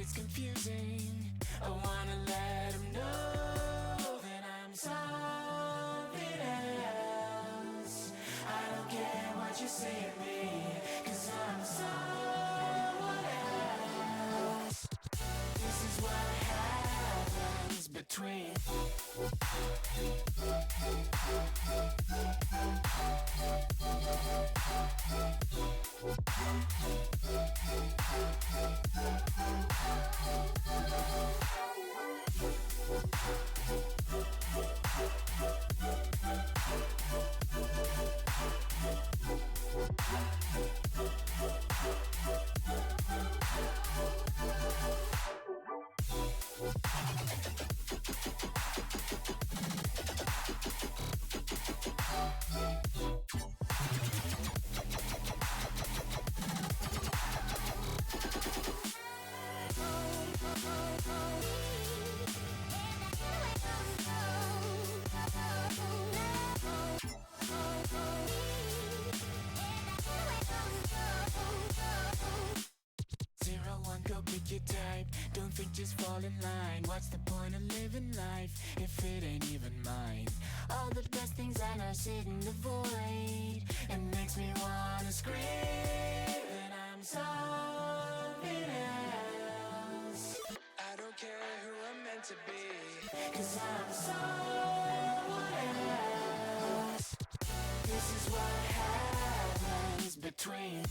it's confusing. I wanna let him know that I'm something else. I don't care what you say to me, 'cause I'm someone else. This is what happens between don't think, just fall in line. What's the point of living life if it ain't even mine? All the best things I know sit in the void. It makes me wanna scream that I'm something else. I don't care who I'm meant to be, 'cause I'm someone else. This is what happens between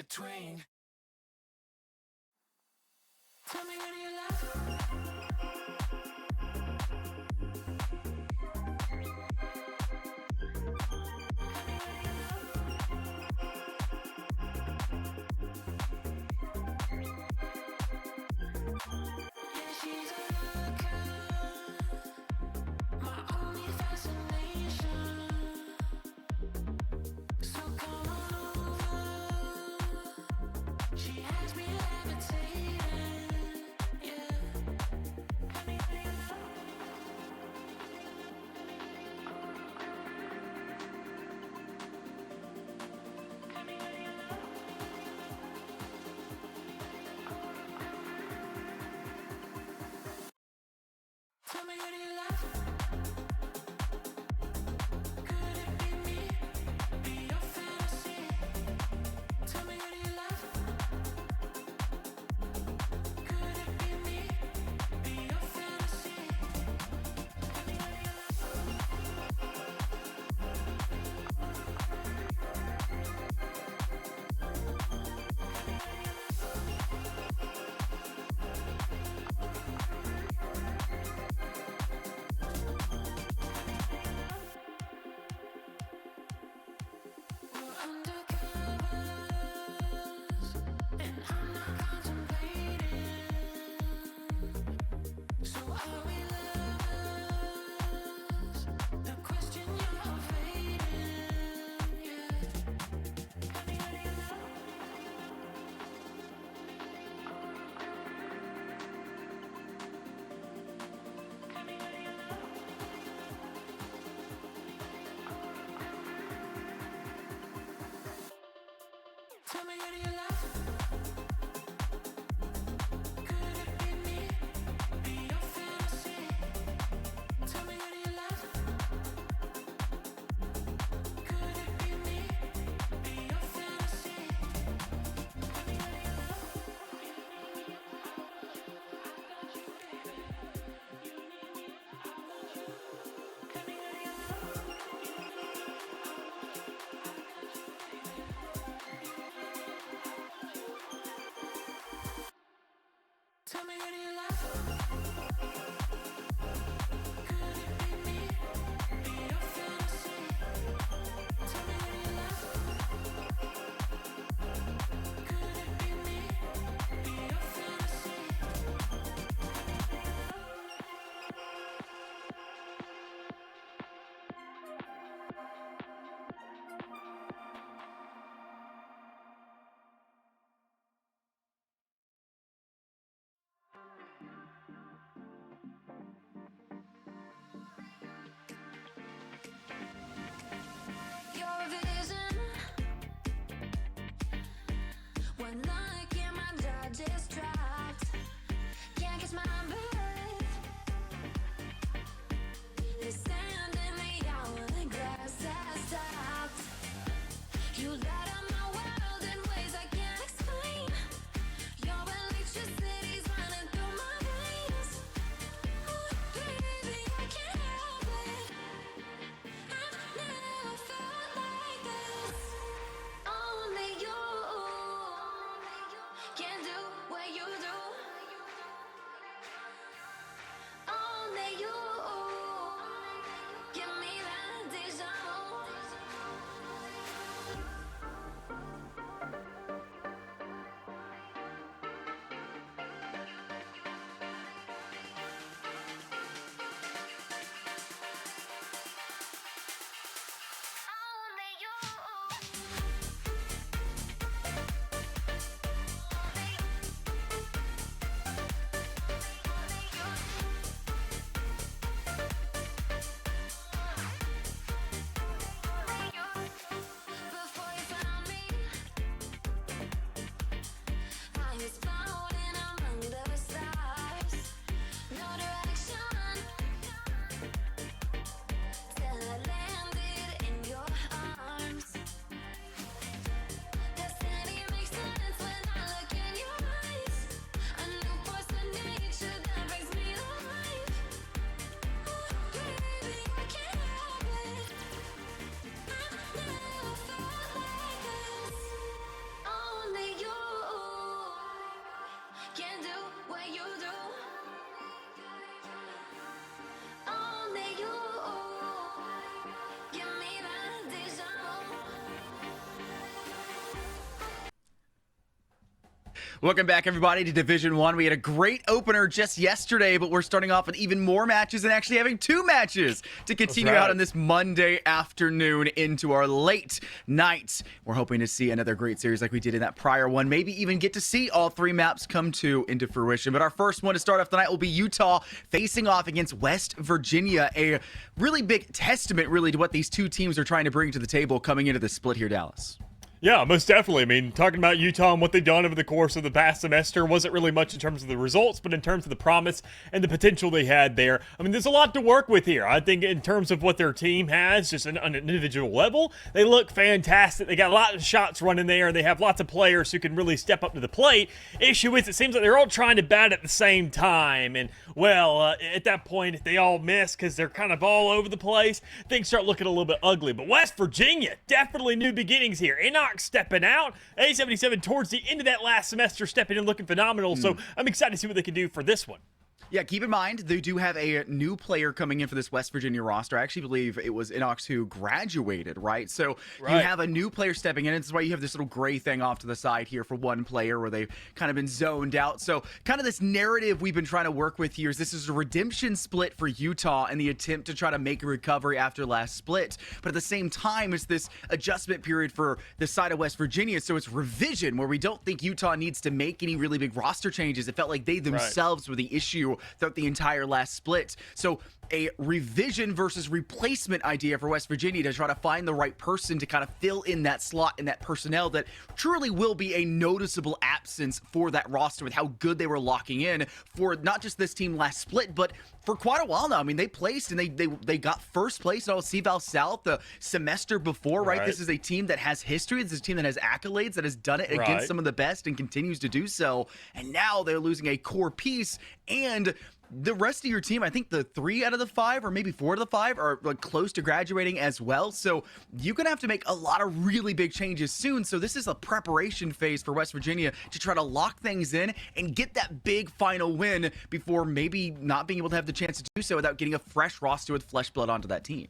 between. Tell me when you love. just dropped. Can't catch my breath. There's sand in the hourglass has stopped. You light up my world in ways I can't explain. Your electricity's running through my veins. Oh, baby, I can't help it. I've never felt like this. Only you can do what you do. Only you give me that deja vu. Only you. Before you found me, I was floating among the stars. No direction till I landed in your arms. Destiny makes sense when I look in your eyes. A new force of nature that brings me to life. Oh, baby, I can't help it. I've never felt like this. Only you can do what you do. Only you give me that deja vu. Welcome back, everybody, to Division 1. We had a great opener just yesterday, but we're starting off with even more matches and actually having 2 matches to continue out on this Monday afternoon into our late night. We're hoping to see another great series like we did in that prior one, maybe even get to see all 3 maps come into fruition. But our first one to start off tonight will be Utah facing off against West Virginia, a really big testament, really, to what these 2 teams are trying to bring to the table coming into the split here, Dallas. Yeah, most definitely. I mean, talking about Utah and what they've done over the course of the past semester wasn't really much in terms of the results, but in terms of the promise and the potential they had there. I mean, there's a lot to work with here. I think in terms of what their team has, just on an individual level, they look fantastic. They got a lot of shots running there. They have lots of players who can really step up to the plate. Issue is, it seems like they're all trying to bat at the same time. And, well, at that point, if they all miss because they're kind of all over the place, things start looking a little bit ugly. But West Virginia, definitely new beginnings here. Enoch stepping out. A77 towards the end of that last semester stepping in looking phenomenal. So I'm excited to see what they can do for this one. Yeah, keep in mind, they do have a new player coming in for this West Virginia roster. I actually believe it was Inox who graduated, right? So you have a new player stepping in. And this is why you have this little gray thing off to the side here for one player where they've kind of been zoned out. So kind of this narrative we've been trying to work with here is this is a redemption split for Utah and the attempt to try to make a recovery after last split. But at the same time, it's this adjustment period for the side of West Virginia. So it's revision where we don't think Utah needs to make any really big roster changes. It felt like they themselves were the issue throughout the entire last split. So a revision versus replacement idea for West Virginia to try to find the right person to kind of fill in that slot and that personnel that truly will be a noticeable absence for that roster with how good they were locking in for not just this team last split, but for quite a while now. I mean, they placed and they got first place in all VAL South the semester before, right? This is a team that has history. This is a team that has accolades, that has done it against some of the best and continues to do so. And now they're losing a core piece, and the rest of your team, I think the 3 out of the 5 or maybe 4 out of the 5 are like close to graduating as well. So you're going to have to make a lot of really big changes soon. So this is a preparation phase for West Virginia to try to lock things in and get that big final win before maybe not being able to have the chance to do so without getting a fresh roster with flesh blood onto that team.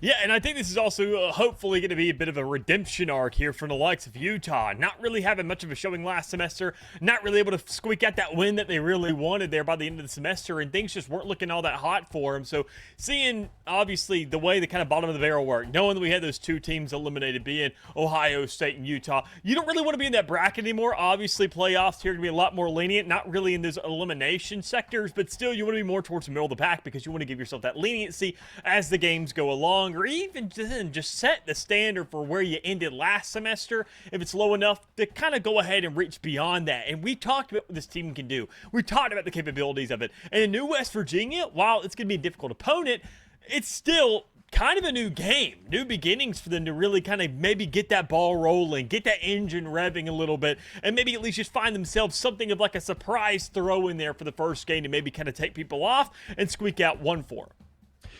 Yeah, and I think this is also hopefully going to be a bit of a redemption arc here for the likes of Utah. Not really having much of a showing last semester, not really able to squeak out that win that they really wanted there by the end of the semester, and things just weren't looking all that hot for them. So seeing, obviously, the way the kind of bottom of the barrel worked, knowing that we had those 2 teams eliminated, being Ohio State and Utah, you don't really want to be in that bracket anymore. Obviously, playoffs here are going to be a lot more lenient, not really in those elimination sectors, but still you want to be more towards the middle of the pack because you want to give yourself that leniency as the games go along. along, or even just set the standard for where you ended last semester, if it's low enough to kind of go ahead and reach beyond that. And we talked about what this team can do. We talked about the capabilities of it. And in New West Virginia, while it's going to be a difficult opponent, it's still kind of a new game, new beginnings for them to really kind of maybe get that ball rolling, get that engine revving a little bit, and maybe at least just find themselves something of like a surprise throw in there for the first game to maybe kind of take people off and squeak out 1-4.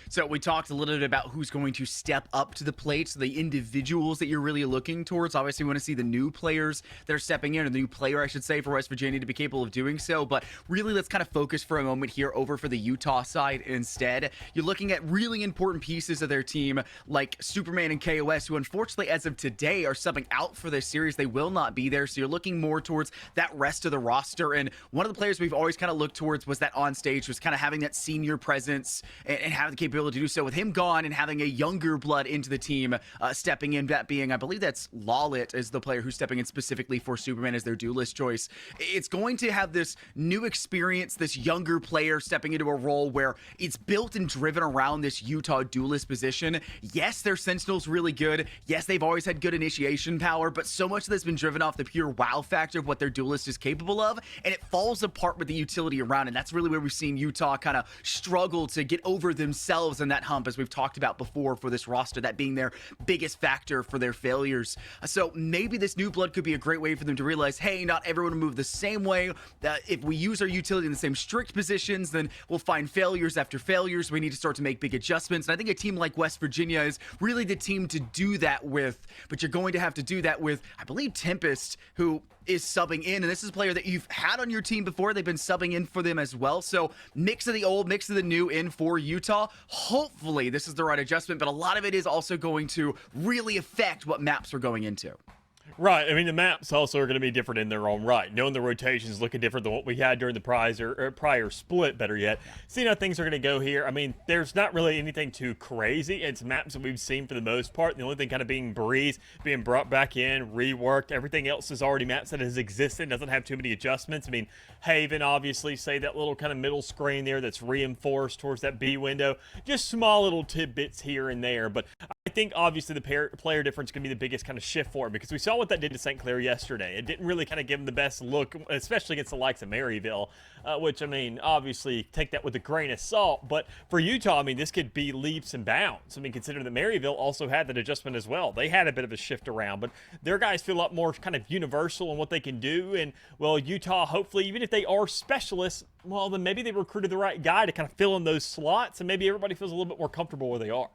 So we talked a little bit about who's going to step up to the plate, so the individuals that you're really looking towards. Obviously, we want to see the new players that are stepping in, or the new player, I should say, for West Virginia to be capable of doing so. But really, let's kind of focus for a moment here over for the Utah side instead. You're looking at really important pieces of their team, like Superman and KOS, who unfortunately, as of today, are subbing out for this series. They will not be there, so you're looking more towards that rest of the roster. And one of the players we've always kind of looked towards was that on stage, was kind of having that senior presence and having the capability to do so. With him gone and having a younger blood into the team stepping in, that being, I believe that's Lawlet is the player who's stepping in specifically for Superman as their duelist choice. It's going to have this new experience, this younger player stepping into a role where it's built and driven around this Utah duelist position. Yes, their Sentinel's really good. Yes, they've always had good initiation power, but so much of that's been driven off the pure wow factor of what their duelist is capable of, and it falls apart with the utility around, and that's really where we've seen Utah kind of struggle to get over themselves in that hump, as we've talked about before, for this roster, that being their biggest factor for their failures. So maybe this new blood could be a great way for them to realize, hey, not everyone will move the same way. If we use our utility in the same strict positions, then we'll find failures after failures. We need to start to make big adjustments. And I think a team like West Virginia is really the team to do that with, but you're going to have to do that with, I believe, Tempest, who is subbing in, and this is a player that you've had on your team before. They've been subbing in for them as well. So mix of the old, mix of the new in for Utah. Hopefully this is the right adjustment, but a lot of it is also going to really affect what maps we're going into. Right. I mean, the maps also are going to be different in their own right. Knowing the rotations looking different than what we had during the prior split, better yet. Seeing how things are going to go here. I mean, there's not really anything too crazy. It's maps that we've seen for the most part. The only thing kind of being Breeze, being brought back in, reworked. Everything else is already maps that has existed. Doesn't have too many adjustments. I mean, Haven, obviously, say that little kind of middle screen there that's reinforced towards that B window. Just small little tidbits here and there. But I think, obviously, the player difference is going to be the biggest kind of shift for him, because we saw what that did to St. Clair yesterday. It didn't really kind of give him the best look, especially against the likes of Maryville, which, I mean, obviously take that with a grain of salt. But for Utah, I mean, this could be leaps and bounds. I mean, considering that Maryville also had that adjustment as well. They had a bit of a shift around, but their guys feel a lot more kind of universal in what they can do. And, well, Utah, hopefully, even if they are specialists, well, then maybe they recruited the right guy to kind of fill in those slots, and maybe everybody feels a little bit more comfortable where they are.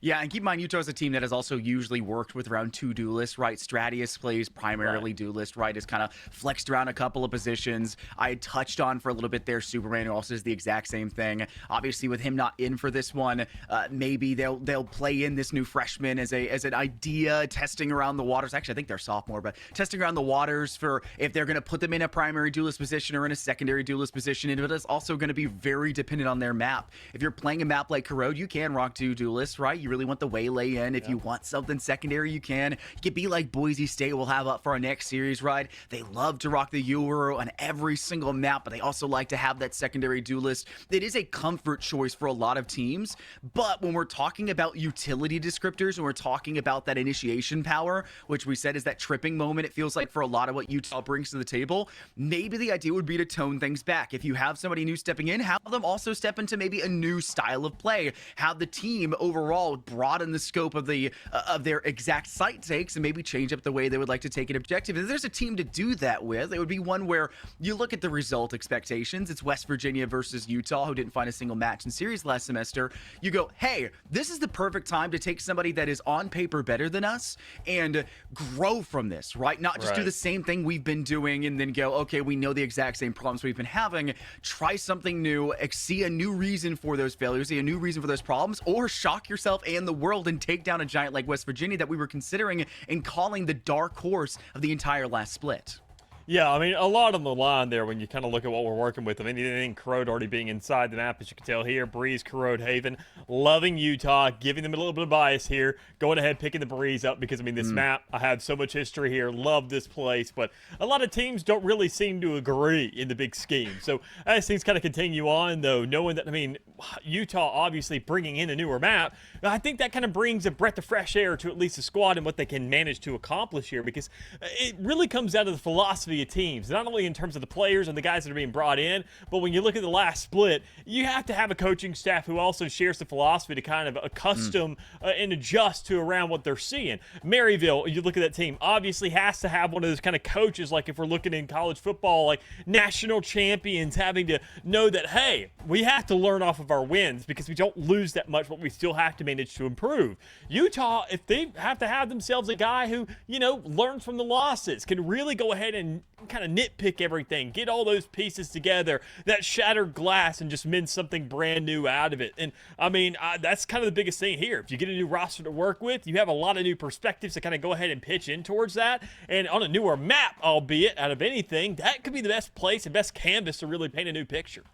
Yeah, and keep in mind, Utah is a team that has also usually worked with around two duelists, right? Stratius plays primarily duelist, right? Is kind of flexed around a couple of positions. I touched on for a little bit there Superman, who also does the exact same thing. Obviously, with him not in for this one, maybe they'll play in this new freshman as an idea, testing around the waters. Actually, I think they're sophomore, but testing around the waters for if they're going to put them in a primary duelist position or in a secondary duelist position. And it is also going to be very dependent on their map. If you're playing a map like Corrode, you can rock two duelists, right? You really want the waylay in. If you want something secondary, you can. You could be like Boise State will have up for our next series ride. They love to rock the Euro on every single map, but they also like to have that secondary duelist. It is a comfort choice for a lot of teams, but when we're talking about utility descriptors and we're talking about that initiation power, which we said is that tripping moment, it feels like for a lot of what Utah brings to the table, maybe the idea would be to tone things back. If you have somebody new stepping in, have them also step into maybe a new style of play. Have the team overall broaden the scope of their exact site takes and maybe change up the way they would like to take an objective. If there's a team to do that with, it would be one where you look at the result expectations. It's West Virginia versus Utah, who didn't find a single match in series last semester. You go, hey, this is the perfect time to take somebody that is on paper better than us and grow from this, right? Not just do the same thing we've been doing and then go, okay, we know the exact same problems we've been having. Try something new, see a new reason for those failures, see a new reason for those problems, or shock yourself and the world and take down a giant like West Virginia that we were considering and calling the dark horse of the entire last split. Yeah, I mean, a lot on the line there when you kind of look at what we're working with. I mean, anything Corrode already being inside the map, as you can tell here. Breeze, Corrode, Haven, loving Utah, giving them a little bit of bias here. Going ahead, picking the Breeze up because, I mean, this map, I have so much history here. Love this place. But a lot of teams don't really seem to agree in the big scheme. So as things kind of continue on, though, knowing that, I mean, Utah obviously bringing in a newer map, I think that kind of brings a breath of fresh air to at least the squad and what they can manage to accomplish here, because it really comes down to the philosophy of teams, not only in terms of the players and the guys that are being brought in, but when you look at the last split, you have to have a coaching staff who also shares the philosophy to kind of accustom and adjust to around what they're seeing. Maryville, you look at that team, obviously has to have one of those kind of coaches, like if we're looking in college football, like national champions, having to know that, hey, we have to learn off of our wins because we don't lose that much, but we still have to manage to improve. Utah, if they have to have themselves a guy who, you know, learns from the losses, can really go ahead and kind of nitpick everything, get all those pieces together, that shattered glass, and just mend something brand new out of it. And I mean, that's kind of the biggest thing here. If you get a new roster to work with, you have a lot of new perspectives to kind of go ahead and pitch in towards that. And on a newer map, albeit out of anything, that could be the best place and best canvas to really paint a new picture.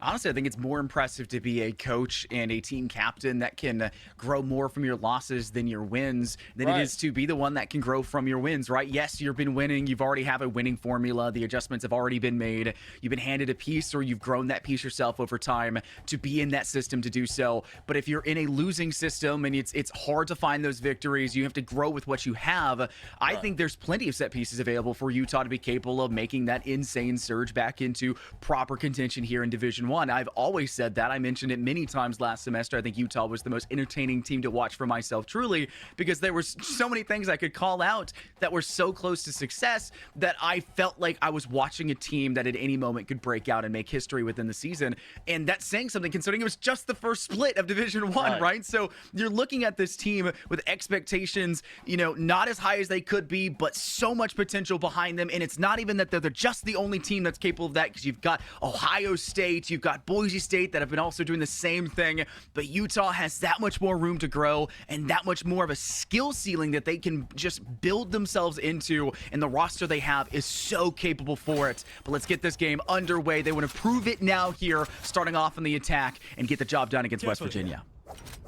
Honestly, I think it's more impressive to be a coach and a team captain that can grow more from your losses than your wins than it is to be the one that can grow from your wins, right? Yes, you've been winning. You've already have a winning formula. The adjustments have already been made. You've been handed a piece, or you've grown that piece yourself over time to be in that system to do so. But if you're in a losing system and it's hard to find those victories, you have to grow with what you have. I think there's plenty of set pieces available for Utah to be capable of making that insane surge back into proper contention here in Division I. I've always said that. I mentioned it many times last semester. I think Utah was the most entertaining team to watch for myself, truly, because there were so many things I could call out that were so close to success that I felt like I was watching a team that at any moment could break out and make history within the season. And that's saying something, considering it was just the first split of Division I, right? So you're looking at this team with expectations, you know, not as high as they could be, but so much potential behind them. And it's not even that they're just the only team that's capable of that, because you've got Ohio State, you've got Boise State that have been also doing the same thing, but Utah has that much more room to grow and that much more of a skill ceiling that they can just build themselves into, and the roster they have is so capable for it. But let's get this game underway. They want to prove it now here, starting off in the attack and get the job done against West Virginia.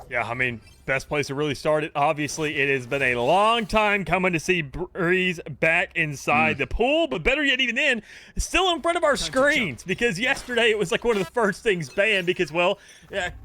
Yeah, I mean, best place to really start it. Obviously, it has been a long time coming to see Breeze back inside the pool, but better yet, even then, still in front of our screens, because yesterday it was like one of the first things banned because, well,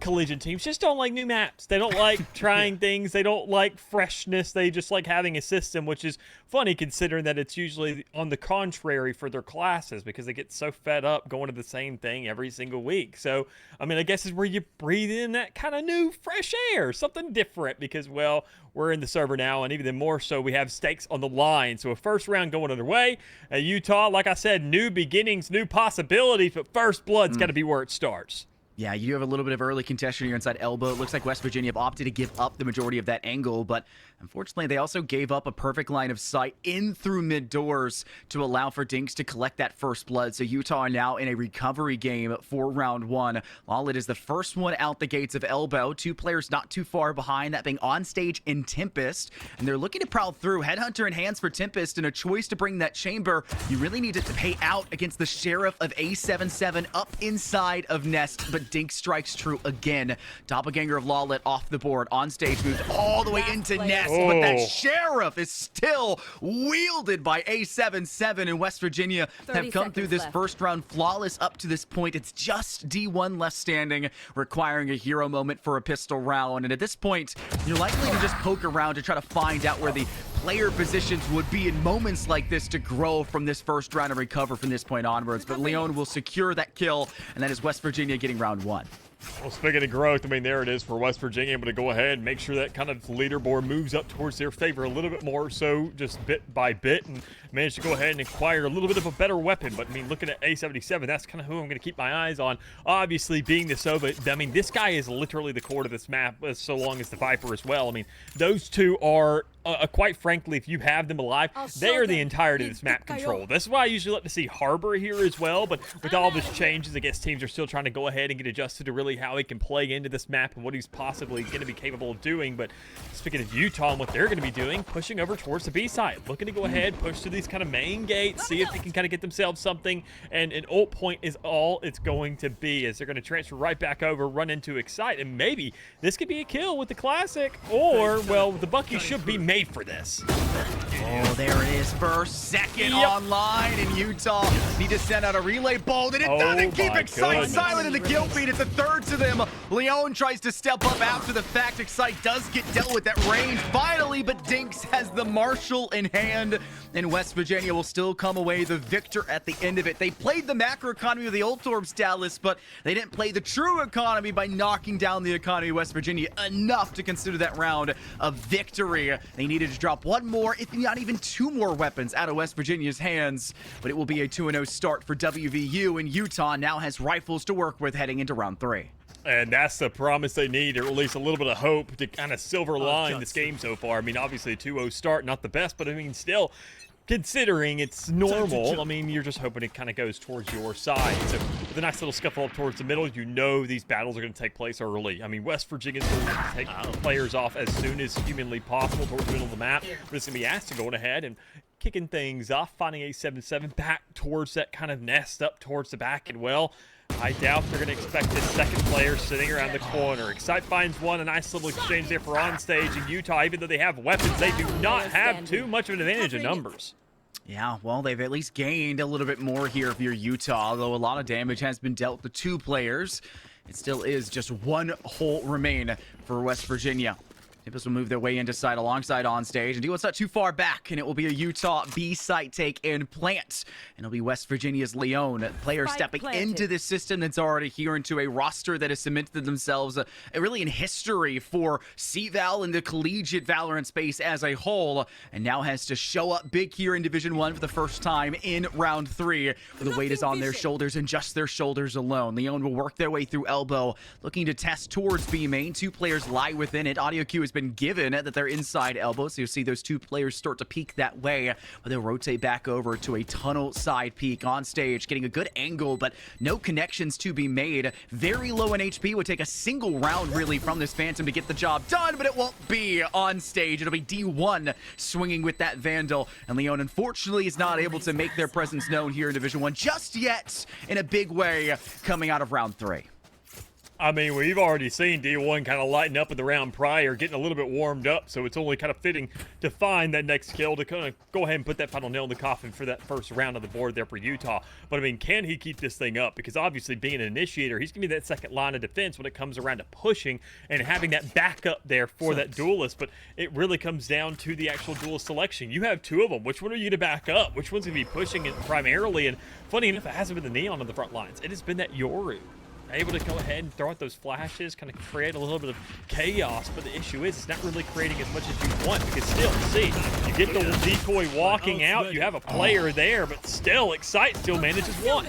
collegiate teams just don't like new maps. They don't like trying things. They don't like freshness. They just like having a system, which is funny considering that it's usually on the contrary for their classes, because they get so fed up going to the same thing every single week. So, I mean, I guess is where you breathe in that kind of new, fresh air, something different, because, well, we're in the server now, and even more so, we have stakes on the line. So a first round going underway. Utah, like I said, new beginnings, new possibilities, but first blood's got to be where it starts. Yeah, you have a little bit of early contention here inside elbow. It looks like West Virginia have opted to give up the majority of that angle, but unfortunately, they also gave up a perfect line of sight in through mid doors to allow for Dinks to collect that first blood. So Utah are now in a recovery game for round one. While it is the first one out the gates of elbow, two players not too far behind, that being On Stage and Tempest, and they're looking to prowl through. Headhunter in hands for Tempest, and a choice to bring that chamber. You really need to pay out against the Sheriff of A77 up inside of Nest, but Dink strikes true again. Doppelganger of Lawlet off the board. On Stage moves all the way into Nest, but that Sheriff is still wielded by A77, and West Virginia have come through this first round flawless up to this point. It's just D1 left standing, requiring a hero moment for a pistol round. And at this point, you're likely to just poke around to try to find out where the player positions would be in moments like this to grow from this first round and recover from this point onwards. But Leon will secure that kill, and that is West Virginia getting round one. Well, speaking of growth, I mean, there it is for West Virginia, able to go ahead and make sure that kind of leaderboard moves up towards their favor a little bit more so, just bit by bit, and managed to go ahead and acquire a little bit of a better weapon. But, I mean, looking at A77, that's kind of who I'm going to keep my eyes on. Obviously, being the Sova, I mean, this guy is literally the core of this map, so long as the Viper as well. I mean, those two are quite frankly, if you have them alive, they are the entirety of this map control. That's why I usually like to see Harbor here as well, but with all this changes, I guess teams are still trying to go ahead and get adjusted to really how he can play into this map and what he's possibly going to be capable of doing. But speaking of Utah and what they're going to be doing, pushing over towards the B side, looking to go ahead, push through these kind of main gates, see if they can kind of get themselves something, and an ult point is all it's going to be, as they're going to transfer right back over, run into Excite, and maybe this could be a kill with the Classic, or, well, the Bucky should be made for this. Oh, there it is. First, second online, and Utah need to send out a relay bolt, and it doesn't keep Excite silent in the kill feed. It's a third to them. Leon tries to step up after the fact. Excite does get dealt with that range finally, but Dinks has the Marshall in hand, and West Virginia will still come away the victor at the end of it. They played the macro economy of the Ult Orbs, Dallas, but they didn't play the true economy by knocking down the economy of West Virginia enough to consider that round a victory. They needed to drop one more, if not even two more weapons out of West Virginia's hands, but it will be a 2-0 start for WVU, and Utah now has rifles to work with heading into round 3. And that's the promise they need, or at least a little bit of hope to kind of silver line this game so far. I mean, obviously a 2-0 start, not the best, but I mean, still, considering it's normal, I mean, you're just hoping it kind of goes towards your side. So with a nice little scuffle up towards the middle, you know these battles are going to take place early. I mean, West Virginia's going to take players off as soon as humanly possible towards the middle of the map, but it's going to be Aston going ahead and kicking things off, finding a 7-7 back towards that kind of nest up towards the back, and well, I doubt they're going to expect this second player sitting around the corner. Excite finds one, a nice little exchange there for on stage, and Utah, even though they have weapons, they do not have too much of an advantage in numbers. Yeah, well, they've at least gained a little bit more here if you're Utah, although a lot of damage has been dealt to 2 players. It still is just 1 hole remain for West Virginia. Nippers will move their way into side alongside on stage, and D1's not too far back, and it will be a Utah B site take and plant, and it'll be West Virginia's Leon, player stepping into this system that's already here, into a roster that has cemented themselves really in history for CVAL and the collegiate Valorant space as a whole, and now has to show up big here in Division 1 for the first time in round 3, where the weight is on their shoulders and just their shoulders alone. Leon will work their way through elbow, looking to test towards B main. 2 players lie within it. Audio cue has been given that they're inside elbow, so you'll see those 2 players start to peek that way, but they'll rotate back over to a tunnel side peek on stage, getting a good angle, but no connections to be made. Very low in HP, would take a single round really from this Phantom to get the job done, but it won't be on stage. It'll be D1 swinging with that Vandal, and Leon unfortunately is not able to make their presence known here in Division 1 just yet in a big way coming out of round 3. I mean, we've already seen D1 kind of lighten up in the round prior, getting a little bit warmed up, so it's only kind of fitting to find that next kill to kind of go ahead and put that final nail in the coffin for that first round on the board there for Utah. But, I mean, can he keep this thing up? Because, obviously, being an initiator, he's going to be that second line of defense when it comes around to pushing and having that backup there for that duelist. But it really comes down to the actual duelist selection. You have 2 of them. Which one are you going to back up? Which one's going to be pushing it primarily? And, funny enough, it hasn't been the Neon on the front lines. It has been that Yoru. Able to go ahead and throw out those flashes, kind of create a little bit of chaos, but the issue is it's not really creating as much as you want, because still, see, you get the decoy walking out, you have a player there, but still, Excite still manages one.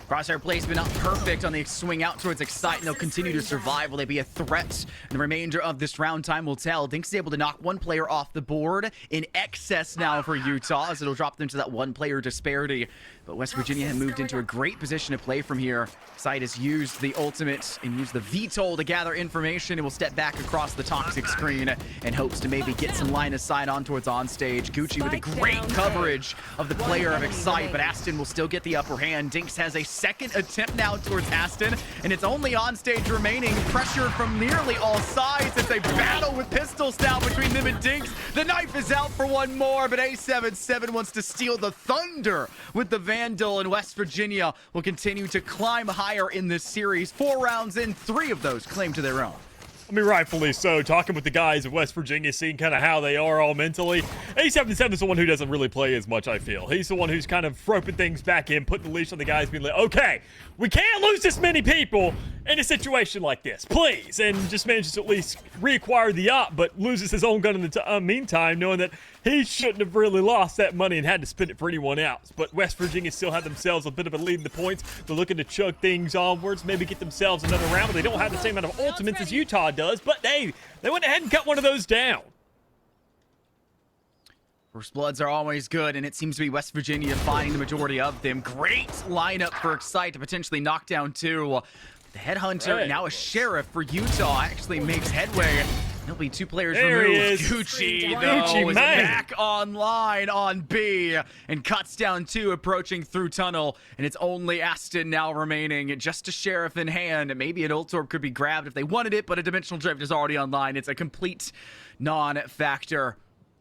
Crosshair placement not perfect on the swing out towards Excite, and they'll continue to survive. Will they be a threat? And the remainder of this round, time will tell. Dinks is able to knock 1 player off the board in excess now for Utah, as it'll drop them to that 1-player disparity. But West Virginia had moved into a great position to play from here. Excite has used the ultimate and used the VTOL to gather information, and will step back across the toxic screen and hopes to maybe get some line of sight on towards on stage. Gucci with a great coverage of the player of Excite, but Aston will still get the upper hand. Dinks has a second attempt now towards Aston, and it's only on stage remaining. Pressured from nearly all sides. It's a battle with pistols now between them and Dinks. The knife is out for 1 more, but A77 wants to steal the thunder with the Vandal, and West Virginia will continue to climb higher in this series. 4 rounds in, 3 of those claimed to their own. I mean, rightfully so. Talking with the guys of West Virginia, seeing kind of how they are all mentally. A77 is the one who doesn't really play as much, I feel. He's the one who's kind of roping things back in, putting the leash on the guys, being like, okay, we can't lose this many people in a situation like this, please. And just manages to at least reacquire the op, but loses his own gun in the meantime, knowing that he shouldn't have really lost that money and had to spend it for anyone else. But West Virginia still have themselves a bit of a lead in the points. They're looking to chug things onwards, maybe get themselves another round, but they don't have the same amount of ultimates as Utah does, but they went ahead and cut one of those down. First bloods are always good, and it seems to be West Virginia finding the majority of them. Great lineup for Excite to potentially knock down 2. The headhunter, now a sheriff for Utah, actually makes headway. There'll be 2 players removed. Gucci, though, is back online on B and cuts down 2, approaching through tunnel. And it's only Aston now remaining. Just a sheriff in hand. Maybe an ult orb could be grabbed if they wanted it, but a dimensional drift is already online. It's a complete non-factor.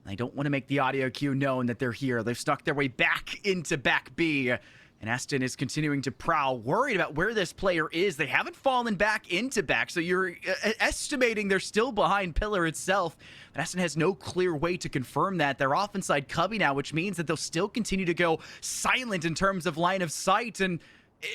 I don't want to make the audio cue known that they're here. They've snuck their way back into back B. And Aston is continuing to prowl, worried about where this player is. They haven't fallen back into back, so you're estimating they're still behind Pillar itself. But Aston has no clear way to confirm that. They're off inside Cubby now, which means that they'll still continue to go silent in terms of line of sight. And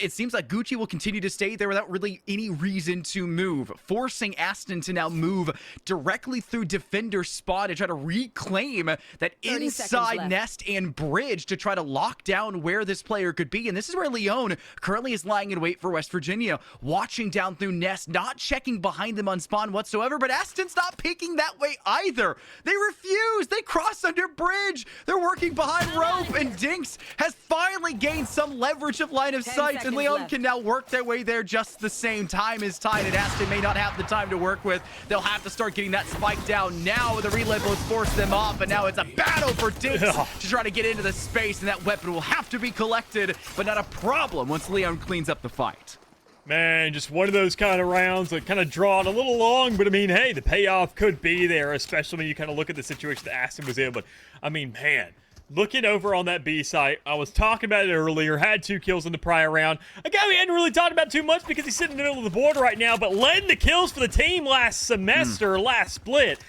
it seems like Gucci will continue to stay there without really any reason to move, forcing Aston to now move directly through defender spot to try to reclaim that inside nest and bridge to try to lock down where this player could be. And this is where Leone currently is lying in wait for West Virginia, watching down through nest, not checking behind them on spawn whatsoever. But Aston's not peeking that way either. They refuse. They cross under bridge. They're working behind rope, and Dinks has finally gained some leverage of line of sight. And Leon can now work their way there just the same. Time is tied, and Aston may not have the time to work with. They'll have to start getting that spike down now. The relay boats force them off, and now it's a battle for Dinks to try to get into the space, and that weapon will have to be collected, but not a problem once Leon cleans up the fight. Man, just one of those kind of rounds that kind of draw it a little long, but I mean, hey, the payoff could be there, especially when you kind of look at the situation that Aston was in. But I mean, man, looking over on that B site, I was talking about it earlier, had 2 kills in the prior round. A guy we hadn't really talked about too much because he's sitting in the middle of the board right now, but led the kills for the team last semester, last split.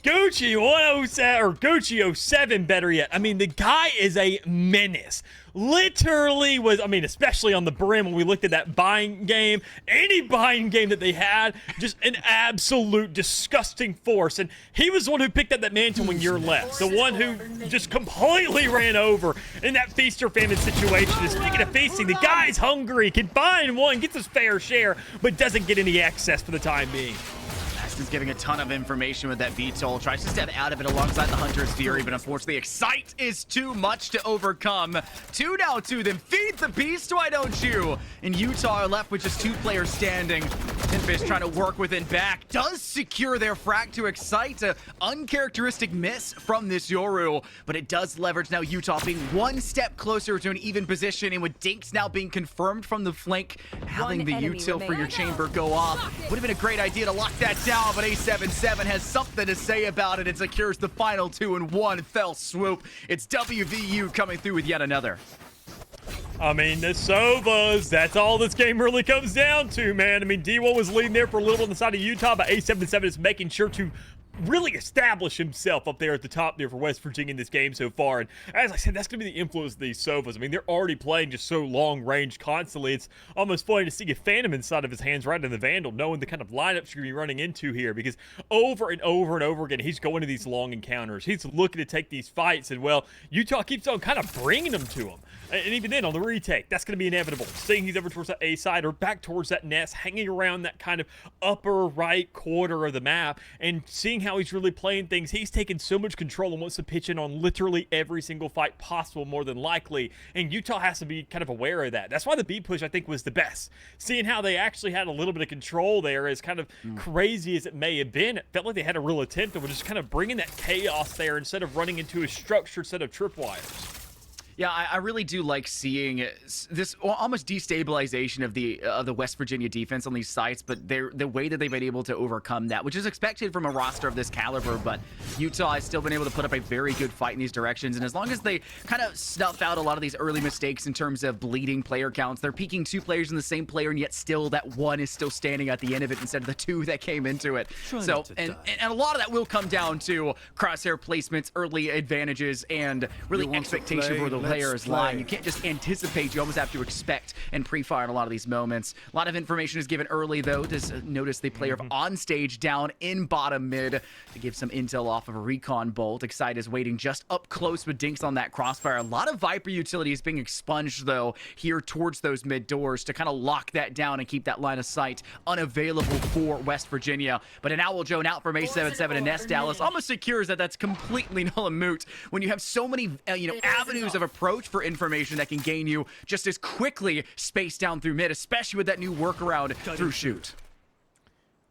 Gucci 107, or Gucci 07, better yet. I mean, the guy is a menace. Literally was, I mean, especially on the brim when we looked at that buying game, any buying game that they had, just an absolute disgusting force. And he was the one who picked up that mantle when you're left. The one who just completely ran over in that feast or famine situation. And speaking of feasting, the guy's hungry, can find one, gets his fair share, but doesn't get any access for the time being. Aston's giving a ton of information with that VTOL. Tries to step out of it alongside the Hunter's Fury, but unfortunately Excite is too much to overcome. 2 now to them. Feed the beast, why don't you? And Utah are left with just 2 players standing. Tinfish trying to work within back. Does secure their frag to Excite. An uncharacteristic miss from this Yoru, but it does leverage now Utah being 1 step closer to an even position, and with Dinks now being confirmed from the flank, having the util for your chamber go off would have been a great idea to lock that down. But A77 has something to say about it and secures the final 2 in 1 fell swoop. It's WVU coming through with yet another. I mean, the Sovas, that's all this game really comes down to, man. I mean, D1 was leading there for a little on the side of Utah, but A77 is making sure to really establish himself up there at the top there for West Virginia in this game so far. And as I said, that's going to be the influence of these Sovas. I mean, they're already playing just so long range constantly. It's almost funny to see a Phantom inside of his hands right in the Vandal, knowing the kind of lineups you're going to be running into here, because over and over and over again, he's going to these long encounters. He's looking to take these fights, and well, Utah keeps on kind of bringing them to him. And even then, on the retake, that's going to be inevitable. Seeing he's over towards that A side or back towards that nest, hanging around that kind of upper right quarter of the map, and seeing how he's really playing things, he's taken so much control and wants to pitch in on literally every single fight possible, more than likely. And Utah has to be kind of aware of that. That's why the B push, I think, was the best. Seeing how they actually had a little bit of control there, as kind of crazy as it may have been, it felt like they had a real attempt of just kind of bringing that chaos there instead of running into a structured set of tripwires. Yeah, I really do like seeing this almost destabilization of the West Virginia defense on these sites, but the way that they've been able to overcome that, which is expected from a roster of this caliber. But Utah has still been able to put up a very good fight in these directions, and as long as they kind of snuff out a lot of these early mistakes in terms of bleeding player counts, they're peaking 2 players in the same player, and yet still that 1 is still standing at the end of it instead of the 2 that came into it. So, and a lot of that will come down to crosshair placements, early advantages, and really expectation for the players lying. You can't just anticipate. You almost have to expect and pre-fire in a lot of these moments. A lot of information is given early, though. Just notice the player on stage down in bottom mid to give some intel off of a recon bolt. Excite is waiting just up close with Dinks on that crossfire. A lot of Viper utilities being expunged, though, here towards those mid doors to kind of lock that down and keep that line of sight unavailable for West Virginia. But an Owl Joan out from A77 and Nest Dallas almost secures that that's completely null and moot when you have so many avenues of approach for information that can gain you just as quickly spaced down through mid, especially with that new workaround through shoot.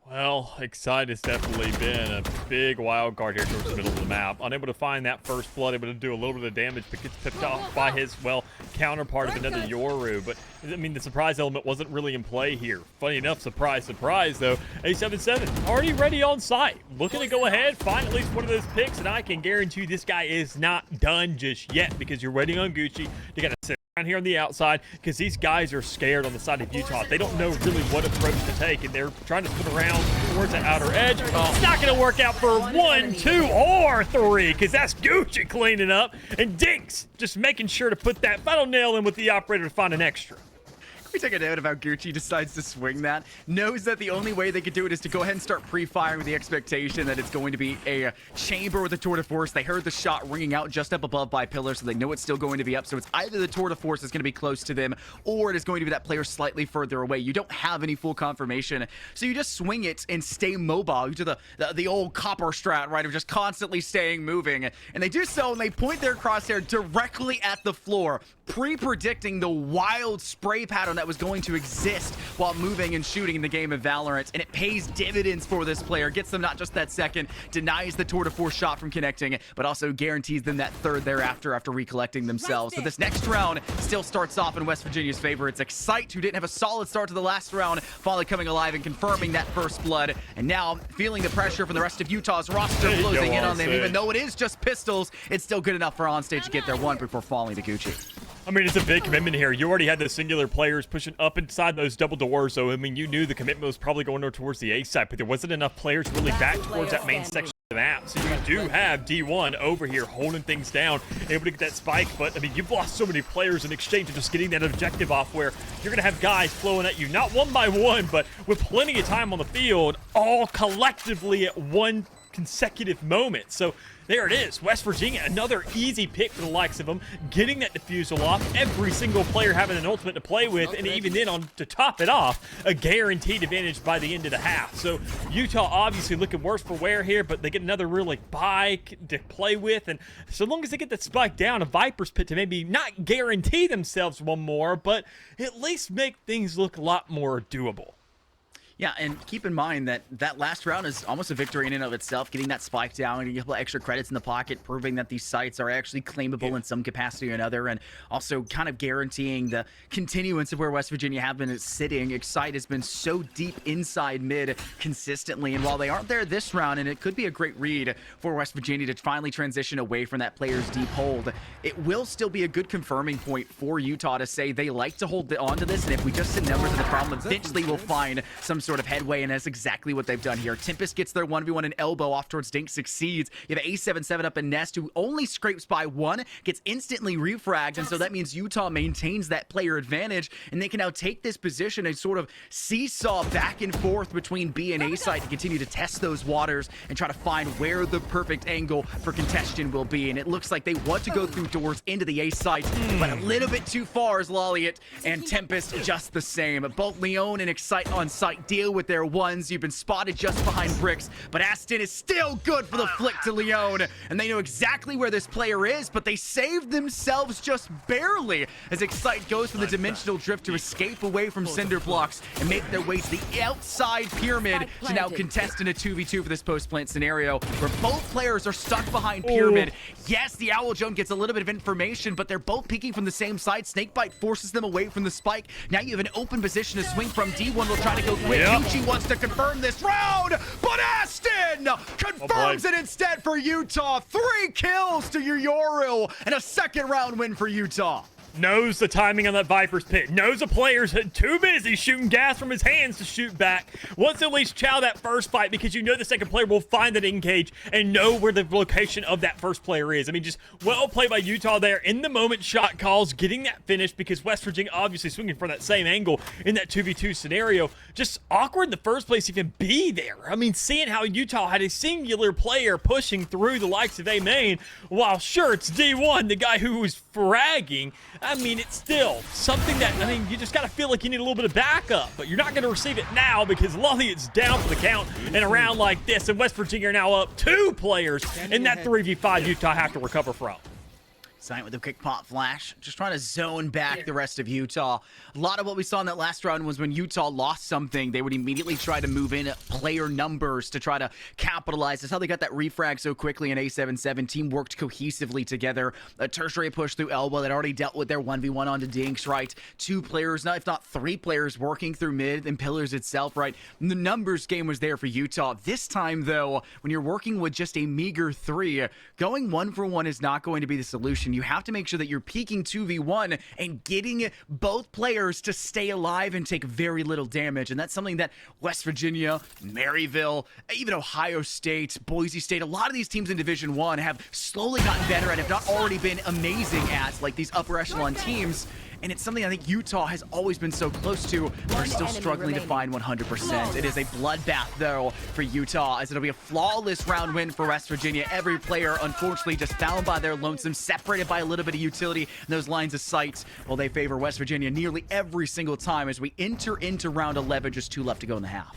Well, Excite has definitely been a big wild card here towards the middle of the map. Unable to find that first blood, able to do a little bit of damage, but gets picked off by his, well, counterpart of another Yoru. But, I mean, the surprise element wasn't really in play here. Funny enough, surprise, though, A77 already ready on site. Looking to go ahead, find at least one of those picks, and I can guarantee you this guy is not done just yet because you're waiting on Gucci to get a sit here on the outside because these guys are scared on the side of Utah. They don't know really what approach to take, and they're trying to spin around towards the outer edge. It's not going to work out for 1, 2, or 3 because that's Gucci cleaning up, and Dinks just making sure to put that final nail in with the operator to find an extra. We take a note of how Gucci decides to swing that. Knows that the only way they could do it is to go ahead and start pre-firing with the expectation that it's going to be a chamber with a tour de force. They heard the shot ringing out just up above by pillar, so they know it's still going to be up. So it's either the tour de force is going to be close to them, or it is going to be that player slightly further away. You don't have any full confirmation, so you just swing it and stay mobile. You do the old copper strat, right, of just constantly staying moving. And they do so, and they point their crosshair directly at the floor, pre-predicting the wild spray pattern that was going to exist while moving and shooting in the game of Valorant, and it pays dividends for this player. Gets them not just that second, denies the tour de force shot from connecting, but also guarantees them that third thereafter after recollecting themselves. So this next round still starts off in West Virginia's favor. It's Excite, who didn't have a solid start to the last round, finally coming alive and confirming that first blood, and now feeling the pressure from the rest of Utah's roster closing in on them. Even though it is just pistols, it's still good enough for Onstage to get their one before falling to Gucci. I mean, it's a big commitment here. You already had the singular players pushing up inside those double doors, so I mean, you knew the commitment was probably going towards the A side, but there wasn't enough players really back towards that main section of the map. So you do have D1 over here holding things down, able to get that spike, but I mean, you've lost so many players in exchange of just getting that objective off where you're going to have guys flowing at you, not one by one, but with plenty of time on the field, all collectively at one consecutive moment. So there it is, West Virginia, another easy pick for the likes of them, getting that defusal off, every single player having an ultimate to play with, and even then, to top it off, a guaranteed advantage by the end of the half. So Utah obviously looking worse for wear here, but they get another real buy to play with, and so long as they get that spike down, a Viper's pit to maybe not guarantee themselves one more, but at least make things look a lot more doable. Yeah, and keep in mind that that last round is almost a victory in and of itself, getting that spike down and getting a couple extra credits in the pocket, proving that these sites are actually claimable in some capacity or another, and also kind of guaranteeing the continuance of where West Virginia have been sitting. Excite has been so deep inside mid consistently, and while they aren't there this round, and it could be a great read for West Virginia to finally transition away from that player's deep hold, it will still be a good confirming point for Utah to say they like to hold on to this, and if we just send numbers to the problem, eventually we'll find some sort of headway, and that's exactly what they've done here. Tempest gets their 1v1 and elbow off towards Dink, succeeds. You have A77 up in Nest, who only scrapes by one, gets instantly refragged, and so that means Utah maintains that player advantage, and they can now take this position and sort of seesaw back and forth between B and A side to continue to test those waters and try to find where the perfect angle for contention will be. And it looks like they want to go through doors into the A side, but a little bit too far is Lolliot and Tempest just the same. Both Leon and Excite on site deal with their ones. You've been spotted just behind bricks, but Aston is still good for the flick to Leon, and they know exactly where this player is, but they saved themselves just barely as Excite goes for the dimensional drift to escape away from cinder blocks and make their way to the outside pyramid to now contest in a 2v2 for this post-plant scenario where both players are stuck behind pyramid. Yes, the Owl Joan gets a little bit of information, but they're both peeking from the same side. Snakebite forces them away from the spike. Now you have an open position to swing from. D1 will try to go quick. Gucci wants to confirm this round, but Aston confirms it instead for Utah. 3 kills to Yoru and a second round win for Utah. knows the timing on that Viper's pit, knows the player's too busy shooting gas from his hands to shoot back, wants to at least chow that first fight because you know the second player will find that engage and know where the location of that first player is. I mean, just well played by Utah there. In the moment shot calls, getting that finish because West Virginia obviously swinging from that same angle in that 2v2 scenario. Just awkward in the first place to even be there. I mean, seeing how Utah had a singular player pushing through the likes of A main, while sure, it's D1, the guy who was fragging. I mean, it's still something that, I mean, you just got to feel like you need a little bit of backup, but you're not going to receive it now because Lolliot's down for the count in a round like this, and West Virginia are now up 2 players in that 3v5 Utah have to recover from. Sight with a quick pop flash, just trying to zone back the rest of Utah. A lot of what we saw in that last round was when Utah lost something, they would immediately try to move in player numbers to try to capitalize. That's how they got that refrag so quickly in A77. Team worked cohesively together. A tertiary push through Elbow that already dealt with their 1v1 onto Dinks, right? 2 players, if not 3 players working through mid and Pillars itself, right? And the numbers game was there for Utah. This time, though, when you're working with just a meager 3, going 1-for-1 is not going to be the solution. You have to make sure that you're peaking 2v1 and getting both players to stay alive and take very little damage. And that's something that West Virginia, Maryville, even Ohio State, Boise State, a lot of these teams in Division 1 have slowly gotten better at, have not already been amazing at, like these upper echelon teams. And it's something I think Utah has always been so close to, but are still struggling to find 100%. It is a bloodbath, though, for Utah, as it'll be a flawless round win for West Virginia. Every player, unfortunately, just found by their lonesome, separated by a little bit of utility in those lines of sight. Well, they favor West Virginia nearly every single time as we enter into round 11, just 2 left to go in the half.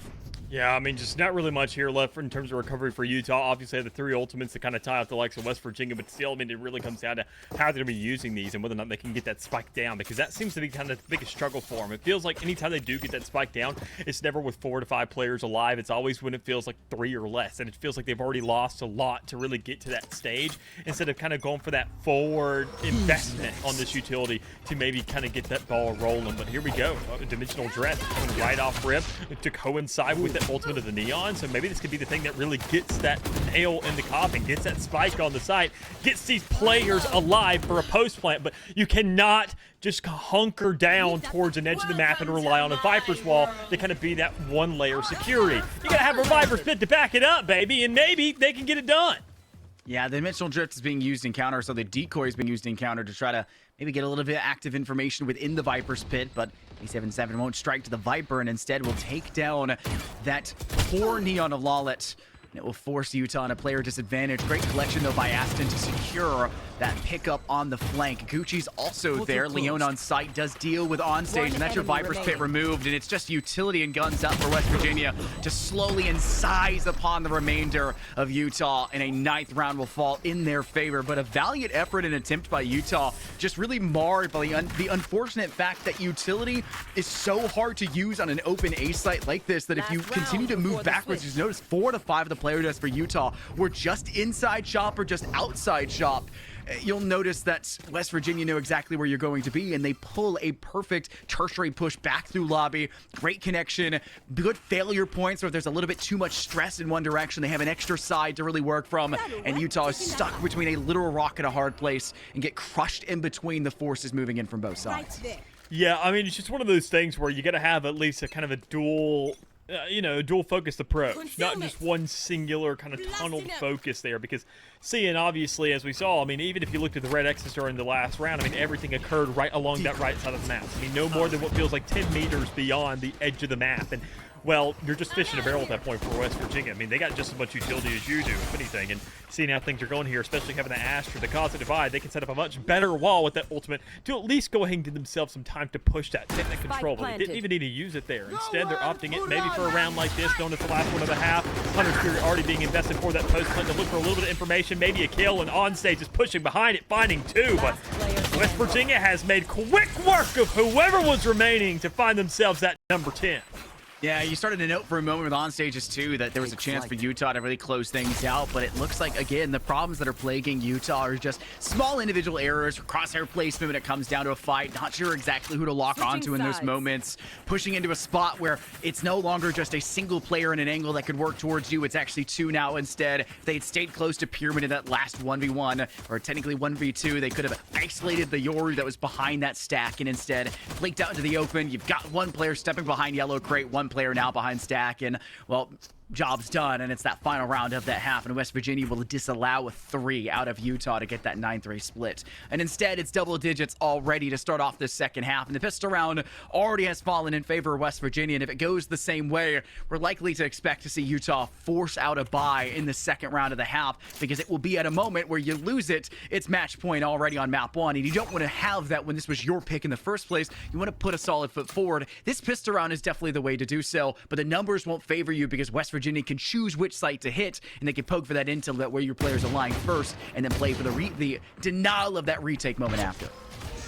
Yeah, I mean, just not really much here left in terms of recovery for Utah. Obviously, they have the 3 ultimates to kind of tie off the likes of West Virginia, but still, I mean, it really comes down to how they're going to be using these and whether or not they can get that spike down, because that seems to be kind of the biggest struggle for them. It feels like anytime they do get that spike down, it's never with 4 to 5 players alive. It's always when it feels like 3 or less, and it feels like they've already lost a lot to really get to that stage, instead of kind of going for that forward investment on this utility to maybe kind of get that ball rolling. But here we go. Dimensional Dress coming right off rip to coincide with that ultimate of the Neon. So maybe this could be the thing that really gets that nail in the coffin, gets that spike on the site, gets these players alive for a post plant. But you cannot just hunker down towards an edge of the map and rely on a Viper's wall to kind of be that 1 layer security. You gotta have a Viper's pit to back it up, baby, and maybe they can get it done. Yeah, the dimensional drift is being used in counter, so the decoy is being used in counter to try to maybe get a little bit of active information within the Viper's pit, but A77 won't strike to the Viper and instead will take down that poor Neon of Lawlet. And it will force Utah on a player disadvantage. Great collection, though, by Aston to secure that pickup on the flank. Gucci's also there. Leon on site does deal with onstage, and that's your Viper's pit removed, and it's just utility and guns up for West Virginia to slowly incise upon the remainder of Utah, and a 9th round will fall in their favor. But a valiant effort and attempt by Utah, just really marred by the unfortunate fact that utility is so hard to use on an open A site like this, that if you continue to move backwards, you notice 4 to 5 of the player deaths for Utah were just inside shop or just outside shop. You'll notice that West Virginia know exactly where you're going to be, and they pull a perfect tertiary push back through lobby. Great connection, good failure points, or if there's a little bit too much stress in one direction, they have an extra side to really work from, and Utah is stuck between a literal rock and a hard place and get crushed in between the forces moving in from both sides. Yeah, I mean, it's just one of those things where you got to have at least a kind of a dual focused approach, not just one singular kind of tunneled focus there, because seeing, obviously, as we saw, I mean, even if you looked at the red X's during the last round, I mean, everything occurred right along that right side of the map. I mean, no more than what feels like 10 meters beyond the edge of the map, and well, you're just fishing a barrel at that point for West Virginia. I mean, they got just as much utility as you do, if anything, and seeing how things are going here, especially having the Astra to cause a divide, they can set up a much better wall with that ultimate to at least go ahead and give themselves some time to push that, take that control. But they didn't even need to use it there. Instead, they're opting it maybe for a round like this, going to the last one of the half. Hunter's Fury already being invested for that post plant to look for a little bit of information, maybe a kill, and Onstage is pushing behind it, finding 2, but West Virginia has made quick work of whoever was remaining to find themselves that number 10. Yeah, you started to note for a moment with on stages too that there was a chance for Utah to really close things out, but it looks like, again, the problems that are plaguing Utah are just small individual errors, crosshair placement when it comes down to a fight, not sure exactly who to lock onto in those moments, pushing into a spot where it's no longer just a single player in an angle that could work towards you, it's actually two now instead. If they had stayed close to Pyramid in that last 1v1, or technically 1v2, they could have isolated the Yoru that was behind that stack and instead flaked out into the open. You've got one player stepping behind Yellow Crate, one player now behind Stack, and well, job's done, and it's that final round of that half, and West Virginia will disallow a 3 out of Utah to get that 9-3 split. And instead, it's double digits already to start off this second half, and the pistol round already has fallen in favor of West Virginia, and if it goes the same way, we're likely to expect to see Utah force out a bye in the second round of the half, because it will be at a moment where you lose it, it's match point already on map 1, and you don't want to have that when this was your pick in the first place. You want to put a solid foot forward. This pistol round is definitely the way to do so, but the numbers won't favor you because West Virginia can choose which site to hit, and they can poke for that intel that where your players are lying first, and then play for the denial of that retake moment after.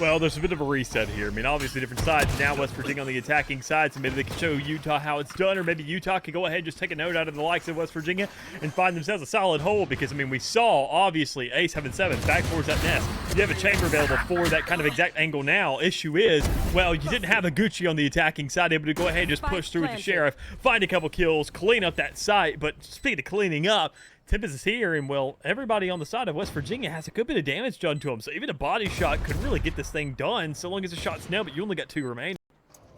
Well, there's a bit of a reset here. I mean, obviously different sides. Now West Virginia on the attacking side, so maybe they can show Utah how it's done, or maybe Utah can go ahead and just take a note out of the likes of West Virginia and find themselves a solid hole, because, I mean, we saw, obviously, Ace having 7 back towards that nest. You have a chamber available for that kind of exact angle now. Issue is, well, you didn't have a Gucci on the attacking side, able to go ahead and just push through with the Sheriff, find a couple kills, clean up that site. But speaking of cleaning up, Tempest is here, and, well, everybody on the side of West Virginia has a good bit of damage done to them, so even a body shot could really get this thing done, so long as the shot's nailed, but you only got 2 remaining.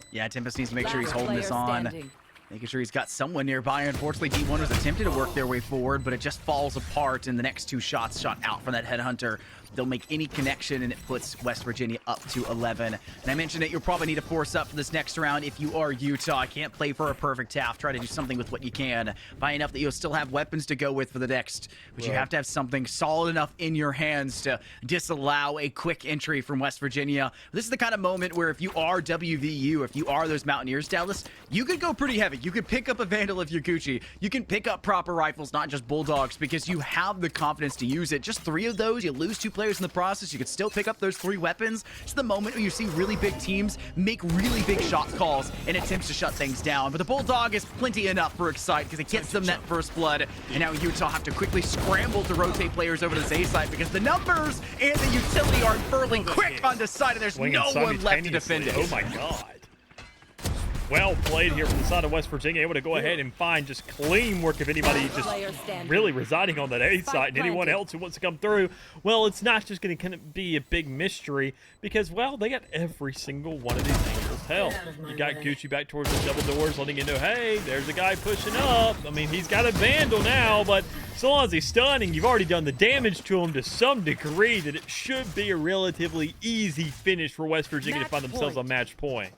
Yeah, Tempest needs to make sure he's holding this on. Making sure he's got someone nearby. Unfortunately, D1 was attempting to work their way forward, but it just falls apart, and the next 2 shots shot out from that headhunter. They'll make any connection, and it puts West Virginia up to 11. And I mentioned that you'll probably need to force up for this next round if you are Utah. Can't play for a perfect half. Try to do something with what you can. Buy enough that you'll still have weapons to go with for the next, but you have to have something solid enough in your hands to disallow a quick entry from West Virginia. This is the kind of moment where if you are WVU, if you are those Mountaineers, Dallas, you could go pretty heavy. You could pick up a Vandal if you're Gucci. You can pick up proper rifles, not just Bulldogs, because you have the confidence to use it. Just 3 of those, you lose 2 players in the process, you could still pick up those 3 weapons. It's the moment where you see really big teams make really big shot calls and attempts to shut things down. But the Bulldog is plenty enough for Excite because it gets them that first blood. And now Utah have to quickly scramble to rotate players over to this A site because the numbers and the utility are furling quick onto side, and there's no one left to defend it. Oh my god. Well played here from the side of West Virginia, able to go ahead and find just clean work of anybody just really residing on that A site, and anyone else who wants to come through. Well, it's not just going to be a big mystery because, well, they got every single one of these angles. Hell, you got Gucci back towards the double doors, letting you know, hey, there's a guy pushing up. I mean, he's got a Vandal now, but so long as he's stunning, you've already done the damage to him to some degree that it should be a relatively easy finish for West Virginia to find themselves on match point.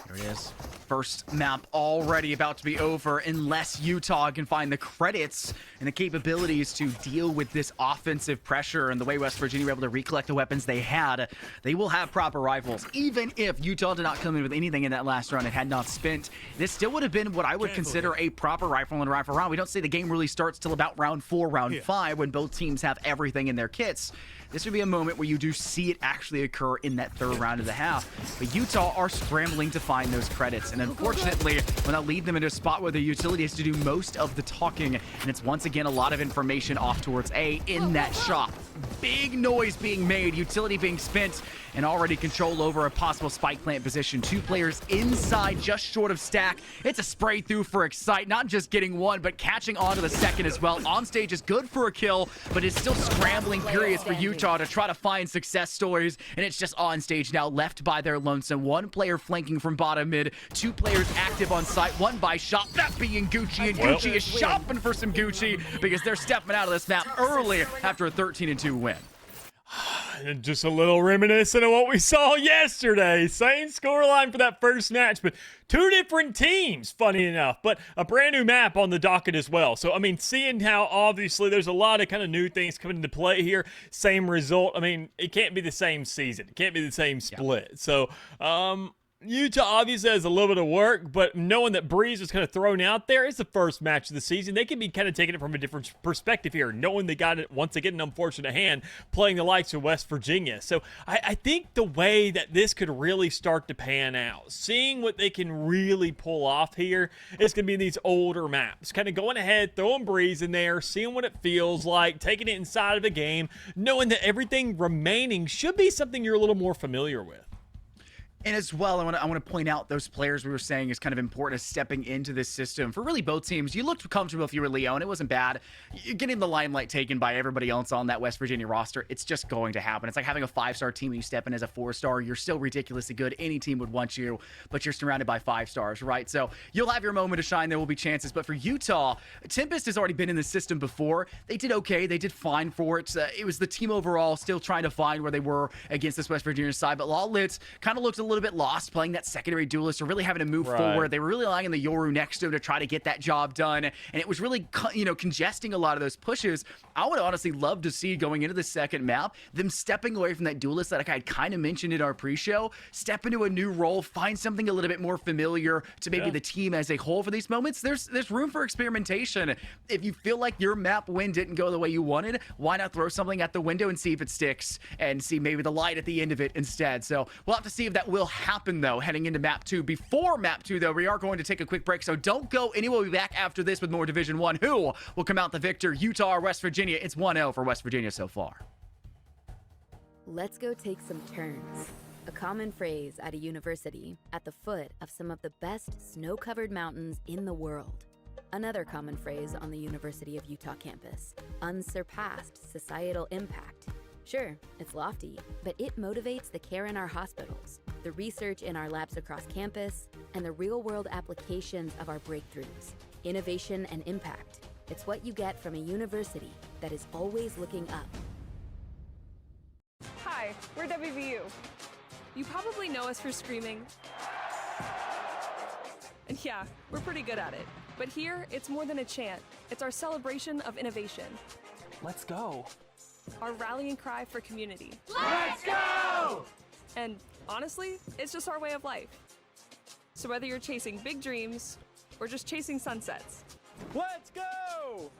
There it is. First map already about to be over unless Utah can find the credits and the capabilities to deal with this offensive pressure and the way West Virginia were able to recollect the weapons they had. They will have proper rifles. Even if Utah did not come in with anything in that last round and had not spent, this still would have been what I would consider a proper rifle and rifle round. We don't say the game really starts till about round 4, round 5 when both teams have everything in their kits. This would be a moment where you do see it actually occur in that 3rd round of the half. But Utah are scrambling to find those credits. And unfortunately, when that lead them into a spot where the utility has to do most of the talking. And it's once again a lot of information off towards A in that shop. Big noise being made, utility being spent, and already control over a possible spike plant position. 2 players inside, just short of Stack. It's a spray through for Excite, not just getting 1, but catching on to the second as well. On stage is good for a kill, but it's still scrambling periods for Utah to try to find success stories, and it's just on stage now, left by their lonesome. 1 player flanking from bottom mid, 2 players active on site, 1 by shot, that being Gucci, and Gucci is shopping for some Gucci because they're stepping out of this map early after a 13-2 win. Just a little reminiscent of what we saw yesterday. Same scoreline for that first match, but 2 different teams, funny enough, but a brand new map on the docket as well. So, I mean, seeing how obviously there's a lot of kind of new things coming into play here, same result. I mean, it can't be the same season. It can't be the same split. So, Utah obviously has a little bit of work, but knowing that Breeze was kind of thrown out there, it's the first match of the season. They can be kind of taking it from a different perspective here, knowing they got it once they get an unfortunate hand playing the likes of West Virginia. So I think the way that this could really start to pan out, seeing what they can really pull off here, is going to be these older maps. Kind of going ahead, throwing Breeze in there, seeing what it feels like, taking it inside of a game, knowing that everything remaining should be something you're a little more familiar with. And as well, I want to point out those players we were saying is kind of important as stepping into this system. For really both teams, you looked comfortable if you were Leo, and it wasn't bad. You're getting the limelight taken by everybody else on that West Virginia roster. It's just going to happen. It's like having a 5-star team and you step in as a 4-star. You're still ridiculously good. Any team would want you, but you're surrounded by 5 stars, right? So you'll have your moment to shine. There will be chances. But for Utah, Tempest has already been in the system before. They did okay. They did fine for it. It was the team overall still trying to find where they were against this West Virginia side. But Lawlitz kind of looked a little bit lost playing that secondary duelist, or really having to move forward. They were really relying on the Yoru next to him to try to get that job done, and it was really, congesting a lot of those pushes. I would honestly love to see, going into the second map, them stepping away from that duelist that I kind of mentioned in our pre-show, step into a new role, find something a little bit more familiar to maybe the team as a whole for these moments. There's room for experimentation. If you feel like your map win didn't go the way you wanted, why not throw something at the window and see if it sticks, and see maybe the light at the end of it instead. So we'll have to see if that will happen, though, heading into map 2. Before map 2, though, we are going to take a quick break, so don't go anywhere. We'll be back after this with more Division 1. Who will come out the victor, Utah or West Virginia? It's 1-0 for West Virginia so far. Let's go take some turns. A common phrase at a university at the foot of some of the best snow-covered mountains in the world. Another common phrase on the University of Utah campus: unsurpassed societal impact. Sure, it's lofty, but it motivates the care in our hospitals, the research in our labs across campus, and the real-world applications of our breakthroughs. Innovation and impact. It's what you get from a university that is always looking up. Hi, we're WVU. You probably know us for screaming. And yeah, we're pretty good at it. But here, it's more than a chant. It's our celebration of innovation. Let's go. Our rallying cry for community. Let's go! And honestly, it's just our way of life. So whether you're chasing big dreams or just chasing sunsets, Let's go!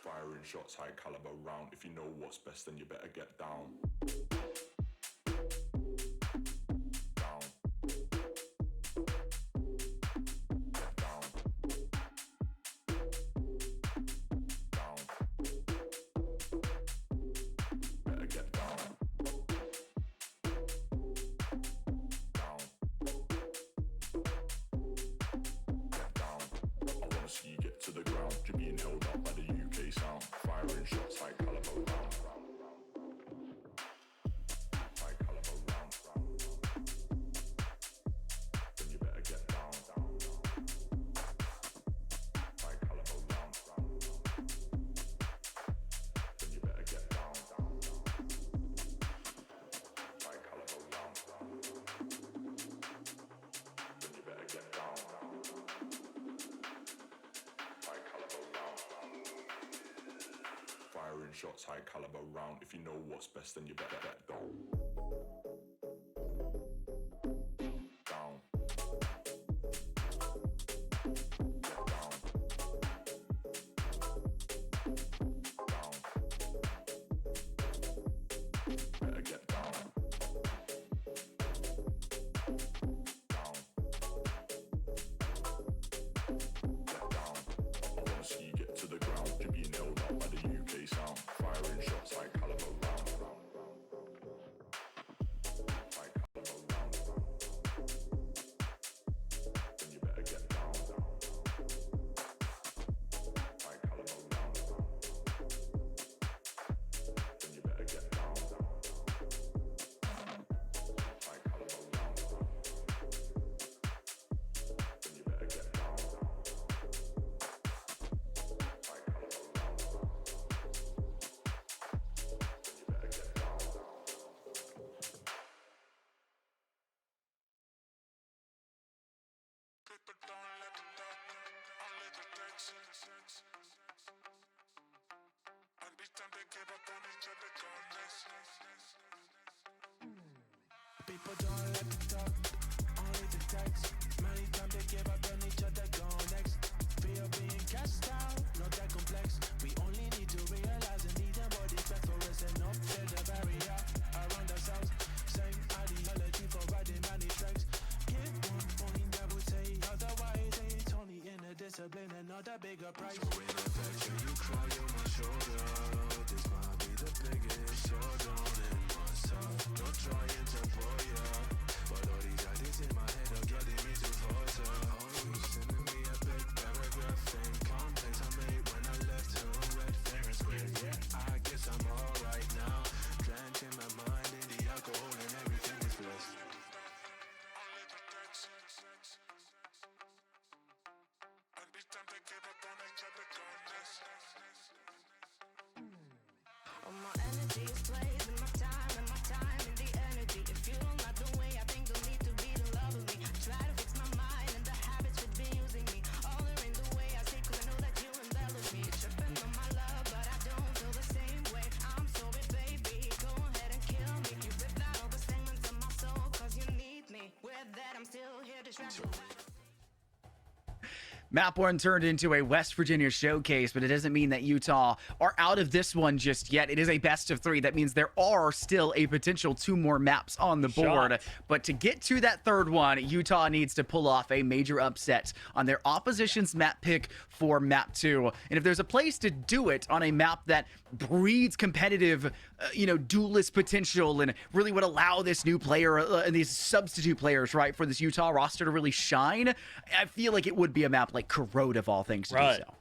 Firing shots, high caliber round. If you know what's best, then you better get down. Down. Get down. Down. Better get down. Down. Get down. I wanna see you get to the ground. You're being held up by the UK sound. Firing shots, high caliber round. If you know what's best, then you better get down. Down. Get down. Down. Better get down. Down. Get down. I wanna see you get to the ground. To be nailed out by the UK sound. Firing shots, high caliber round. High caliber round. Then you better get down. High caliber round. Then you better get down. High caliber round. Then you better get down. High caliber round. Then you better get down. People don't let them talk, only the text. And each time they give up on each other, go next. People don't let them talk, only the text. Many times they give up on each other, go next. Fear being cast out, not that complex. We only need to realize and need them body back for us and not build a barrier around ourselves. Same ideology for riding many tracks. Give one point that would say otherwise. It's only in a discipline and not a bigger price. So in affection, you cry on my shoulder. This might be the biggest showdown in myself. Not trying to pull ya, but all these ideas in my head are getting me to falter. Always sending me a big paragraph in context I made when I left her red fair and square. Yeah, I guess I'm alright now. Drenching my mind in the alcohol and everything is blessed. And each time they give up on each other, go next. All my energy is played in my time and the energy. If you don't like the way I think, don't need to be the love of me. Try to fix my mind and the habits should be using me. All are in the way I say, cause I know that you embellish me. Tripping on my love, but I don't feel the same way. I'm sorry, baby, go ahead and kill me. You ripped out all the segments of my soul, cause you need me. With that, I'm still here distracted. Map 1 turned into a West Virginia showcase, but it doesn't mean that Utah are out of this one just yet. It is a best of 3. That means there are still a potential 2 more maps on the board. But to get to that third one, Utah needs to pull off a major upset on their opposition's map pick for map 2. And if there's a place to do it on a map that breeds competitive, duelist potential and really would allow this new player and these substitute players, right, for this Utah roster to really shine, I feel like it would be a map like Corrode of all things to do so.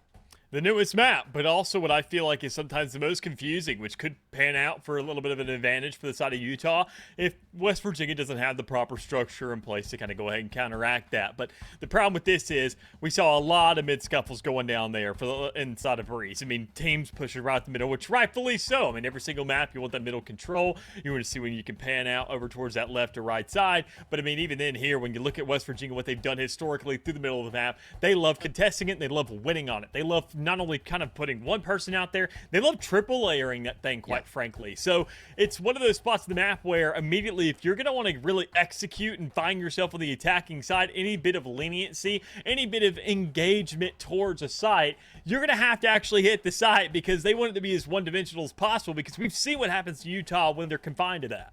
The newest map, but also what I feel like is sometimes the most confusing, which could pan out for a little bit of an advantage for the side of Utah if West Virginia doesn't have the proper structure in place to kind of go ahead and counteract that. But the problem with this is we saw a lot of mid-scuffles going down there for the inside of Breeze. I mean, teams pushing right the middle, which rightfully so. I mean, every single map, you want that middle control. You want to see when you can pan out over towards that left or right side. But I mean, even then here, when you look at West Virginia, what they've done historically through the middle of the map, they love contesting it. And they love winning on it. They love not only kind of putting one person out there, they love triple layering that thing, quite frankly. So it's one of those spots of the map where immediately, if you're going to want to really execute and find yourself on the attacking side, any bit of leniency, any bit of engagement towards a site, you're going to have to actually hit the site because they want it to be as one-dimensional as possible, because we've seen what happens to Utah when they're confined to that.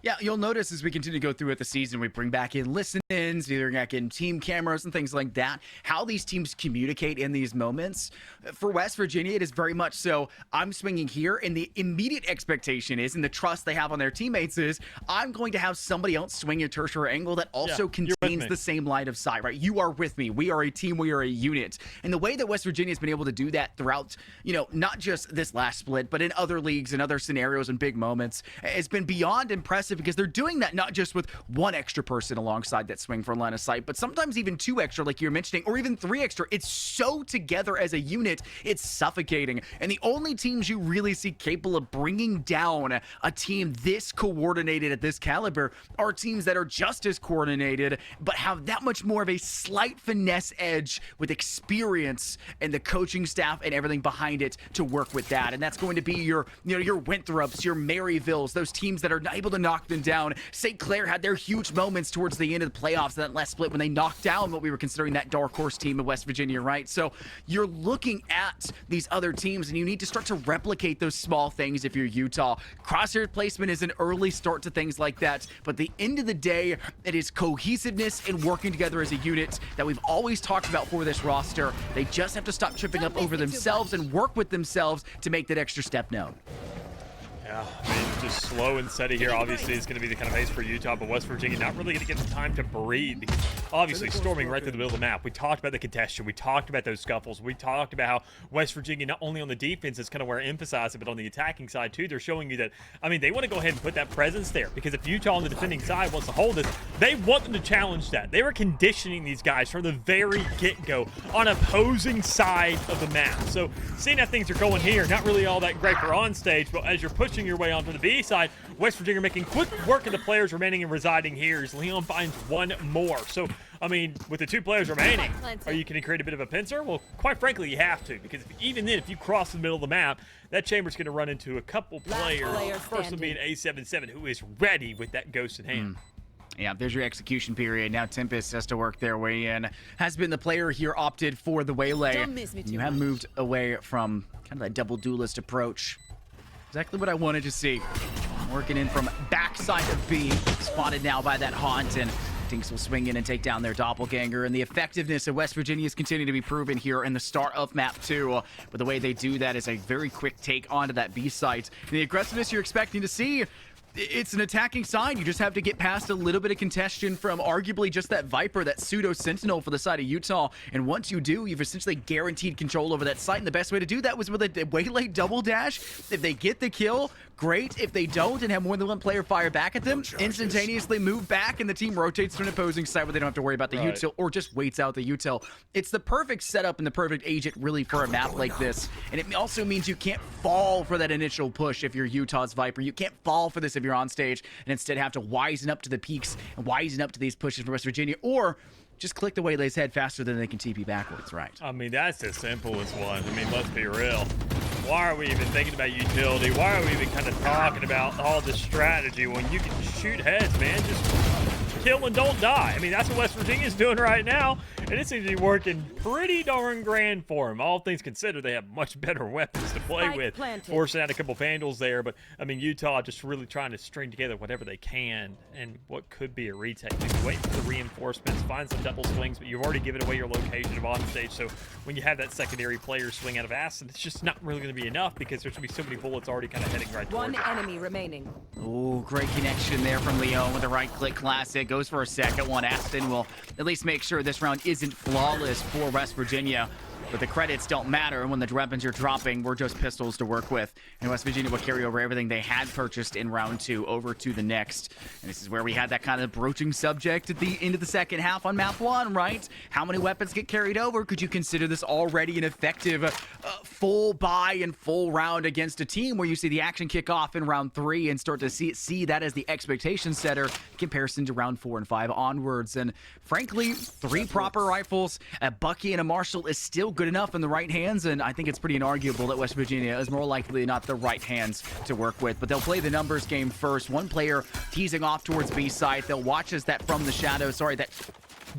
Yeah, you'll notice as we continue to go through it the season, we bring back in listen-ins, either back in team cameras and things like that, how these teams communicate in these moments. For West Virginia, it is very much so, I'm swinging here, and the immediate expectation is, and the trust they have on their teammates is, I'm going to have somebody else swing a tertiary angle that also contains the same line of sight, right? You are with me. We are a team. We are a unit. And the way that West Virginia has been able to do that throughout, not just this last split, but in other leagues and other scenarios and big moments, has been beyond impressive. impressive because they're doing that not just with one extra person alongside that swing for line of sight, but sometimes even 2 extra, like you're mentioning, or even 3 extra. It's so together as a unit, it's suffocating. And the only teams you really see capable of bringing down a team this coordinated at this caliber are teams that are just as coordinated, but have that much more of a slight finesse edge with experience and the coaching staff and everything behind it to work with that. And that's going to be your Winthrops, your Maryvilles, those teams that are able to knock them down. St. Clair had their huge moments towards the end of the playoffs, that last split when they knocked down what we were considering that dark horse team of West Virginia, right? So you're looking at these other teams and you need to start to replicate those small things if you're Utah. Crosshair placement is an early start to things like that, but at the end of the day, it is cohesiveness and working together as a unit that we've always talked about for this roster. They just have to stop tripping up over themselves and work with themselves to make that extra step known. Yeah, I mean, just slow and steady here obviously is going to be the kind of pace for Utah, but West Virginia not really going to get the time to breathe because obviously storming right through the middle of the map. We talked about the congestion. We talked about those scuffles. We talked about how West Virginia, not only on the defense is kind of where I emphasize it, but on the attacking side too, they're showing you that, I mean, they want to go ahead and put that presence there because if Utah on the defending side wants to hold this, they want them to challenge that. They were conditioning these guys from the very get-go on opposing sides of the map. So seeing how things are going here, not really all that great for on stage, but as you're pushing your way onto the B side, West Virginia making quick work of the players remaining and residing here as Leon finds one more. So, I mean, with the 2 players remaining, are you going to create a bit of a pincer? Well, quite frankly, you have to, because even then, if you cross the middle of the map, that chamber's going to run into a couple players. First one being A77, who is ready with that ghost in hand. Yeah, there's your execution period. Now Tempest has to work their way in. Has been the player here opted for the waylay. You have moved away from kind of that double duelist approach. Exactly what I wanted to see. Working in from backside of B. Spotted now by that Haunt, and Dinks will swing in and take down their doppelganger. And the effectiveness of West Virginia is continuing to be proven here in the start of map 2. But the way they do that is a very quick take onto that B site. The aggressiveness you're expecting to see, it's an attacking side. You just have to get past a little bit of contention from arguably just that Viper, that pseudo Sentinel for the side of Utah. And once you do, you've essentially guaranteed control over that site. And the best way to do that was with a waylay double dash. If they get the kill, great. If they don't and have more than one player fire back at them, instantaneously move back and the team rotates to an opposing side where they don't have to worry about the util or just waits out the util. It's the perfect setup and the perfect agent really for a map like this. And it also means you can't fall for that initial push if you're Utah's Viper. You can't fall for this if you're on stage and instead have to wisen up to the peaks and wisen up to these pushes from West Virginia, or just click the waylay's head faster than they can TP backwards, right? I mean, that's the simplest one. I mean, let's be real. Why are we even thinking about utility? Why are we even kind of talking about all this strategy when you can shoot heads, man? Just kill and don't die. I mean, that's what West Virginia's doing right now, and it seems to be working pretty darn grand for them. All things considered, they have much better weapons to play with, forcing out a couple vandals there. But, I mean, Utah just really trying to string together whatever they can and what could be a retake. Maybe wait for the reinforcements, find some double swings, but you've already given away your location of on stage. So when you have that secondary player swing out of acid, it's just not really going to be enough because there's going to be so many bullets already kind of heading right towards One enemy remaining. Oh, great connection there from Leon with a right-click classic. Goes for a second one. Aston will at least make sure this round isn't flawless for West Virginia. But the credits don't matter, and when the weapons you're dropping were just pistols to work with. And West Virginia will carry over everything they had purchased in round 2 over to the next. And this is where we had that kind of broaching subject at the end of the second half on map 1, right? How many weapons get carried over? Could you consider this already an effective full buy and full round against a team where you see the action kick off in round 3 and start to see that as the expectation setter in comparison to round 4 and 5 onwards? And frankly, 3 proper rifles, a Bucky and a Marshall is still good enough in the right hands, and I think it's pretty inarguable that West Virginia is more likely not the right hands to work with. But they'll play the numbers game first. One player teasing off towards B side. They'll watch as that from the shadow, that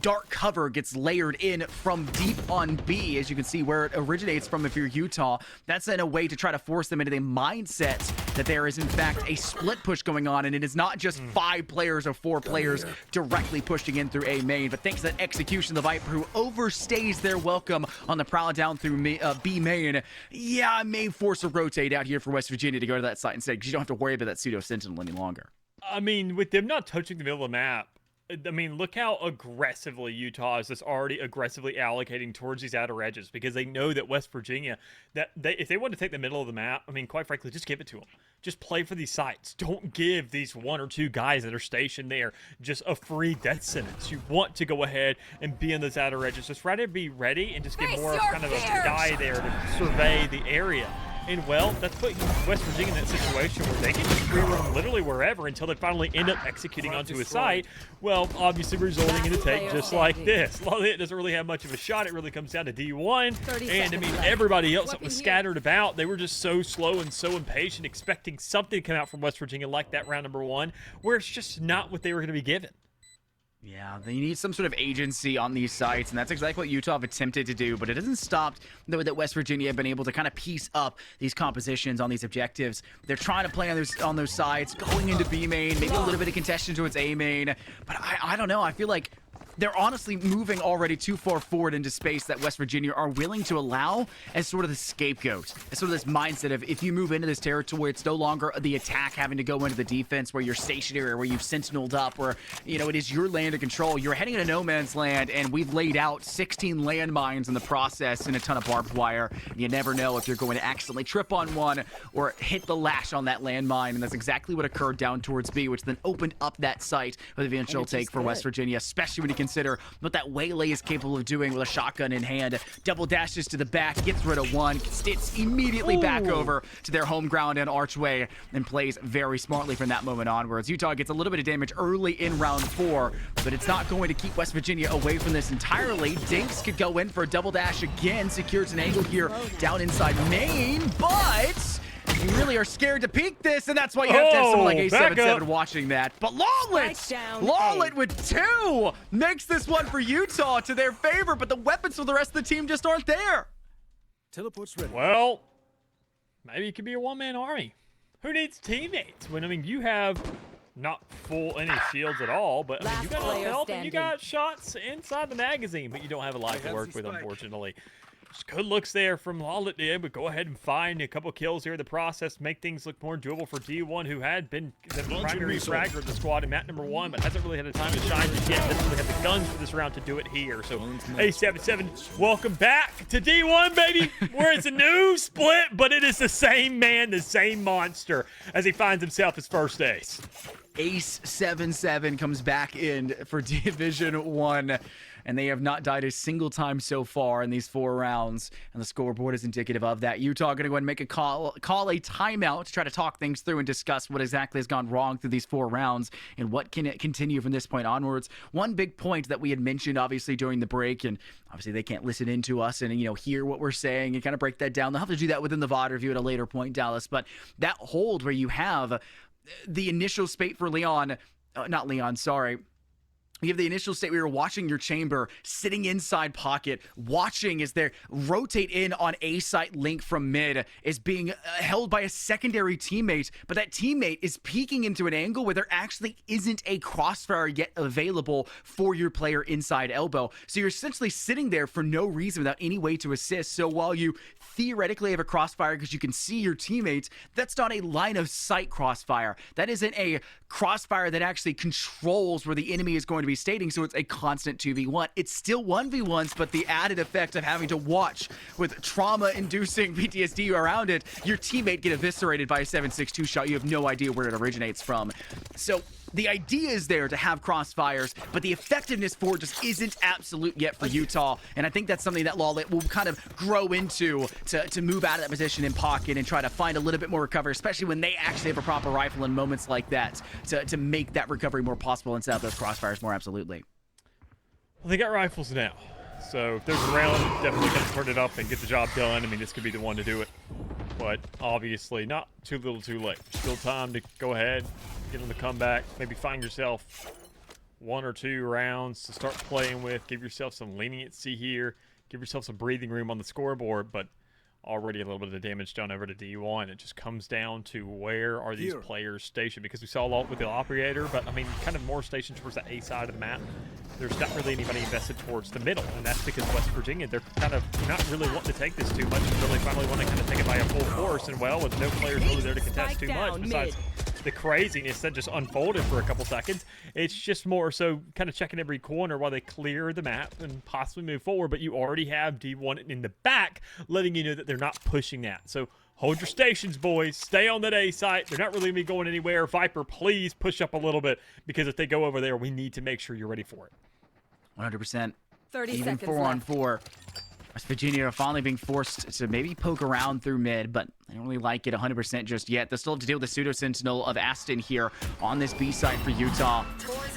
dark cover gets layered in from deep on B, as you can see where it originates from if you're Utah. That's in a way to try to force them into the mindset that there is in fact a split push going on, and it is not just 5 players or 4 players directly pushing in through A main, but thanks to that execution, the Viper who overstays their welcome on the prowl down through B main. Yeah, I may force a rotate out here for West Virginia to go to that site instead, because you don't have to worry about that pseudo sentinel any longer. I mean, with them not touching the middle of the map, I mean, look how aggressively Utah is just already aggressively allocating towards these outer edges, because they know that West Virginia, if they want to take the middle of the map, I mean, quite frankly, just give it to them. Just play for these sites. Don't give these 1 or 2 guys that are stationed there just a free death sentence. You want to go ahead and be in those outer edges. Just rather be ready and just get more of kind of a guy there to survey the area. And, well, that's putting West Virginia in that situation where they can just free roam literally wherever until they finally end up executing onto a site. Well, obviously resulting in a take just like this. Lafayette doesn't really have much of a shot. It really comes down to D1. And, I mean, everybody else that was scattered about, they were just so slow and so impatient, expecting something to come out from West Virginia like that round number 1, where it's just not what they were going to be given. Yeah, they need some sort of agency on these sites, and that's exactly what Utah have attempted to do, but it hasn't stopped the way that West Virginia have been able to kind of piece up these compositions on these objectives. They're trying to play on those sides, going into B main, maybe a little bit of contention towards A main, but I don't know. I feel like they're honestly moving already too far forward into space that West Virginia are willing to allow as sort of the scapegoat, as sort of this mindset of if you move into this territory, it's no longer the attack having to go into the defense where you're stationary, where you've sentineled up, where, you know, it is your land to control. You're heading into no man's land, and we've laid out 16 landmines in the process and a ton of barbed wire. You never know if you're going to accidentally trip on one or hit the lash on that landmine, and that's exactly what occurred down towards B, which then opened up that site with the eventual take for West Virginia, especially when you consider what that Waylay is capable of doing with a shotgun in hand. Double dashes to the back, gets rid of one, sits immediately back over to their home ground and archway, and plays very smartly from that moment onwards. Utah gets a little bit of damage early in round 4, but it's not going to keep West Virginia away from this entirely. Dinks could go in for a double dash again, secures an angle here down inside main, but you really are scared to peek this, and that's why you have to have someone like A77 watching that. But Lawlet with 2 makes this one for Utah to their favor, but the weapons for the rest of the team just aren't there. Teleport's ready. Well, maybe it could be a one-man army. Who needs teammates when, I mean, you have not full any shields at all, but I mean, you got enough health and you got shots inside the magazine, but you don't have a lot to work with, unfortunately. Just good looks there from Lawlet to be able to go ahead and find a couple kills here in the process, make things look more doable for D1, who had been the primary fragger of the squad in map number 1, but hasn't really had a time to shine just yet. Doesn't really have the guns for this round to do it here. So A77, welcome back to D1, baby, where it's a new split, but it is the same man, the same monster, as he finds himself his first ace. Ace77 comes back in for Division 1, and they have not died a single time so far in these 4 rounds, and the scoreboard is indicative of that. Utah going to go ahead and make a call a timeout to try to talk things through and discuss what exactly has gone wrong through these 4 rounds and what can continue from this point onwards. One big point that we had mentioned, obviously, during the break, and obviously they can't listen into us and, you know, hear what we're saying and kind of break that down. They'll have to do that within the VOD review at a later point, Dallas, but that hold where you have the initial spate for Leon, not Leon, sorry. You have the initial state where you're watching your chamber, sitting inside pocket, watching as they rotate in on A site link from mid, is being held by a secondary teammate, but that teammate is peeking into an angle where there actually isn't a crossfire yet available for your player inside elbow. So you're essentially sitting there for no reason without any way to assist. So while you theoretically have a crossfire because you can see your teammates, that's not a line of sight crossfire. That isn't a crossfire that actually controls where the enemy is going to be stating, so it's a constant 2v1. It's still 1v1s, but the added effect of having to watch with trauma-inducing PTSD around it, your teammate get eviscerated by a 7.62 shot. You have no idea where it originates from. So the idea is there to have crossfires, but the effectiveness for it just isn't absolute yet for Utah, and I think that's something that Lawlet will kind of grow into to move out of that position in pocket and try to find a little bit more recovery, especially when they actually have a proper rifle in moments like that to make that recovery more possible and set up those crossfires more absolutely. Well, they got rifles now, so if there's a round, definitely can turn it up and get the job done. I mean, this could be the one to do it, but obviously not too little too late. Still time to go ahead, get on the comeback, maybe find yourself 1 or 2 rounds to start playing with, give yourself some leniency here, give yourself some breathing room on the scoreboard, but already a little bit of damage done over to D1. It just comes down to where are these players stationed, because we saw a lot with the operator, but I mean, kind of more stationed towards the A side of the map. There's not really anybody invested towards the middle, and that's because West Virginia, they're kind of not really wanting to take this too much, and really finally want to kind of take it by a full force, and well, with no players really there to contest too much, besides the craziness that just unfolded for a couple seconds. It's just more so kind of checking every corner while they clear the map and possibly move forward. But you already have D1 in the back, letting you know that they're not pushing that. So hold your stations, boys. Stay on that A site. They're not really going to be going anywhere. Viper, please push up a little bit, because if they go over there, we need to make sure you're ready for it. 100%. 30 Even seconds 4 on left. 4. West Virginia are finally being forced to maybe poke around through mid, but I don't really like it 100% just yet. They still have to deal with the pseudo sentinel of Aston here on this B site for Utah.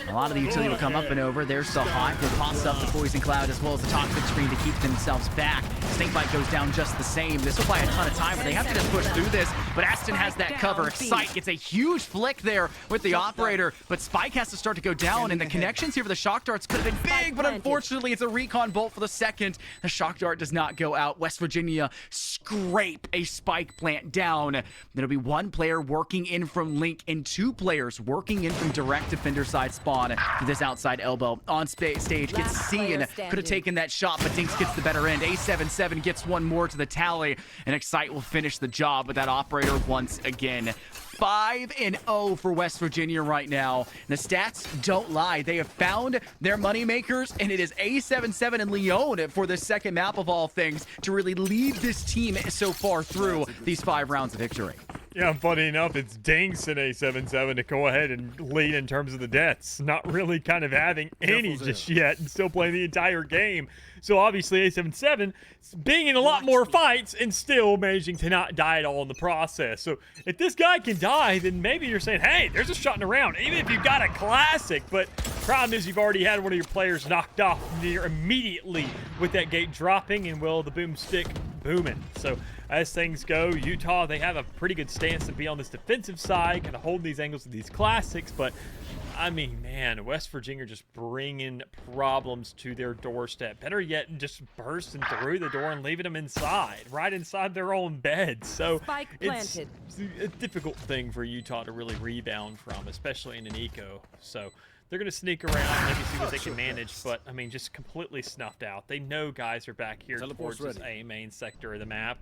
A lot of the utility will come up and over. There's the Hive will toss up the poison cloud as well as the toxic screen to keep themselves back. Snakebite goes down just the same. This will buy a ton of time, but they have to just push through this. But Aston has that cover. Excite gets a huge flick there with the operator, but Spike has to start to go down, and the connections here for the shock darts could have been big, but unfortunately it's a recon bolt for the second. The shock dart does not go out. West Virginia scrape a spike plant down. There'll be one player working in from Link and two players working in from direct defender side spawn to this outside elbow. On stage gets seen. Could have taken that shot, but Dinks gets the better end. A77 gets one more to the tally, and Excite will finish the job with that operator once again. 5-0 for West Virginia right now. The stats don't lie. They have found their moneymakers, and it is A77 and Leon for the second map of all things to really lead this team so far through these 5 rounds of victory. Yeah, funny enough, it's Dinks in A77 to go ahead and lead in terms of the deaths. Not really kind of having any just yet and still playing the entire game. So obviously A77 being in a lot more fights and still managing to not die at all in the process. So if this guy can die, then maybe you're saying, hey, there's a shot in the round, even if you've got a classic. But problem is you've already had one of your players knocked off near immediately with that gate dropping and, well, the boomstick booming. So as things go, Utah, they have a pretty good stance to be on this defensive side, kind of holding these angles of these classics. But I mean, man, West Virginia just bringing problems to their doorstep. Better yet, just bursting through the door and leaving them inside, right inside their own bed. So it's a difficult thing for Utah to really rebound from, especially in an eco. So they're going to sneak around, maybe see what they can manage, but, I mean, just completely snuffed out. They know guys are back here towards this A main sector of the map.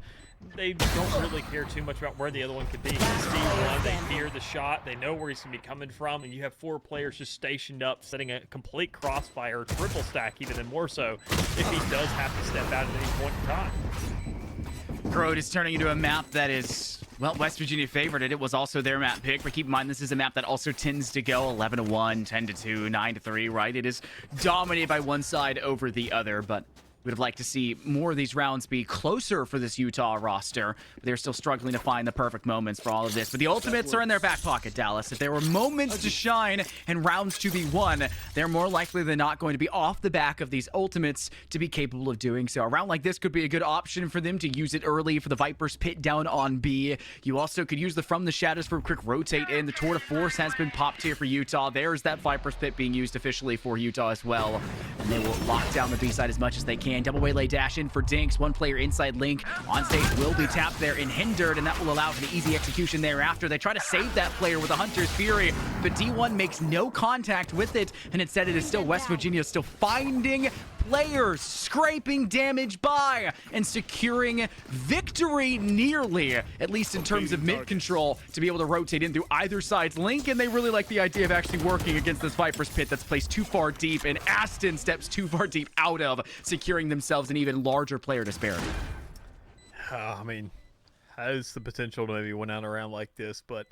They don't really care too much about where the other one could be. D1, they fear the shot. They know where he's going to be coming from, and you have 4 players just stationed up, setting a complete crossfire, triple stack even, and more so if he does have to step out at any point in time. Grode is turning into a map that is, well, West Virginia favored it. It was also their map pick, but keep in mind this is a map that also tends to go 11-1, 10-2, 9-3, right? It is dominated by one side over the other, but we'd have liked to see more of these rounds be closer for this Utah roster, but they're still struggling to find the perfect moments for all of this. But the ultimates are in their back pocket, Dallas. If there were moments to shine and rounds to be won, they're more likely than not going to be off the back of these ultimates to be capable of doing so. A round like this could be a good option for them to use it early for the Vipers pit down on B. You also could use the From the Shadows for a quick rotate in. The Tour de Force has been popped here for Utah. There's that Vipers pit being used officially for Utah as well. And they will lock down the B side as much as they can. Double waylay dash in for Dinks. One player inside Link on stage will be tapped there and hindered, and that will allow for the easy execution thereafter. They try to save that player with a Hunter's Fury, but D1 makes no contact with it, and instead it is still West Virginia still finding players, scraping damage by and securing victory nearly, at least in terms of mid control, to be able to rotate in through either side's Link. And they really like the idea of actually working against this Viper's pit that's placed too far deep, and Aston steps too far deep out of, securing themselves an even larger player disparity. I mean, has the potential to maybe win out around like this, but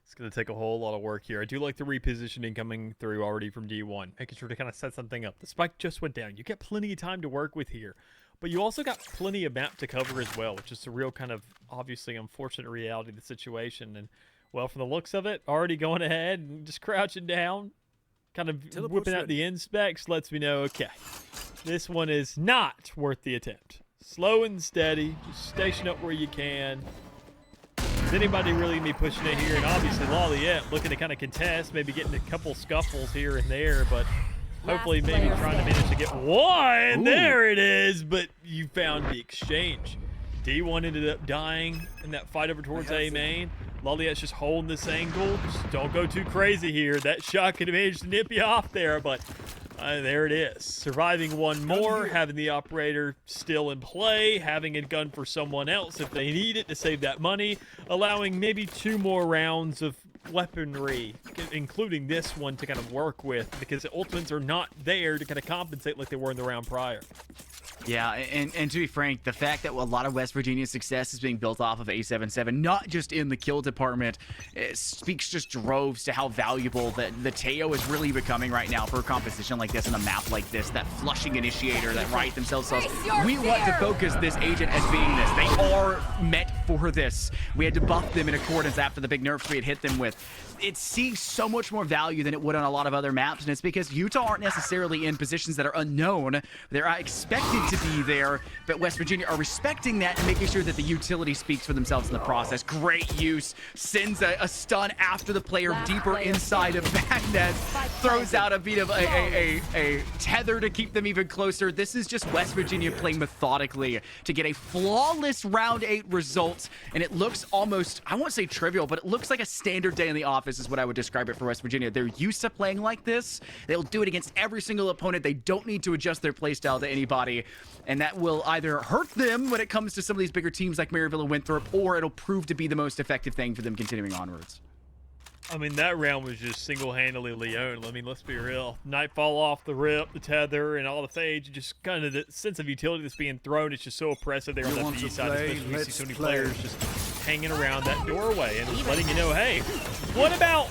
it's going to take a whole lot of work here. I do like the repositioning coming through already from D1, making sure to kind of set something up. The spike just went down. You get plenty of time to work with here, but you also got plenty of map to cover as well, which is the real kind of obviously unfortunate reality of the situation. And, well, from the looks of it, already going ahead and just crouching down, kind of whipping out the inspects, lets me know, okay, this one is not worth the attempt. Slow and steady, just station up where you can. Is anybody really going to be pushing it here? And obviously Laliette looking to kind of contest, maybe getting a couple scuffles here and there, but hopefully maybe trying to manage to get one. Ooh. There it is, but you found the exchange. D1 ended up dying in that fight over towards A main. Laliette's just holding this angle. Just don't go too crazy here. That shot could have managed to nip you off there, but there it is. Surviving one more, having the operator still in play, having a gun for someone else if they need it to save that money, allowing maybe 2 more rounds of weaponry, including this one, to kind of work with, because the ultimates are not there to kind of compensate like they were in the round prior. Yeah, and to be frank, the fact that a lot of West Virginia's success is being built off of A77, not just in the kill department, it speaks just droves to how valuable the Teo is really becoming right now for a composition like this and a map like this, that flushing initiator that Riot themselves says, we want to focus this agent as being this. They are meant for this. We had to buff them in accordance after the big nerfs we had hit them with. It sees so much more value than it would on a lot of other maps, and it's because Utah aren't necessarily in positions that are unknown. They're expected to be there, but West Virginia are respecting that and making sure that the utility speaks for themselves in the process. Great use. Sends a stun after the player deeper inside of backnet. Throws out a bit of a tether to keep them even closer. This is just West Virginia playing methodically to get a flawless round 8 result, and it looks almost, I won't say trivial, but it looks like a standard day in the office is what I would describe it for West Virginia. They're used to playing like this. They'll do it against every single opponent. They don't need to adjust their playstyle to anybody, and that will either hurt them when it comes to some of these bigger teams like Maryville and Winthrop, or it'll prove to be the most effective thing for them continuing onwards. I mean, that round was just single-handedly Leon. I mean, let's be real. Nightfall off the rip, the tether, and all the fades, just kind of the sense of utility that's being thrown. It's just so oppressive there on that B side, especially when you see so many players just hanging around that doorway and just letting you know, hey, what about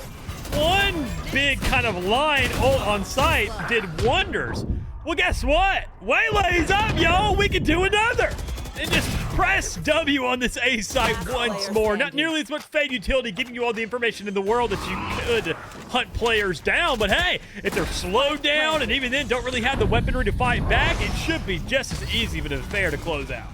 one big kind of line ult on site did wonders? Well, guess what? Waylay's up, yo. We can do another. And just press W on this A site once more. Not nearly as much fade utility giving you all the information in the world that you could hunt players down. But hey, if they're slowed down and even then don't really have the weaponry to fight back, it should be just as easy but as fair to close out.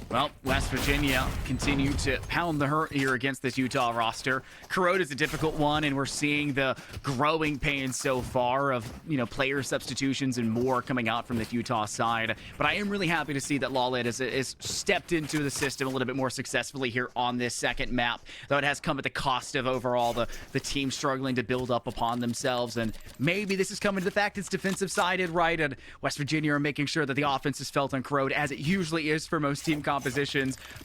Well, West Virginia continue to pound the hurt here against this Utah roster. Corrode is a difficult one, and we're seeing the growing pains so far of, player substitutions and more coming out from the Utah side. But I am really happy to see that Lawled is stepped into the system a little bit more successfully here on this second map, though it has come at the cost of overall the team struggling to build up upon themselves. And maybe this is coming to the fact it's defensive-sided, right? And West Virginia are making sure that the offense is felt on Corrode, as it usually is for most team compositions.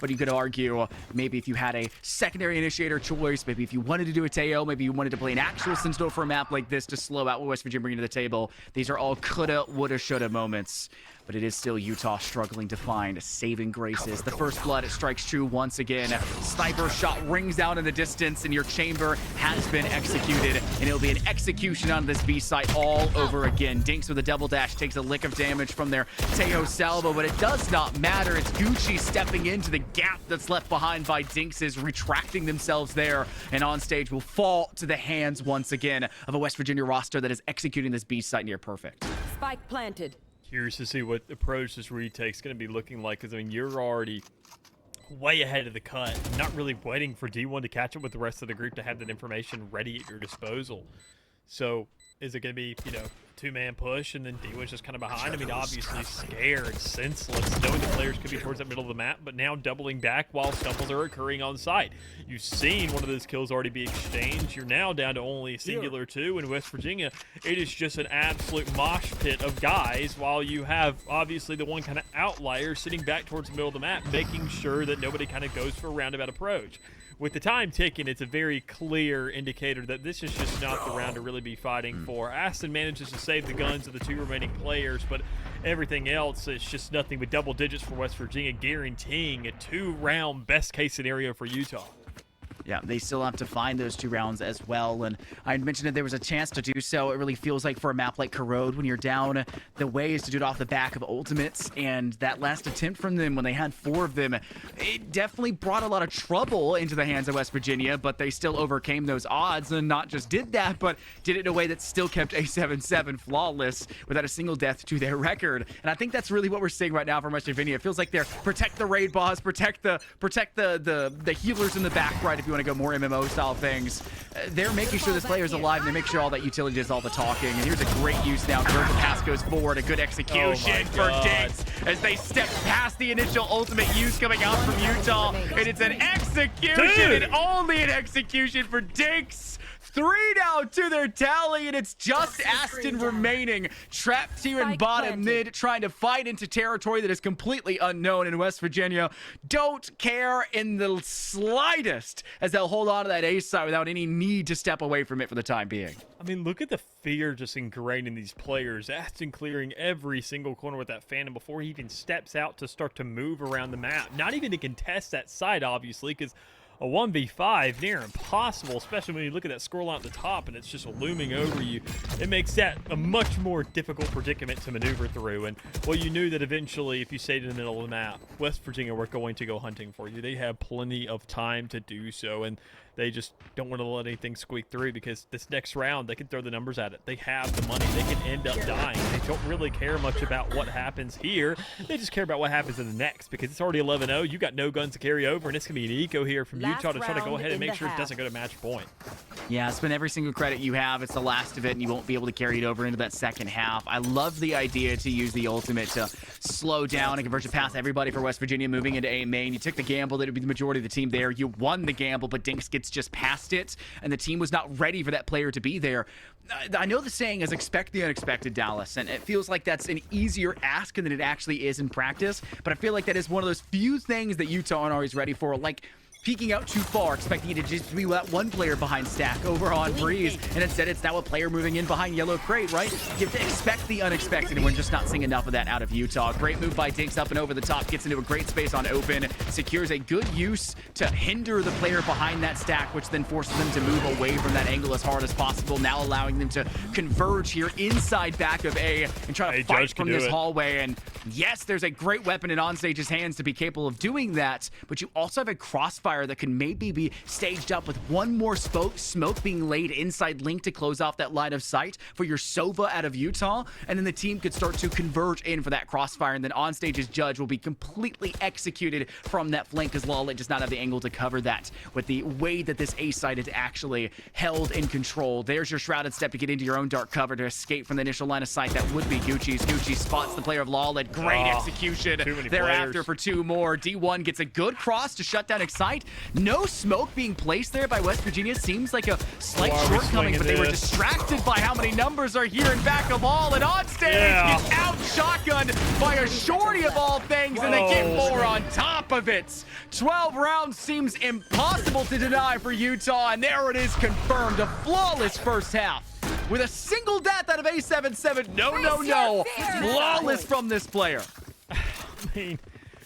But you could argue maybe if you had a secondary initiator choice, maybe if you wanted to do a Teo, maybe you wanted to play an actual Sentinel for a map like this to slow out what West Virginia bringing to the table. These are all coulda, woulda, shoulda moments. But it is still Utah struggling to find saving graces. The first blood, it strikes true once again. Sniper shot rings out in the distance, and your chamber has been executed. And it'll be an execution on this B site all over again. Dinks with a double dash takes a lick of damage from their Teo salvo, but it does not matter. It's Gucci stepping into the gap that's left behind by Dinks, is retracting themselves there, and on stage will fall to the hands once again of a West Virginia roster that is executing this B site near perfect. Spike planted. Curious to see what approach this retake's going to be looking like, because, I mean, you're already way ahead of the cut, not really waiting for D1 to catch up with the rest of the group to have that information ready at your disposal. So is it going to be, two-man push and then D1's just kind of behind? I mean, obviously scared, senseless, knowing the players could be towards that middle of the map, but now doubling back while stumbles are occurring on site. You've seen one of those kills already be exchanged. You're now down to only a singular two in West Virginia. It is just an absolute mosh pit of guys, while you have obviously the one kind of outlier sitting back towards the middle of the map, making sure that nobody kind of goes for a roundabout approach. With the time ticking, it's a very clear indicator that this is just not the round to really be fighting for. Aston manages to save the guns of the two remaining players, but everything else is just nothing but double digits for West Virginia, guaranteeing a 2-round best-case scenario for Utah. Yeah, they still have to find those 2 rounds as well, and I mentioned that there was a chance to do so. It really feels like for a map like Corrode, when you're down, the way is to do it off the back of ultimates, and that last attempt from them when they had 4 of them, it definitely brought a lot of trouble into the hands of West Virginia, but they still overcame those odds, and not just did that, but did it in a way that still kept A77 flawless without a single death to their record. And I think that's really what we're seeing right now from West Virginia. It feels like they're protect the raid boss, protect the healers in the back, right, if you want to go more MMO style things. They're making sure this player's alive, and they make sure all that utility does all the talking. And here's a great use now. Vertical pass goes forward. A good execution for Diggs as they step past the initial ultimate use coming out from Utah. And it's an execution, and only an execution for Diggs. 3 down to their tally, and it's just Aston remaining, trapped here in Spike bottom planted. mid, trying to fight into territory that is completely unknown in West Virginia. Don't care in the slightest as they'll hold on to that A side without any need to step away from it for the time being. I mean, look at the fear just ingrained in these players. Aston clearing every single corner with that Phantom before he even steps out to start to move around the map. Not even to contest that side, obviously, because a 1v5 near impossible, especially when you look at that scoreline at the top and it's just looming over you. It makes that a much more difficult predicament to maneuver through. And well, you knew that eventually, if you stayed in the middle of the map, West Virginia were going to go hunting for you. They have plenty of time to do so, and they just don't want to let anything squeak through, because this next round, they can throw the numbers at it. They have the money. They can end up dying. They don't really care much about what happens here. They just care about what happens in the next, because it's already 11-0. You got no guns to carry over, and it's going to be an eco here from Last Utah to try to go round ahead and in make the sure it half. doesn't go to match point. Yeah, spend every single credit you have. It's the last of it, and you won't be able to carry it over into that second half. I love the idea to use the ultimate to slow down and convert it past everybody for West Virginia moving into A main. You took the gamble that it would be the majority of the team there. You won the gamble, but Dinks gets just past it, and the team was not ready for that player to be there. I know the saying is expect the unexpected, Dallas, and it feels like that's an easier ask than it actually is in practice, but I feel like that is one of those few things that Utah aren't always ready for, like peeking out too far, expecting it to just be that one player behind Stack over on Breeze, and instead it's now a player moving in behind Yellow Crate, right? You have to expect the unexpected, and we're just not seeing enough of that out of Utah. Great move by Dinks up and over the top, gets into a great space on open, secures a good use to hinder the player behind that Stack, which then forces them to move away from that angle as hard as possible, now allowing them to converge here inside back of A and try to Hey, fight Judge can from do this it. hallway. And yes, there's a great weapon in Onstage's hands to be capable of doing that, but you also have a crossfire that can maybe be staged up with one more smoke being laid inside Link to close off that line of sight for your Sova out of Utah, and then the team could start to converge in for that crossfire, and then Onstage's Judge will be completely executed from that flank as Lawlet does not have the angle to cover that with the way that this A site is actually held in control. There's your Shrouded Step to get into your own dark cover to escape from the initial line of sight. That would be Gucci's. Gucci spots the player of Lawlet. Great execution too many thereafter players. for two more. D1 gets a good cross to shut down Excite. No smoke being placed there by West Virginia seems like a slight Why are we shortcoming, but they were swinging this? distracted by how many numbers are here in back of all, and Onstage Yeah. gets out shotgunned by a shorty of all things, and they get Whoa. more on top of it. 12 rounds seems impossible to deny for Utah, and there it is, confirmed. A flawless first half with a single death out of A77. No. Flawless from this player. I mean,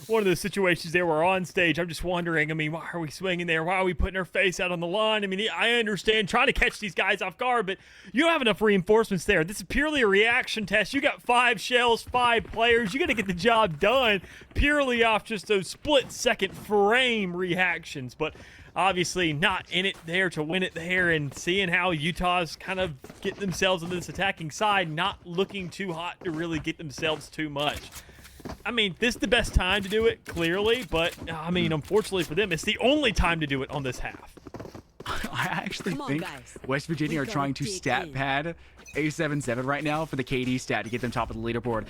one of those situations there where on stage, I'm just wondering, I mean, why are we swinging there? Why are we putting our face out on the line? I mean, I understand trying to catch these guys off guard, but you don't have enough reinforcements there. This is purely a reaction test. You got 5 shells, 5 players. You got to get the job done purely off just those split-second frame reactions. But obviously not in it there to win it there, and seeing how Utah's kind of get themselves into this attacking side, not looking too hot to really get themselves too much. I mean, this is the best time to do it, clearly, but, I mean, unfortunately for them, it's the only time to do it on this half. I actually Come on, think guys. West Virginia We are gotta trying to dig stat in. pad A77 right now for the KD stat to get them top of the leaderboard.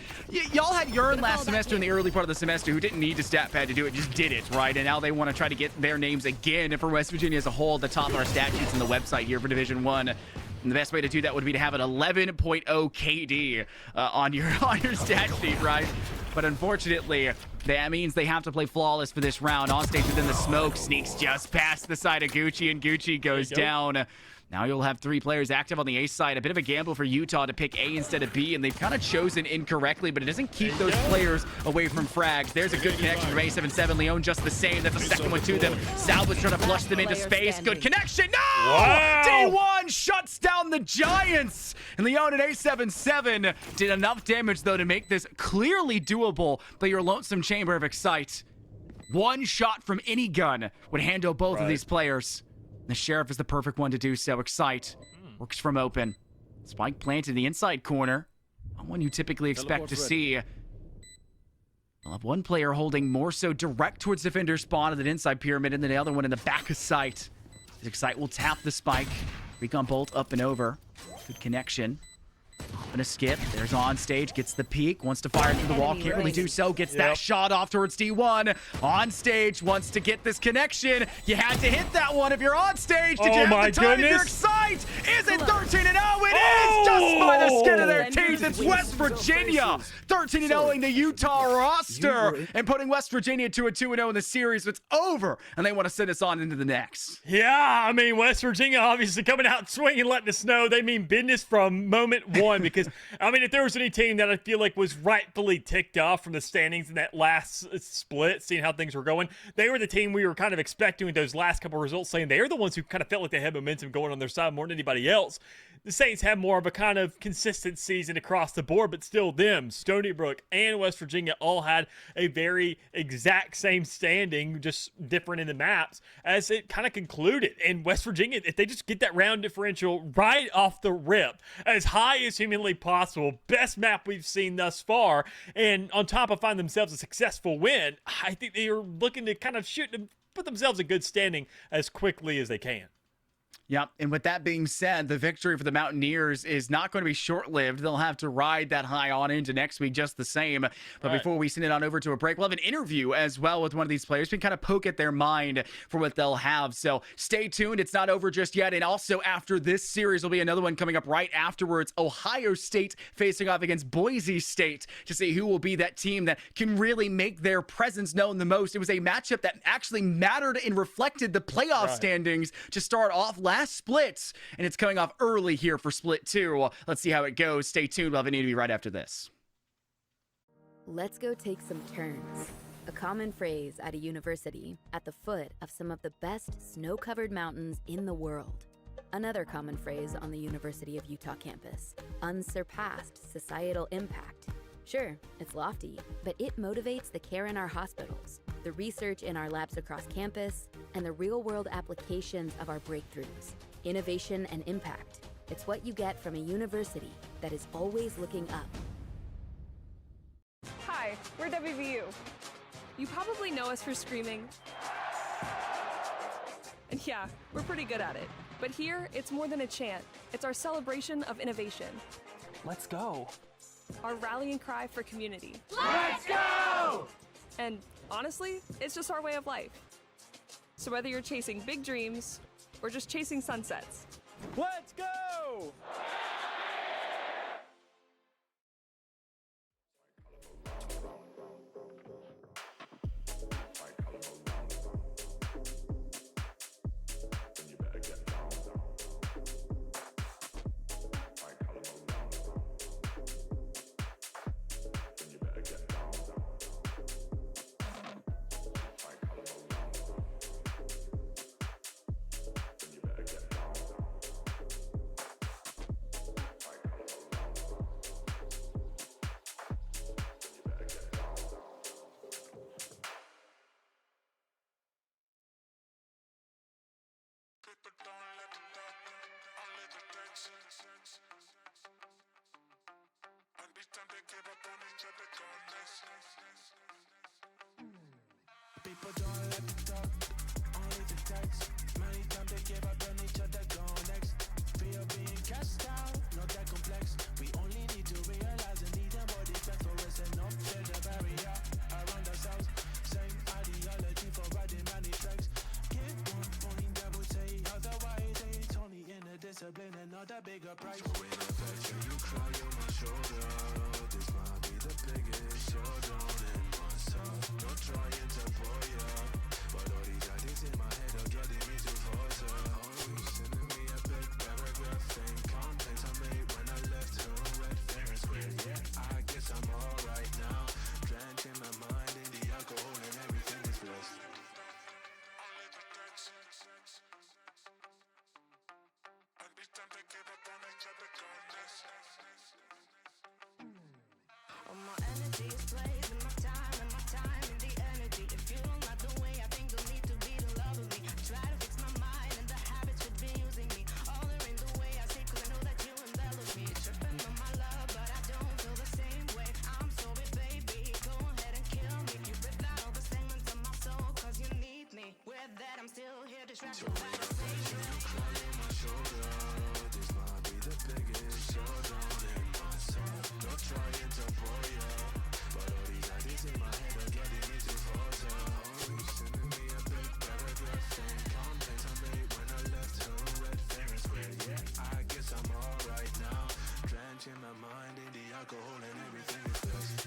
Y'all had Urine last semester in the early part of the semester who didn't need to stat pad to do it, just did it, right? And now they want to try to get their names again for West Virginia as a whole at the top of our stat sheets on the website here for Division 1. And the best way to do that would be to have an 11.0 KD on your stat sheet, right? But unfortunately, that means they have to play flawless for this round. On stage within the smoke, sneaks just past the side of Gucci, and Gucci goes There you go. down. Now you'll have 3 players active on the A side. A bit of a gamble for Utah to pick A instead of B, and they've kind of chosen incorrectly, but it doesn't keep those players away from frags. There's a good connection from A77. Leon just the same. That's a second one to them. Salvage trying to flush them into space. Good connection. No! Wow! D1 shuts down the Giants. And Leon and A77 did enough damage, though, to make this clearly doable by your Lonesome Chamber of Excite. One shot from any gun would handle both of these players. The Sheriff is the perfect one to do so. Excite works from open. Spike planted in the inside corner. Not one you typically expect to Teleport's see. We'll have one player holding more so direct towards defender spawn of the inside pyramid, and then the other one in the back of sight. Excite will tap the spike. Recon bolt up and over. Good connection. Gonna skip. There's on stage. Gets the peek. Wants to fire through the wall. Can't really do so. Gets that shot off towards D1. On stage. Wants to get this connection. You had to hit that one if you're on stage. Did you have the time if you're excited? Is it 13-0? It is just by the skin of their teeth. It's West Virginia 13-0ing the Utah roster and putting West Virginia to a 2-0 in the series. It's over, and they want to send us on into the next. Yeah, I mean, West Virginia obviously coming out swinging, letting us know they mean business from moment one. Because, I mean, if there was any team that I feel like was rightfully ticked off from the standings in that last split, seeing how things were going, they were the team we were kind of expecting with those last couple results, saying they are the ones who kind of felt like they had momentum going on their side more than anybody else. The Saints have more of a kind of consistent season across the board, but still them, Stony Brook, and West Virginia all had a very exact same standing, just different in the maps, as it kind of concluded. And West Virginia, if they just get that round differential right off the rip, as high as humanly possible, best map we've seen thus far, and on top of finding themselves a successful win, I think they are looking to kind of shoot and put themselves in good standing as quickly as they can. Yep, and with that being said, the victory for the Mountaineers is not going to be short-lived. They'll have to ride that high on into next week just the same. But before we send it on over to a break, we'll have an interview as well with one of these players. We can kind of poke at their mind for what they'll have. So stay tuned. It's not over just yet. And also after this series, will be another one coming up right afterwards. Ohio State facing off against Boise State to see who will be that team that can really make their presence known the most. It was a matchup that actually mattered and reflected the playoff standings to start off last splits, and it's coming off early here for split 2. Let's see how it goes. Stay tuned. We'll have an interview right after this. Let's go take some turns. A common phrase at a university at the foot of some of the best snow-covered mountains in the world. Another common phrase on the University of Utah campus: unsurpassed societal impact. Sure, it's lofty, but it motivates the care in our hospitals, the research in our labs across campus, and the real-world applications of our breakthroughs. Innovation and impact. It's what you get from a university that is always looking up. Hi, we're WVU. You probably know us for screaming. And yeah, we're pretty good at it. But here, it's more than a chant. It's our celebration of innovation. Let's go. Our rallying cry for community. Let's go! And honestly, it's just our way of life. So whether you're chasing big dreams or just chasing sunsets, Let's go! People don't let them talk, only the text. Many times they give up on each other, go next. Fear being cast out, not that complex. We only need to realize and need them body flex for us and not build a barrier around ourselves. Same ideology for riding many tracks. Give one point that would say otherwise. It's only in a discipline and not a bigger price. So in affection, you cry on my shoulder. This might be the biggest showdown in myself. Not trying to pull ya, but all these ideas in my head are getting me to falter. Always sending me a big paragraph saying context I made when I left home red, fair and square. Yeah, I guess I'm alright now. Drenching my mind in the alcohol and everything is blessed. All my energy is placed in my time and the energy. If you don't like the way I think, don't need to be the love of me. Try to fix my mind and the habits you've been using me. All are in the way I say, cause I know that you embellish me. Tripping on my love, but I don't feel the same way. I'm sorry, baby, go ahead and kill me. You ripped out all the segments of my soul, cause you need me. With that, I'm still here distracted by the same way. Cry on my shoulder, this might be the biggest showdown in my soul. alcohol and everything it does.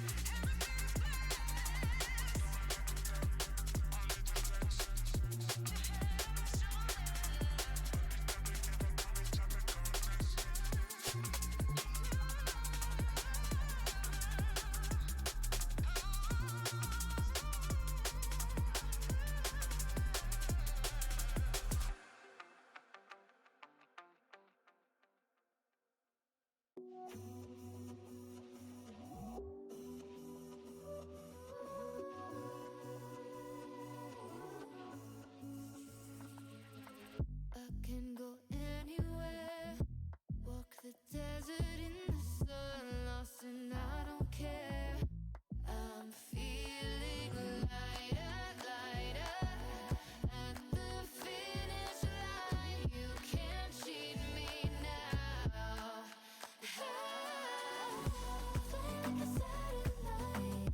I can go anywhere, walk the desert in the sun, lost and I don't care. I'm feeling lighter, lighter. At the finish line, you can't cheat me now. Flying like a satellite,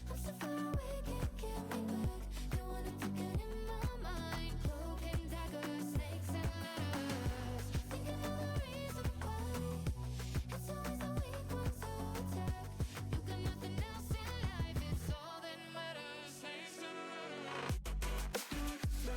I'm so far away, can't get me back. You wanna take it in my mind, cloak and dagger, snakes and ladders. Thinking of the reason why it's always the weak ones who attack. You got nothing else in life, it's all that matters. Snakes and ladders. It's all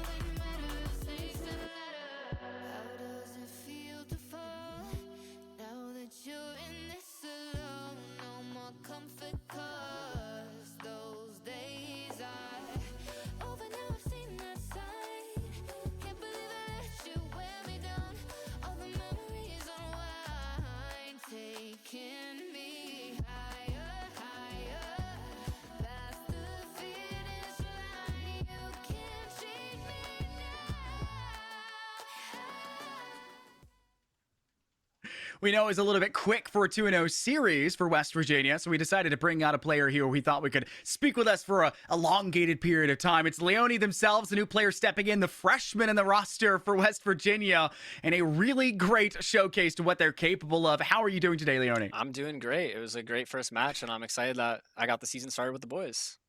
that matters. Snakes and ladders. How does it feel to fall now that you're in this alone? No more comfort, 'cause those days are over now. I've seen that side. Can't believe I let you wear me down. All the memories unwind, taking me higher, higher. Past the finish line, you can't cheat me now. We know it was a little bit quick for a 2-0 series for West Virginia, so we decided to bring out a player here we thought we could speak with us for a elongated period of time. It's Leone themselves, the new player stepping in, the freshman in the roster for West Virginia, and a really great showcase to what they're capable of. How are you doing today, Leone? I'm doing great. It was a great first match, and I'm excited that I got the season started with the boys.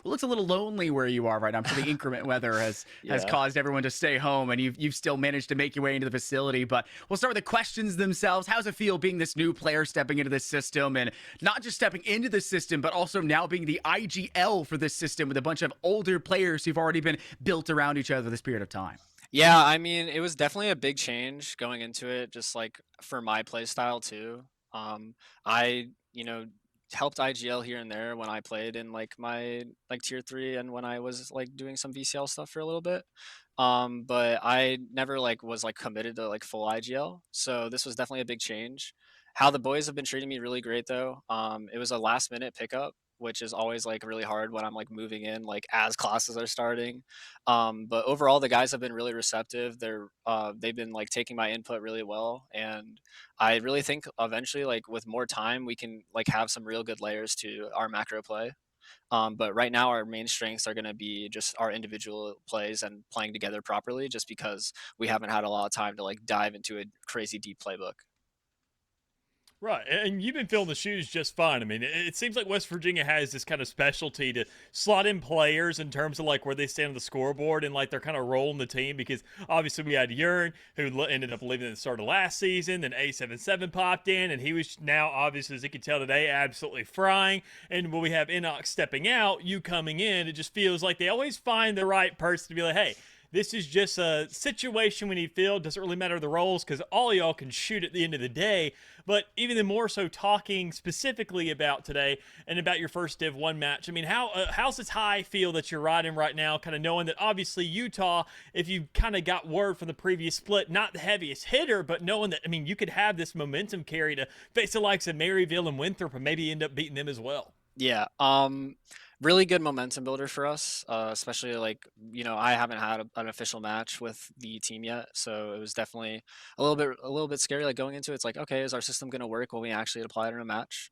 Well, it looks a little lonely where you are right now. I'm sure the inclement weather has Yeah. caused everyone to stay home, and you've still managed to make your way into the facility. But we'll start with the questions themselves. How's it feel being this new player stepping into this system, and not just stepping into the system, but also now being the IGL for this system with a bunch of older players who've already been built around each other this period of time? Yeah, I mean, it was definitely a big change going into it, just like for my play style too. I, helped IGL here and there when I played in like my like tier 3 and when I was like doing some VCL stuff for a little bit. But I never like was like committed to like full IGL. So this was definitely a big change. How the boys have been treating me really great though. It was a last minute pickup, which is always like really hard when I'm like moving in like as classes are starting. But overall the guys have been really receptive. They've been like taking my input really well, and I really think eventually like with more time we can like have some real good layers to our macro play. But right now our main strengths are going to be just our individual plays and playing together properly, just because we haven't had a lot of time to like dive into a crazy deep playbook. Right, and you've been filling the shoes just fine. I mean, it seems like West Virginia has this kind of specialty to slot in players in terms of like where they stand on the scoreboard and like they're kind of rolling the team, because obviously we had Yearn, who ended up leaving at the start of last season, then A77 popped in, and he was now, obviously, as you can tell today, absolutely frying. And when we have Enoch stepping out, you coming in, it just feels like they always find the right person to be like, hey, this is just a situation we need filled. Doesn't really matter the roles because all y'all can shoot at the end of the day. But even more so, talking specifically about today and about your first Div 1 match, I mean, how's this high feel that you're riding right now, kind of knowing that obviously Utah, if you kind of got word from the previous split, not the heaviest hitter, but knowing that, I mean, you could have this momentum carry to face the likes of Maryville and Winthrop and maybe end up beating them as well. Yeah, really good momentum builder for us, especially like, I haven't had an official match with the team yet, so it was definitely a little bit scary like going into it. It's like, okay, is our system going to work when we actually apply it in a match?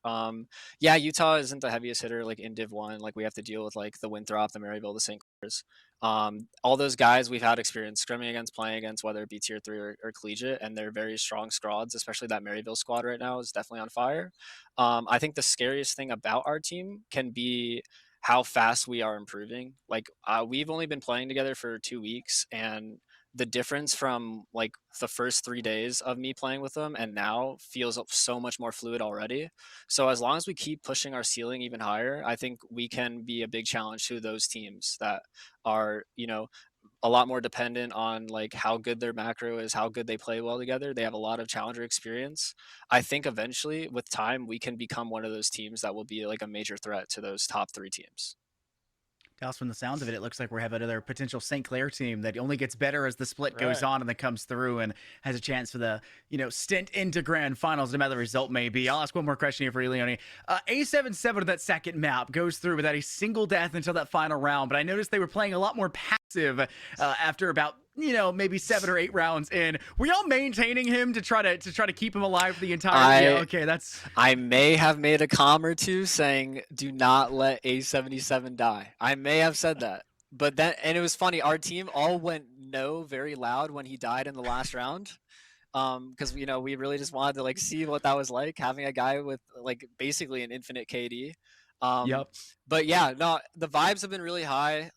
Yeah, Utah isn't the heaviest hitter like in Div 1. Like we have to deal with like the Winthrop, the Maryville, the St. Clairs. All those guys we've had experience scrimming against, playing against, whether it be tier 3 or collegiate, and they're very strong squads, especially that Maryville squad right now is definitely on fire. I think the scariest thing about our team can be how fast we are improving. Like, we've only been playing together for 2 weeks, and the difference from like the first 3 days of me playing with them and now feels so much more fluid already. So as long as we keep pushing our ceiling even higher, I think we can be a big challenge to those teams that are, a lot more dependent on like how good their macro is, how good they play well together. They have a lot of challenger experience. I think eventually with time we can become one of those teams that will be like a major threat to those top 3 teams. Dallas, from the sounds of it, it looks like we're having another potential St. Clair team that only gets better as the split goes on and then comes through and has a chance for the, stint into grand finals, no matter the result may be. I'll ask one more question here for you, Leone. A77 of that second map goes through without a single death until that final round, but I noticed they were playing a lot more passive after about maybe 7 or 8 rounds in. Were y'all maintaining him to try to keep him alive for the entire okay, that's I may have made a comm or two saying do not let A77 die. I may have said that. But then, and it was funny, our team all went no very loud when he died in the last round. Because we really just wanted to like see what that was like, having a guy with like basically an infinite KD. But yeah, no, the vibes have been really high.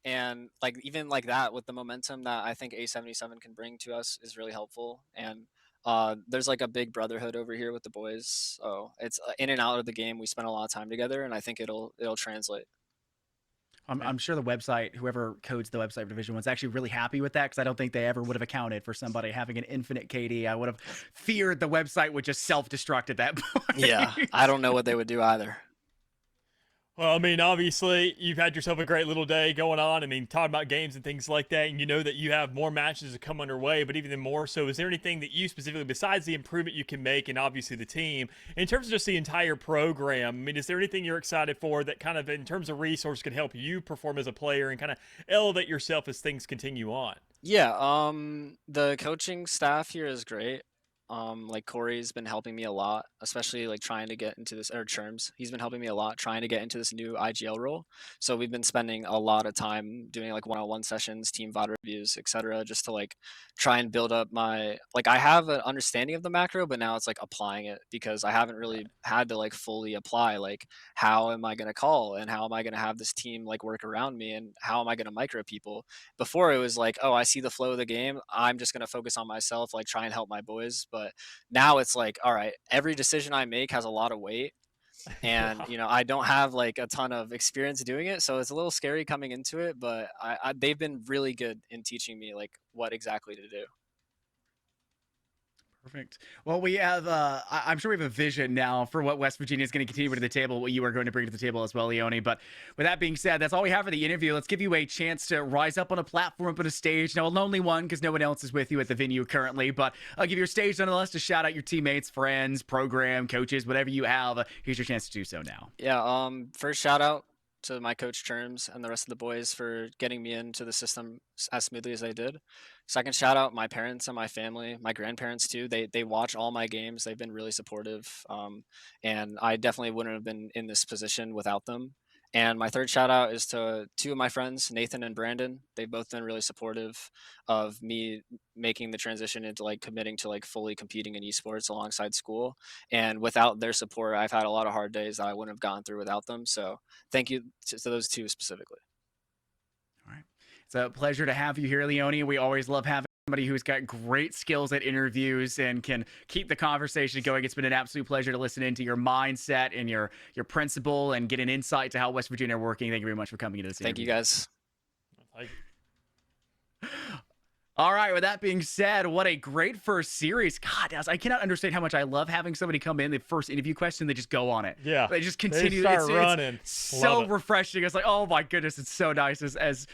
And like even like that with the momentum that I think A77 can bring to us is really helpful. And there's like a big brotherhood over here with the boys. So it's in and out of the game. We spend a lot of time together, and I think it'll translate. I'm sure the website, whoever codes the website for Division 1 is actually really happy with that, because I don't think they ever would have accounted for somebody having an infinite KD. I would have feared the website would just self-destruct at that point. Yeah, I don't know what they would do either. Well, I mean, obviously, you've had yourself a great little day going on. I mean, talking about games and things like that, and you know that you have more matches to come underway, but even more so, is there anything that you specifically, besides the improvement you can make and obviously the team, in terms of just the entire program, I mean, is there anything you're excited for that kind of, in terms of resource, can help you perform as a player and kind of elevate yourself as things continue on? Yeah, the coaching staff here is great. Like Corey's been helping me a lot, especially like trying to get into this, or Cherms, he's been helping me a lot trying to get into this new IGL role. So we've been spending a lot of time doing like one-on-one sessions, team VOD reviews, etc., just to like try and build up my, like, I have an understanding of the macro, but now it's like applying it, because I haven't really had to like fully apply like how am I going to call and how am I going to have this team like work around me and how am I going to micro people. Before it was like, oh, I see the flow of the game, I'm just going to focus on myself, like try and help my boys. But now it's like, all right, every decision I make has a lot of weight, and I don't have like a ton of experience doing it, so it's a little scary coming into it, but they've been really good in teaching me like what exactly to do. Perfect. Well, we have, I'm sure we have a vision now for what West Virginia is going to continue to the table, what you are going to bring to the table as well, Leone. But with that being said, that's all we have for the interview. Let's give you a chance to rise up on a platform, up on a stage. Now, a lonely one, because no one else is with you at the venue currently, but I'll give you your stage nonetheless to shout out your teammates, friends, program, coaches, whatever you have. Here's your chance to do so now. Yeah, first shout out to my coach Cherms and the rest of the boys for getting me into the system as smoothly as they did. Second shout out my parents and my family, my grandparents too. They watch all my games. They've been really supportive, and I definitely wouldn't have been in this position without them. And my third shout out is to 2 of my friends, Nathan and Brandon. They've both been really supportive of me making the transition into like committing to like fully competing in esports alongside school. And without their support, I've had a lot of hard days that I wouldn't have gone through without them. So thank you to those 2 specifically. All right. It's a pleasure to have you here, Leone. We always love having somebody who's got great skills at interviews and can keep the conversation going. It's been an absolute pleasure to listen into your mindset and your principle and get an insight to how West Virginia are working. Thank you very much for coming into this interview. Thank you, guys. All right, with that being said, what a great first series. God, I cannot understand how much I love having somebody come in, the first interview question, they just go on it. Yeah. They just continue. They start running. It's so refreshing. It's like, oh my goodness, it's so nice as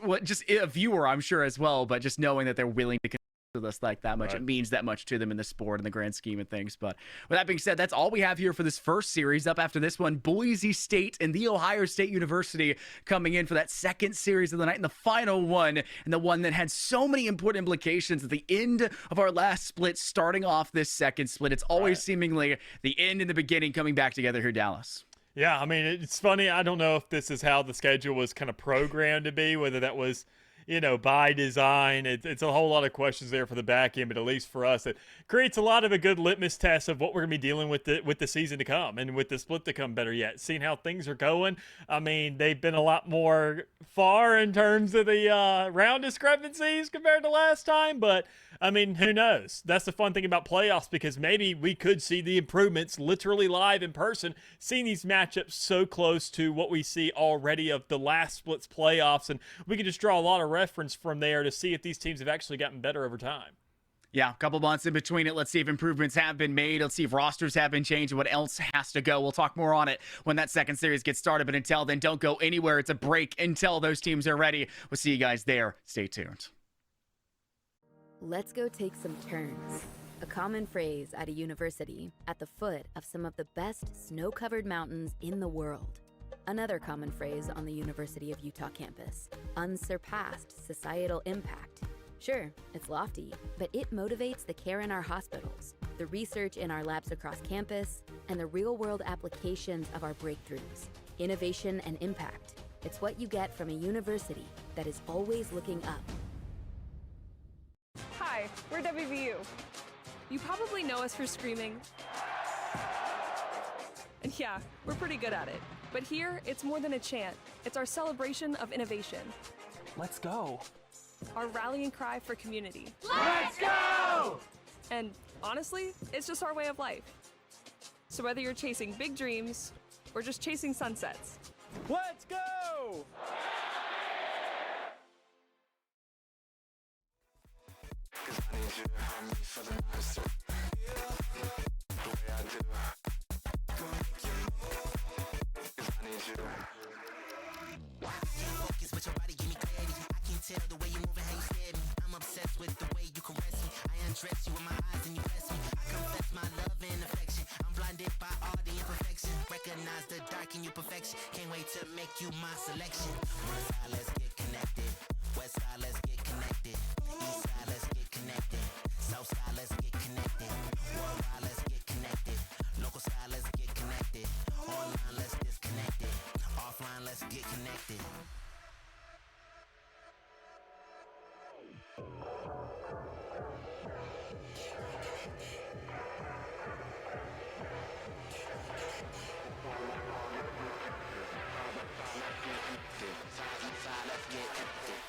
what, just a viewer, I'm sure as well, but just knowing that they're willing to with us like that much, it means that much to them in the sport and the grand scheme of things. But with that being said, that's all we have here for this first series. Up after this one, Boise State and The Ohio State University coming in for that second series of the night, and the final one, and the one that had so many important implications at the end of our last split, starting off this second split. It's always seemingly the end and the beginning coming back together here, Dallas. Yeah, I mean, it's funny. I don't know if this is how the schedule was kind of programmed to be, whether that was, by design. It's a whole lot of questions there for the back end, but at least for us, it creates a lot of a good litmus test of what we're going to be dealing with the season to come and with the split to come, better yet. Seeing how things are going, I mean, they've been a lot more far in terms of the round discrepancies compared to last time, but I mean, who knows? That's the fun thing about playoffs, because maybe we could see the improvements literally live in person, seeing these matchups so close to what we see already of the last splits playoffs, and we can just draw a lot of reference from there to see if these teams have actually gotten better over time. Yeah, a couple months in between it. Let's see if improvements have been made. Let's see if rosters have been changed and what else has to go. We'll talk more on it when that second series gets started. But until then, don't go anywhere. It's a break until those teams are ready. We'll see you guys there. Stay tuned. Let's go take some turns. A common phrase at a university at the foot of some of the best snow-covered mountains in the world. Another common phrase on the University of Utah campus: unsurpassed societal impact. Sure, it's lofty, but it motivates the care in our hospitals, the research in our labs across campus, and the real-world applications of our breakthroughs. Innovation and impact. It's what you get from a university that is always looking up. Hi, we're WVU. You probably know us for screaming. And yeah, we're pretty good at it. But here, it's more than a chant. It's our celebration of innovation. Let's go. Our rallying cry for community. Let's go! And honestly, it's just our way of life. So whether you're chasing big dreams or just chasing sunsets, Let's go! Focus with your body, give me clarity. I can tell the way you move and how you stare at me. I'm obsessed with the way you caress me. I undress you with my eyes and you bless me. I confess my love and affection. I'm blinded by all the imperfection. Recognize the dark in your perfection. Can't wait to make you my selection. North side, let's get connected. West side, let's get connected. East side, let's get connected. South side, let's get connected. Worldwide, let's get connected. Local side, let's get connected. Online, let's disconnect it. Offline, let's get connected. Side, let's get connected.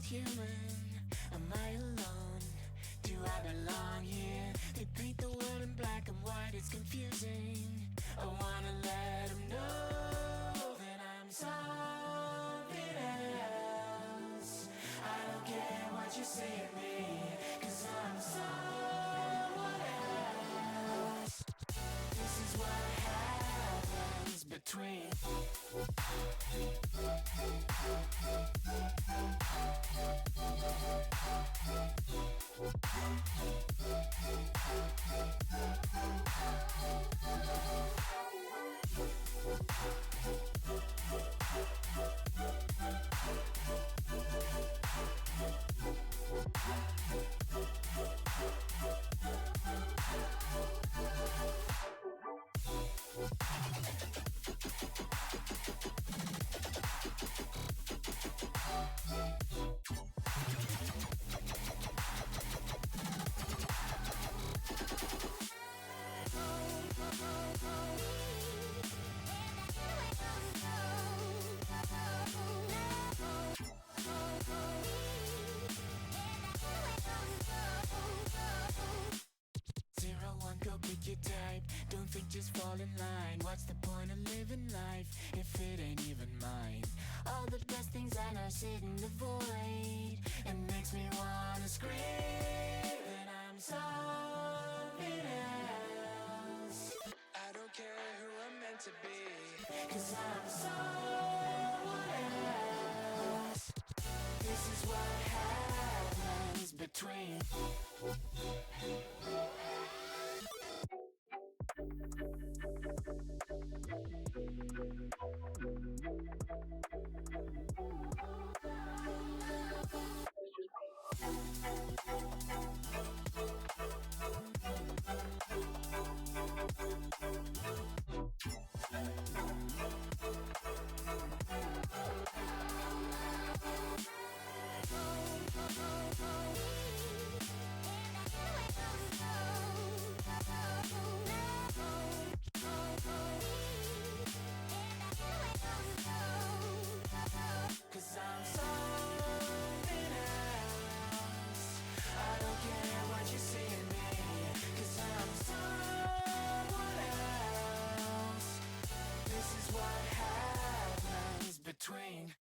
human? Am I alone? Do I belong here? They paint the world in black and white, it's confusing. I wanna let them know that I'm something else. I don't care what you say to me, 'cause I'm someone else. This is what happens between your type. Don't think, just fall in line. What's the point of living life if it ain't even mine? All the best things I know sit in the void. It makes me wanna scream that I'm something else. I don't care who I'm meant to be, 'cause I'm someone else. This is what happens between between.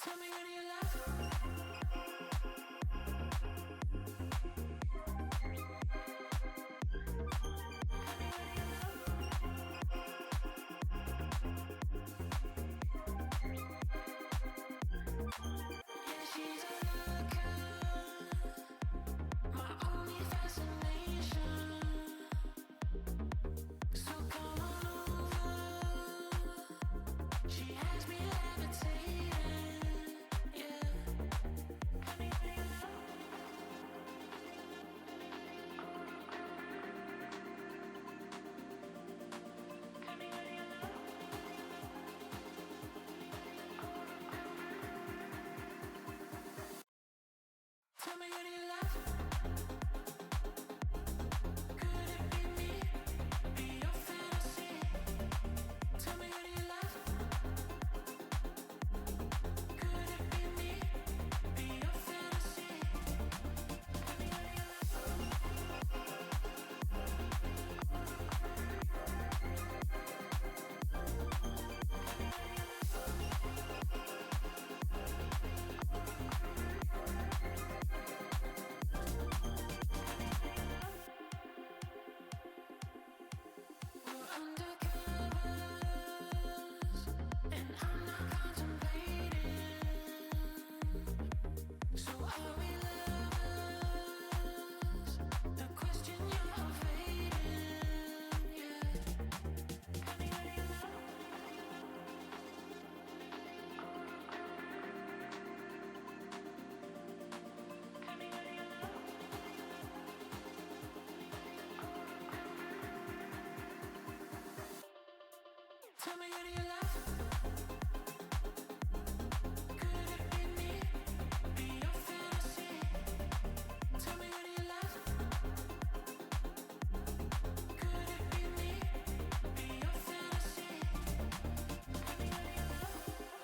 Tell me when you love. Tell me when you love. Could it be me? Be your fantasy. Tell me when you love. Could it be me? Be your fantasy. Tell me when you Tell me when you love. Could it be me? Be your fantasy. Tell me when you love. Could it be me? Be your fantasy. Tell me when you love.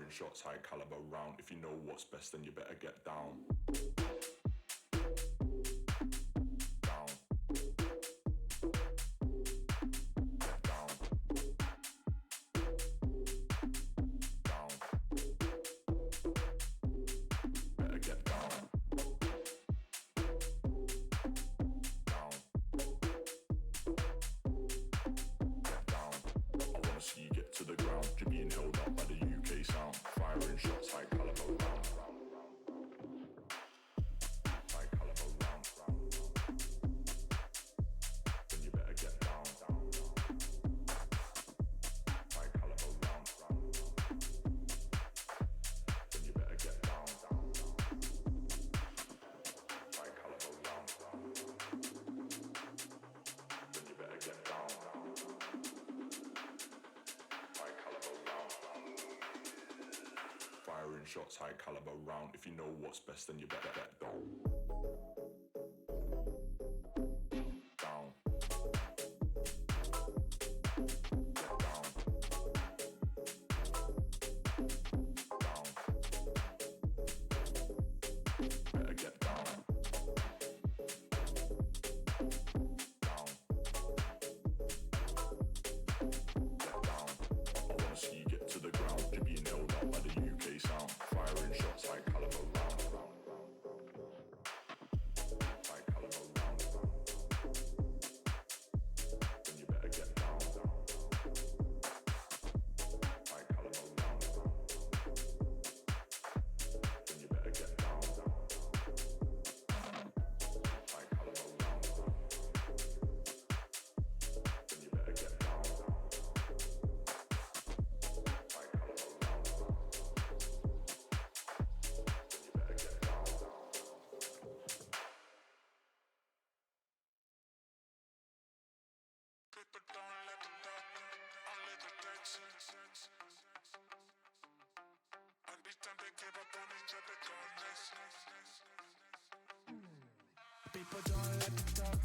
Firing shots, high caliber round. If you know what's best, then you better get down. Down. Get down. Down. Better get down. Down. Get down. I wanna see you get to the ground. You're being held up by the UK sound. Firing shots, high caliber round. High caliber round. Then you better get down. High caliber round. Then you better get down. High caliber round. Then you better get down. High caliber round. Firing shots, high caliber round. If you know what's best, then you better get down. Down. Get down. Down. Better get down. Down. Get down. I wanna see you get to the ground. You're being held up by the UK sound. Firing shots, high caliber round. High caliber round. Then you better get down. High caliber round. Then you better get down. High caliber round. Then you better get down. High caliber round. Then you better get down. People don't let them talk, only the text. Every time they give up on each other, gone next. People don't let them talk,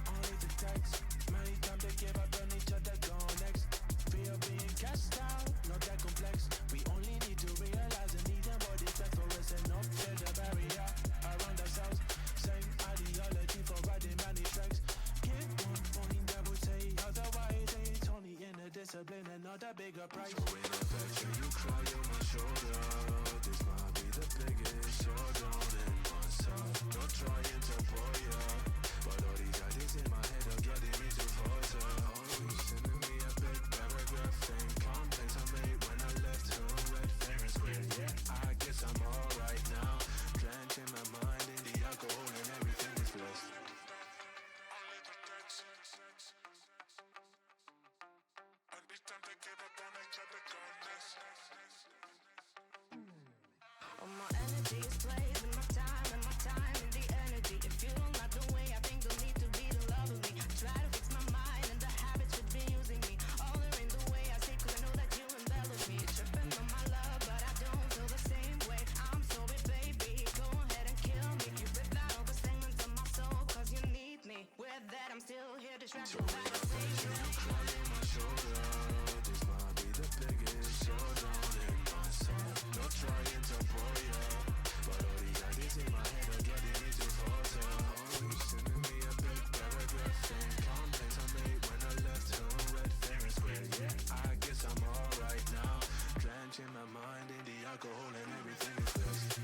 only the text. Many times they give up on each other, go next. Fear of being cast out, not that complex. We only need to realize the need and what is best for us and not build a barrier around ourselves. Same ideology for riding many tracks. Get one point that would say otherwise. It's only in a discipline and not a bigger price. So in affection, you cry on my shoulder. This might be the biggest showdown in myself. Not trying to bore ya, but all these ideas in my head are getting me to falter. Always sending me a big paragraph saying comments I made when I left her red fair and square. Yeah, I guess I'm alright now. Drenching my mind in the alcohol and everything is blessed. Every time they give up on each other, gone next. All my energy is played with my time and the energy. If you don't like the way I think, don't need to be the love of me. I try to fix my mind and the habits should be using me. All are in the way I say, 'cause I know that you embellish me. Tripping on my love, but I don't feel the same way. I'm sorry, baby, go ahead and kill me. You rip out all the segments of my soul, 'cause you need me. With that, I'm still here distracted by the same You cry on my shoulder. This might be the biggest showdown in myself. Not trying to bore ya, but all these ideas in my head are getting me to falter. Always sending me a big paragraph saying comments I made when I left her red fair and square. Yeah, I guess I'm alright now. Drenching my mind in the alcohol and everything is blessed.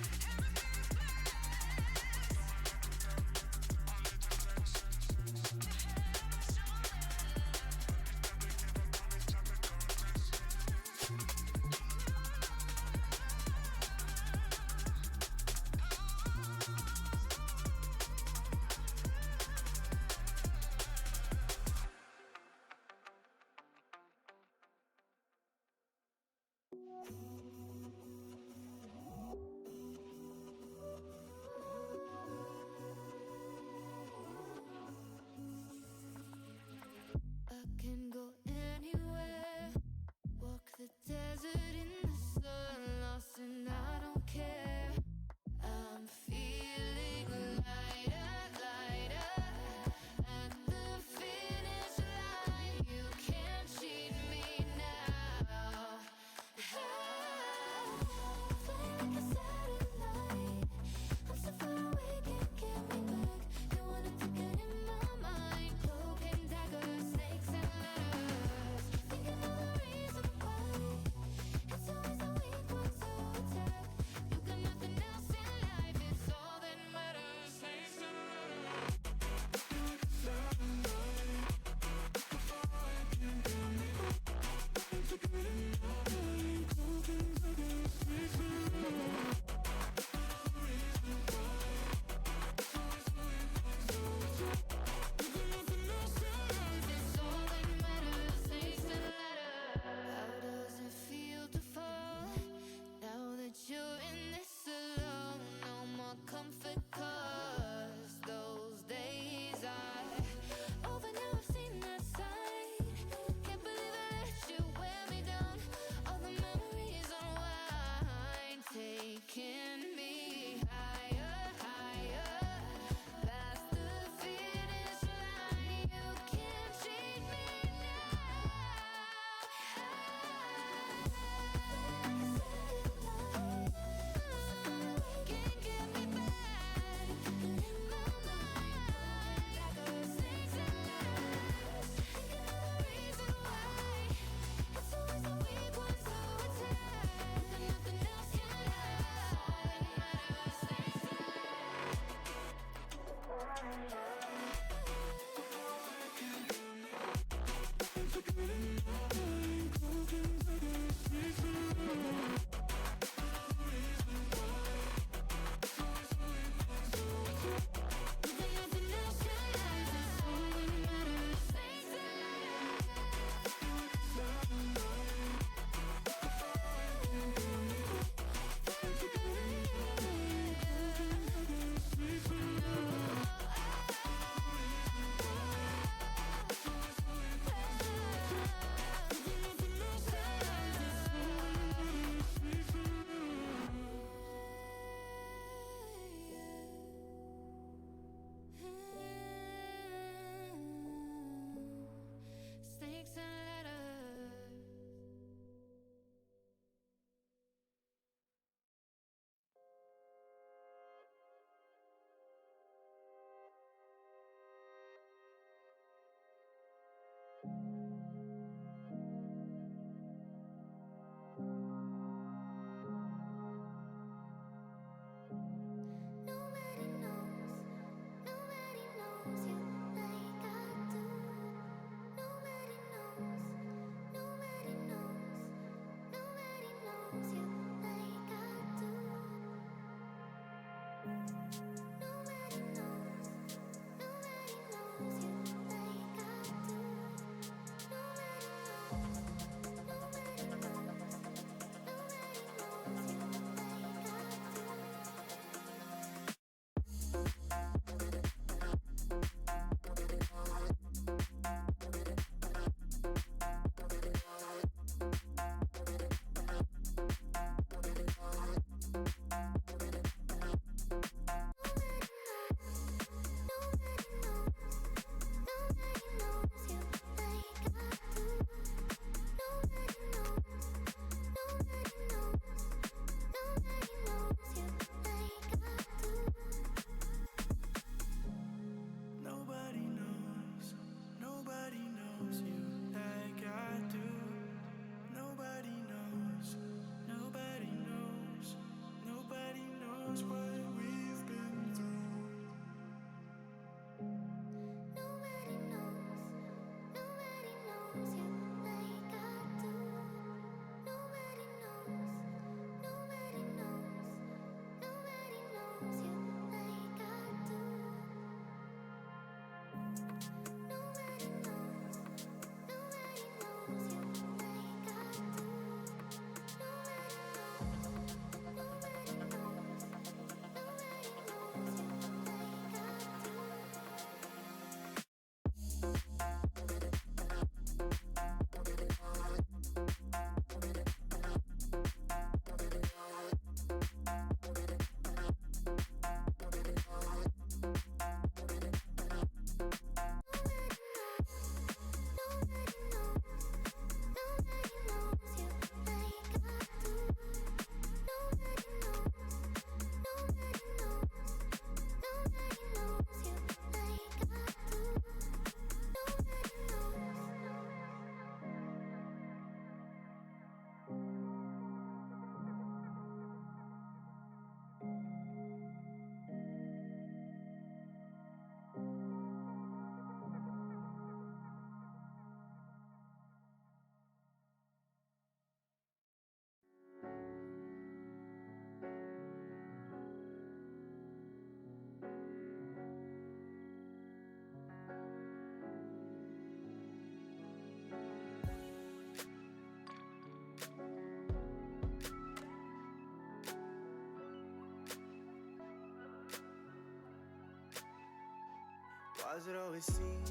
Why's it always seem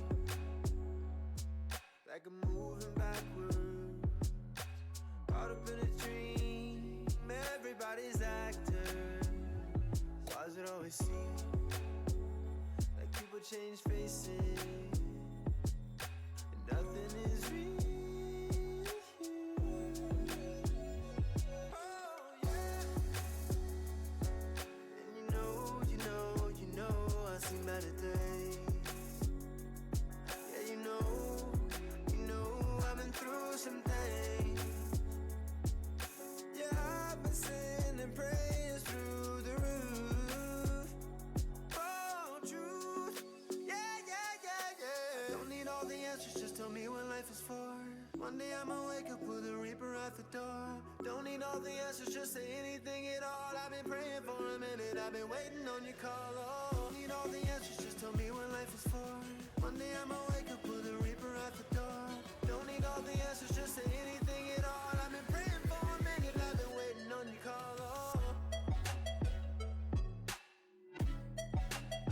like I'm moving backward? Caught up in a dream, everybody's actor. Why's it always seem like people change faces and nothing is real? Oh yeah. And you know I've seen better days. Yeah, you know I've been through some things. Yeah, I've been sending prayers through the roof. Oh, truth. Yeah. Don't need all the answers, just tell me what life is for. One day I'ma wake up with a reaper at the door. Don't need all the answers, just say anything at all. I've been praying for a minute, I've been waiting on your call. Oh, don't need all the answers, just tell me what life is for. One day I'ma wake up with a reaper at the door. Don't need all the answers, just say anything at all. I've been praying for a minute, I've been waiting on your call. Oh,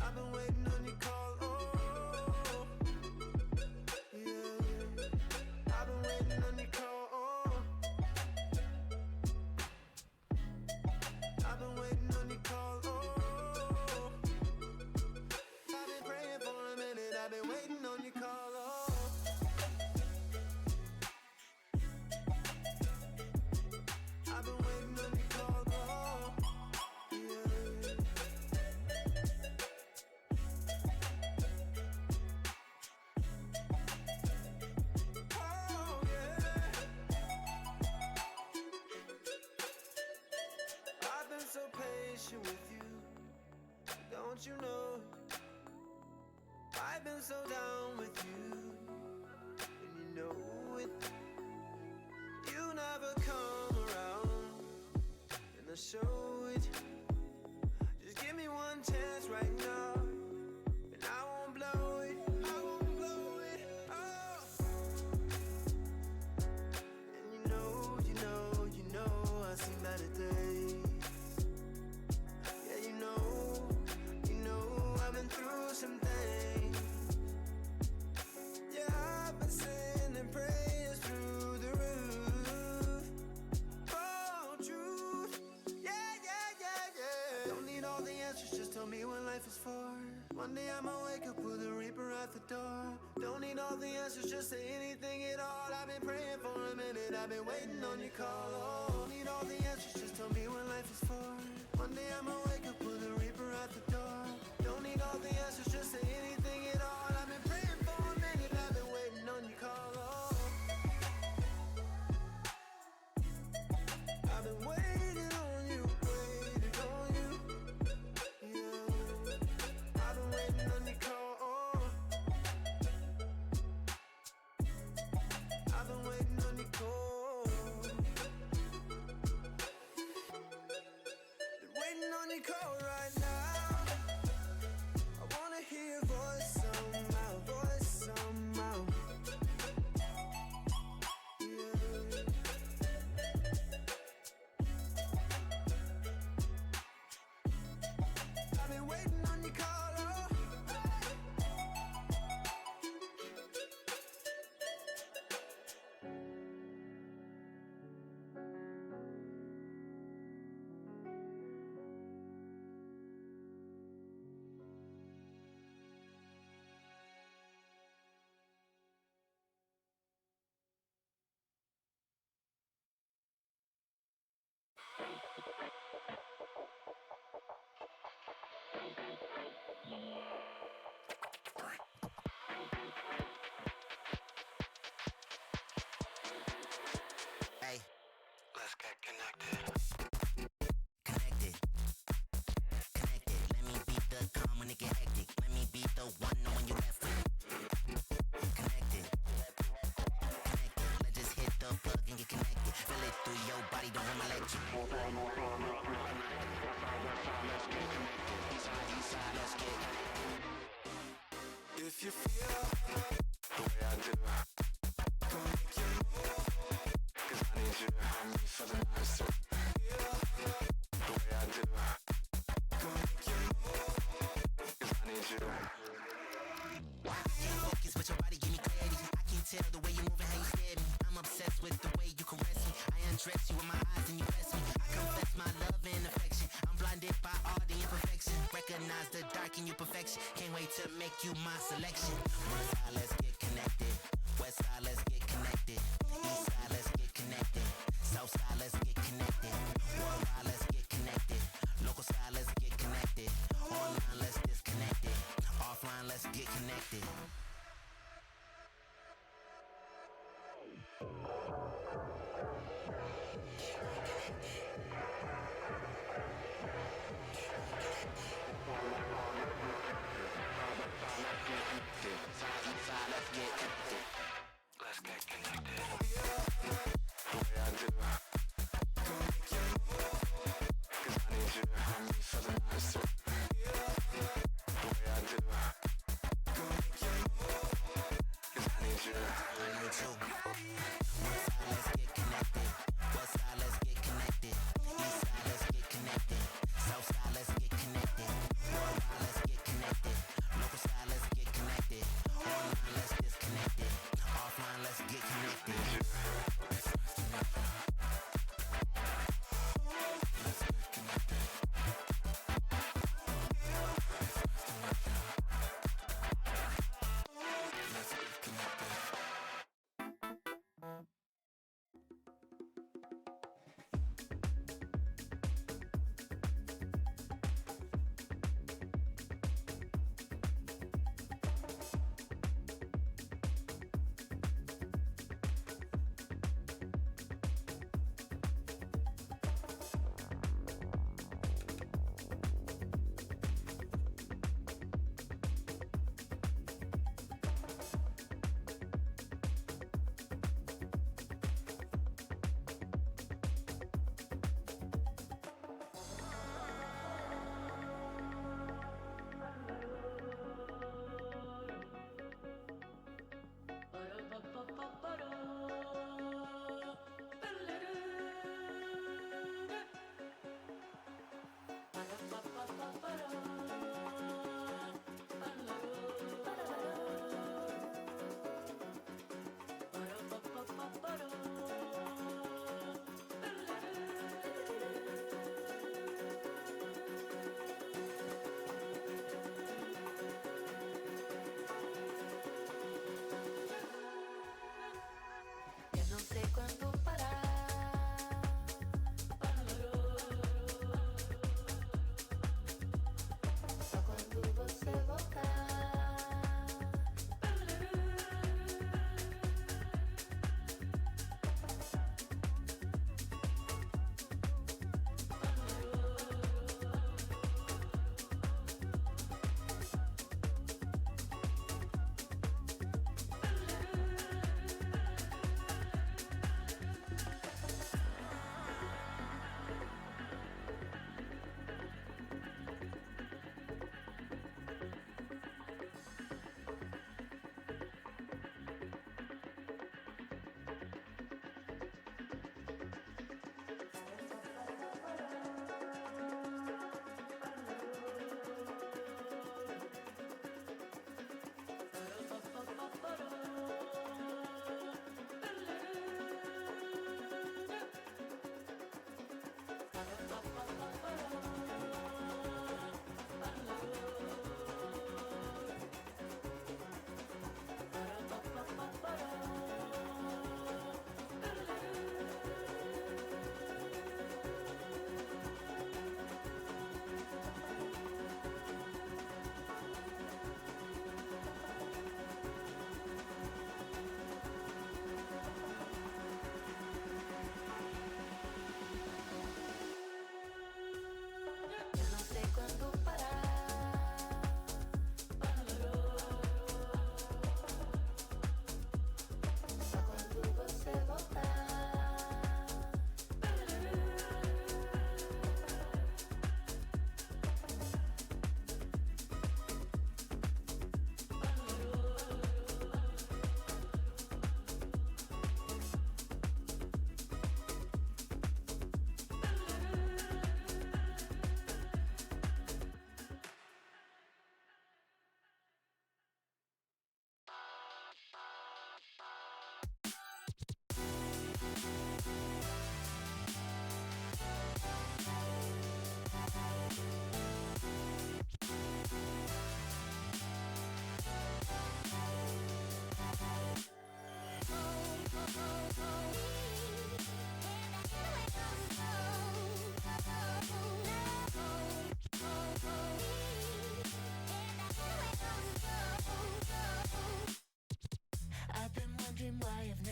I've been waiting on your call. Oh, yeah. I've been waiting on your call. Oh, I've been waiting on your call. Oh, I've been praying for a minute, I've been waiting on your call. Oh, I've been waiting on your call. Oh, yeah. Oh, yeah. I've been so patient with you, don't you know? I've been so down with you, and you know it. You never come around, and I show it. Just give me one chance right now, and I won't blow it. I won't blow it. Oh. And you know I've seen better days. Yeah, you know I've been through some things. Yeah, I've been sending prayers through the roof. Oh, truth. Yeah. Don't need all the answers, just tell me what life is for. One day I'ma wake up with a reaper at the door. Don't need all the answers, just say anything at all. I've been praying for a minute, I've been waiting on your call. Oh, don't need all the answers, just tell me what life is for. One day I'ma wake up with a reaper at the door. Don't need all the answers, just say anything at all. I've been praying for a minute, I've been waiting on your call. Oh, I've been waiting on you. Yeah, I've been waiting on your call. Oh, I've been waiting on your call. Been waiting on your call right now. I wanna hear your voice somehow, Yeah. I've been waiting on your call. Oh. Hey, let's get connected. Connected. Let me be the calm when it get hectic. Let me be the one when you left it. Connected. Let's just hit the plug and get connected. Feel it through your body, don't want my lecture. Let's get connected. East side, let's get. If you feel the way I do, go make you move. 'Cause I need you to have me for the night. So feel the way I do, go make you move. 'Cause I need you. make you my selection. North side, let's get connected. West side, let's get connected. East side, let's get connected. South side, let's get connected. Worldwide, let's get connected. Local side, let's get connected. Online, let's disconnect it. Offline, let's get connected. Let's get connected. The way I do. Go make your move. 'Cause I need you and me for the night through. The way I do. Go make your move. 'Cause I need you. I need you. North side, let's get connected. West side, let's get connected. East side, let's get connected. South side, let's get connected. Worldwide, let's get connected. Local side, let's get connected. Online, let's disconnect it. Offline, let's get connected. Eu não sei quando parar. Só quando você voltar.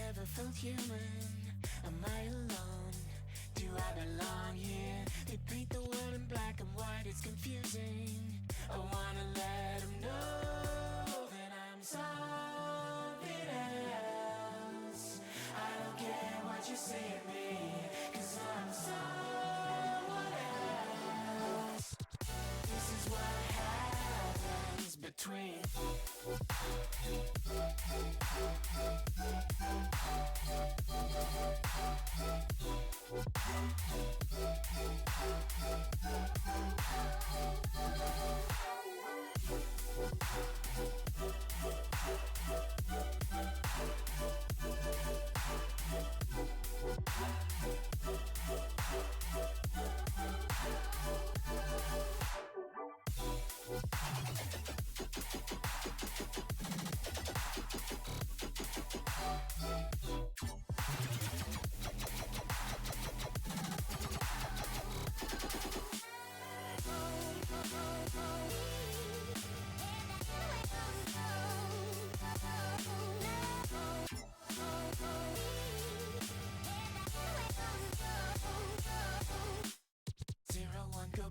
ever felt human? Am I alone? Do I belong here? They paint the world in black and white, it's confusing. I wanna let them know that I'm something else. I don't care what you say of me, 'cause I'm someone else. This is what happens between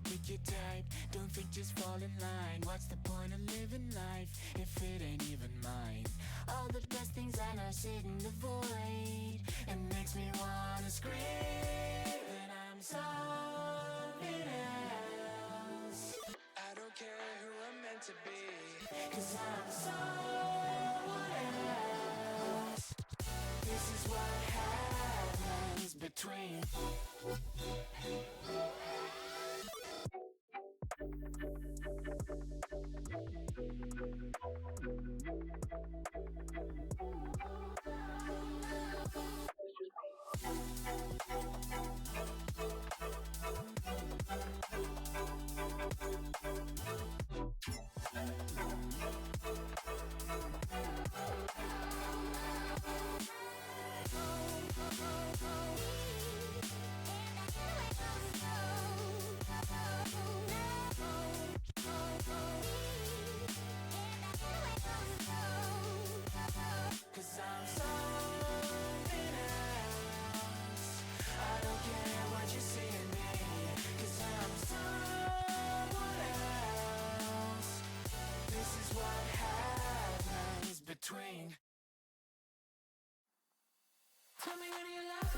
pick your type. Don't think, just fall in line. What's the point of living life if it ain't even mine? All the best things I know sit in the void. It makes me wanna scream that I'm something else. I don't care who I'm meant to be, 'cause I'm someone else. This is what happens between between. Tell me when you love.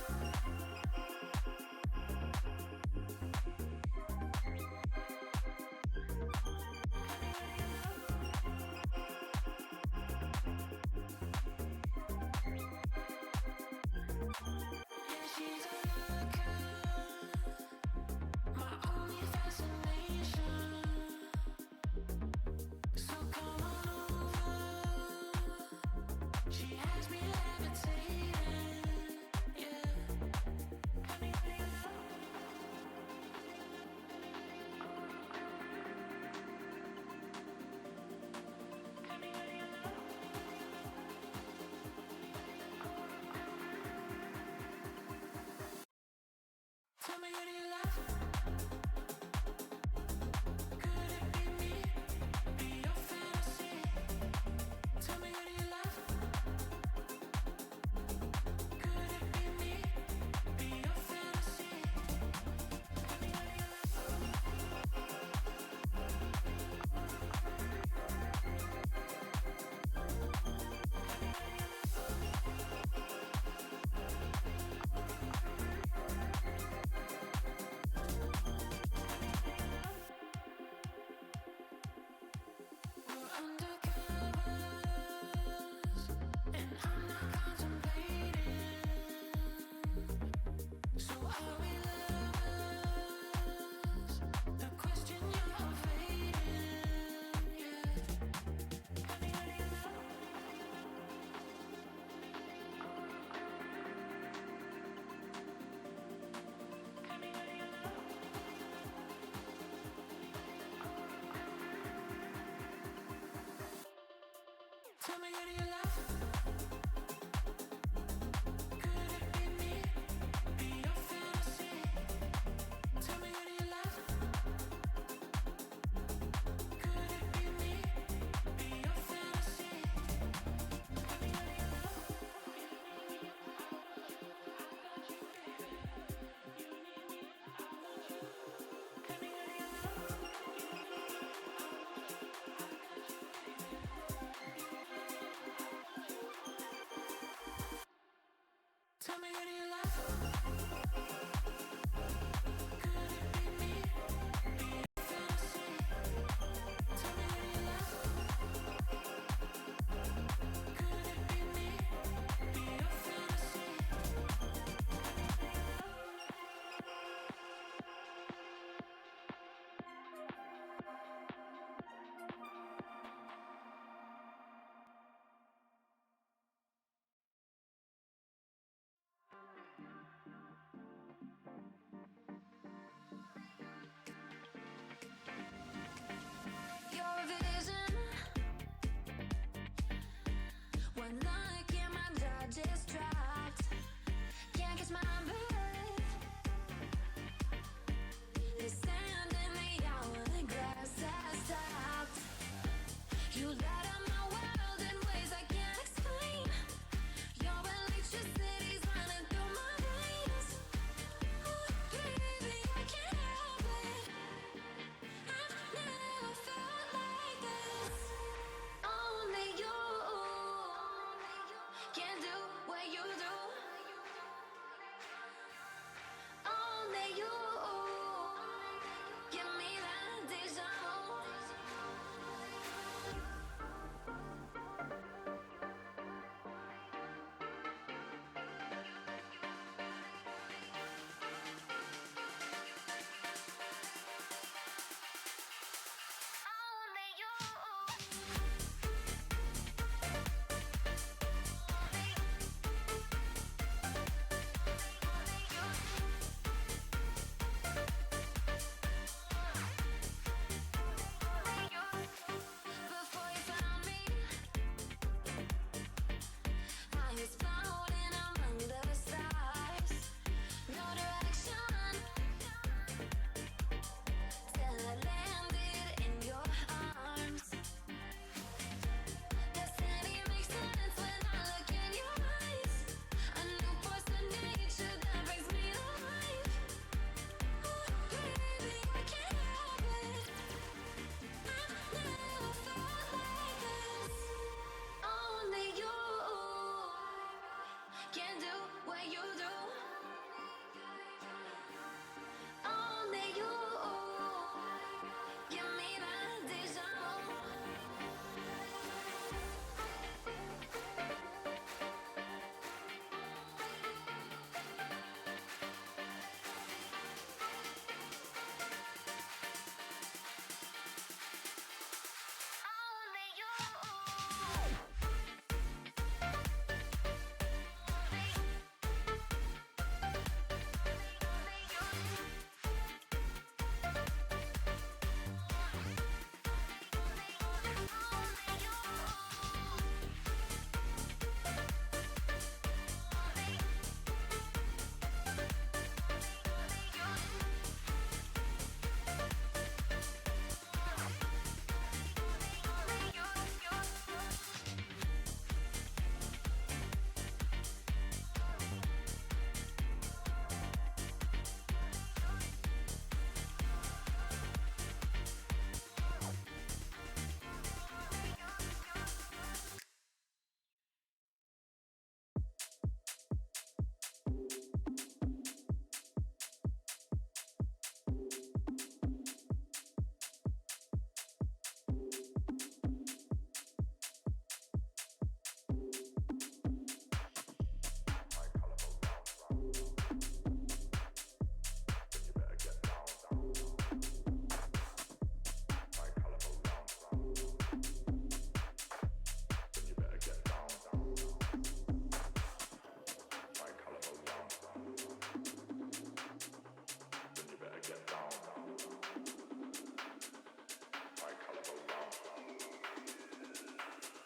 Tell me when you love. Could it be me? Be your fantasy. Tell me when you love. Could it be me? Be your fantasy. Tell me when you love. Tell me when you love. Could it be me? Be your fantasy. Tell me when you love. Could it be me? Be your fantasy. Tell me when you love. Tell me who do you love? Could it be me? Be a fantasy? Tell me who do you love? Could it be me? Be a fantasy? Your vision, one look and my jaw just dropped. Can't catch my breath. The sand in the hourglass has stopped. You light up my world in ways I can't explain. Your electricity's running through my veins. Ooh, baby, I can't help it. I've never felt like this. Only you can do what you do. Only you give me that deja vu. Only you. Before you found me, I was floating among the stars. No direction till I landed in your arms. Destiny makes sense when I look in your eyes. A new force of nature that brings me to life. Ooh, baby, I can't help it. I've never felt like this. Only you can do what you do. Only you give me that deja vu. Only you.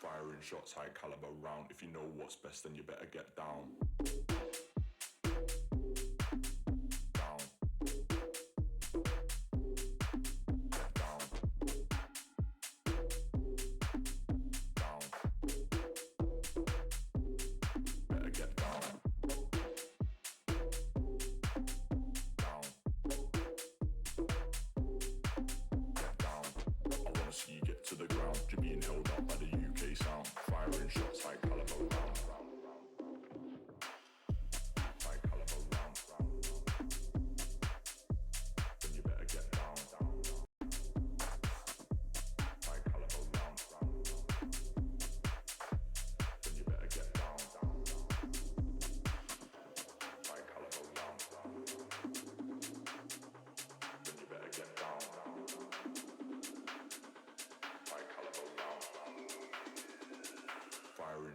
Firing shots, high caliber round. If you know what's best, then you better get down. Down. Get down. Down. Better get down. Down. Get down. I wanna see you get to the ground. You're being held up by the UK sound. Firing shots, high caliber round.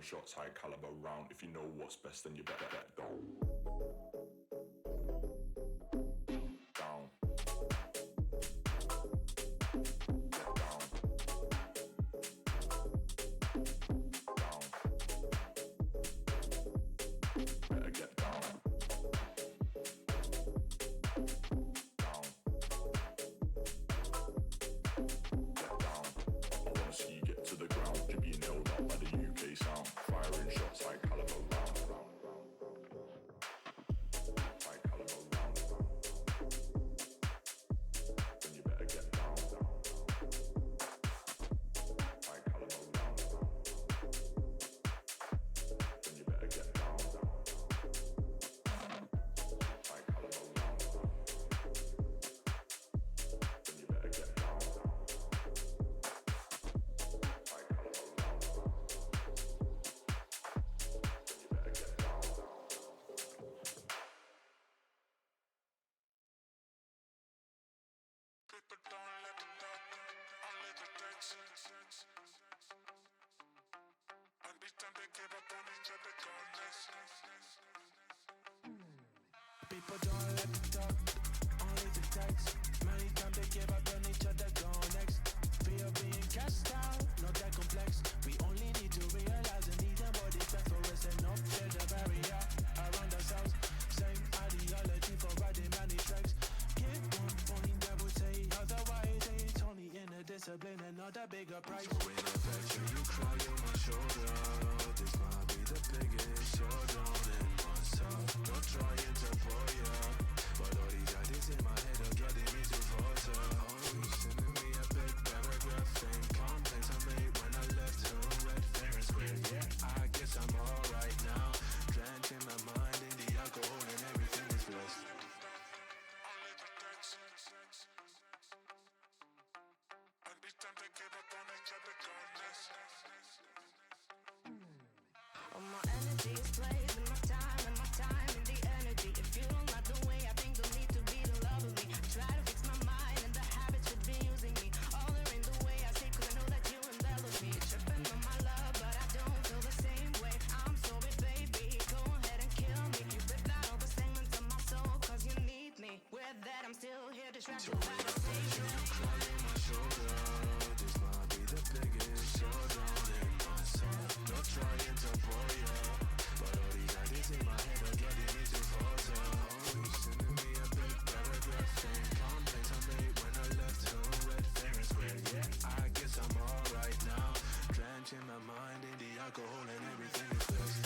shots, high caliber round. If you know what's best, then you better get down. Down. Get down. Down. Better get down. Down. Get down. I wanna see you get to the ground. You're being held up by the UK sound. Firing shots, high caliber round. High caliber round. Then you better get down. High caliber round. Then you better get down. High caliber round. Then you better get down. High caliber round. Then you better get down. People don't let them talk, only the text. And each time they give up on each other, go next. People don't let them talk, only the text. Many times they give up on each other, go next. Fear being cast out, not that complex. We only need to realize and need them body back for us and not build a barrier around ourselves. Same ideology for riding many tracks. Get one point that would say otherwise. It's only in a discipline and not a bigger price. So in affection, you cry on my shoulder. This might be the biggest showdown in myself. Not trying to pull ya, but all these ideas in my head are getting me to falter. Oh, you sending me a big paragraph saying complaints I made when I left home, red, fair and square. Yeah, I guess I'm alright now. Drenching my mind in the alcohol and everything is blessed. Only the text. And each time they give up on each other, go next. All my energy is played with my time and the energy. If you don't like the way I think, don't need to be the love of me. Try to fix my mind and the habits should be using me. All are in the way I say, cause I know that you embellish me. Tripping on my love, but I don't feel the same way. I'm sorry, baby, go ahead and kill me. You rip out all the segments of my soul, cause you need me. With that, I'm still here distracted by the same You cry on my shoulder. This might be the biggest showdown in myself. Not trying to pull ya, but all these ideas in my head are getting me to falter. Oh, you sending me a big paragraph saying complaints I made when I left home, red, fair and square. Yeah, I guess I'm alright now. Drenching my mind in the alcohol and everything is blessed.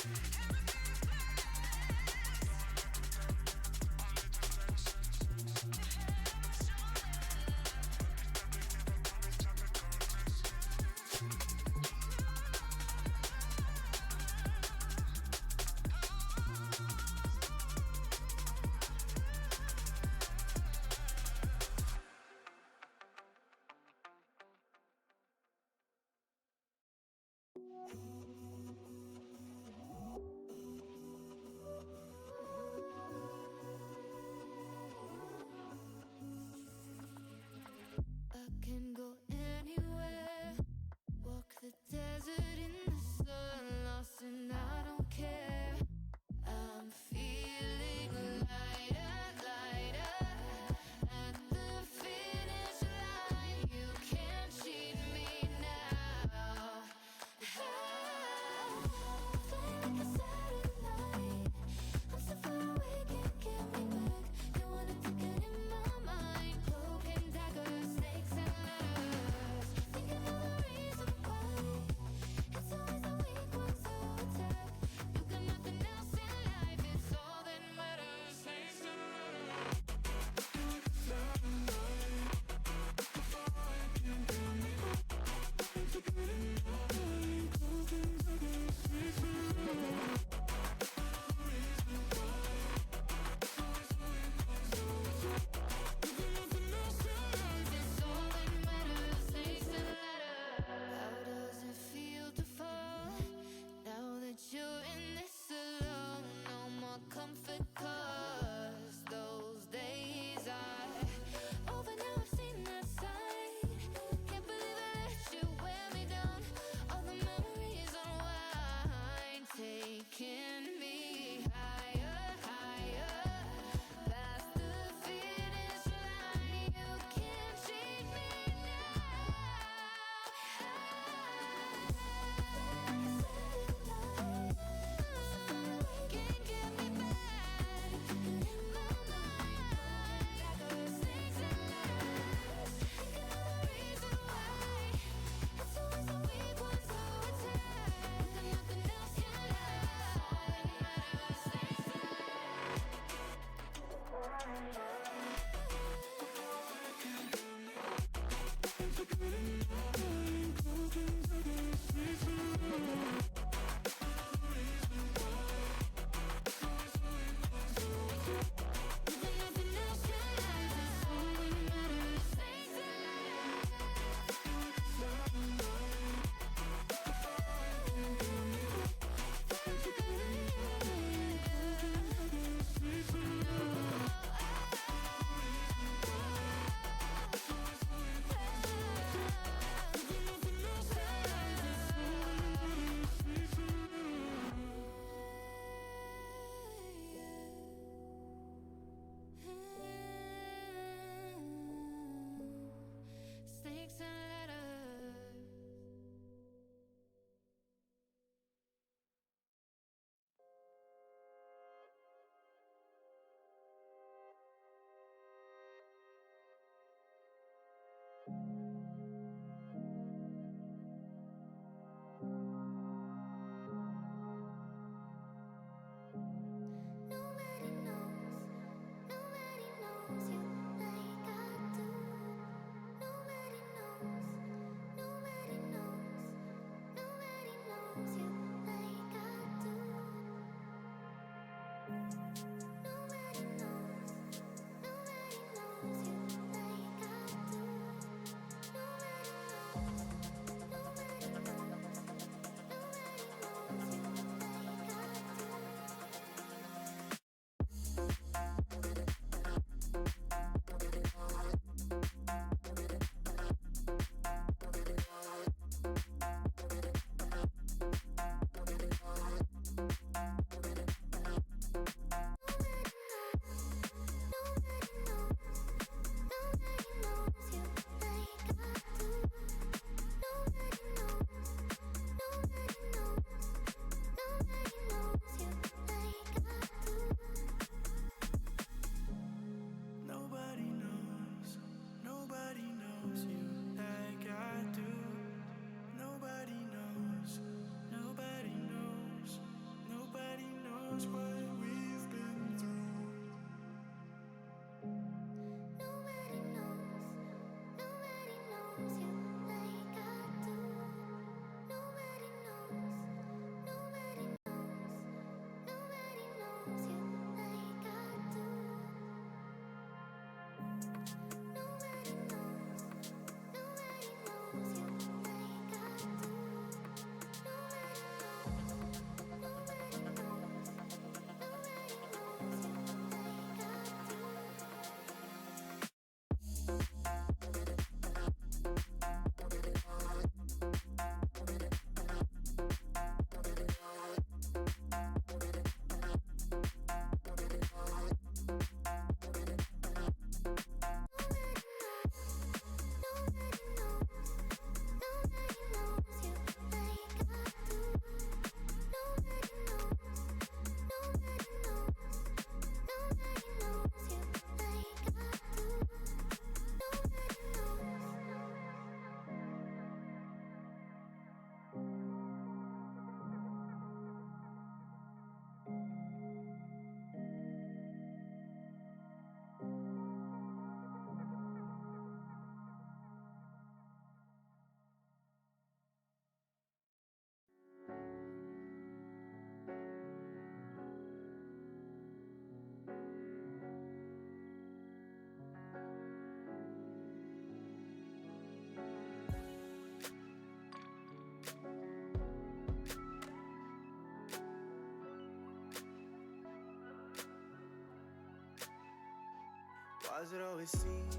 Why's it always seem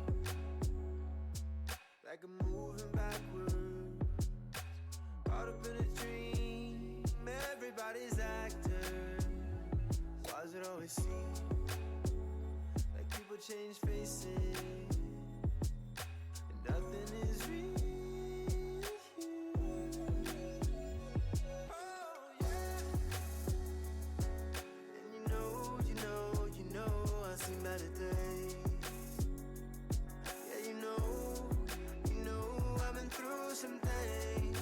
like I'm moving backwards? Caught up in a dream, everybody's actors. Why's it always seem like people change faces and nothing is real? I've seen better days. Yeah, you know, I've been through some things.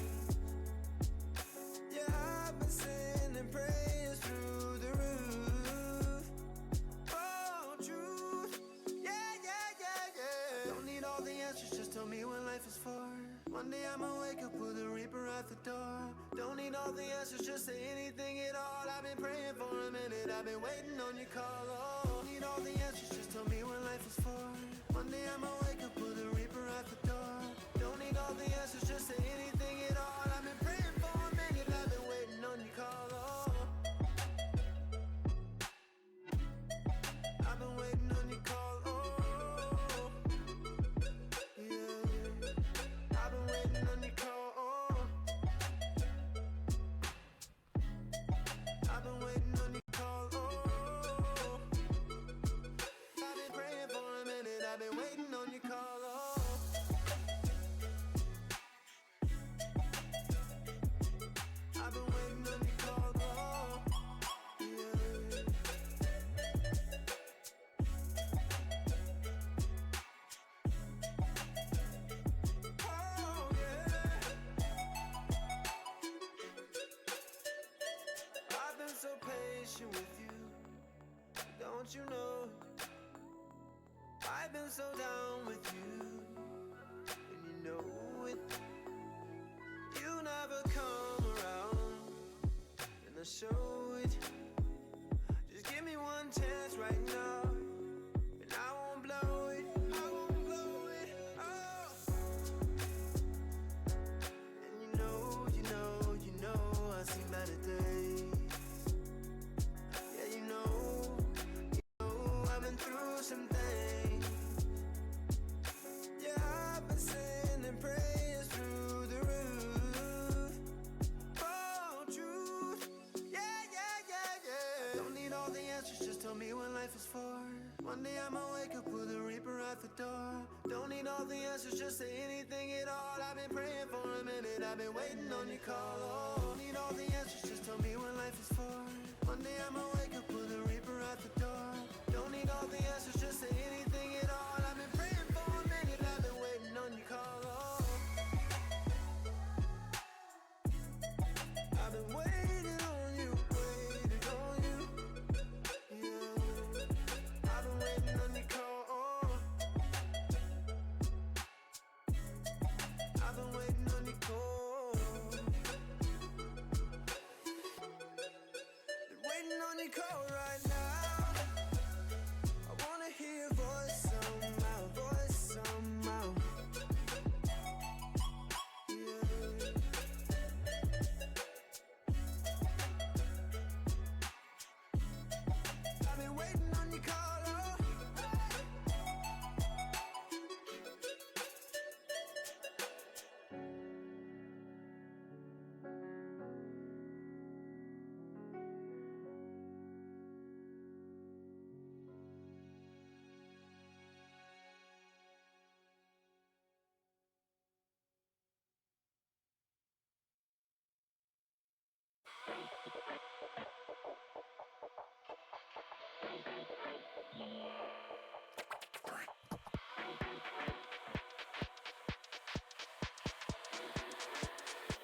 Yeah, I've been sending prayers through the roof. Oh, truth. Yeah. Don't need all the answers, just tell me what life is for. One day I'ma wake up with a reaper at the door. Don't need all the answers, just say anything at all. I've been praying for a minute, I've been waiting on your call. Oh, need all the answers, just tell me what life is for. One day I'ma wake up with a reaper at the door. Don't need all the answers, just say anything at all. I've been praying for a minute, I've been waiting on your call. Oh, I've been waiting on your call. Oh, yeah. I've been waiting on your call. Oh, I've been waiting on your call. Oh, I've been praying for a minute. I've been waiting on your call. Oh, I've been waiting on your call. Oh, yeah. Oh, yeah. I've been so patient with you, don't you know? I've been so down with you, and you know it. You never come around, and I show it. Just give me one chance right now, and I won't blow it. I won't blow it. Oh. And you know, I've seen better days. Yeah, you know, I've been through some things. Yeah, I've been sending prayers through the roof. Oh, truth. Yeah. Don't need all the answers, just tell me what life is for. One day I'ma wake up with a reaper at the door. Don't need all the answers, just say anything at all. I've been praying for a minute, I've been waiting on your call. Oh, don't need all the answers, just tell me what life is for. One day I'ma wake up with a reaper at the door. Don't need all the answers, just say anything at all. I've been praying for a minute, I've been waiting on your call. Oh, I've been waiting on you, yeah. I've been waiting on your call. Oh, I've been waiting on your call. Been waiting on your call right now. I wanna hear your voice somehow, yeah. I've been waiting on your call. Oh.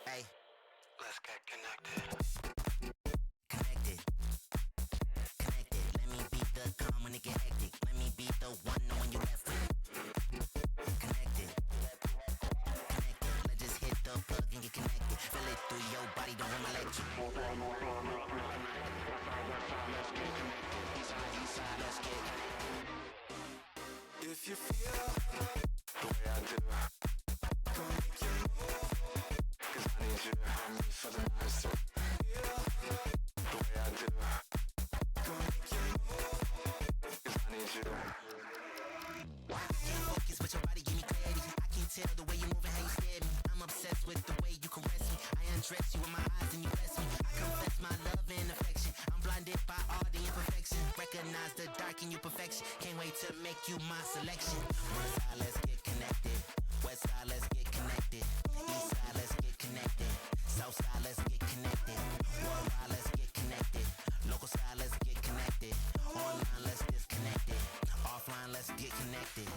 Hey, let's get connected. Connected. Let me be the calm when it get hectic. Let me be the one knowing you left it. Connected. Let's just hit the plug and get connected. Feel it through your body, don't want my lecture. Let's get If you feel the way I do, come make your move. 'Cause I need you to help me for the night. So feel the way I do, come make your move. 'Cause I need you. blinded by all the imperfection. Recognize the dark in you perfection. Can't wait to make you my selection. North side, let's get connected. West side, let's get connected. East side, let's get connected. South side, let's get connected. Worldwide, let's get connected. Local side, let's get connected. Online, let's disconnect it. Offline, let's get connected.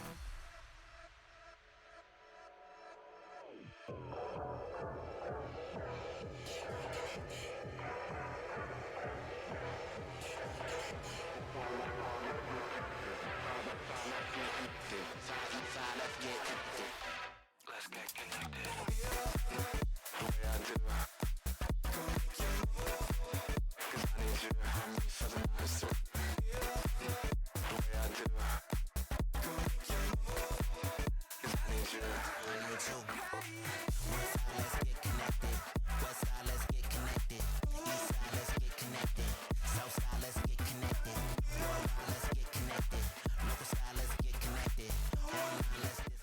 Let's get connected. The way I do. 'Cause I need you to help me for the nights through. The way I do. 'Cause I need you. I need you. North side, let's get connected. West side, let's get connected. East side, let's get connected. South side, let's get connected. Worldwide, let's get connected. Local side, let's get connected. Online, let's disconnect.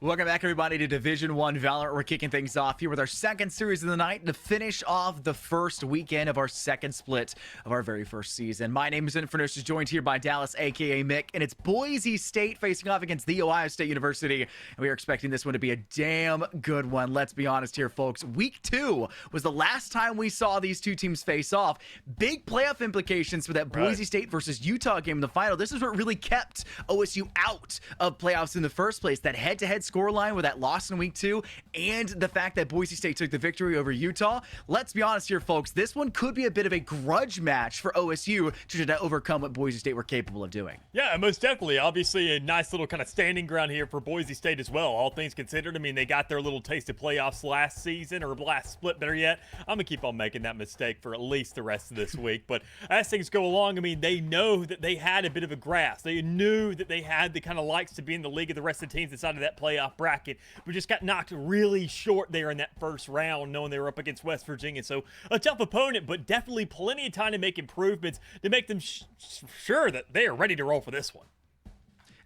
Welcome back, everybody, to Division 1 Valorant. We're kicking things off here with our second series of the night to finish off the first weekend of our second split of our very first season. My name is Infernos, joined here by Dallas, a.k.a. Mick, and it's Boise State facing off against The Ohio State University, and we are expecting this one to be a damn good one. Let's be honest here, folks. Week 2 was the last time we saw these two teams face off. Big playoff implications for that Boise State versus Utah game in the final. This is what really kept OSU out of playoffs in the first place. That head-to-head scoreline with that loss in week 2 and the fact that Boise State took the victory over Utah. Let's be honest here, folks. This one could be a bit of a grudge match for OSU to try to overcome what Boise State were capable of doing. Yeah, most definitely. Obviously, a nice little kind of standing ground here for Boise State as well. All things considered, I mean, they got their little taste of playoffs last season, or last split, better yet. I'm going to keep on making that mistake for at least the rest of this week. But as things go along, I mean, they know that they had a bit of a grasp. They knew that they had the kind of likes to be in the league of the rest of the teams inside of that playoff bracket, but just got knocked really short there in that first round, knowing they were up against West Virginia. So a tough opponent, but definitely plenty of time to make improvements to make them sure that they are ready to roll for this one.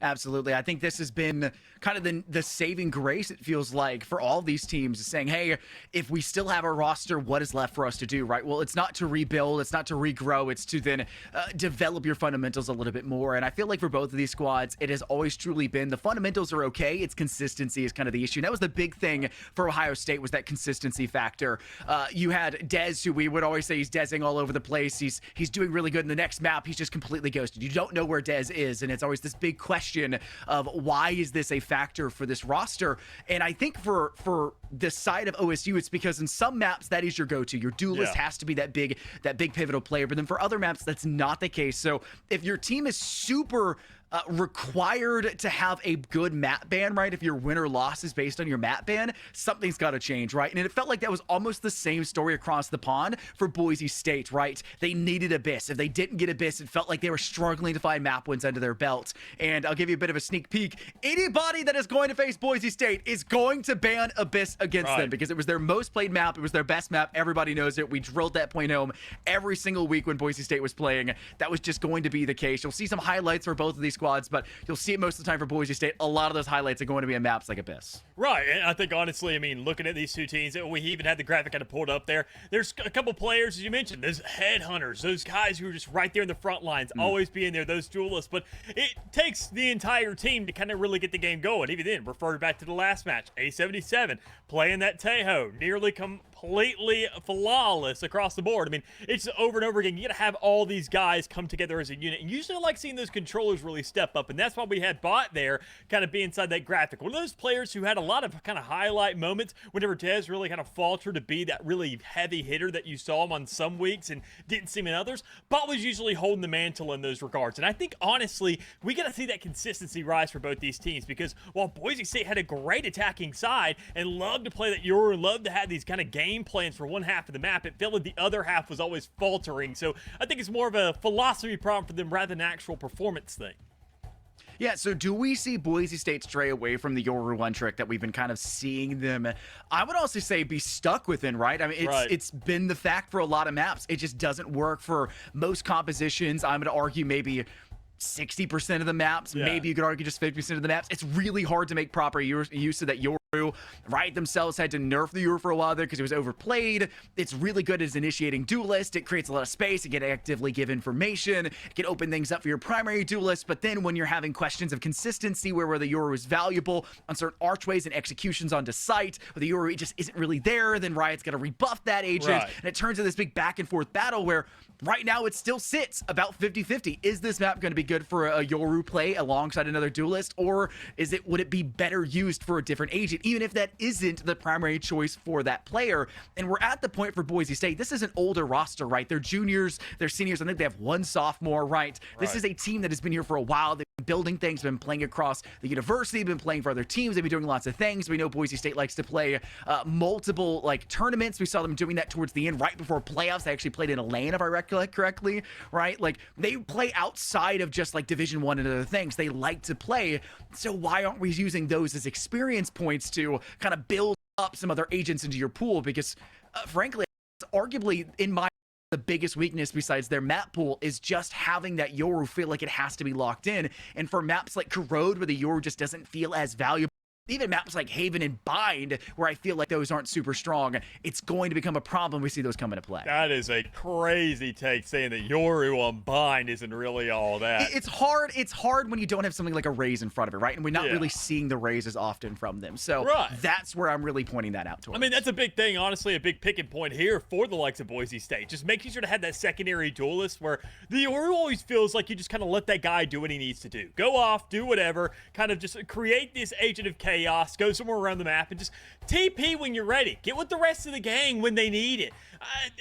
Absolutely. I think this has been kind of the saving grace, it feels like, for all these teams, is saying, hey, if we still have our roster, what is left for us to do, right? Well, it's not to rebuild, it's not to regrow, it's to then develop your fundamentals a little bit more. And I feel like for both of these squads, it has always truly been the fundamentals are okay. It's consistency is kind of the issue. And that was the big thing for Ohio State, was that consistency factor. You had Dez, who we would always say he's Dezing all over the place. He's doing really good in the next map. He's just completely ghosted. You don't know where Dez is. And it's always this big question of why is this a factor for this roster. And I think for the side of OSU, it's because in some maps that is your go-to. Your duelist has to be that big pivotal player, but then for other maps that's not the case. So if your team is super required to have a good map ban, right? If your win or loss is based on your map ban, something's got to change, right? And it felt like that was almost the same story across the pond for Boise State, right? They needed Abyss. If they didn't get Abyss, it felt like they were struggling to find map wins under their belt. And I'll give you a bit of a sneak peek. Anybody that is going to face Boise State is going to ban Abyss against them, because it was their most played map. It was their best map. Everybody knows it. We drilled that point home every single week when Boise State was playing. That was just going to be the case. You'll see some highlights for both of these squads, but you'll see it most of the time for Boise State. A lot of those highlights are going to be in maps like Abyss. Right, and I think honestly, I mean, looking at these two teams, we even had the graphic kind of pulled up there. There's a couple players, as you mentioned, those headhunters, those guys who are just right there in the front lines, always being there, those duelists. But it takes the entire team to kind of really get the game going. Even then, refer back to the last match, A77 playing that Tejo, nearly completely flawless across the board. I mean, it's over and over again. You got to have all these guys come together as a unit. And usually I like seeing those controllers really step up. And that's why we had Bot there kind of be inside that graphic. One of those players who had a lot of kind of highlight moments whenever Dez really kind of faltered to be that really heavy hitter that you saw him on some weeks and didn't see him in others. Bot was usually holding the mantle in those regards. And I think, honestly, we got to see that consistency rise for both these teams, because while Boise State had a great attacking side and loved to play that Euro and loved to have these kind of game plans for one half of the map, it felt like the other half was always faltering. So I think it's more of a philosophy problem for them rather than an actual performance thing. Yeah, so do we see Boise State stray away from the Yoru one trick that we've been kind of seeing them, I would also say, be stuck within, right? I mean, it's been the fact for a lot of maps. It just doesn't work for most compositions. I'm going to argue maybe 60% of the maps. Maybe you could argue just 50% of the maps. It's really hard to make proper use of that Yoru Riot themselves had to nerf the Yoru for a while there because it was overplayed. It's really good as initiating duelist. It creates a lot of space. It can actively give information. It can open things up for your primary duelist. But then when you're having questions of consistency where the Yoru is valuable on certain archways and executions onto site, where the Yoru just isn't really there, then Riot's got to rebuff that agent. And it turns into this big back and forth battle where right now it still sits about 50-50. Is this map going to be good for a Yoru play alongside another duelist, or would it be better used for a different agent, even if that isn't the primary choice for that player? And we're at the point for Boise State. This is an older roster, right? They're juniors, they're seniors. I think they have one sophomore, right? This is a team that has been here for a while. They've been building things, been playing across the university, been playing for other teams. They've been doing lots of things. We know Boise State likes to play multiple tournaments. We saw them doing that towards the end, right before playoffs. They actually played in a lane, if I recollect correctly, right? Like, they play outside of just like Division 1 and other things. They like to play. So why aren't we using those as experience points to kind of build up some other agents into your pool? Because frankly, it's arguably the biggest weakness besides their map pool is just having that Yoru feel like it has to be locked in. And for maps like Corrode, where the Yoru just doesn't feel as valuable, even maps like Haven and Bind, where I feel like those aren't super strong, it's going to become a problem. We see those come into play. That is a crazy take, saying that Yoru on Bind isn't really all that. It's hard. It's hard when you don't have something like a Raze in front of it, right? And we're not really seeing the Raze as often from them. So that's where I'm really pointing that out towards. I mean, that's a big thing, honestly, a big picking point here for the likes of Boise State. Just making sure to have that secondary duelist where the Yoru always feels like you just kind of let that guy do what he needs to do. Go off, do whatever, kind of just create this agent of chaos, go somewhere around the map, and just TP when you're ready. Get with the rest of the gang when they need it.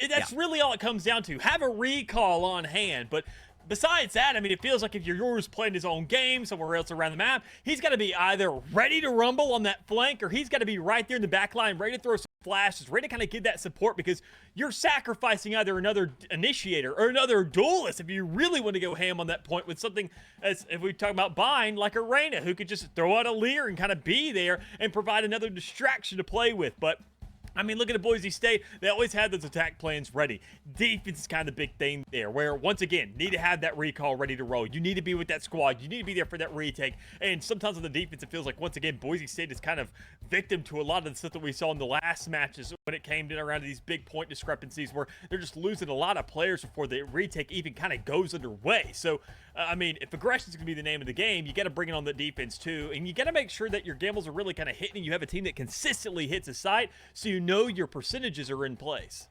That's really all it comes down to. Have a recall on hand, but besides that, I mean, it feels like if your Yoru's playing his own game somewhere else around the map, he's got to be either ready to rumble on that flank, or he's got to be right there in the back line, ready to throw some flashes, ready to kind of give that support, because you're sacrificing either another initiator or another duelist if you really want to go ham on that point with something, as if we talk about Bind, like a Reyna, who could just throw out a Leer and kind of be there and provide another distraction to play with. But I mean, looking at Boise State, they always had those attack plans ready. Defense is kind of the big thing there, where, once again, need to have that recall ready to roll. You need to be with that squad. You need to be there for that retake. And sometimes on the defense, it feels like, once again, Boise State is kind of victim to a lot of the stuff that we saw in the last matches when it came around to these big point discrepancies where they're just losing a lot of players before the retake even kind of goes underway. So, I mean, if aggression is going to be the name of the game, you got to bring it on the defense too. And you got to make sure that your gambles are really kind of hitting and you have a team that consistently hits a site so you know your percentages are in place.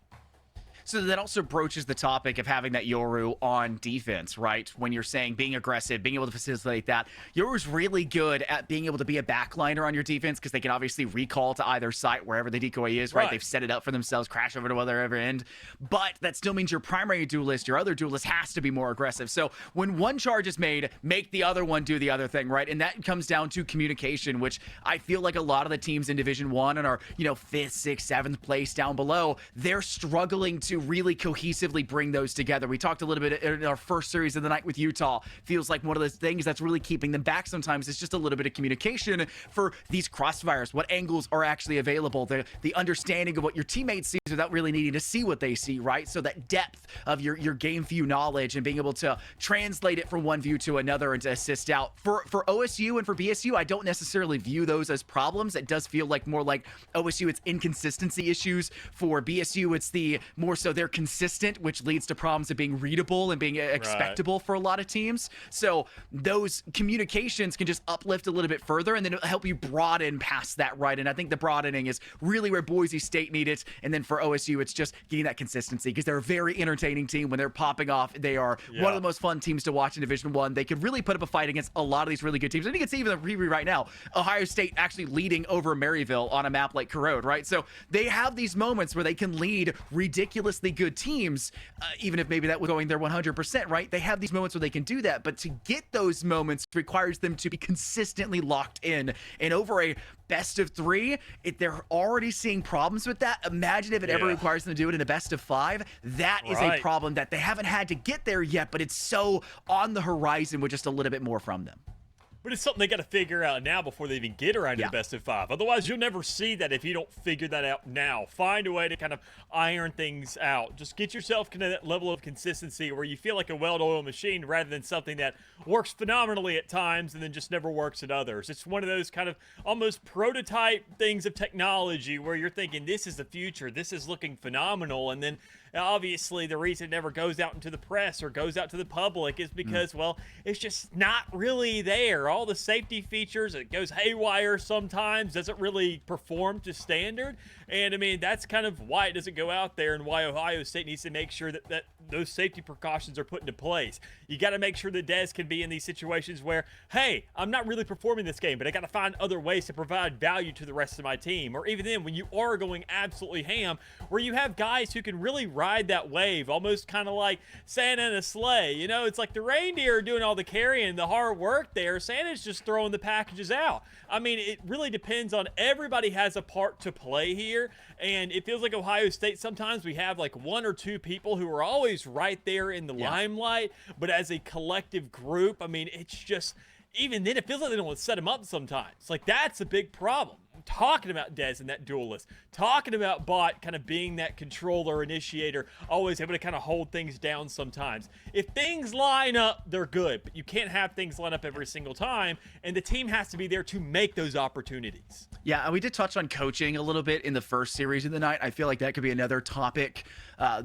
So that also broaches the topic of having that Yoru on defense, right? When you're saying being aggressive, being able to facilitate that. Yoru's really good at being able to be a backliner on your defense because they can obviously recall to either site wherever the decoy is, right? They've set it up for themselves, crash over to other end. But that still means your primary duelist, your other duelist, has to be more aggressive. So when one charge is made, make the other one do the other thing, right? And that comes down to communication, which I feel like a lot of the teams in Division 1 and are, 5th, 6th, 7th place down below, they're struggling to really cohesively bring those together. We talked a little bit in our first series of the night with Utah. Feels like one of those things that's really keeping them back sometimes is just a little bit of communication for these crossfires, what angles are actually available, the understanding of what your teammates see without really needing to see what they see, right? So that depth of your game view knowledge and being able to translate it from one view to another and to assist out. For OSU and for BSU, I don't necessarily view those as problems. It does feel like more like OSU, it's inconsistency issues. For BSU, it's the more so they're consistent, which leads to problems of being readable and being expectable for a lot of teams. So those communications can just uplift a little bit further and then it'll help you broaden past that, right? And I think the broadening is really where Boise State need it. And then for OSU, it's just getting that consistency because they're a very entertaining team when they're popping off. They are one of the most fun teams to watch in Division 1. They could really put up a fight against a lot of these really good teams. I think it's even the preview right now. Ohio State actually leading over Maryville on a map like Corrode, right? So they have these moments where they can lead ridiculously good teams, even if maybe that was going there 100%, right? They have these moments where they can do that, but to get those moments requires them to be consistently locked in. And over a best of 3, if they're already seeing problems with that, imagine if it ever requires them to do it in a best of 5. That is a problem that they haven't had to get there yet, but it's so on the horizon with just a little bit more from them. But it's something they got to figure out now before they even get around to the best of 5. Otherwise, you'll never see that if you don't figure that out now. Find a way to kind of iron things out. Just get yourself to that level of consistency where you feel like a well-oiled machine rather than something that works phenomenally at times and then just never works at others. It's one of those kind of almost prototype things of technology where you're thinking, this is the future, this is looking phenomenal, and then obviously the reason it never goes out into the press or goes out to the public is because, well, it's just not really there. All the safety features, it goes haywire sometimes, doesn't really perform to standard. And I mean, that's kind of why it doesn't go out there and why Ohio State needs to make sure that those safety precautions are put into place. You got to make sure that Dez can be in these situations where, hey, I'm not really performing this game, but I got to find other ways to provide value to the rest of my team. Or even then, when you are going absolutely ham, where you have guys who can really ride that wave, almost kind of like Santa in a sleigh. You know, it's like the reindeer are doing all the carrying, the hard work there. Santa's just throwing the packages out. I mean, it really depends on everybody has a part to play here. And it feels like Ohio State, sometimes we have like 1 or 2 people who are always right there in the limelight. But as a collective group, I mean, it's just, even then, it feels like they don't want to set them up sometimes. Like, that's a big problem. Talking about Dez and that duelist, talking about Bot kind of being that controller, initiator, always able to kind of hold things down sometimes. If things line up, they're good, but you can't have things line up every single time, and the team has to be there to make those opportunities. Yeah, and we did touch on coaching a little bit in the first series of the night. I feel like that could be another topic.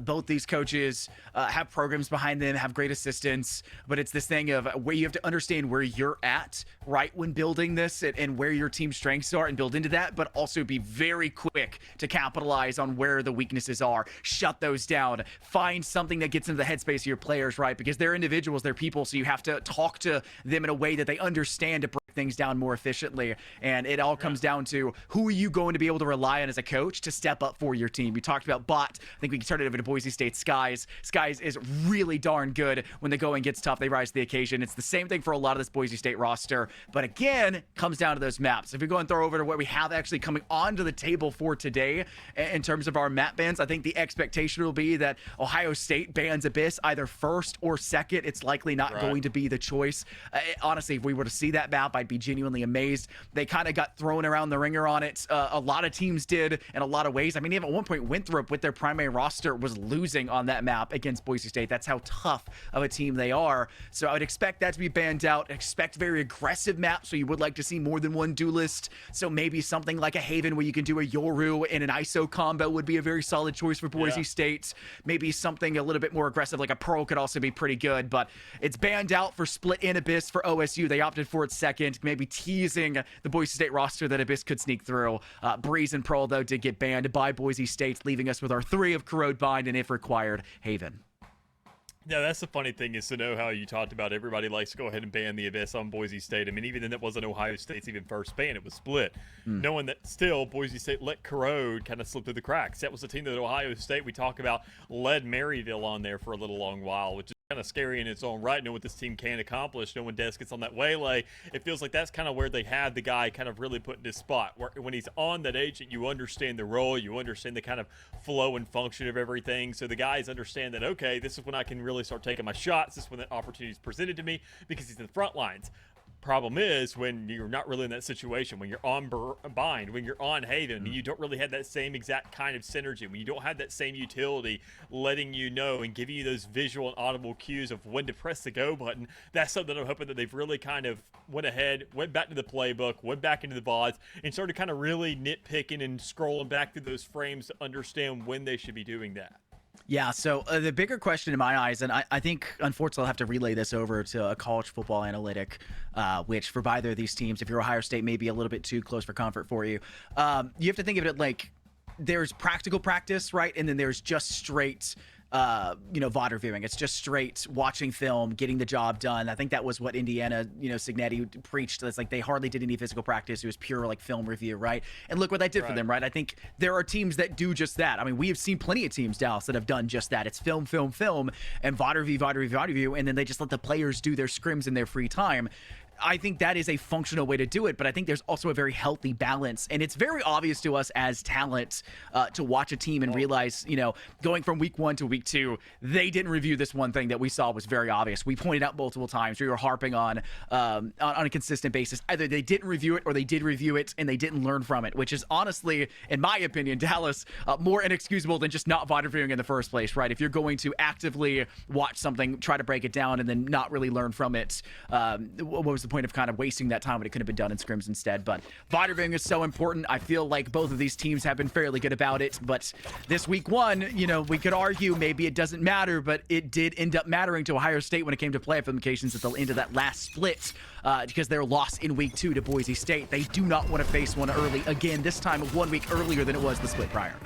Both these coaches have programs behind them, have great assistants, but it's this thing of where you have to understand where you're at, right, when building this and where your team's strengths are and build into that, but also be very quick to capitalize on where the weaknesses are, shut those down, find something that gets into the headspace of your players, right, because they're individuals, they're people, so you have to talk to them in a way that they understand to break things down more efficiently. And it all comes down to who are you going to be able to rely on as a coach to step up for your team. You talked about Bot. I think we can turn it over to Boise State Skies. Skies is really darn good when the going gets tough. They rise to the occasion. It's the same thing for a lot of this Boise State roster. But again, comes down to those maps. If we go and throw over to what we have actually coming onto the table for today in terms of our map bans, I think the expectation will be that Ohio State bans Abyss either first or second. It's likely not going to be the choice. Honestly, if we were to see that map, I'd be genuinely amazed. They kind of got thrown around the ringer on it. A lot of teams did in a lot of ways. I mean, even at one point, Winthrop with their primary roster was losing on that map against Boise State. That's how tough of a team they are. So I would expect that to be banned out. Expect very aggressive maps, so you would like to see more than one duelist. So maybe something like a Haven where you can do a Yoru and an ISO combo would be a very solid choice for Boise State. Maybe something a little bit more aggressive like a Pearl could also be pretty good, but it's banned out for Split and Abyss for OSU. They opted for it second, maybe teasing the Boise State roster that Abyss could sneak through. Breeze and Pearl, though, did get banned by Boise State, leaving us with our 3 of Corrode Bind and, if required, Haven. Yeah, that's the funny thing is to know how you talked about everybody likes to go ahead and ban the Abyss on Boise State. I mean, even then it wasn't Ohio State's even first ban, it was Split. Knowing that still Boise State let Corrode kind of slip through the cracks. That was the team that Ohio State, we talk about, led Maryville on there for a little long while, which is kind of scary in its own right, knowing what this team can accomplish. Knowing when Des gets on that waylay, it feels like that's kind of where they have the guy kind of really put in his spot. Where when he's on that agent, you understand the role, you understand the kind of flow and function of everything. So the guys understand that, okay, this is when I can really start taking my shots. This is when that opportunity is presented to me because he's in the front lines. Problem is when you're not really in that situation, when you're on Bind, when you're on Haven, you don't really have that same exact kind of synergy, when you don't have that same utility letting you know and giving you those visual and audible cues of when to press the go button. That's something I'm hoping that they've really kind of went ahead, went back to the playbook, went back into the VODs, and started kind of really nitpicking and scrolling back through those frames to understand when they should be doing that. Yeah, so the bigger question in my eyes, and I think, unfortunately, I'll have to relay this over to a college football analytic, which for either of these teams, if you're Ohio State, may be a little bit too close for comfort for you. You have to think of it like there's practical practice, right? And then there's just straight VOD reviewing. It's just straight watching film, getting the job done. I think that was what Indiana, Signetti preached. That's like they hardly did any physical practice. It was pure like film review, right? And look what that did for them, right? I think there are teams that do just that. I mean, we have seen plenty of teams, Dallas, that have done just that. It's film, film, film, and VOD review, VOD review, VOD review, and then they just let the players do their scrims in their free time. I think that is a functional way to do it, but I think there's also a very healthy balance. And it's very obvious to us as talent to watch a team and realize, going from week 1 to week 2, they didn't review this one thing that we saw was very obvious. We pointed out multiple times. We were harping on a consistent basis. Either they didn't review it or they did review it and they didn't learn from it, which is honestly, in my opinion, Dallas, more inexcusable than just not VOD reviewing in the first place, right? If you're going to actively watch something, try to break it down, and then not really learn from it, what was the point of kind of wasting that time when it could have been done in scrims instead? But VOD reviewing is so important. I feel like both of these teams have been fairly good about it, but this week 1, we could argue maybe it doesn't matter, but it did end up mattering to Ohio State when it came to playoff implications at the end of that last split, because their loss in week 2 to Boise State. They do not want to face one early again, this time 1 week earlier than it was the split prior.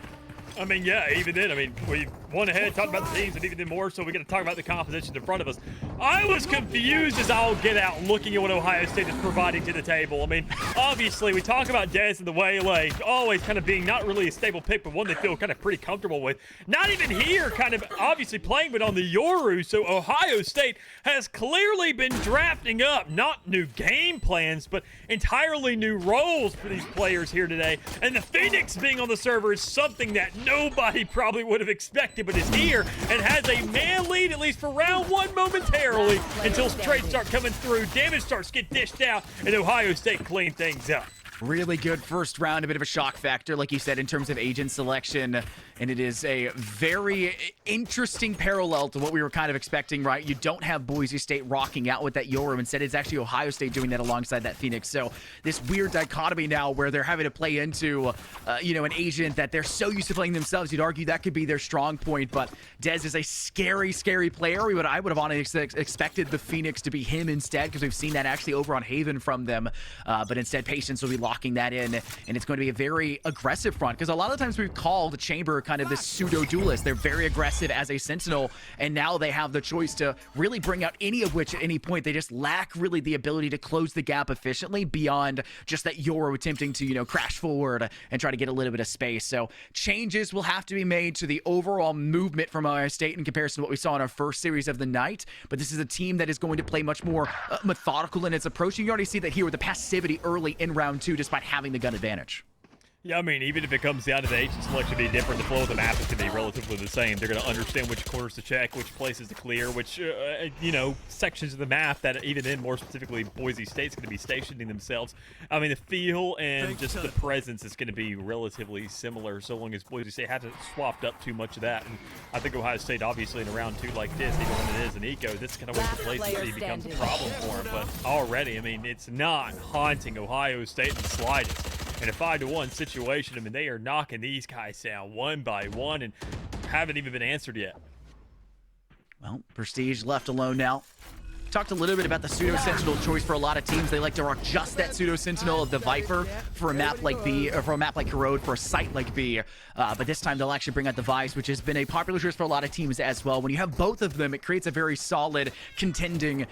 I mean, yeah, even then, we went ahead, talked about the teams, and even then more, so we got to talk about the composition in front of us. I was confused as I'll get out looking at what Ohio State is providing to the table. I mean, obviously, we talk about Dez and the way, always kind of being not really a stable pick, but one they feel kind of pretty comfortable with. Not even here, kind of obviously playing, but on the Yoru, so Ohio State has clearly been drafting up, not new game plans, but entirely new roles for these players here today. And the Phoenix being on the server is something that nobody probably would have expected, but is here and has a man lead, at least for round 1 momentarily, until trades start coming through, damage starts to get dished out, and Ohio State clean things up. Really good first round, a bit of a shock factor, like you said, in terms of agent selection. And it is a very interesting parallel to what we were kind of expecting, right? You don't have Boise State rocking out with that Yoru. Instead, it's actually Ohio State doing that alongside that Phoenix. So this weird dichotomy now where they're having to play into, an agent that they're so used to playing themselves. You'd argue that could be their strong point, but Dez is a scary, scary player. I would have honestly expected the Phoenix to be him instead, because we've seen that actually over on Haven from them. But instead, Patience will be locking that in, and it's going to be a very aggressive front, because a lot of times we've called Chamber kind of this pseudo-duelist. They're very aggressive as a Sentinel, and now they have the choice to really bring out any of which at any point. They just lack really the ability to close the gap efficiently beyond just that Yoru attempting to, crash forward and try to get a little bit of space. So changes will have to be made to the overall movement from Ohio State in comparison to what we saw in our first series of the night, but this is a team that is going to play much more methodical in its approach. You already see that here with the passivity early in round 2, despite having the gun advantage. Yeah, I mean, even if it comes down to the agent selection being different, the flow of the map is going to be relatively the same. They're going to understand which corners to check, which places to clear, which, sections of the map that even in more specifically Boise State's going to be stationing themselves. I mean, the feel and just the presence is going to be relatively similar so long as Boise State hasn't swapped up too much of that. And I think Ohio State, obviously, in a round 2 like this, even when it is an eco, this is kind of one of the places that becomes a problem for them. But already, I mean, it's not haunting Ohio State in the slightest. In a 5-1 situation, I mean, they are knocking these guys down one by one and haven't even been answered yet. Well, Prestige left alone now. Talked a little bit about the Pseudo Sentinel choice for a lot of teams. They like to rock just that Pseudo Sentinel of the Viper for a map like B, or for a map like Corrode for a site like B. But this time they'll actually bring out the Vice, which has been a popular choice for a lot of teams as well. When you have both of them, it creates a very solid contending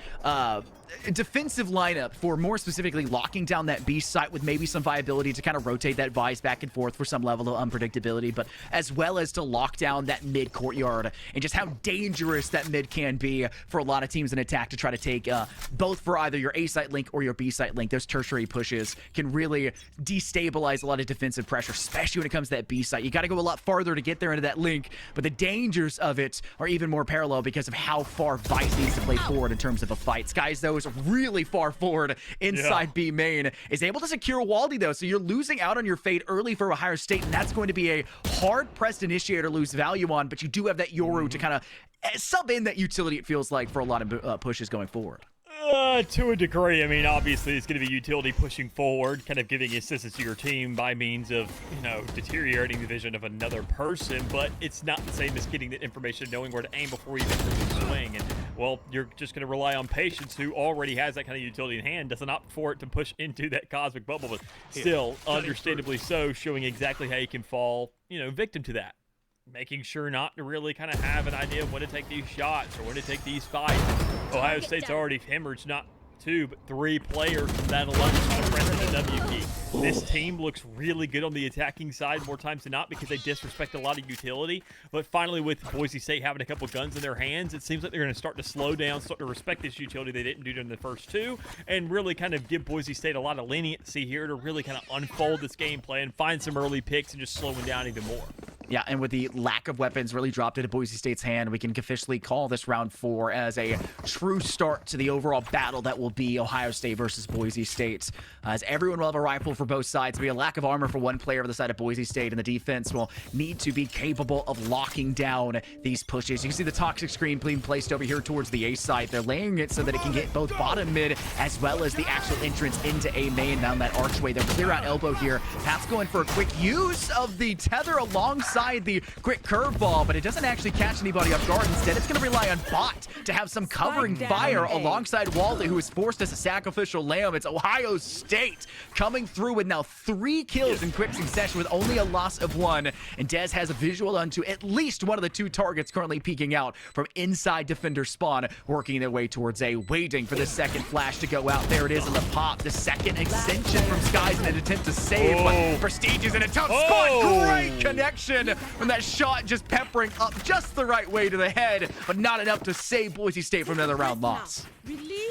defensive lineup for more specifically locking down that B site with maybe some viability to kind of rotate that Vice back and forth for some level of unpredictability, but as well as to lock down that mid courtyard and just how dangerous that mid can be for a lot of teams in attack to try to take both for either your A site link or your B site link. Those tertiary pushes can really destabilize a lot of defensive pressure, especially when it comes to that B site. You got to go a lot farther to get there into that link, but the dangers of it are even more parallel because of how far Vice needs to play forward in terms of a fight. Skies, though, is really far forward inside B main, is able to secure Waldy, though, so you're losing out on your fate early for Ohio State, and that's going to be a hard-pressed initiator lose value on, but you do have that Yoru to kind of sub in that utility, it feels like, for a lot of pushes going forward. To a degree. I mean, obviously, it's going to be utility pushing forward, kind of giving assistance to your team by means of, deteriorating the vision of another person, but it's not the same as getting the information, knowing where to aim before you even really swing. And, well, you're just going to rely on Patience, who already has that kind of utility in hand, doesn't opt for it to push into that cosmic bubble, but still, understandably so, showing exactly how you can fall, victim to that. Making sure not to really kind of have an idea of when to take these shots or when to take these fights. Ohio State's already hemorrhaged not 2, but 3 players from that alone. pressing the W key. This team looks really good on the attacking side more times than not because they disrespect a lot of utility. But finally, with Boise State having a couple guns in their hands, it seems like they're going to start to slow down, start to respect this utility they didn't do during the first two, and really kind of give Boise State a lot of leniency here to really kind of unfold this gameplay and find some early picks and just slowing down even more. Yeah, and with the lack of weapons really dropped into Boise State's hand, we can officially call this round 4 as a true start to the overall battle that will be Ohio State versus Boise State. As everyone will have a rifle for both sides, there'll be a lack of armor for one player on the side of Boise State, and the defense will need to be capable of locking down these pushes. You can see the toxic screen being placed over here towards the A side. They're laying it so that it can get both bottom mid as well as the actual entrance into A main down that archway. They'll clear out elbow here. Pat's going for a quick use of the tether alongside the quick curveball, but it doesn't actually catch anybody off guard. Instead, it's going to rely on Bot to have some covering fire alongside Walden, who is forced as a sacrificial lamb. It's Ohio State coming through with now 3 kills in quick succession with only a loss of 1. And Dez has a visual onto at least one of the 2 targets currently peeking out from inside defender spawn, working their way towards A, waiting for the second flash to go out. There it is in the pop. The second extension from Skies in an attempt to save, but Prestige is in a tough spot. Great connection from that shot, just peppering up just the right way to the head, but not enough to save Boise State from another round loss.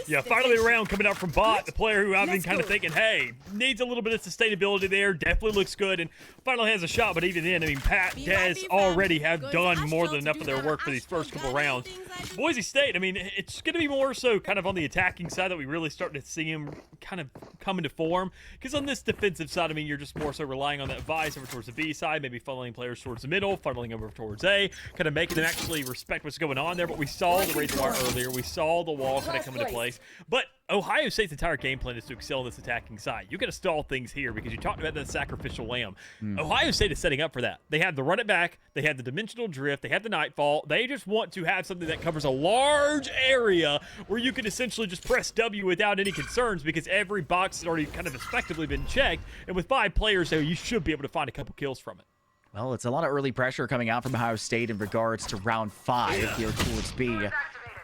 Yeah, finally a round coming out from Bot, the player who I've been kind of thinking, hey, needs a little bit of sustainability there, definitely looks good, and finally has a shot, but even then, I mean, Pat, Dez already have done more than enough of their work for these first couple rounds. Boise State, I mean, it's going to be more so kind of on the attacking side that we really start to see him kind of come into form, because on this defensive side, I mean, you're just more so relying on that Vice over towards the B side, maybe funneling players towards the middle, funneling over towards A, kind of making them actually respect what's going on there, but we saw the razor wire earlier, we saw the wall kind of come into place. But Ohio State's entire game plan is to excel on this attacking side. You got to stall things here because you talked about that sacrificial lamb. Ohio State is setting up for that. They have the run it back. They have the dimensional drift. They have the nightfall. They just want to have something that covers a large area where you can essentially just press W without any concerns because every box has already kind of effectively been checked. And with 5 players there, you should be able to find a couple kills from it. Well, it's a lot of early pressure coming out from Ohio State in regards to round 5 here towards B.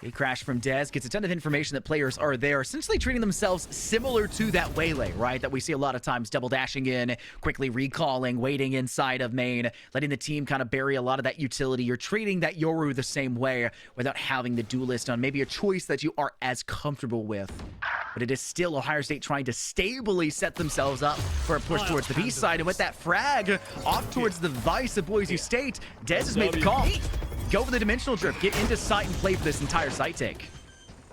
A crash from Dez gets a ton of information that players are there, essentially treating themselves similar to that waylay, right? That we see a lot of times, double dashing in, quickly recalling, waiting inside of main, letting the team kind of bury a lot of that utility. You're treating that Yoru the same way without having the duelist on maybe a choice that you are as comfortable with. But it is still Ohio State trying to stably set themselves up for a push towards the B side. And with that frag off towards the Vice of Boise State, Dez has made the call. Go for the dimensional drift, get into sight and play for this entire site take.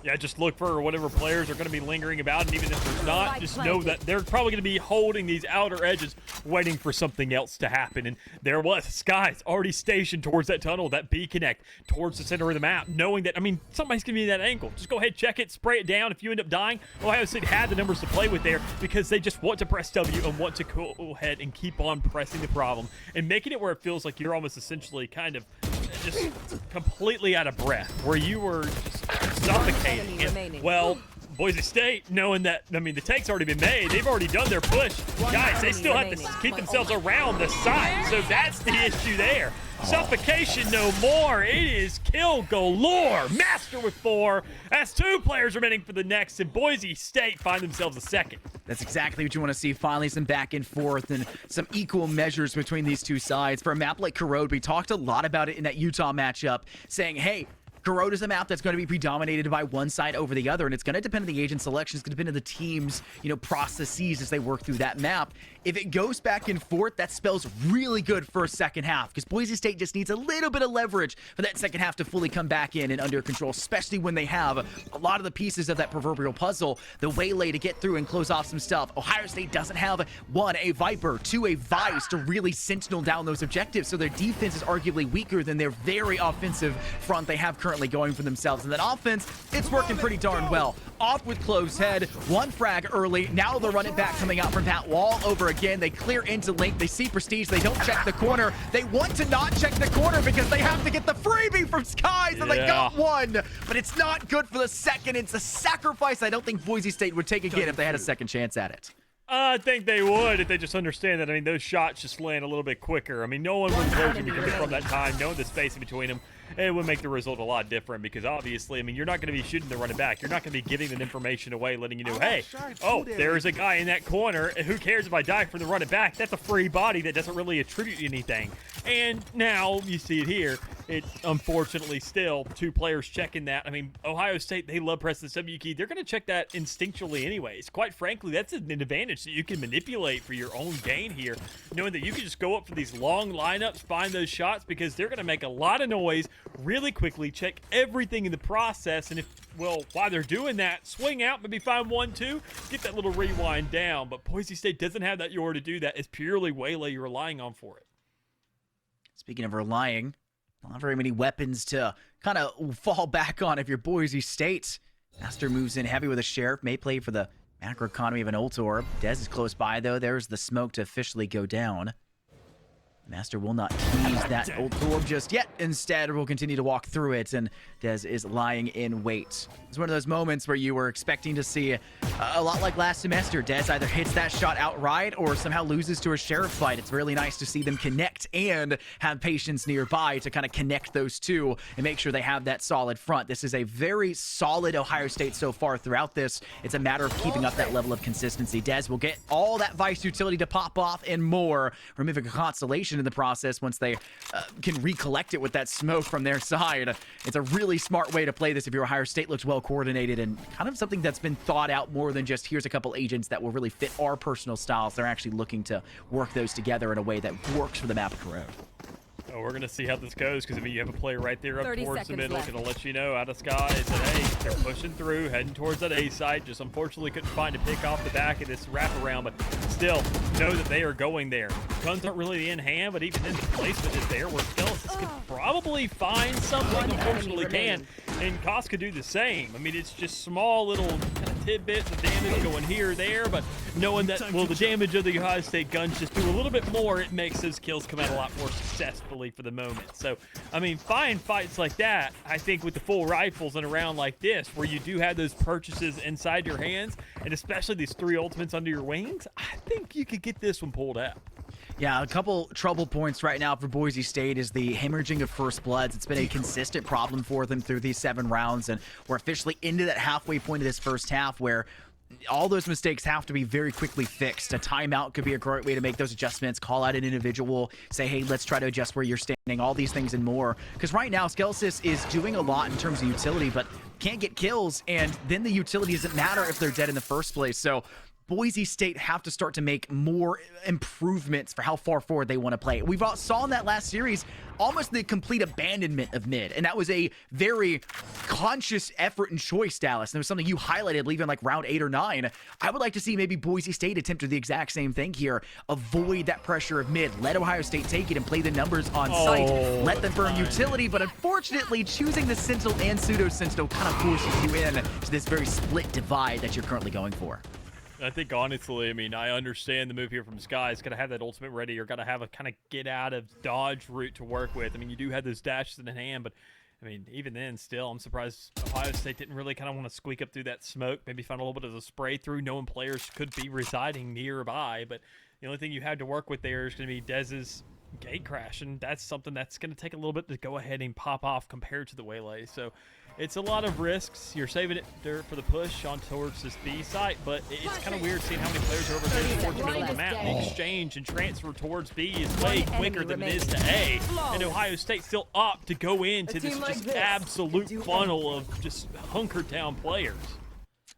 Yeah, just look for whatever players are going to be lingering about, and even if there's not, just know that they're probably going to be holding these outer edges, waiting for something else to happen. And there was Skies already stationed towards that tunnel, that B connect, towards the center of the map, knowing that, I mean, somebody's going to be in that angle. Just go ahead, check it, spray it down. If you end up dying, Ohio State had the numbers to play with there because they just want to press W and want to go ahead and keep on pressing the problem and making it where it feels like you're almost essentially kind of just completely out of breath, where you were just suffocating. And, well, Boise State, knowing that, I mean, the take's already been made, they've already done their push. Guys, they still have to keep themselves around the site, so that's the issue there. Suffocation no more. It is kill galore. Master with 4. As 2 players remaining for the next, and Boise State find themselves a second. That's exactly what you want to see. Finally, some back and forth and some equal measures between these 2 sides. For a map like Corrode, we talked a lot about it in that Utah matchup, saying, hey, Corrode is a map that's going to be predominated by one side over the other, and it's going to depend on the agent selection. It's going to depend on the team's, processes as they work through that map. If it goes back and forth, that spells really good for a second half, because Boise State just needs a little bit of leverage for that second half to fully come back in and under control, especially when they have a lot of the pieces of that proverbial puzzle, the waylay to get through and close off some stuff. Ohio State doesn't have, 1, a Viper, 2, a Vice to really sentinel down those objectives, so their defense is arguably weaker than their very offensive front they have currently going for themselves. And that offense, it's working pretty darn well. Off with closed head, 1 frag early. Now they'll run it back coming out from Pat Wall over again. They clear into link. They see Prestige. They don't check the corner. They want to not check the corner because they have to get the freebie from Skies, and they got 1. But it's not good for the second. It's a sacrifice I don't think Boise State would take again if they had a second chance at it. I think they would if they just understand that. I mean, those shots just land a little bit quicker. I mean, no one was closing because from that time, knowing the space in between them. it would make the result a lot different because obviously, I mean, you're not going to be shooting the running back. You're not going to be giving that information away, letting you know, hey, oh, there's a guy in that corner. Who cares if I die from the running back? That's a free body that doesn't really attribute anything. And now you see it here. It's unfortunately still 2 players checking that. I mean, Ohio State, they love pressing the W key. They're going to check that instinctually anyways. Quite frankly, that's an advantage that you can manipulate for your own gain here, knowing that you can just go up for these long lineups, find those shots, because they're going to make a lot of noise really quickly, check everything in the process, and if, well, while they're doing that, swing out, maybe find 1-2, get that little rewind down. But Boise State doesn't have that yard to do that. It's purely Waylay you're relying on for it. Speaking of relying, not very many weapons to kind of fall back on if you're Boise State. Master moves in heavy with a Sheriff, may play for the macro economy of an ult orb. Dez is close by, though. There's the smoke to officially go down. Master will not tease that ult orb just yet. Instead, we'll continue to walk through it, and Dez is lying in wait. It's one of those moments where you were expecting to see a lot like last semester. Dez either hits that shot outright or somehow loses to a Sheriff fight. It's really nice to see them connect and have patience nearby to kind of connect those two and make sure they have that solid front. This is a very solid Ohio State so far throughout this. It's a matter of keeping up that level of consistency. Dez will get all that Vice utility to pop off and more, removing a Constellation in the process once they can recollect it with that smoke from their side. It's a really smart way to play this if your Ohio State looks well coordinated and kind of something that's been thought out more than just here's a couple agents that will really fit our personal styles. They're actually looking to work those together in a way that works for the map of Corona. Oh, we're going to see how this goes because, I mean, you have a player right there up 30 towards the seconds middle. left. Going to let you know out of sky that, hey, they're pushing through, heading towards that A site. Just unfortunately couldn't find a pick off the back of this wraparound, but still know that they are going there. Guns aren't really in hand, but even then the placement is there where Skeletons can probably find something. Unfortunately can. And Koss could do the same. I mean, it's just small little kind of tidbits of damage going here or there, but knowing that, well, the damage of the Ohio State guns just do a little bit more, it makes those kills come out a lot more successfully for the moment. So, I mean, fine fights like that, I think with the full rifles and around like this, where you do have those purchases inside your hands, and especially these 3 ultimates under your wings, I think you could get this one pulled out. Yeah, a couple trouble points right now for Boise State is the hemorrhaging of first bloods. It's been a consistent problem for them through these 7 rounds, and we're officially into that halfway point of this first half where all those mistakes have to be very quickly fixed. A timeout could be a great way to make those adjustments, call out an individual, say, hey, let's try to adjust where you're standing, all these things and more. Because right now, Skelsis is doing a lot in terms of utility, but can't get kills, and then the utility doesn't matter if they're dead in the first place. So Boise State have to start to make more improvements for how far forward they want to play. We saw in that last series almost the complete abandonment of mid, and that was a very conscious effort and choice, Dallas. And it was something you highlighted leaving like round 8 or 9. I would like to see maybe Boise State attempt to do the exact same thing here. Avoid that pressure of mid. Let Ohio State take it and play the numbers on site. Let them burn utility, but unfortunately, choosing the Sentinel and Pseudo Sentinel kind of forces you in to this very split divide that you're currently going for. I think, honestly, I mean, I understand the move here from Sky. It's got to have that ultimate ready or got to have a kind of get out of dodge route to work with. I mean, you do have those dashes in hand, but, I mean, even then, still, I'm surprised Ohio State didn't really kind of want to squeak up through that smoke, maybe find a little bit of a spray through, knowing players could be residing nearby. But the only thing you had to work with there is going to be Dez's gate crash, and that's something that's going to take a little bit to go ahead and pop off compared to the Waylay. So it's a lot of risks. You're saving it for the push on towards this B site, but it's kind of weird seeing how many players are over here towards the middle of the map. The exchange and transfer towards B is way quicker than it is to A, and Ohio State still opt to go into this just absolute funnel of just hunkered down players.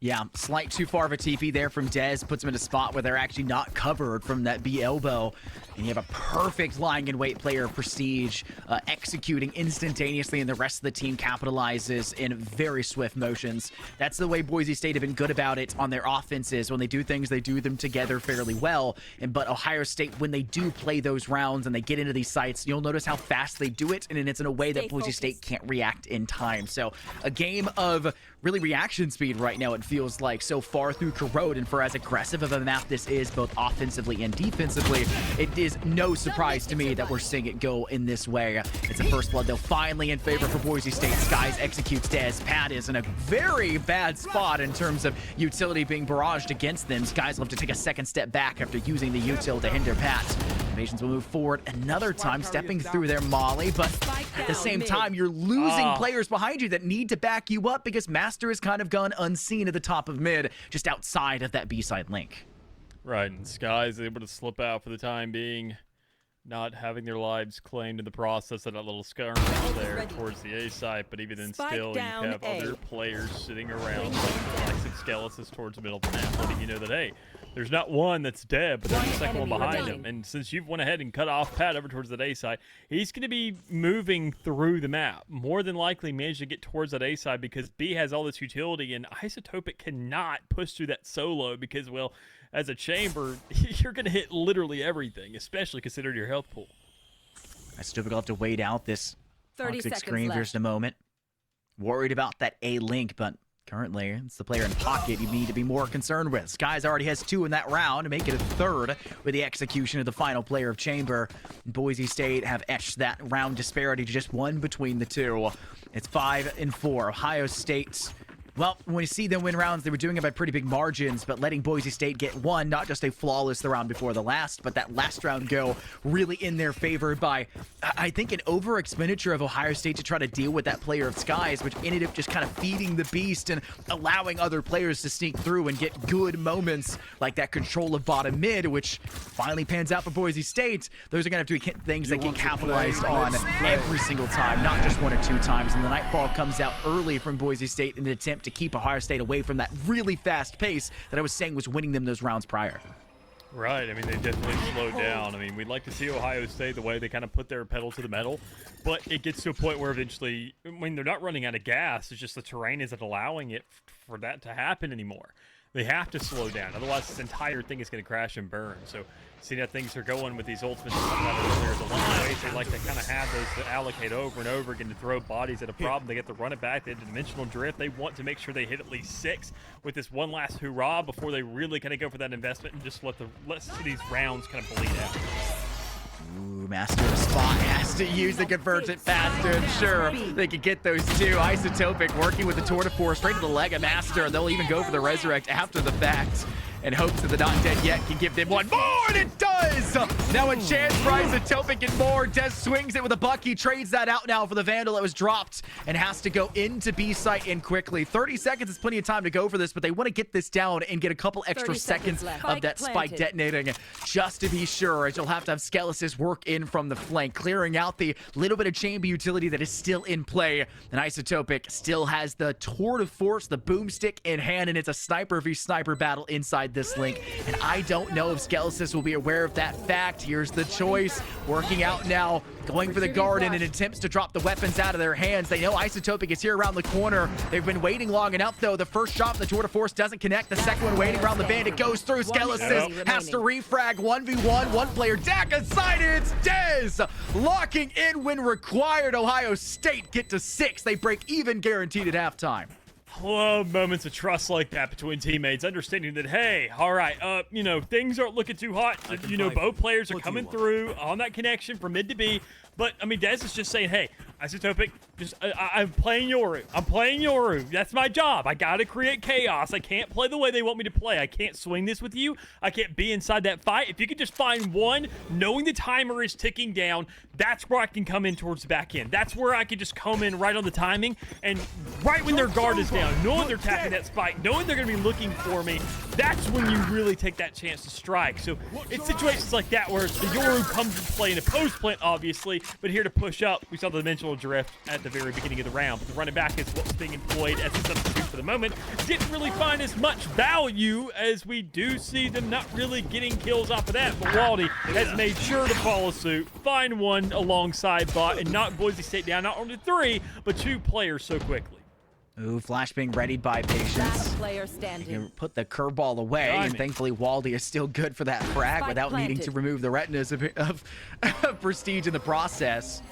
Yeah, slight too far of a TP there from Dez. Puts them in a spot where they're actually not covered from that B elbow. And you have a perfect lying in wait player, Prestige, executing instantaneously, and the rest of the team capitalizes in very swift motions. That's the way Boise State have been good about it on their offenses. When they do things, they do them together fairly well. But Ohio State, when they do play those rounds and they get into these sites, you'll notice how fast they do it, and it's in a way that Boise State can't react in time. So a game of really reaction speed right now, it feels like, so far through Corrode. And for as aggressive of a map this is, both offensively and defensively, it is no surprise to me that we're seeing it go in this way. It's a first blood, though, finally in favor for Boise State. Skies executes Dez. Pat is in a very bad spot in terms of utility being barraged against them. Skies will have to take a second step back after using the util to hinder Pat. Invasions will move forward another time, stepping through their molly, but At the same time, you're losing players behind you that need to back you up because Master has kind of gone unseen at the top of mid, just outside of that B-side link. Right, and Sky is able to slip out for the time being, not having their lives claimed in the process of that little skirmish there towards the A side, but even then still, you have other players sitting around, like Skelesis towards the middle of the map, letting you know that, hey, there's not one that's dead, but there's a second one behind him. And since you've went ahead and cut off Pat over towards that A side, he's going to be moving through the map. More than likely manage to get towards that A side because B has all this utility, and Isotopic cannot push through that solo because, well, as a chamber, you're going to hit literally everything, especially considering your health pool. Isotopic will have to wait out this 30 toxic seconds screen for left. just a moment. Worried about that A link, but currently it's the player in pocket you need to be more concerned with. Skies already has 2 in that round to make it a 3rd with the execution of the final player of Chamber. Boise State have etched that round disparity to just 1 between the two. It's 5-4. Ohio State, well, when you see them win rounds, they were doing it by pretty big margins, but letting Boise State get one, not just a flawless the round before the last, but that last round go really in their favor by, I think, an over expenditure of Ohio State to try to deal with that player of Skies, which ended up just kind of feeding the beast and allowing other players to sneak through and get good moments like that control of bottom mid, which finally pans out for Boise State. Those are going to have to be things that get capitalized on every single time, not just 1 or 2 times. And the Nightfall comes out early from Boise State in an attempt to keep Ohio State away from that really fast pace that I was saying was winning them those rounds prior. Right, I mean, they definitely slowed down. I mean, we'd like to see Ohio State the way they kind of put their pedal to the metal, but it gets to a point where eventually, when they're not running out of gas, it's just the terrain isn't allowing it for that to happen anymore. They have to slow down, otherwise this entire thing is going to crash and burn. So, seeing how things are going with these ultimates and stuff earlier, the one way they like to kind of have those to allocate over and over again to throw bodies at a problem. They get to run it back. They have the dimensional drift. They want to make sure they hit at least 6 with this one last hurrah before they really kind of go for that investment and just let these rounds kind of bleed out. Ooh, Master of Spot has to use the Convergent fast to ensure they can get those 2. Isotopic working with the Tour de Force straight to the leg of Master. They'll even go for the Resurrect after the fact in hopes that the Not Dead Yet can give them one more, and it does! Now a chance for Isotopic and more. Des swings it with a buck. He trades that out now for the Vandal that was dropped and has to go into B-site in quickly. 30 seconds is plenty of time to go for this, but they want to get this down and get a couple extra seconds of that spike detonating just to be sure, as you'll have to have Skelesis work in from the flank, clearing out the little bit of chamber utility that is still in play. And Isotopic still has the Tour de Force, the boomstick in hand, and it's a sniper v sniper battle inside this link. And I don't know if Skelesis will be aware of that fact. Here's the choice, working out now, going for the garden and attempts to drop the weapons out of their hands. They know Isotopic is here around the corner. They've been waiting long enough, though. The first shot from the Tour de Force doesn't connect. The second one waiting around the band. It goes through. Skelesis has to refrag. 1v1. One player deck aside. It's Dez locking in when required. Ohio State get to 6. They break even, guaranteed at halftime. Love moments of trust like that between teammates, understanding that, hey, all right, you know, things aren't looking too hot. You know, both players are coming through on that connection from mid to B. But, I mean, Dez is just saying, hey, Isotopic, just I'm playing Yoru. I'm playing Yoru. That's my job. I got to create chaos. I can't play the way they want me to play. I can't swing this with you. I can't be inside that fight. If you could just find one, knowing the timer is ticking down, that's where I can come in towards the back end. That's where I could just come in right on the timing. And right when their guard is down, knowing they're tapping that spike, knowing they're going to be looking for me, that's when you really take that chance to strike. So it's situations like that where the Yoru comes to play in a post plant, obviously, but here to push up. We saw the dimensional drift at the very beginning of the round, but the running back is what's being employed as a substitute for the moment. Didn't really find as much value as we do see them not really getting kills off of that, but Waldy has made sure to follow suit, find one alongside Bot, and knock Boise State down not only 3, but 2 players so quickly. Ooh, Flash being readied by Patience. Last player standing. You can put the curveball away, and thankfully Waldy is still good for that frag without needing to remove the retinas of prestige in the process.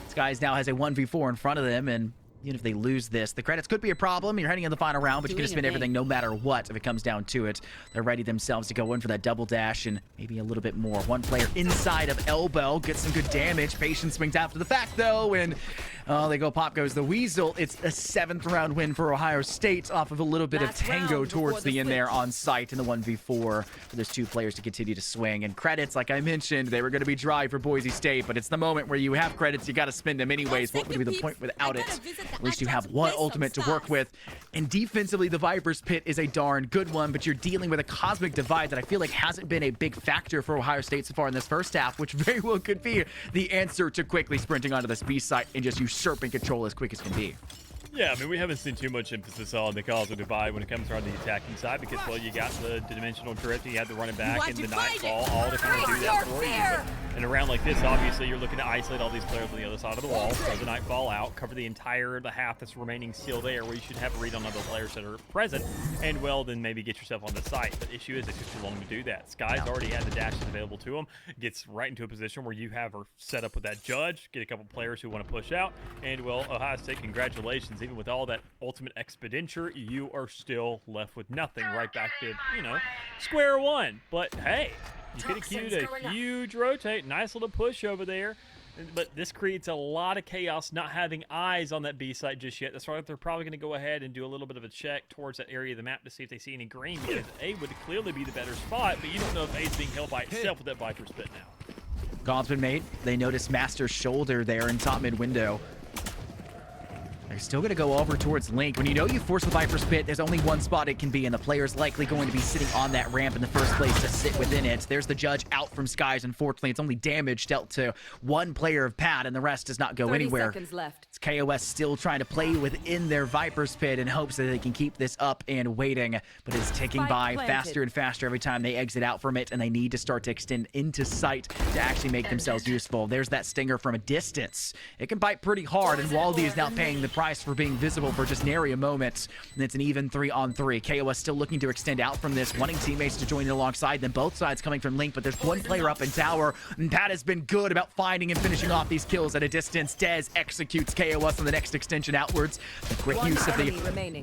This guy now has a 1v4 in front of them, and even if they lose this, the credits could be a problem. You're heading in the final round, but you're going to spin everything no matter what if it comes down to it. They're ready themselves to go in for that double dash and maybe a little bit more. One player inside of elbow gets some good damage. Patience swings after the fact, though, and Oh, they go. Pop goes the Weasel. It's a 7th round win for Ohio State off of a little bit of tango towards the end there on site in the 1v4 for those two players to continue to swing. And credits, like I mentioned, they were going to be dry for Boise State, but it's the moment where you have credits, you got to spend them anyways. What would be the point without it? At least you have one ultimate to work with. And defensively, the Viper's Pit is a darn good one, but you're dealing with a cosmic divide that I feel like hasn't been a big factor for Ohio State so far in this first half, which very well could be the answer to quickly sprinting onto this B site and just usurping control as quick as can be. Yeah, I mean, we haven't seen too much emphasis on the cosmic divide when it comes around the attacking side because, well, you got the dimensional drift, you had the running back, and the nightfall, all to kind of do that for you. But in a round like this, obviously, you're looking to isolate all these players on the other side of the wall, throw the nightfall out, cover the half that's remaining still there, where you should have a read on other players that are present, and, well, then maybe get yourself on the site. The issue is it took too long to do that. Sky's already had the dashes available to him, gets right into a position where you have her set up with that judge, get a couple players who want to push out, and, well, Ohio State, congratulations. Even with all that ultimate expenditure, you are still left with nothing, right back to, you know, square one. But hey, you could have queued a huge rotate, nice little push over there, but this creates a lot of chaos not having eyes on that B site just yet. That's why they're probably going to go ahead and do a little bit of a check towards that area of the map to see if they see any green, because A would clearly be the better spot, but you don't know if A's being held by itself with that Viper's Pit now. God's been made. They notice Master's shoulder there in top mid window. They're still going to go over towards Link. When you know you force the Viper's Pit, there's only one spot it can be, and the player's likely going to be sitting on that ramp in the first place to sit within it. There's the judge out from Skies. Unfortunately, it's only damage dealt to one player of Pad, and the rest does not go 30 anywhere. seconds left. It's KOS still trying to play within their Viper's Pit in hopes that they can keep this up and waiting, but it's ticking by faster and faster every time they exit out from it, and they need to start to extend into sight to actually make themselves useful. There's that stinger from a distance. It can bite pretty hard, and Waldy is now paying the price for being visible for just nary a moment. And it's an even 3-on-3. KOS still looking to extend out from this, wanting teammates to join in alongside them. Both sides coming from Link, but there's one player up in tower, and Pat has been good about finding and finishing off these kills at a distance. Dez executes KOS on the next extension outwards. The quick use of the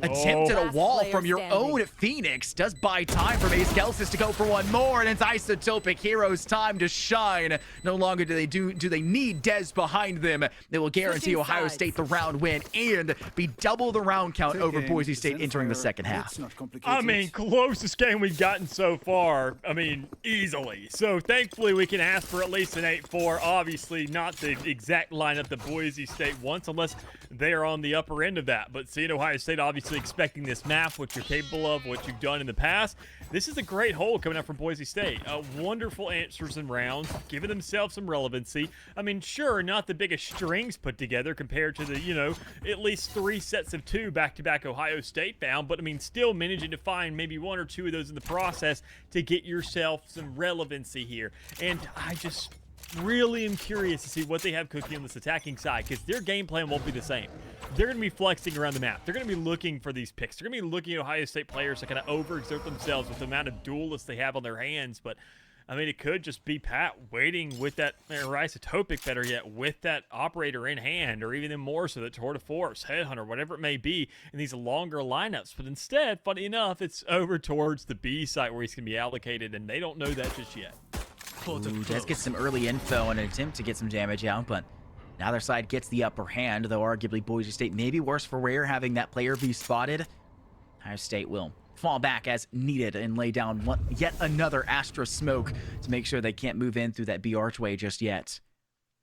attempt at a wall from your own Phoenix does buy time for Ace Kelsis to go for one more, and it's Isotopic Heroes time to shine. No longer do they need Dez behind them. They will guarantee Ohio State the round win and be double the round count over Boise State entering the second half. I mean, closest game we've gotten so far, I mean, easily. So thankfully we can ask for at least an 8-4. Obviously not the exact lineup that Boise State wants unless they are on the upper end of that. But seeing Ohio State obviously expecting this map, what you're capable of, what you've done in the past, this is a great hold coming up from Boise State. Wonderful answers and rounds, giving themselves some relevancy. I mean, sure, not the biggest strings put together compared to the, you know, at least 3 sets of 2 back-to-back Ohio State bound, but I mean, still managing to find maybe 1 or 2 of those in the process to get yourself some relevancy here. And I just really am curious to see what they have cooking on this attacking side, because their game plan won't be the same. They're going to be flexing around the map. They're going to be looking for these picks. They're going to be looking at Ohio State players to kind of overexert themselves with the amount of duelists they have on their hands. But I mean, it could just be Pat waiting with that, or Isotopic, better yet, with that operator in hand, or even more so, that Tour de Force, Headhunter, whatever it may be, in these longer lineups. But instead, funny enough, it's over towards the B site where he's going to be allocated, and they don't know that just yet. Does get some early info and an attempt to get some damage out, but neither side gets the upper hand, though arguably Boise State may be worse for wear having that player be spotted. Ohio State will fall back as needed and lay down yet another Astra smoke to make sure they can't move in through that B archway just yet.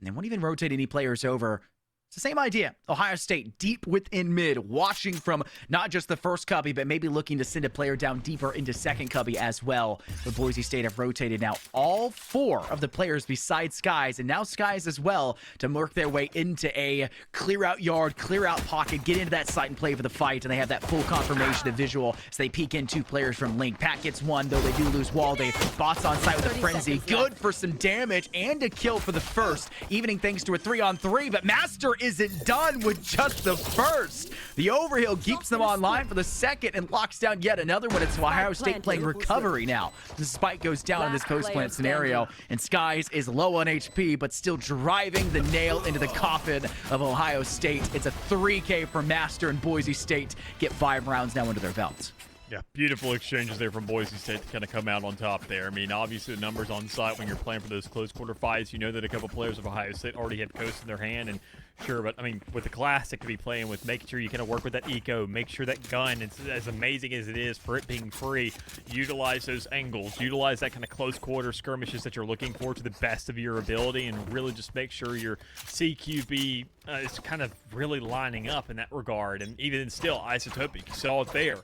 And they won't even rotate any players over. It's the same idea. Ohio State deep within mid, watching from not just the first cubby, but maybe looking to send a player down deeper into second cubby as well. But Boise State have rotated now all 4 of the players besides Skies, and now Skies as well, to work their way into a clear out yard, clear out pocket, get into that site and play for the fight, and they have that full confirmation of visual as they peek in 2 players from Link. Pat gets 1, though they do lose Walde. Bots on site with a frenzy. Good for some damage and a kill for the first, evening thanks to a 3-on-3, but Master isn't done with just the first. The overhill keeps them online for the second and locks down yet another one. It's Ohio State playing recovery now. The spike goes down in this post-plant scenario, and Skies is low on HP, but still driving the nail into the coffin of Ohio State. It's a 3K for Master, and Boise State get 5 rounds now under their belt. Yeah, beautiful exchanges there from Boise State to kind of come out on top there. I mean, obviously the numbers on site when you're playing for those close quarter fights, you know that a couple players of Ohio State already have coast in their hand, and sure, but I mean, with the Classic to be playing with, making sure you kind of work with that eco, make sure that gun, it's as amazing as it is for it being free, utilize those angles, utilize that kind of close quarter skirmishes that you're looking for to the best of your ability, and really just make sure your CQB is kind of really lining up in that regard. And even still, Isotopic, you saw it there.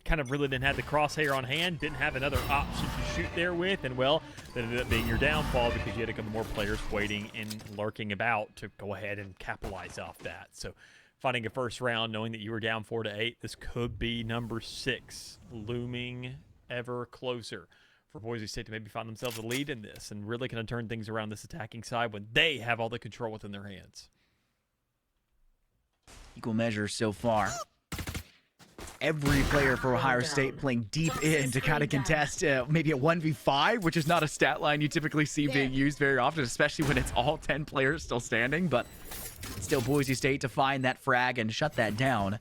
Kind of really didn't have the crosshair on hand, didn't have another option to shoot there with, and well, that ended up being your downfall because you had a couple more players waiting and lurking about to go ahead and capitalize off that. So fighting a first round, knowing that you were down 4-8, this could be number 6, looming ever closer for Boise State to maybe find themselves a lead in this and really kind of turn things around this attacking side when they have all the control within their hands. Equal measures so far. Every player for Ohio State playing deep in to kind of contest maybe a 1v5, which is not a stat line you typically see being used very often, especially when it's all 10 players still standing. But still Boise State to find that frag and shut that down.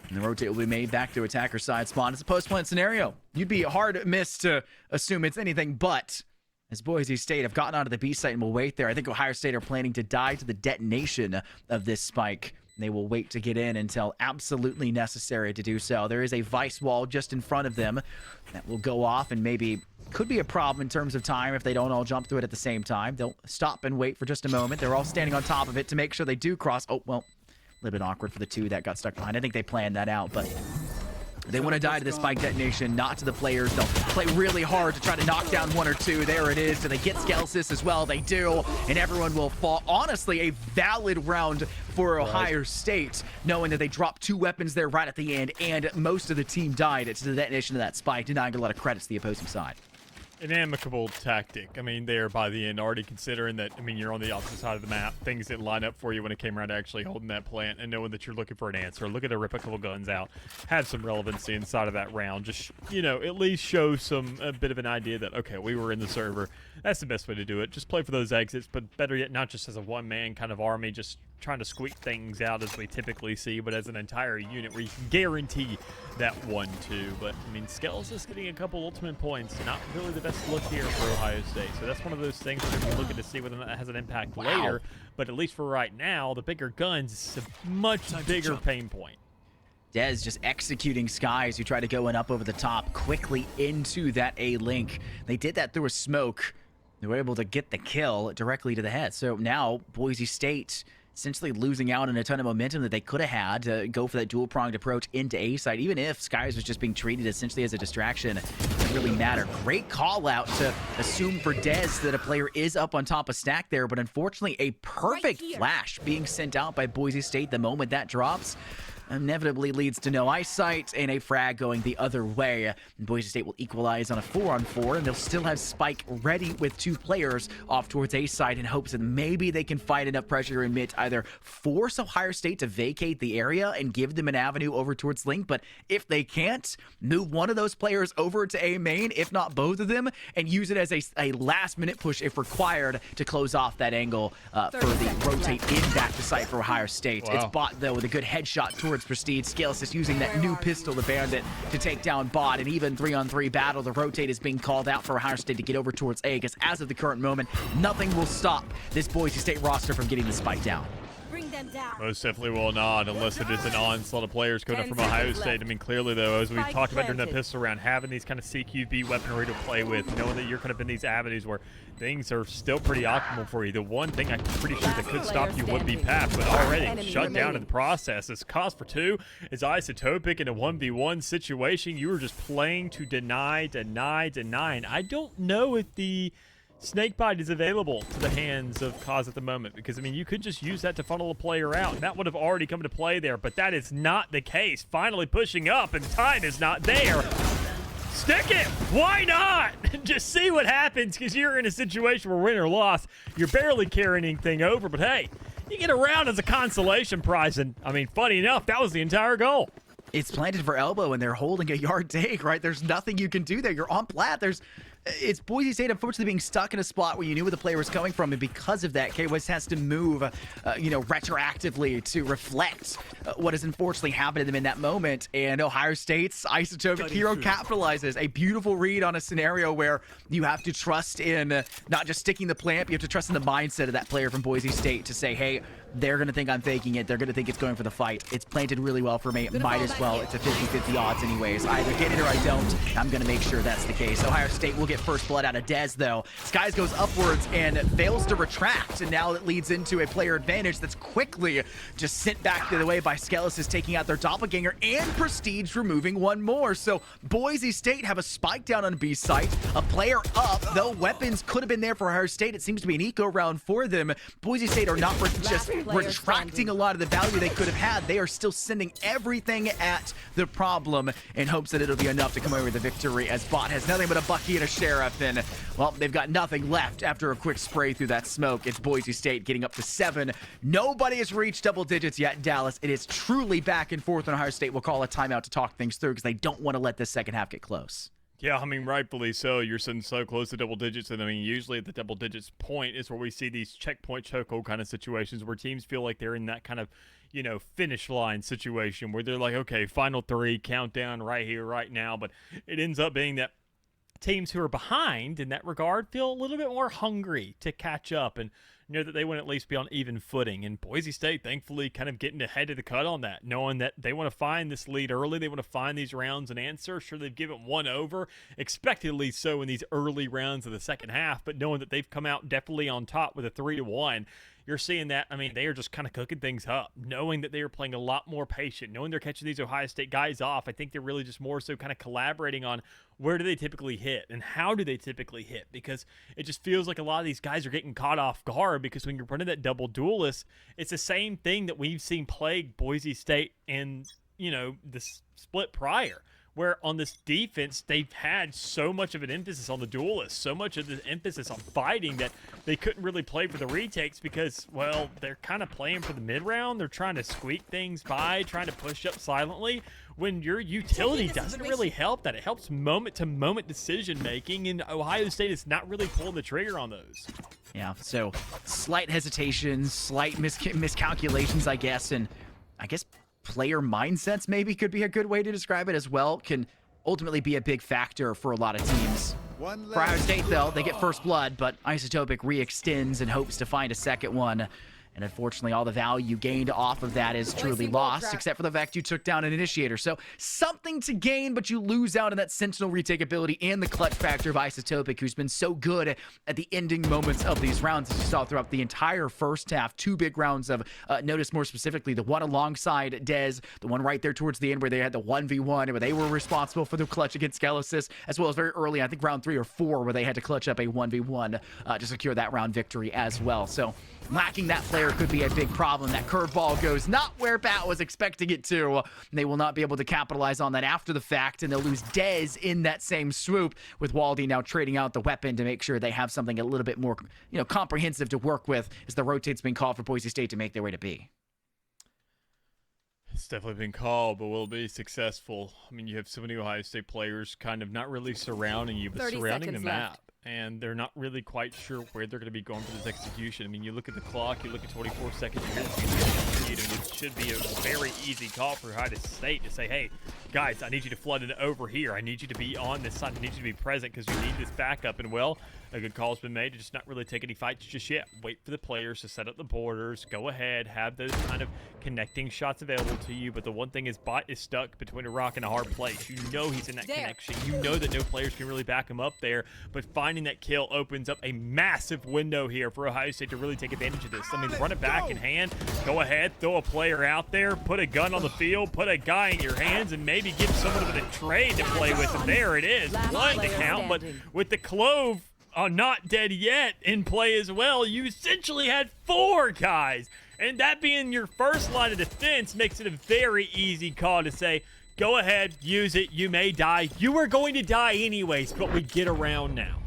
And the rotate will be made back to attacker side spawn. It's a post-plant scenario. You'd be hard miss to assume it's anything but, as Boise State have gotten onto the B site and will wait there. I think Ohio State are planning to die to the detonation of this spike. They will wait to get in until absolutely necessary to do so. There is a vice wall just in front of them that will go off and maybe could be a problem in terms of time if they don't all jump through it at the same time. They'll stop and wait for just a moment. They're all standing on top of it to make sure they do cross. Oh, well, a little bit awkward for the 2 that got stuck behind. I think they planned that out, but they want to die to the spike detonation, not to the players. They'll play really hard to try to knock down 1 or 2. There it is. Do they get Skelsis as well? They do, and everyone will fall. Honestly, a valid round for Ohio State, knowing that they dropped 2 weapons there right at the end, and most of the team died to the detonation of that spike. Denying a lot of credits to the opposing side. An amicable tactic. I mean, there by the end, already considering that, I mean, you're on the opposite side of the map, things didn't line up for you when it came around to actually holding that plant and knowing that you're looking for an answer. Looking to rip a couple guns out, have some relevancy inside of that round. Just, you know, at least show a bit of an idea that, okay, we were in the server. That's the best way to do it. Just play for those exits, but better yet, not just as a one-man kind of army, just trying to squeak things out as we typically see, but as an entire unit where you can guarantee that 1-2. But, I mean, Skells is getting a couple ultimate points. Not really the best look here for Ohio State. So that's one of those things we're going to be looking to see whether that has an impact later. But at least for right now, the bigger guns is a much bigger pain point. Dez just executing Skies, who try to go in up over the top quickly into that A-Link. They did that through a smoke. They were able to get the kill directly to the head. So now Boise State essentially losing out on a ton of momentum that they could have had to go for that dual-pronged approach into A side. Even if Skies was just being treated essentially as a distraction, it doesn't really matter. Great call out to assume for Dez that a player is up on top of stack there, but unfortunately a perfect flash being sent out by Boise State the moment that drops inevitably leads to no eyesight and a frag going the other way. And Boise State will equalize on a 4-on-4, and they'll still have Spike ready with 2 players off towards A side in hopes that maybe they can find enough pressure in mid to either force Ohio State to vacate the area and give them an avenue over towards Link. But if they can't, move one of those players over to A main, if not both of them, and use it as a last-minute push if required to close off that angle for the rotate in back to site for Ohio State. It's Bot, though, with a good headshot towards Prestige. Scales is using that new pistol, the Bandit, to take down Bot. And even 3-on-3 battle, the rotate is being called out for Ohio State to get over towards A, because as of the current moment, nothing will stop this Boise State roster from getting the spike down. Most definitely will not, unless it is an onslaught of players coming up from Ohio State. I mean, clearly, though, as we talked about during that pistol round, having these kind of CQB weaponry to play with, knowing that you're kind of in these avenues where things are still pretty optimal for you. The one thing I'm pretty sure that could stop you would be Path, but already shut down in the process. This cost for 2 is Isotopic in a 1v1 situation. You were just playing to deny. And I don't know if the Snakebite is available to the hands of Kaz at the moment, because, I mean, you could just use that to funnel a player out, and that would have already come into play there, but that is not the case. Finally pushing up, and time is not there. Stick it! Why not? Just see what happens, because you're in a situation where win or loss, you're barely carrying anything over, but hey, you get a round as a consolation prize, and, I mean, funny enough, that was the entire goal. It's planted for elbow, and they're holding a yard take, right? There's nothing you can do there. You're on plat. it's Boise State unfortunately being stuck in a spot where you knew where the player was coming from, and because of that, K-West has to move, retroactively to reflect what has unfortunately happened to them in that moment. And Ohio State's Isotopic Hero capitalizes. A beautiful read on a scenario where you have to trust in not just sticking the plant, but you have to trust in the mindset of that player from Boise State to say, hey, they're going to think I'm faking it. They're going to think it's going for the fight. It's planted really well for me. Might as well. It's a 50-50 odds anyways. I either get it or I don't. I'm going to make sure that's the case. Ohio State will get first blood out of Dez, though. Skies goes upwards and fails to retract, and now it leads into a player advantage that's quickly just sent back to the way by Skelis taking out their doppelganger, and Prestige removing one more. So Boise State have a spike down on B site, a player up, though weapons could have been there for Ohio State. It seems to be an eco round for them. Boise State are not just retracting a lot of the value they could have had. They are still sending everything at the problem in hopes that it'll be enough to come away with the victory, as Bot has nothing but a Bucky and a Sheriff, and well, they've got nothing left after a quick spray through that smoke. It's Boise State getting up to 7. Nobody has reached double digits yet in Dallas. It is truly back and forth, and Ohio State will call a timeout to talk things through because they don't want to let this second half get close. Yeah, I mean, rightfully so. You're sitting so close to double digits, and I mean, usually at the double digits point is where we see these checkpoint chokehold kind of situations where teams feel like they're in that kind of, finish line situation where they're like, okay, final 3, countdown right here, right now. But it ends up being that teams who are behind in that regard feel a little bit more hungry to catch up and know that they want to at least be on even footing. And Boise State, thankfully, kind of getting ahead of the cut on that, knowing that they want to find this lead early. They want to find these rounds and answer. Sure, they've given one over, expectedly so in these early rounds of the second half, but knowing that they've come out definitely on top with a 3-1, you're seeing that, I mean, they are just kind of cooking things up, knowing that they are playing a lot more patient, knowing they're catching these Ohio State guys off. I think they're really just more so kind of collaborating on where do they typically hit and how do they typically hit, because it just feels like a lot of these guys are getting caught off guard, because when you're running that double duelist, it's the same thing that we've seen plague Boise State in, the split prior, where on this defense, they've had so much of an emphasis on the duelist, so much of the emphasis on fighting that they couldn't really play for the retakes because, well, they're kind of playing for the mid-round. They're trying to squeak things by, trying to push up silently, when your utility doesn't really help that. It helps moment-to-moment decision-making, and Ohio State is not really pulling the trigger on those. Yeah, so slight hesitations, slight miscalculations, I guess, and I guess player mindsets maybe could be a good way to describe it as well, can ultimately be a big factor for a lot of teams. For Ohio State, though, they get first blood, but Isotopic re-extends and hopes to find a second one. And unfortunately, all the value gained off of that is truly lost, except for the fact you took down an initiator. So something to gain, but you lose out on that Sentinel retake ability and the clutch factor of Isotopic, who's been so good at the ending moments of these rounds, as you saw throughout the entire first half. 2 big rounds of, notice more specifically, the one alongside Dez, the one right there towards the end where they had the 1v1, where they were responsible for the clutch against Skelis, as well as very early, I think round 3 or 4, where they had to clutch up a 1v1 to secure that round victory as well. So lacking that player could be a big problem. That curveball goes not where Bat was expecting it to. They will not be able to capitalize on that after the fact, and they'll lose Dez in that same swoop, with Waldy now trading out the weapon to make sure they have something a little bit more, comprehensive to work with as the rotate's being called for Boise State to make their way to B. It's definitely been called, but will it be successful? I mean, you have so many Ohio State players kind of not really surrounding you, but surrounding the map. Left. And they're not really quite sure where they're going to be going for this execution. I mean, you look at the clock, you look at 24 seconds, you hear this lead, and it should be a very easy call for Ohio State to say, hey, guys, I need you to flood it over here. I need you to be on this side. I need you to be present because we need this backup. And, well, a good call has been made to just not really take any fights just yet. Wait for the players to set up the borders. Go ahead. Have those kind of connecting shots available to you. But the one thing is Bot is stuck between a rock and a hard place. You know he's in that connection. You know that no players can really back him up there. But finding that kill opens up a massive window here for Ohio State to really take advantage of this. I mean, run it back in hand. Go ahead. Throw a player out there. Put a gun on the field. Put a guy in your hands and maybe give someone a bit of trade to play with. And there it is. One to count. But with the Clove not dead yet in play as well, you essentially had 4 guys. And that being your first line of defense makes it a very easy call to say, go ahead, use it, you may die. You were going to die anyways, but we get around now.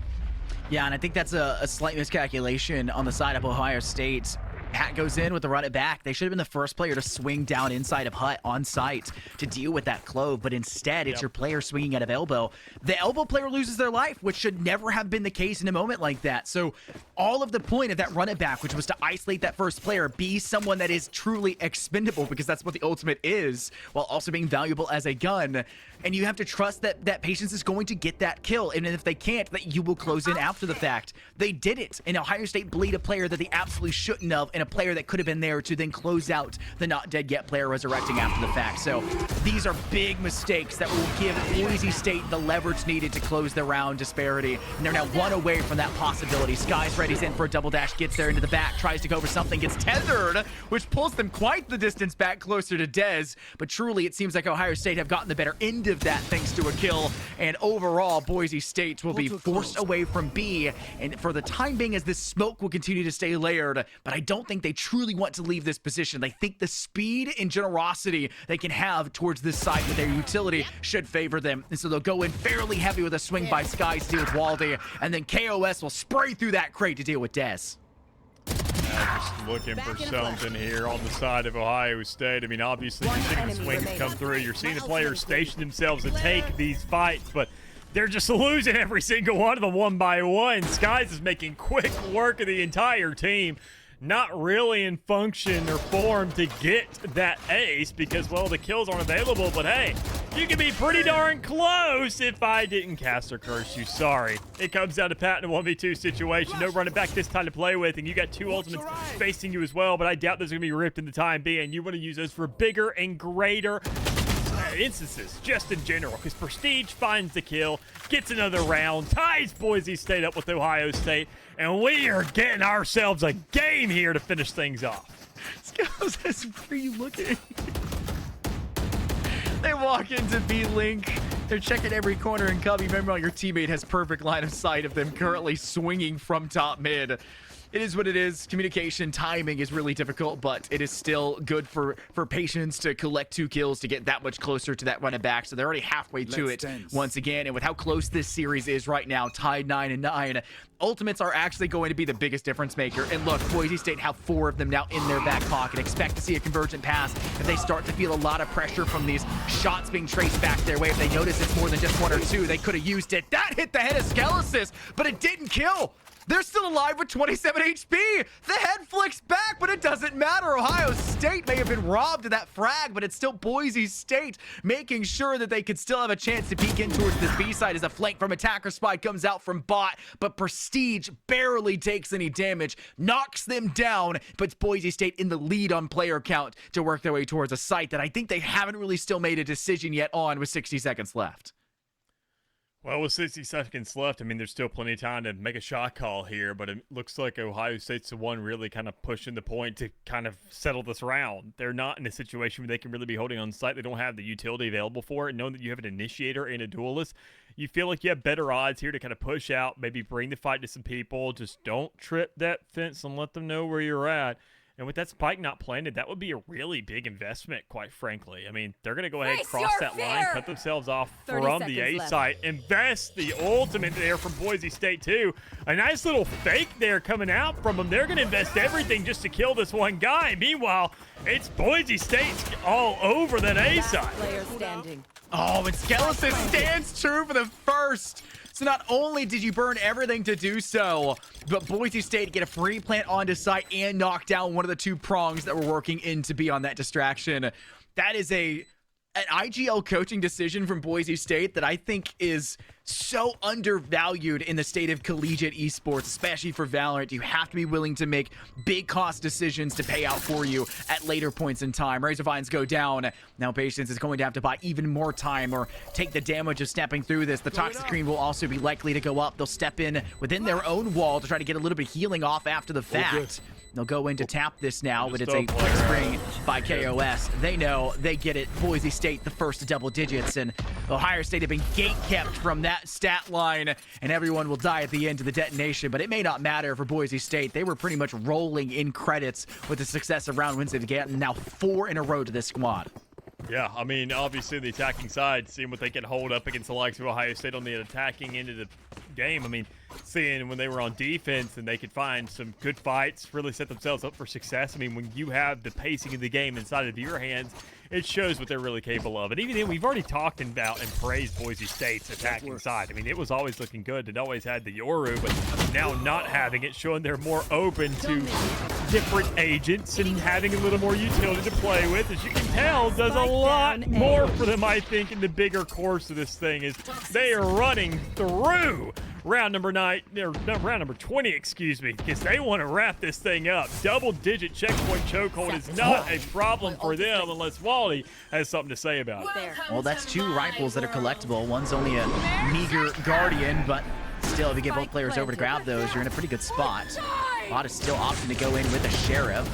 Yeah, and I think that's a slight miscalculation on the side of Ohio State. Pat goes in with the run it back. They should have been the first player to swing down inside of Hut on site to deal with that clove, but instead it's your player swinging out of elbow. The elbow player loses their life, which should never have been the case in a moment like that. So all of the point of that run it back, which was to isolate that first player, be someone that is truly expendable, because that's what the ultimate is, while also being valuable as a gun. And you have to trust that Patience is going to get that kill, and if they can't, that you will close in after the fact. They did it, and Ohio State bleed a player that they absolutely shouldn't have, and a player that could have been there to then close out the not dead yet player resurrecting after the fact. So these are big mistakes that will give Boise State the leverage needed to close the round disparity, and they're now one away from that possibility. Skies ready's in for a double dash, gets there into the back, tries to go for something, gets tethered, which pulls them quite the distance back closer to Dez, but truly it seems like Ohio State have gotten the better end of that thanks to a kill, and overall Boise State will be forced away from B, and for the time being, as this smoke will continue to stay layered, but I don't think they truly want to leave this position. They think the speed and generosity they can have towards this side with their utility should favor them, and so they'll go in fairly heavy with a swing by Skies to deal with Waldy, and then KOS will spray through that crate to deal with Dez. Just looking for something here on the side of Ohio State. I mean, obviously, you're seeing the swings come through. You're seeing the players station themselves to take these fights, but they're just losing every single one of them one by one. Skies is making quick work of the entire team. Not really in function or form to get that ace because, well, the kills aren't available. But, hey, you can be pretty darn close if I didn't cast or curse you. Sorry. It comes down to Pat in a 1v2 situation. No running back this time to play with, and you got two ultimates facing you as well, but I doubt those are going to be ripped in the time being. You want to use those for bigger and greater instances, just in general, because Prestige finds the kill, gets another round, ties Boise State up with Ohio State, and we are getting ourselves a game here to finish things off. Scouts, where are you looking? They walk into B-Link. They're checking every corner and cubby. Remember, your teammate has perfect line of sight of them currently swinging from top mid. It is what it is. Communication, timing is really difficult, but it is still good for Patience to collect 2 kills to get that much closer to that running back. So they're already halfway to it once again. And with how close this series is right now, tied 9-9, ultimates are actually going to be the biggest difference maker. And look, Boise State have 4 of them now in their back pocket. Expect to see a convergent pass if they start to feel a lot of pressure from these shots being traced back their way. If they notice it's more than just 1 or 2, they could have used it. That hit the head of Skelesis, but it didn't kill. They're still alive with 27 HP. The head flicks back, but it doesn't matter. Ohio State may have been robbed of that frag, but it's still Boise State making sure that they could still have a chance to peek in towards this B side as a flank from Attacker Spy comes out from bot, but Prestige barely takes any damage, knocks them down, puts Boise State in the lead on player count to work their way towards a site that I think they haven't really still made a decision yet on with 60 seconds left. Well, with 60 seconds left, I mean, there's still plenty of time to make a shot call here, but it looks like Ohio State's the one really kind of pushing the point to kind of settle this round. They're not in a situation where they can really be holding on site. They don't have the utility available for it. Knowing that you have an initiator and a duelist, you feel like you have better odds here to kind of push out, maybe bring the fight to some people. Just don't trip that fence and let them know where you're at. And with that spike not planted, that would be a really big investment, quite frankly. I mean, they're going to go ahead and cross that line, cut themselves off from the A site, invest the ultimate there from Boise State, too. A nice little fake there coming out from them. They're going to invest everything just to kill this one guy. Meanwhile, it's Boise State all over that A side. Oh, and Skelesis stands true for the first. So not only did you burn everything to do so, but Boise State get a free plant onto site and knock down one of the 2 prongs that were working in to be on that distraction. That is an IGL coaching decision from Boise State that I think is so undervalued in the state of collegiate esports, especially for Valorant. You have to be willing to make big cost decisions to pay out for you at later points in time. Razorvines go down. Now Patience is going to have to buy even more time or take the damage of stepping through this. The toxic screen will also be likely to go up. They'll step in within their own wall to try to get a little bit of healing off after the fact. They'll go in to tap this now, but it's a quick spring by KOS. They know they get it. Boise State, the first double digits, and Ohio State have been gate-kept from that stat line, and everyone will die at the end of the detonation, but it may not matter for Boise State. They were pretty much rolling in credits with the success of round wins they've gotten, now 4 in a row to this squad. Yeah, I mean, obviously the attacking side, seeing what they can hold up against the likes of Ohio State on the attacking end of the game. I mean, seeing when they were on defense and they could find some good fights, really set themselves up for success. I mean, when you have the pacing of the game inside of your hands, it shows what they're really capable of. And even then, we've already talked about and praised Boise State's attacking side. I mean, it was always looking good. It always had the Yoru, but now not having it, showing they're more open to different agents and having a little more utility to play with. As you can tell, does a lot more for them, I think, in the bigger course of this thing. Is they are running through round number 20, excuse me, because they want to wrap this thing up. Double-digit checkpoint chokehold is not a problem for them unless Wally has something to say about it. Well, that's 2 rifles that are collectible. One's only a meager Guardian, but still, if you get both players over to grab those, you're in a pretty good spot. Bot is still opting to go in with a Sheriff.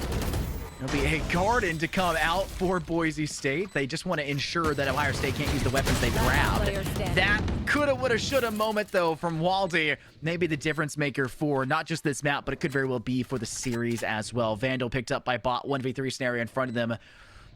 There'll be a Garden to come out for Boise State. They just want to ensure that Ohio State can't use the weapons they grabbed. That coulda, woulda, shoulda moment, though, from Waldy. Maybe the difference maker for not just this map, but it could very well be for the series as well. Vandal picked up by Bot, 1v3 scenario in front of them.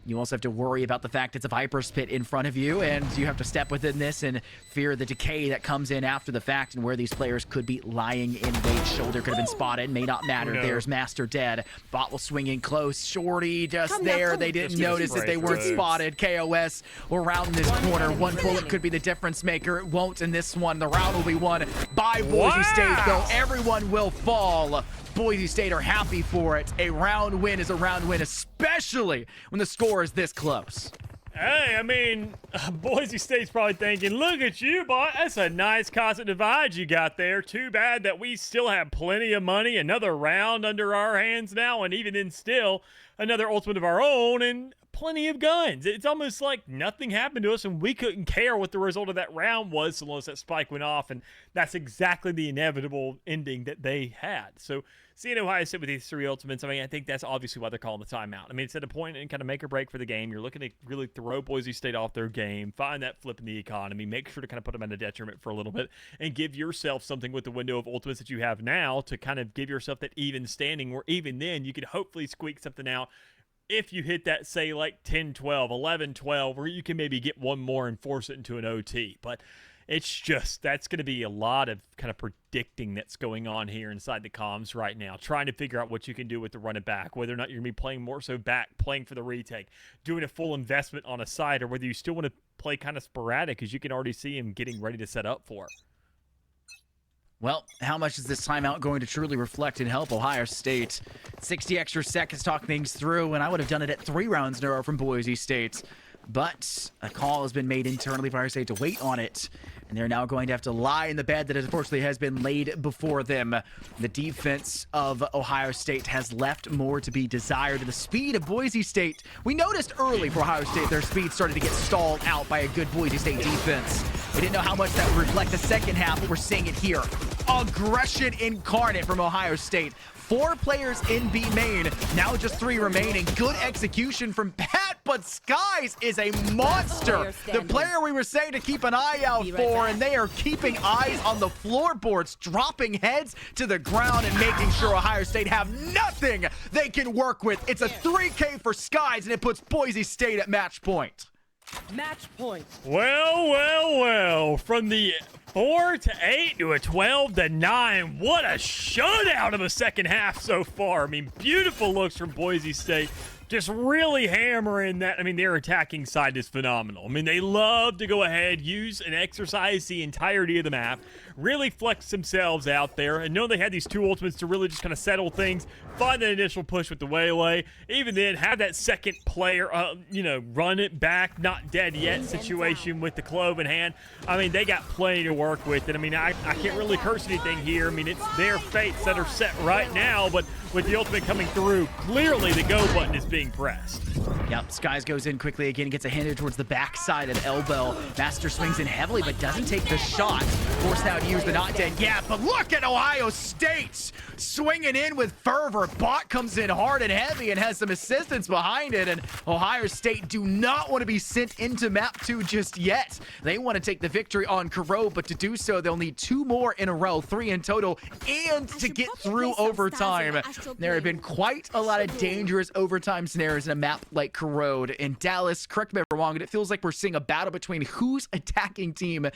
You also have to worry about the fact it's a Viper's Pit in front of you, and you have to step within this and fear the decay that comes in after the fact and where these players could be lying in wait. Shoulder could have been spotted, may not matter. There's Master dead. Bot will swing in close. Shorty just there. They didn't notice that they weren't spotted. KOS will round this corner. One bullet could be the difference maker. It won't in this one. The round will be won by Boise State, though. Everyone will fall. Boise State are happy for it. A round win is a round win, especially when the score is this close. Hey, I mean, Boise State's probably thinking, look at you, boy. That's a nice constant divide you got there. Too bad that we still have plenty of money. Another round under our hands now, and even then still, another ultimate of our own, and plenty of guns. It's almost like nothing happened to us, and we couldn't care what the result of that round was so long as that spike went off, and that's exactly the inevitable ending that they had. So seeing Ohio State with these 3 ultimates, I mean, I think that's obviously why they're calling the timeout. I mean, it's at a point and kind of make or break for the game. You're looking to really throw Boise State off their game, find that flip in the economy, make sure to kind of put them at a detriment for a little bit, and give yourself something with the window of ultimates that you have now to kind of give yourself that even standing, where even then you could hopefully squeak something out if you hit that, say, like 10-12, 11-12, where you can maybe get one more and force it into an OT. But it's just, that's going to be a lot of kind of predicting that's going on here inside the comms right now, trying to figure out what you can do with the running back, whether or not you're going to be playing more so back, playing for the retake, doing a full investment on a side, or whether you still want to play kind of sporadic, because you can already see him getting ready to set up for it. Well, how much is this timeout going to truly reflect and help Ohio State? 60 extra seconds talk things through, and I would have done it at 3 rounds in a row from Boise State. But a call has been made internally for Ohio State to wait on it, and they're now going to have to lie in the bed that unfortunately has been laid before them. The defense of Ohio State has left more to be desired. The speed of Boise State, we noticed early for Ohio State, their speed started to get stalled out by a good Boise State defense. We didn't know how much that would reflect the second half, but we're seeing it here. Aggression incarnate from Ohio State. 4 players in B main, now just 3 remaining. Good execution from Pat, but Skies is a monster. The player we were saying to keep an eye out for, and they are keeping eyes on the floorboards, dropping heads to the ground and making sure Ohio State have nothing they can work with. It's a 3K for Skies, and it puts Boise State at match point. Match point. Well. From the 4-8 to a 12-9. What a shutout of a second half so far. I mean, beautiful looks from Boise State. Just really hammering that. I mean, their attacking side is phenomenal. I mean, they love to go ahead, use and exercise the entirety of the map, really flex themselves out there, and know they had these 2 ultimates to really just kind of settle things, find that initial push with the waylay, even then have that second player, run it back, not dead yet situation with the clove in hand. I mean, they got plenty to work with, and I mean, I can't really curse anything here. I mean, it's their fates that are set right now, but with the ultimate coming through, clearly the go button is being pressed. Yep, Skies goes in quickly again, gets a hand towards the backside of elbow. Master swings in heavily, but doesn't take the shot. Forced now to use the not dead gap, but look at Ohio State swinging in with fervor. Bot comes in hard and heavy and has some assistance behind it, and Ohio State do not want to be sent into map 2 just yet. They want to take the victory on Kuro, but to do so, they'll need 2 more in a row, 3 in total, and to get through overtime. There have been quite a lot of dangerous overtime scenarios in a map like Corrode. In Dallas, correct me if I'm wrong, and it feels like we're seeing a battle between whose attacking team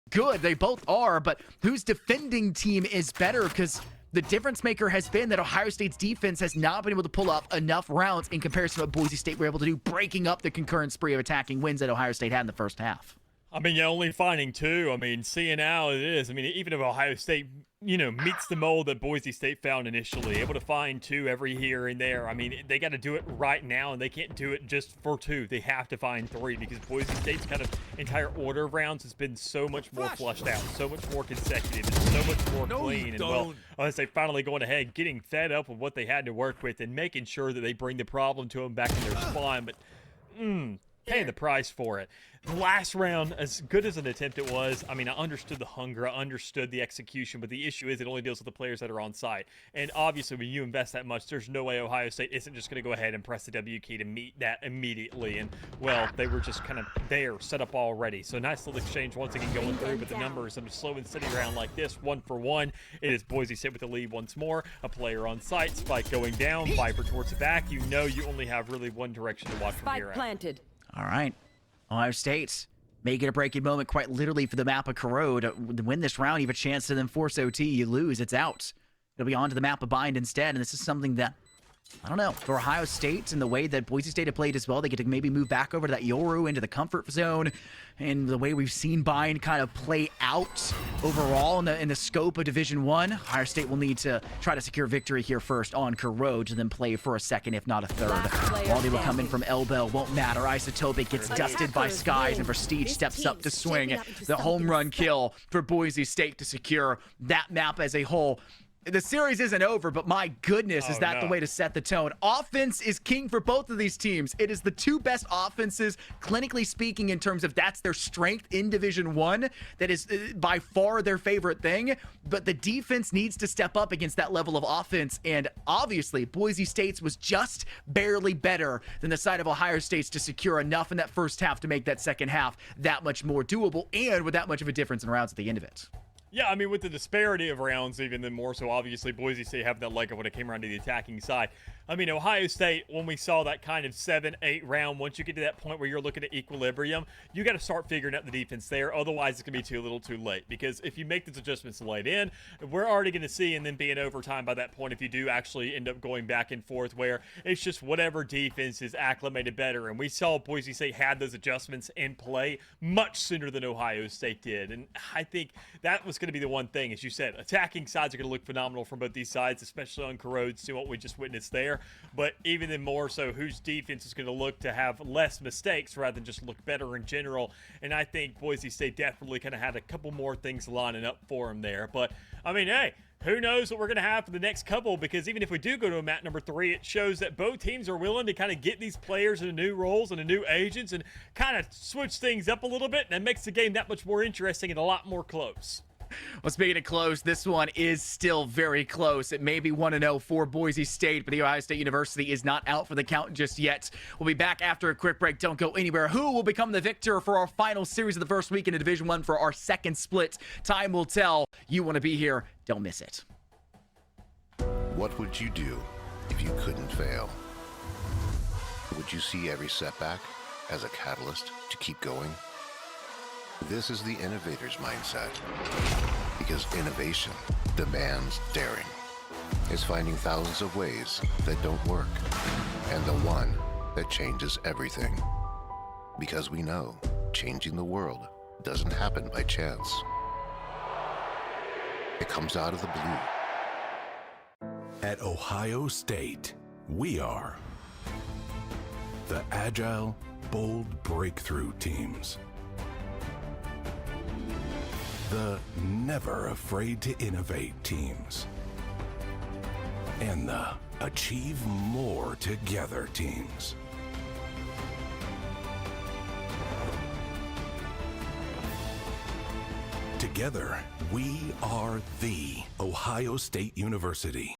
good. They both are, but whose defending team is better? Because the difference maker has been that Ohio State's defense has not been able to pull up enough rounds in comparison to what Boise State were able to do, breaking up the concurrent spree of attacking wins that Ohio State had in the first half. I mean, you're only finding 2. I mean, seeing how it is. I mean, even if Ohio State, meets the mold that Boise State found initially, able to find 2 every here and there. I mean, they got to do it right now, and they can't do it just for 2. They have to find 3 because Boise State's kind of entire order of rounds has been so much more flushed out, so much more consecutive, and so much more clean. And well, as they finally going ahead, getting fed up with what they had to work with and making sure that they bring the problem to them back in their spawn, but paying the price for it. The last round, as good as an attempt it was, I mean, I understood the hunger, I understood the execution, but the issue is it only deals with the players that are on site. And obviously, when you invest that much, there's no way Ohio State isn't just going to go ahead and press the W key to meet that immediately. And, well, they were just kind of there, set up already. So nice little exchange once again going through, but the numbers are slow and steady around like this, 1 for 1. It is Boise State with the lead once more. A player on site, Spike going down, Viper towards the back. You know you only have really one direction to watch from here out. Spike planted. All right. Ohio State may get a breaking moment quite literally for the map of Corrode. To win this round, you have a chance to then force OT. You lose, it's out. It'll be on to the map of Bind instead, and this is something that, I don't know, for Ohio State and the way that Boise State have played as well, they get to maybe move back over to that Yoru into the comfort zone, and the way we've seen Bind kind of play out overall in the scope of Division 1. Ohio State will need to try to secure victory here first on Corrode to then play for a second, if not a third. While they will come in from Elbow, won't matter. Isotopic gets dusted by Skies, and Prestige steps up to swing the home run kill for Boise State to secure that map as a whole. The series isn't over, but my goodness, is that the way to set the tone? Offense is king for both of these teams. It is the 2 best offenses, clinically speaking, in terms of that's their strength in Division 1. That is by far their favorite thing. But the defense needs to step up against that level of offense. And obviously, Boise State's was just barely better than the side of Ohio State's to secure enough in that first half to make that second half that much more doable and with that much of a difference in rounds at the end of it. Yeah, I mean, with the disparity of rounds, even then more so, obviously, Boise State having that leg up when it came around to the attacking side. I mean, Ohio State, when we saw that kind of 7-8 round, once you get to that point where you're looking at equilibrium, you got to start figuring out the defense there. Otherwise, it's going to be too little too late. Because if you make these adjustments late in, we're already going to see, and then be in overtime by that point if you do actually end up going back and forth, where it's just whatever defense is acclimated better. And we saw Boise State had those adjustments in play much sooner than Ohio State did. And I think that was going to be the one thing, as you said, attacking sides are going to look phenomenal from both these sides, especially on Corrode, see what we just witnessed there. But even then more so, whose defense is going to look to have less mistakes rather than just look better in general. And I think Boise State definitely kind of had a couple more things lining up for them there. But, I mean, hey, who knows what we're going to have for the next couple, because even if we do go to a map number 3, it shows that both teams are willing to kind of get these players into new roles and new agents and kind of switch things up a little bit, and that makes the game that much more interesting and a lot more close. Well, speaking of close, this one is still very close. It may be 1-0 for Boise State, but the Ohio State University is not out for the count just yet. We'll be back after a quick break. Don't go anywhere. Who will become the victor for our final series of the first weekend of Division 1 for our second split? Time will tell. You want to be here. Don't miss it. What would you do if you couldn't fail? Would you see every setback as a catalyst to keep going? This is the innovator's mindset, because innovation demands daring. It's finding thousands of ways that don't work, and the one that changes everything. Because we know changing the world doesn't happen by chance. It comes out of the blue. At Ohio State, we are the agile, bold breakthrough teams. The never afraid to innovate teams. And the achieve more together teams. Together, we are the Ohio State University.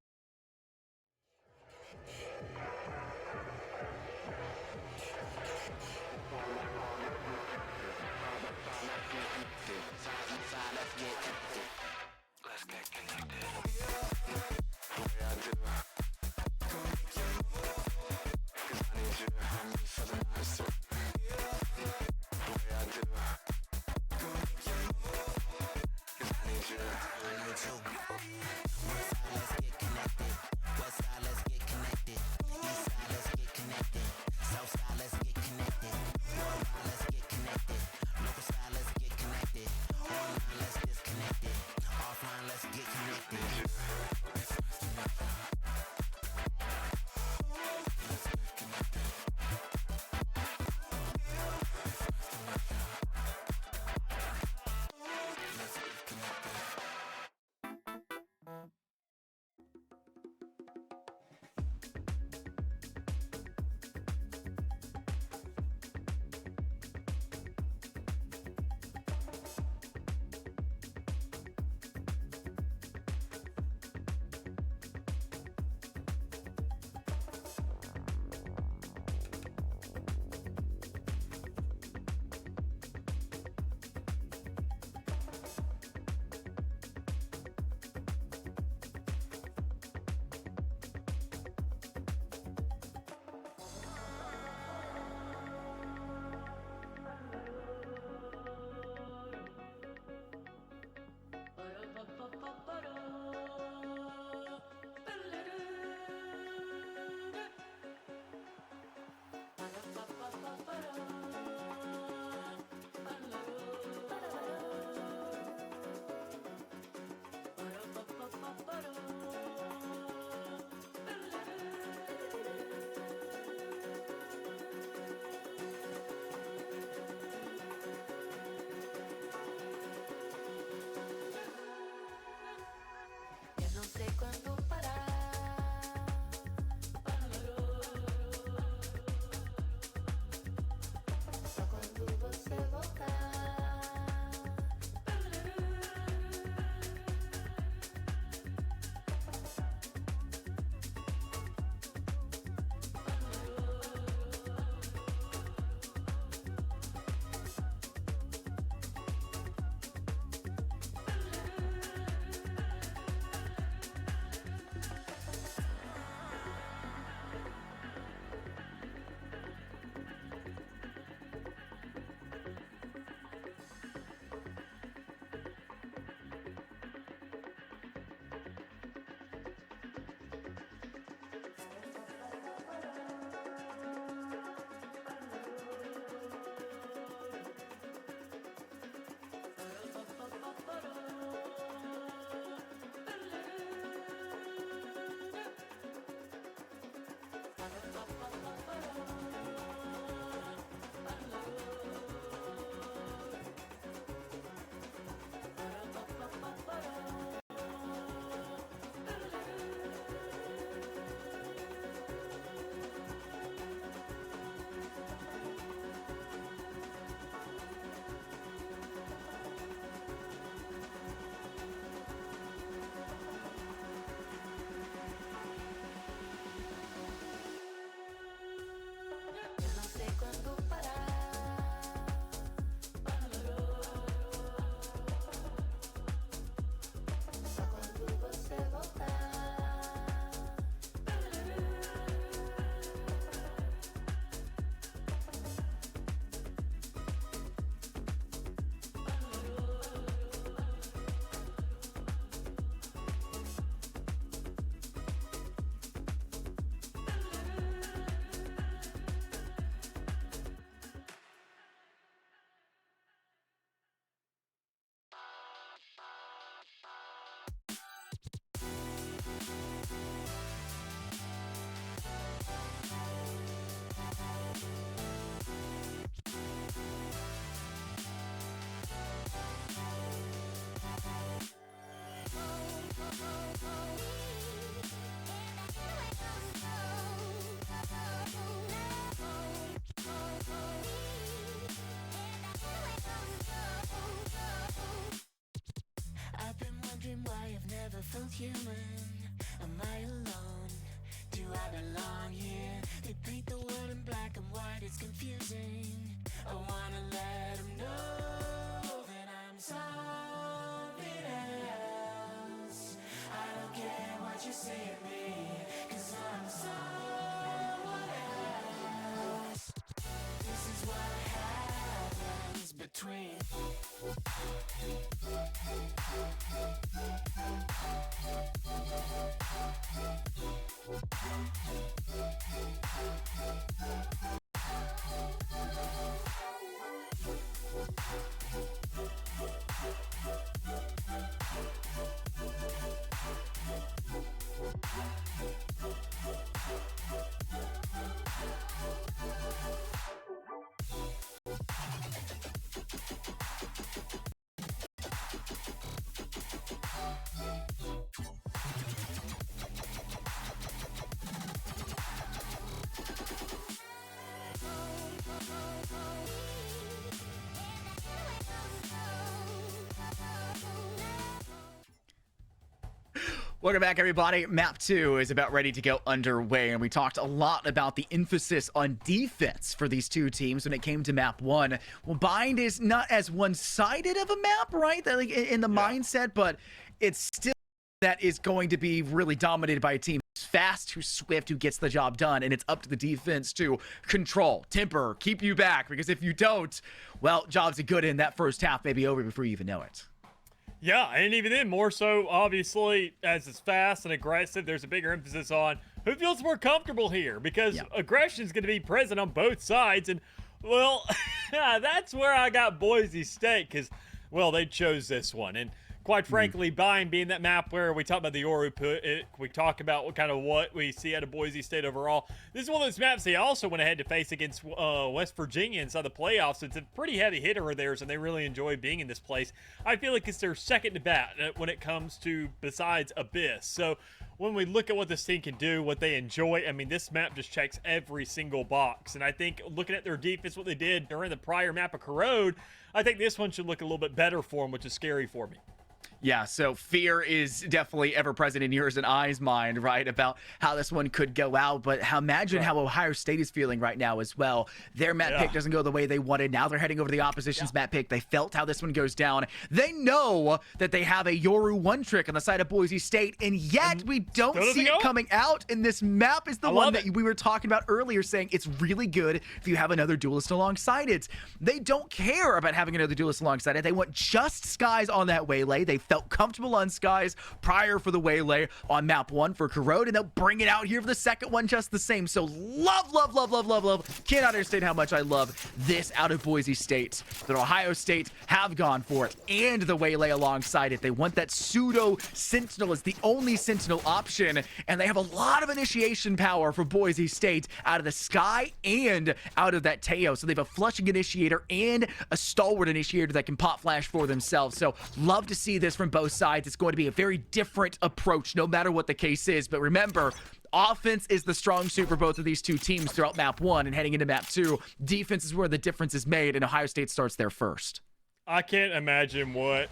never felt human. Am I alone? Do I belong here? They paint the world in black and white, it's confusing. I wanna let them know that I'm something else. I don't care what you say of me, 'cause I'm someone else. This is what happens between Welcome back, everybody. Map 2 is about ready to go underway, and we talked a lot about the emphasis on defense for these two teams when it came to Map 1. Well, Bind is not as one-sided of a map, right, that, like, in the mindset, but it's still that is going to be really dominated by a team who's fast, who's swift, who gets the job done, and it's up to the defense to control, temper, keep you back, because if you don't, well, jobs are good in that first half may be over before you even know it. Yeah, and even then, more so, obviously, as it's fast and aggressive, there's a bigger emphasis on who feels more comfortable here, because aggression is going to be present on both sides, and, well, that's where I got Boise State, because, well, they chose this one, and quite frankly, Bind being that map where we talk about the Yoru put, we talk about what we see out of Boise State overall. This is one of those maps they also went ahead to face against West Virginia inside the playoffs. It's a pretty heavy hitter of theirs, and they really enjoy being in this place. I feel like it's their second to bat when it comes to besides Abyss. So when we look at what this team can do, what they enjoy, I mean, this map just checks every single box. And I think looking at their defense, what they did during the prior map of Corrode, I think this one should look a little bit better for them, which is scary for me. Yeah, so fear is definitely ever present in yours and I's mind, right, about how this one could go out. But imagine how Ohio State is feeling right now as well. Their map pick doesn't go the way they wanted. Now they're heading over to the opposition's map pick. They felt how this one goes down. They know that they have a Yoru one trick on the side of Boise State, and yet we don't see it coming out. And this map is the one that we were talking about earlier, saying it's really good if you have another duelist alongside it. They don't care about having another duelist alongside it. They want just Skies on that waylay. They felt comfortable on Skies prior for the waylay on map 1 for Corrode, and they'll bring it out here for the second one just the same. So love. Cannot understand how much I love this out of Boise State. That Ohio State have gone for it, and the waylay alongside it. They want that pseudo Sentinel as the only Sentinel option, and they have a lot of initiation power for Boise State out of the Sky and out of that Teo. So they have a flushing initiator and a stalwart initiator that can pop flash for themselves. So love to see this from both sides. It's going to be a very different approach no matter what the case is. But remember, offense is the strong suit for both of these two teams throughout map 1 and heading into map 2. Defense is where the difference is made, and Ohio State starts there first. I can't imagine what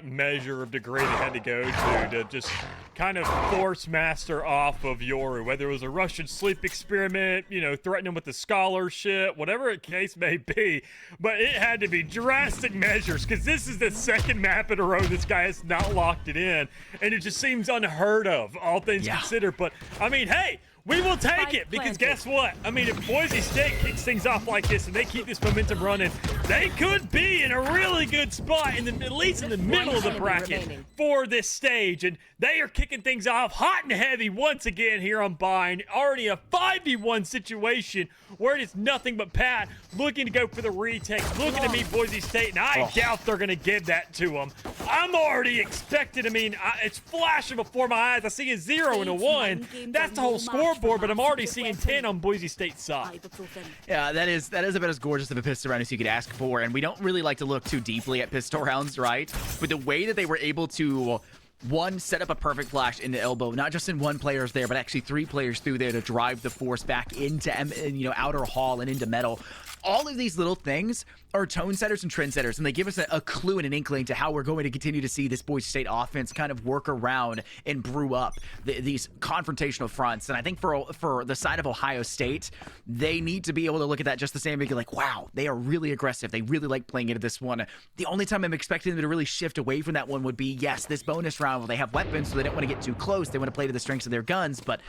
measure of degree they had to go to just kind of force master off of Yoru, whether it was a Russian sleep experiment, threatening him with the scholarship, whatever the case may be. But it had to be drastic measures, because this is the second map in a row this guy has not locked it in, and it just seems unheard of, all things considered. But, I mean, hey, we will take it, because guess what? I mean, if Boise State kicks things off like this and they keep this momentum running, they could be in a really good spot, at least in the middle of the bracket for this stage. And they are kicking things off hot and heavy once again here on Bind. Already a 5v1 situation where it is nothing but Pat looking to go for the retake, looking to meet Boise State, and I doubt they're going to give that to them. I'm already expecting, it's flashing before my eyes. I see a 0 and a 1. That's the whole scoreboard, but I'm already seeing 10 on Boise State's side. Yeah, that is about as gorgeous of a pistol round as you could ask for, and we don't really like to look too deeply at pistol rounds, right? But the way that they were able to set up a perfect flash into elbow, not just in one player's there, but actually 3 players through there to drive the force back into outer hall and into metal. all of these little things are tone setters and trend setters, and they give us a clue and an inkling to how we're going to continue to see this Boise State offense kind of work around and brew up these confrontational fronts. And I think for the side of Ohio State, they need to be able to look at that just the same and be like, wow, they are really aggressive. They really like playing into this one. The only time I'm expecting them to really shift away from that one would be, yes, this bonus round where they have weapons, so they don't want to get too close. They want to play to the strengths of their guns. But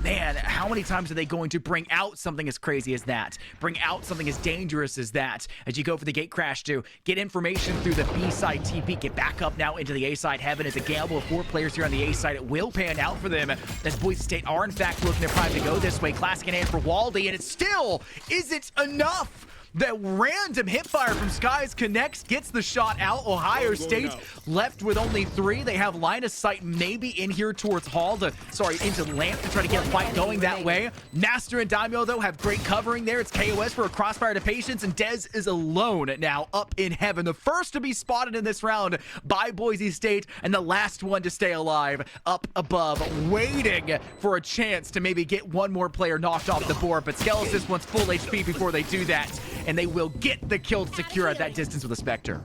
man, how many times are they going to bring out something as crazy as that? Bring out something as dangerous as that as you go for the gate crash to get information through the B side TP, get back up now into the A side heaven. It's a gamble of 4 players here on the A side. It will pan out for them as Boise State are in fact looking to prime to go this way. Classic in hand for Waldy, and it still isn't enough. That random hipfire from Skies connects, gets the shot out. Ohio State left with only 3. They have line of sight maybe in here towards Hall into Lamp to try to get a fight going that way. Master and Daimyo, though, have great covering there. It's KOS for a crossfire to Patience, and Dez is alone now up in heaven. The first to be spotted in this round by Boise State, and the last one to stay alive up above, waiting for a chance to maybe get one more player knocked off the board. But Skelesis wants full HP before they do that, and they will get the kill to secure at that distance with a Spectre.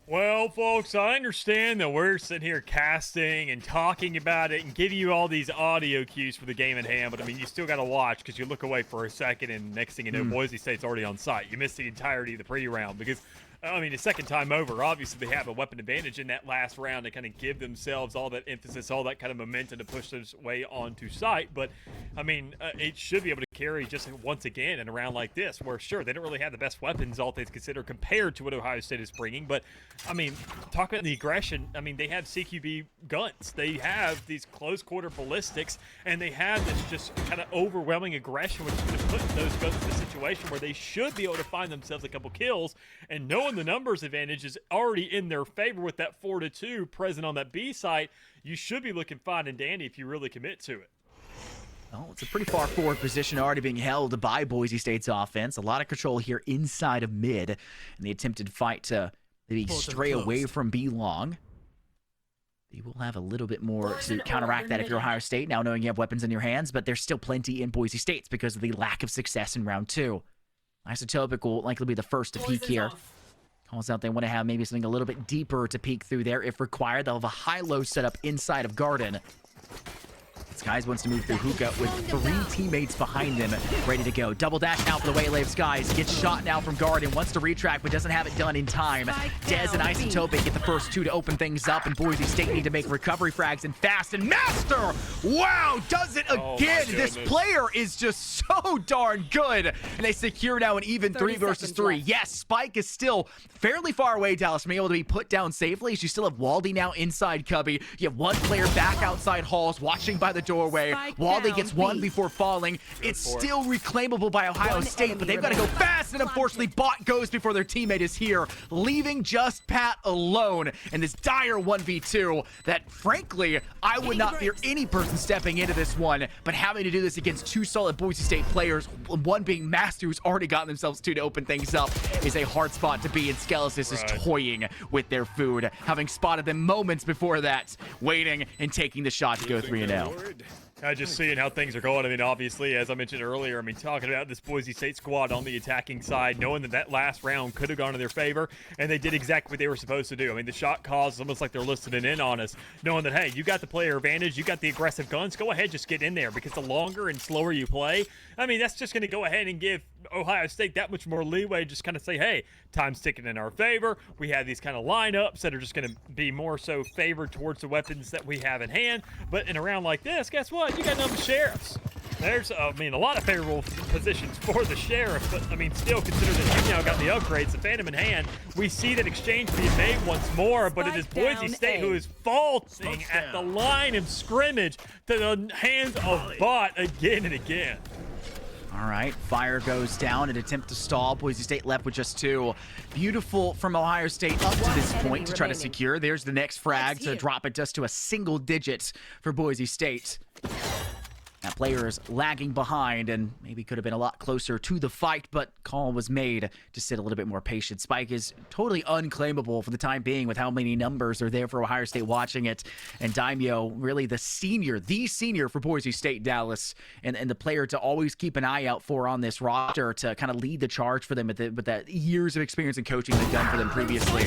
Well, folks, I understand that we're sitting here casting and talking about it and giving you all these audio cues for the game at hand, but I mean, you still got to watch because you look away for a second and next thing you know, Boise State's already on site. You missed the entirety of the pre-round because, I mean, the second time over, obviously they have a weapon advantage in that last round to kind of give themselves all that emphasis, all that kind of momentum to push this way onto site. But, I mean, it should be able to carry just once again in a round like this where, sure, they don't really have the best weapons, all things considered, compared to what Ohio State is bringing. But, I mean, talk about the aggression. I mean, they have CQB guns. They have these close-quarter ballistics, and they have this just kind of overwhelming aggression, which is going to put those guns in a situation where they should be able to find themselves a couple kills. And knowing the numbers advantage is already in their favor with that 4-2 present on that B site, you should be looking fine and dandy if you really commit to it. Oh, it's a pretty far forward position already being held by Boise State's offense. A lot of control here inside of mid, and the attempted fight to maybe stray away from B long. You will have a little bit more to counteract that if you're Ohio State, now knowing you have weapons in your hands, but there's still plenty in Boise State's because of the lack of success in round 2. Isotopic will likely be the first to peek here. Calls out they want to have maybe something a little bit deeper to peek through there if required. They'll have a high-low setup inside of Garden. Skies wants to move through Hookah with 3 teammates behind him, ready to go. Double dash now for the waylay of Skies. Gets shot now from Garden, wants to retract, but doesn't have it done in time. Dez and Isotopic get the first 2 to open things up, and Boise State need to make recovery frags and fast. And Master, wow, does it again. This player is just so darn good. And they secure now an even 3 versus 3. Left. Yes, Spike is still fairly far away, Dallas, from being able to be put down safely. You still have Waldy now inside Cubby. You have one player back outside Halls, watching by the doorway. Waldy gets one before falling. It's still reclaimable by Ohio State, but they've got to go fast, and unfortunately, Bot goes before their teammate is here, leaving just Pat alone in this dire 1v2 that, frankly, I would not fear any person stepping into this one, but having to do this against 2 solid Boise State players, one being Master, who's already gotten themselves 2 to open things up, is a hard spot to be, and Skelesis is toying with their food, having spotted them moments before that, waiting and taking the shot to go 3-0. Just seeing how things are going. I mean, obviously, as I mentioned earlier, I mean, talking about this Boise State squad on the attacking side, knowing that that last round could have gone in their favor, and they did exactly what they were supposed to do. I mean, the shot calls is almost like they're listening in on us, knowing that, hey, you got the player advantage, you got the aggressive guns, go ahead, just get in there, because the longer and slower you play, I mean, that's just going to go ahead and give Ohio State that much more leeway, just kind of say, hey, time's ticking in our favor. We have these kind of lineups that are just going to be more so favored towards the weapons that we have in hand. But in a round like this, guess what? You got number sheriffs. There's, I mean, a lot of favorable positions for the sheriff, but I mean, still consider that you've now got the upgrades, the Phantom in hand. We see that exchange being made once more, but it is Boise State who is faulting at the line of scrimmage to the hands of Bot again and again. All right, fire goes down, an attempt to stall. Boise State left with just 2. Beautiful from Ohio State up to this point to try to secure. There's the next frag to drop it just to a single digit for Boise State. That player is lagging behind and maybe could have been a lot closer to the fight, but call was made to sit a little bit more patient. Spike is totally unclaimable for the time being with how many numbers are there for Ohio State watching it. And Daimyo, really the senior for Boise State, Dallas, and the player to always keep an eye out for on this roster to kind of lead the charge for them with that years of experience in coaching they've done for them previously.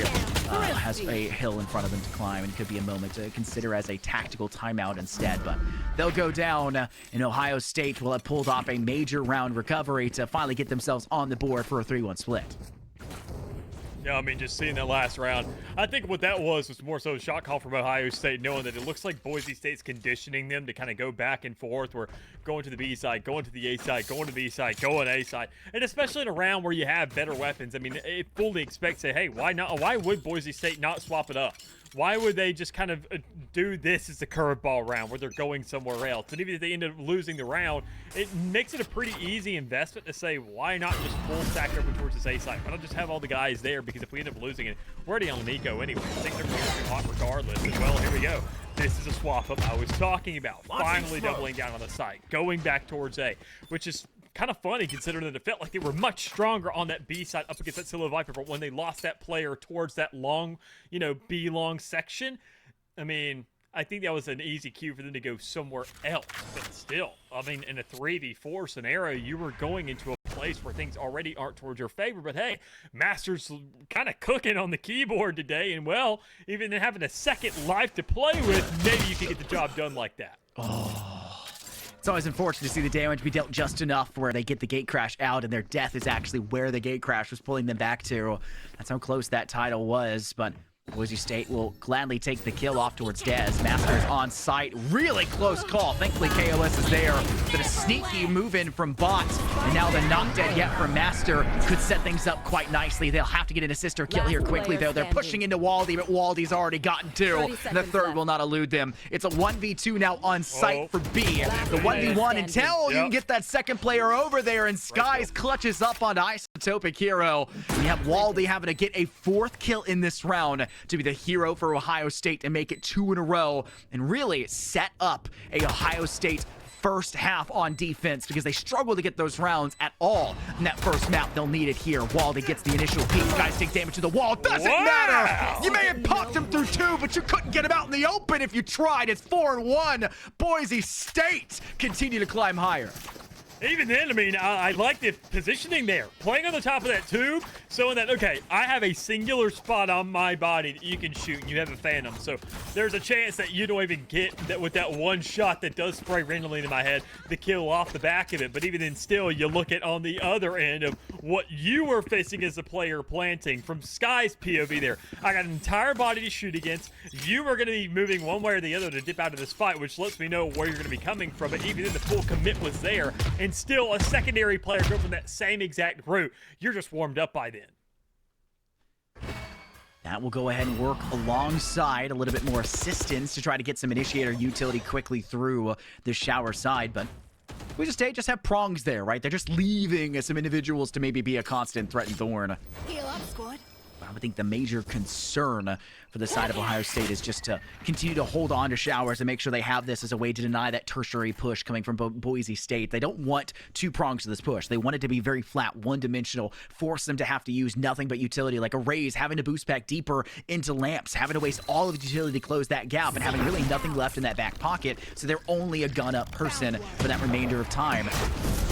Has a hill in front of them to climb, and could be a moment to consider as a tactical timeout instead. But they'll go down, and Ohio State will have pulled off a major round recovery to finally get themselves on the board for a 3-1 split. Yeah, I mean, just seeing that last round, I think what that was more so a shot call from Ohio State, knowing that it looks like Boise State's conditioning them to kind of go back and forth. We're going to the B side, going to the A side, going to the B side, going A side. And especially in a round where you have better weapons, I mean, it fully expects, say, hey, why not? Why would Boise State not swap it up? Why would they just kind of do this as a curveball round where they're going somewhere else? And even if they end up losing the round, it makes it a pretty easy investment to say, why not just full stack over towards this A side? Why not just have all the guys there? Because if we end up losing it, we're already on Nico anyway. Things are going to be hot regardless. And well, here we go. This is a swap up I was talking about. Finally doubling down on the site, going back towards A, which is kind of funny considering that it felt like they were much stronger on that B side up against that Silo Viper, but when they lost that player towards that long, B long section, I mean, I think that was an easy cue for them to go somewhere else. But still, I mean, in a 3v4 scenario, you were going into a place where things already aren't towards your favor. But hey, Masters kind of cooking on the keyboard today, and well, even having a second life to play with, maybe you can get the job done like that. It's always unfortunate to see the damage be dealt just enough where they get the gate crash out and their death is actually where the gate crash was pulling them back to. That's how close that title was, but Boise State will gladly take the kill off towards Dez. Masters on site. Really close call. Thankfully, KOS is there. But a sneaky move in from Bot. And now the not dead yet from Master could set things up quite nicely. They'll have to get an assister kill here quickly, though. They're pushing into Waldy, but Waldy's already gotten two. And the third will not elude them. It's a 1v2 now on site for B. The 1v1 until you can get that second player over there. And Skies clutches up onto Isotopic Hero. And you have Waldy having to get a fourth kill in this round to be the hero for Ohio State and make it 2 in a row and really set up a Ohio State first half on defense because they struggle to get those rounds at all in that first map. They'll need it here. Waldy gets the initial peek. Guys take damage to the wall. Doesn't matter. You may have popped him through 2, but you couldn't get him out in the open if you tried. It's 4-1. Boise State continue to climb higher. Even then, I mean, I like the positioning there. Playing on the top of that tube, so that, okay, I have a singular spot on my body that you can shoot, and you have a Phantom. So there's a chance that you don't even get that with that one shot that does spray randomly into my head, the kill off the back of it. But even then, still, you look at on the other end of what you were facing as a player planting from Sky's POV there. I got an entire body to shoot against. You are going to be moving one way or the other to dip out of this fight, which lets me know where you're going to be coming from. But even then, the full commit was there. And still a secondary player go from that same exact route. You're just warmed up by then. That will go ahead and work alongside a little bit more assistance to try to get some initiator utility quickly through the shower side, but we just have prongs there, right? They're just leaving some individuals to maybe be a constant threat and thorn. Heal up, squad. I would think the major concern for the side of Ohio State is just to continue to hold on to Showers and make sure they have this as a way to deny that tertiary push coming from Boise State. They don't want 2 prongs to this push. They want it to be very flat, one-dimensional, force them to have to use nothing but utility, like a Raze, having to boost back deeper into lamps, having to waste all of the utility to close that gap, and having really nothing left in that back pocket, so they're only a gun-up person for that remainder of time.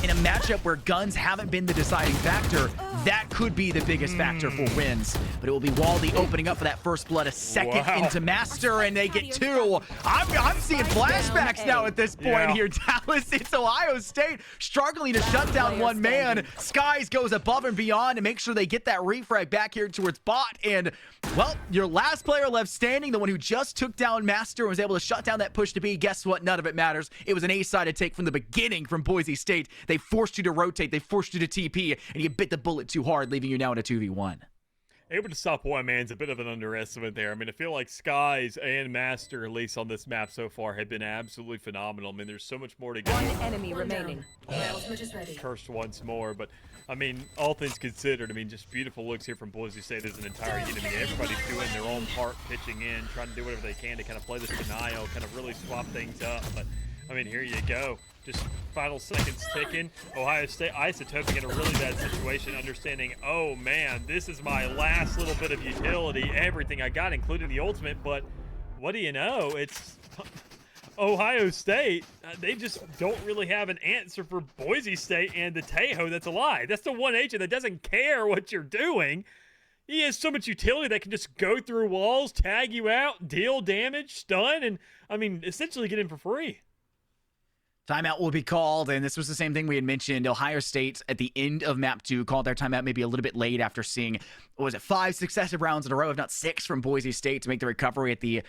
In a matchup where guns haven't been the deciding factor, that could be the biggest factor for wins. But it will be Waldy opening up for that first blood, a second into Master, and they get 2. I'm seeing flashbacks now at this point here, Dallas. It's Ohio State struggling to shut down one man. Skies goes above and beyond to make sure they get that refrag back here towards Bot. And, well, your last player left standing, the one who just took down Master and was able to shut down that push to B, guess what? None of it matters. It was an A-sided take from the beginning from Boise State. They forced you to rotate. They forced you to TP, and you bit the bullet too hard, leaving you now in a 2v1. Able to stop one man's a bit of an underestimate there. I mean, I feel like Skies and Master, at least on this map so far, have been absolutely phenomenal. I mean, there's so much more to go. One enemy remaining. Cursed once more, but I mean, all things considered, I mean, just beautiful looks here from Boise State as an entire unit. I mean, everybody's doing their own part, pitching in, trying to do whatever they can to kind of play this denial, kind of really swap things up. But I mean, here you go. Just final seconds ticking. Ohio State isotoping in a really bad situation, understanding, oh man, this is my last little bit of utility, everything I got, including the ultimate, but what do you know? It's Ohio State. They just don't really have an answer for Boise State and the Tahoe that's alive. That's the one agent that doesn't care what you're doing. He has so much utility that can just go through walls, tag you out, deal damage, stun, and, I mean, essentially get in for free. Timeout will be called, and this was the same thing we had mentioned. Ohio State at the end of map 2 called their timeout maybe a little bit late after seeing, what was it, 5 successive rounds in a row, if not 6 from Boise State to make the recovery at the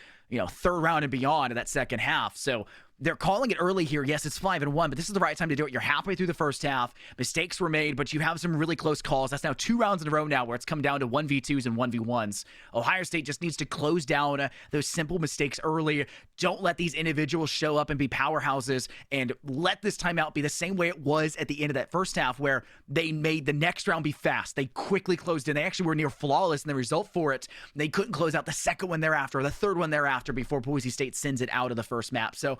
third round and beyond of that second half. So they're calling it early here. Yes, it's 5-1, but this is the right time to do it. You're halfway through the first half. Mistakes were made, but you have some really close calls. That's now 2 rounds in a row now where it's come down to 1v2s and 1v1s. Ohio State just needs to close down those simple mistakes early. Don't let these individuals show up and be powerhouses, and let this timeout be the same way it was at the end of that first half where they made the next round be fast. They quickly closed in. They actually were near flawless in the result for it. They couldn't close out the second one thereafter or the third one thereafter before Boise State sends it out of the first map. So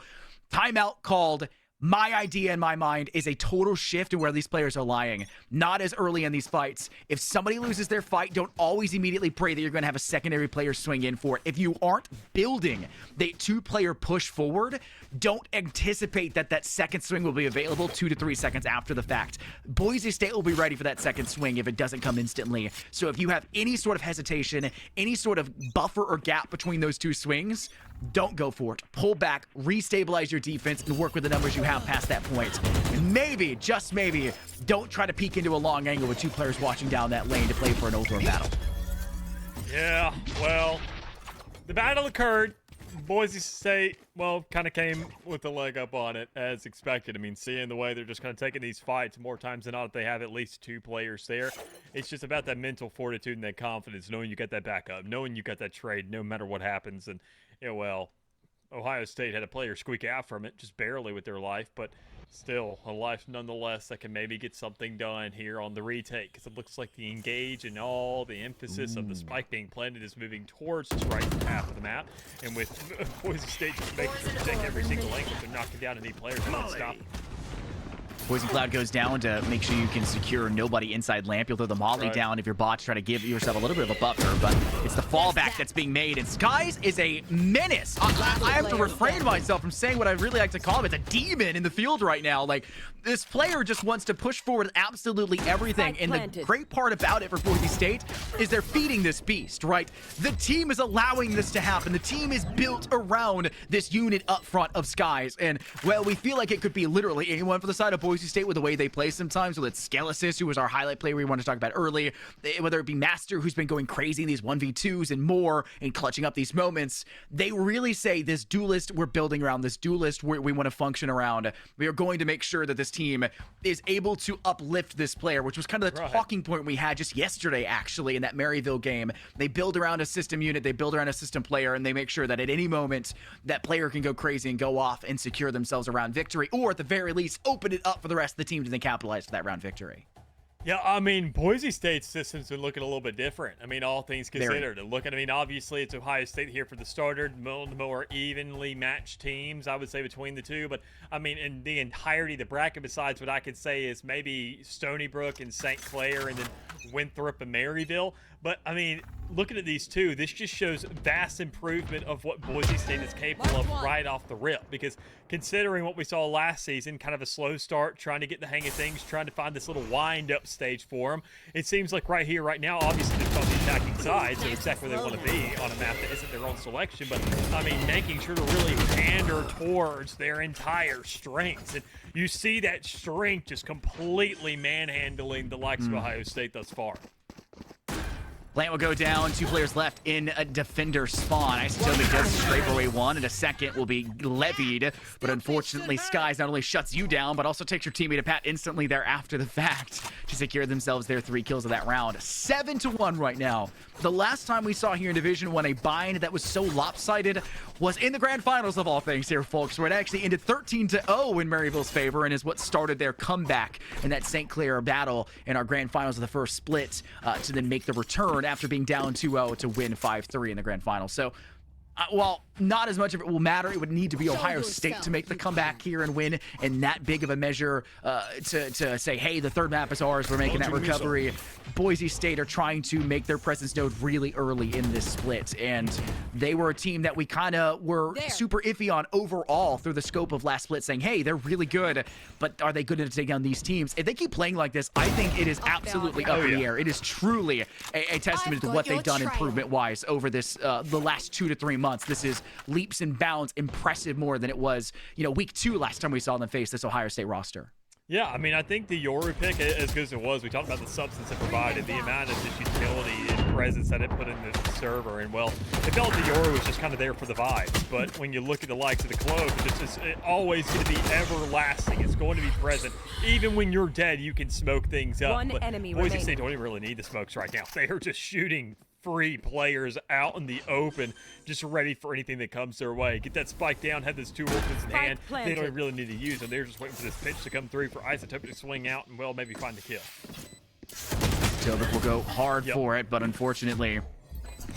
timeout called. My idea in my mind is a total shift in where these players are lying. Not as early in these fights. If somebody loses their fight, don't always immediately pray that you're going to have a secondary player swing in for it. If you aren't building the 2-player push forward, don't anticipate that that second swing will be available 2 to 3 seconds after the fact. Boise State will be ready for that second swing if it doesn't come instantly. So if you have any sort of hesitation, any sort of buffer or gap between those 2 swings, don't go for it. Pull back, restabilize your defense, and work with the numbers you have past that point. And maybe, just maybe, don't try to peek into a long angle with 2 players watching down that lane to play for an ultimate battle. Yeah, well, the battle occurred. Boise State, well, kind of came with a leg up on it as expected. I mean, seeing the way they're just kind of taking these fights more times than not, they have at least 2 players there. It's just about that mental fortitude and that confidence, knowing you got that backup, knowing you got that trade no matter what happens. And, well, Ohio State had a player squeak out from it, just barely with their life, but still a life nonetheless that can maybe get something done here on the retake, because it looks like the engage and all the emphasis of the spike being planted is moving towards this right half of the map, and with Boise State just making sure to take every single angle to knocking down any players and stop. Poison Cloud goes down to make sure you can secure nobody inside lamp. You'll throw the molly down if your bots try to give yourself a little bit of a buffer, but it's the fallback that's being made, and Skies is a menace. I have to refrain myself from saying what I really like to call him. It's a demon in the field right now. Like, this player just wants to push forward absolutely everything, and the great part about it for Boise State is they're feeding this beast, right? The team is allowing this to happen. The team is built around this unit up front of Skies, and, well, we feel like it could be literally anyone for the side of Boise State with the way they play sometimes, whether it's Skelesis, who was our highlight player we wanted to talk about early, whether it be Master, who's been going crazy in these 1v2s and more and clutching up these moments. They really say this duelist we're building around, this duelist we want to function around. We are going to make sure that this team is able to uplift this player, which was kind of the talking point we had just yesterday, actually, in that Maryville game. They build around a system unit, they build around a system player, and they make sure that at any moment that player can go crazy and go off and secure themselves around victory, or at the very least open it up for the rest of the team to then capitalize for that round victory. Yeah, I mean, Boise State's system's been looking a little bit different. I mean, all things considered. I mean, obviously, it's Ohio State here for the starter, more evenly matched teams, I would say, between the two. But, I mean, in the entirety of the bracket, besides what I could say is maybe Stony Brook and St. Clair and then Winthrop and Maryville. But, I mean, looking at these two, this just shows vast improvement of what Boise State is capable of right off the rip. Because considering what we saw last season, kind of a slow start, trying to get the hang of things, trying to find this little wind-up stage for them, it seems like right here, right now, obviously they're on the attacking side, so exactly where they want to be on a map that isn't their own selection. But, I mean, making sure to really pander towards their entire strengths. And you see that strength just completely manhandling the likes of Ohio State thus far. Plant will go down. 2 players left in a defender spawn. Isotopic does scrape away 1, and a second will be levied. But unfortunately, Skies not only shuts you down, but also takes your teammate a pat instantly there after the fact to secure themselves their 3 kills of that round. 7-1 right now. The last time we saw here in Division 1 a bind that was so lopsided was in the grand finals of all things here, folks, where it actually ended 13-0 in Maryville's favor and is what started their comeback in that St. Clair battle in our grand finals of the first split to then make the return after being down 2-0 to win 5-3 in the grand final. So Well, not as much of it will matter. It would need to be Ohio State to make the comeback here and win in that big of a measure to say, hey, the third map is ours. We're making that recovery. Boise State are trying to make their presence known really early in this split, and they were a team that we kind of were super iffy on overall through the scope of last split, saying, hey, they're really good, but are they good enough to take down these teams? If they keep playing like this, I think it is absolutely up in the air. It is truly a testament to what they've done improvement-wise over this the last 2 to 3 months. This is leaps and bounds impressive more than it was, week 2 last time we saw them face this Ohio State roster. Yeah, I mean, I think the Yoru pick, as good as it was, we talked about the substance it provided, the amount of just utility and presence that it put in the server, and well, it felt like the Yoru was just kind of there for the vibes, but when you look at the likes of the Cloak, it's always going to be everlasting. It's going to be present. Even when you're dead, you can smoke things up. One enemy Boise remaining. State don't even really need the smokes right now. They are just shooting free players out in the open, just ready for anything that comes their way. Get that spike down, have those 2 ultimates in hand. They don't really need to use them. They're just waiting for this pitch to come through for Isotope to swing out and, well, maybe find the kill. Tilvic will go hard for it, but unfortunately,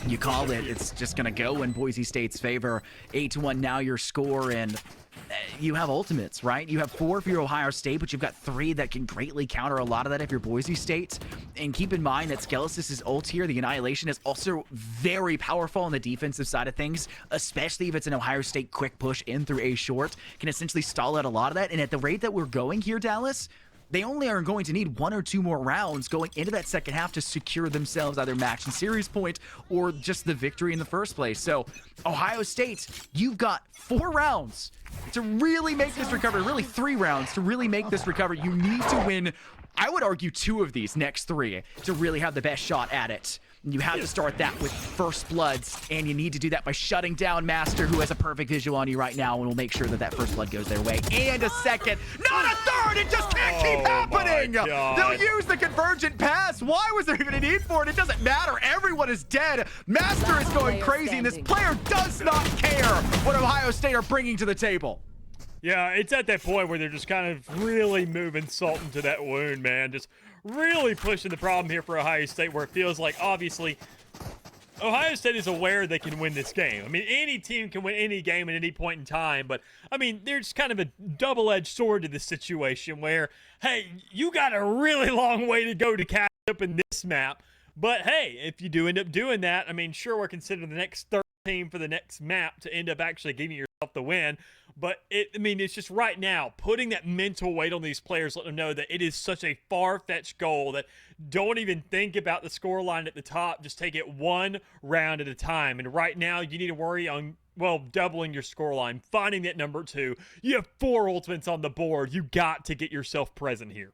you called it. It's just going to go in Boise State's favor. 8-1 now your score, and you have ultimates, right? You have 4 for your Ohio State, but you've got 3 that can greatly counter a lot of that if you're Boise State. And keep in mind that Skelisys' ult here, the Annihilation, is also very powerful on the defensive side of things, especially if it's an Ohio State quick push in through A short. Can essentially stall out a lot of that. And at the rate that we're going here, Dallas, they only are going to need 1 or 2 more rounds going into that second half to secure themselves either match and series point or just the victory in the first place. So Ohio State, you've got 4 rounds to really make this recovery, really 3 rounds to really make this recovery. You need to win, I would argue, 2 of these next 3 to really have the best shot at it. You have to start that with First Bloods, and you need to do that by shutting down Master, who has a perfect visual on you right now, and will make sure that that First Blood goes their way. And a second, not a third! It just can't keep happening! They'll use the Convergent Pass! Why was there even a need for it? It doesn't matter. Everyone is dead. Master is going crazy, and this player does not care what Ohio State are bringing to the table. Yeah, it's at that point where they're just kind of really moving salt into that wound, man. Just really pushing the problem here for Ohio State, where it feels like, obviously, Ohio State is aware they can win this game. I mean, any team can win any game at any point in time, but, I mean, there's kind of a double-edged sword to this situation where, hey, you got a really long way to go to catch up in this map, but, hey, if you do end up doing that, I mean, sure, we're considering the next third team for the next map to end up actually giving yourself the win. But it's just right now putting that mental weight on these players, letting them know that it is such a far-fetched goal that don't even think about the scoreline at the top. Just take it 1 round at a time. And right now, you need to worry on, well, doubling your scoreline, finding that number 2. You have 4 ultimates on the board. You got to get yourself present here.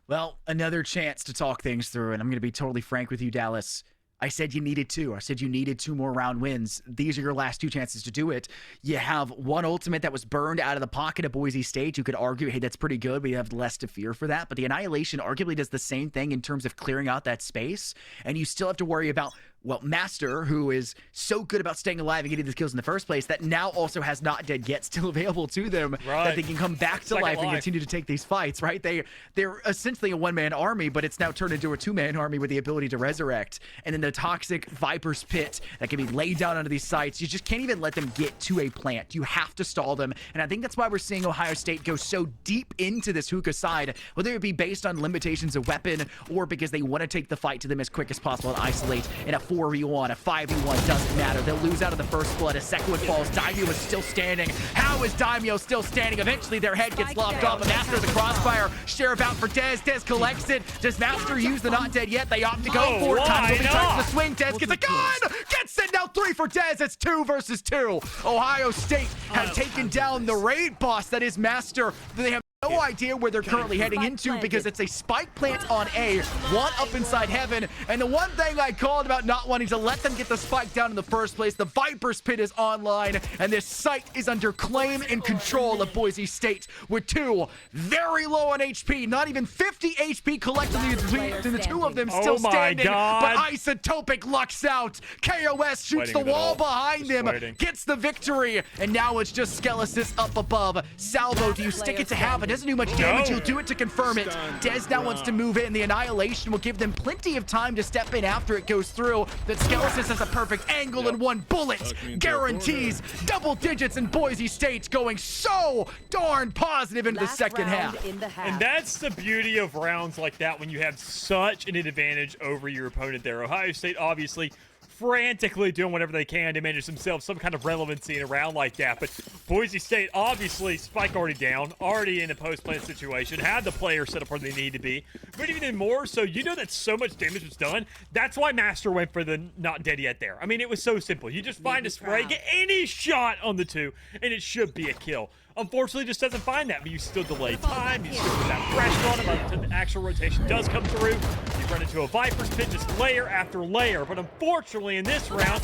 Well, another chance to talk things through, and I'm going to be totally frank with you, Dallas. I said you needed 2. I said you needed 2 more round wins. These are your last 2 chances to do it. You have 1 ultimate that was burned out of the pocket of Boise State. You could argue, hey, that's pretty good, but you have less to fear for that. But the Annihilation arguably does the same thing in terms of clearing out that space. And you still have to worry about, well, Master, who is so good about staying alive and getting the kills in the first place, that now also has Not Dead Yet still available to them, that they can come back to life and continue to take these fights, right? They're essentially a 1-man army, but it's now turned into a 2-man army with the ability to resurrect. And then the toxic Viper's Pit that can be laid down onto these sites, you just can't even let them get to a plant. You have to stall them. And I think that's why we're seeing Ohio State go so deep into this hookah side, whether it be based on limitations of weapon or because they want to take the fight to them as quick as possible and isolate in a 4v1, a 5v1, doesn't matter. They'll lose out of the First Blood. A second one falls. Daimyo is still standing. How is Daimyo still standing? Eventually their head gets lopped off, and after the crossfire, Sheriff out for Dez. Dez collects it. Does Master use the Not Dead Yet? They opt to go for it. Time will be trying to swing. Dez gets a gun! Gets it! Now 3 for Dez. It's 2 versus 2. Ohio State has taken down the raid boss that is Master. They have no idea where they're currently heading into because it's a spike plant on A, 1 up inside heaven, and the one thing I called about not wanting to let them get the spike down in the first place, the Viper's Pit is online, and this site is under claim and control of Boise State with 2 very low on HP, not even 50 HP collectively between the 2 of them still standing, but Isotopic lucks out. KOS shoots the wall behind him, gets the victory, and now it's just Skelisys up above. Salvo, do you stick it to have it doesn't do much damage. He'll do it to confirm it. Dez now wants to move in. The Annihilation will give them plenty of time to step in after it goes through. That Skelesis has a perfect angle and one bullet guarantees double digits, and Boise State's going so darn positive into the second half. And that's the beauty of rounds like that when you have such an advantage over your opponent there. Ohio State obviously frantically doing whatever they can to manage themselves some kind of relevancy in a round like that. But Boise State, obviously, Spike already down, already in a post-plant situation, had the player set up where they need to be. But even more so, you know that so much damage was done. That's why Master went for the not dead yet there. I mean, it was so simple. You just find a spray, get any shot on the two, and it should be a kill. Unfortunately, just doesn't find that, but you still delay time. You still put that pressure on him until the actual rotation does come through. You run into a Viper's Pit, just layer after layer. But unfortunately, in this round,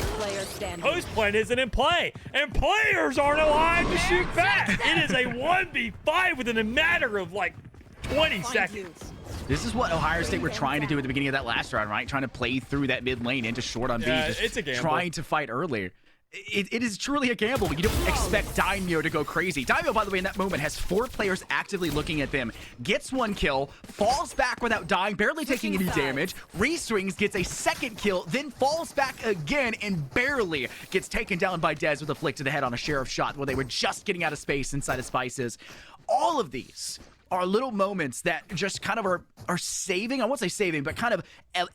post-plant isn't in play, and players aren't alive to shoot back. It is a 1v5 within a matter of like 20 seconds. This is what Ohio State were trying to do at the beginning of that last round, right? Trying to play through that mid lane into short on B. Just it's a gamble. Trying to fight earlier. It is truly a gamble. You don't expect Daimyo to go crazy. Daimyo, by the way, in that moment has 4 players actively looking at them, gets 1 kill, falls back without dying, barely taking any damage, re-swings, gets a 2nd kill, then falls back again and barely gets taken down by Dez with a flick to the head on a sheriff shot while they were just getting out of space inside of Spices. All of these are little moments that just kind of are saving, I won't say saving, but kind of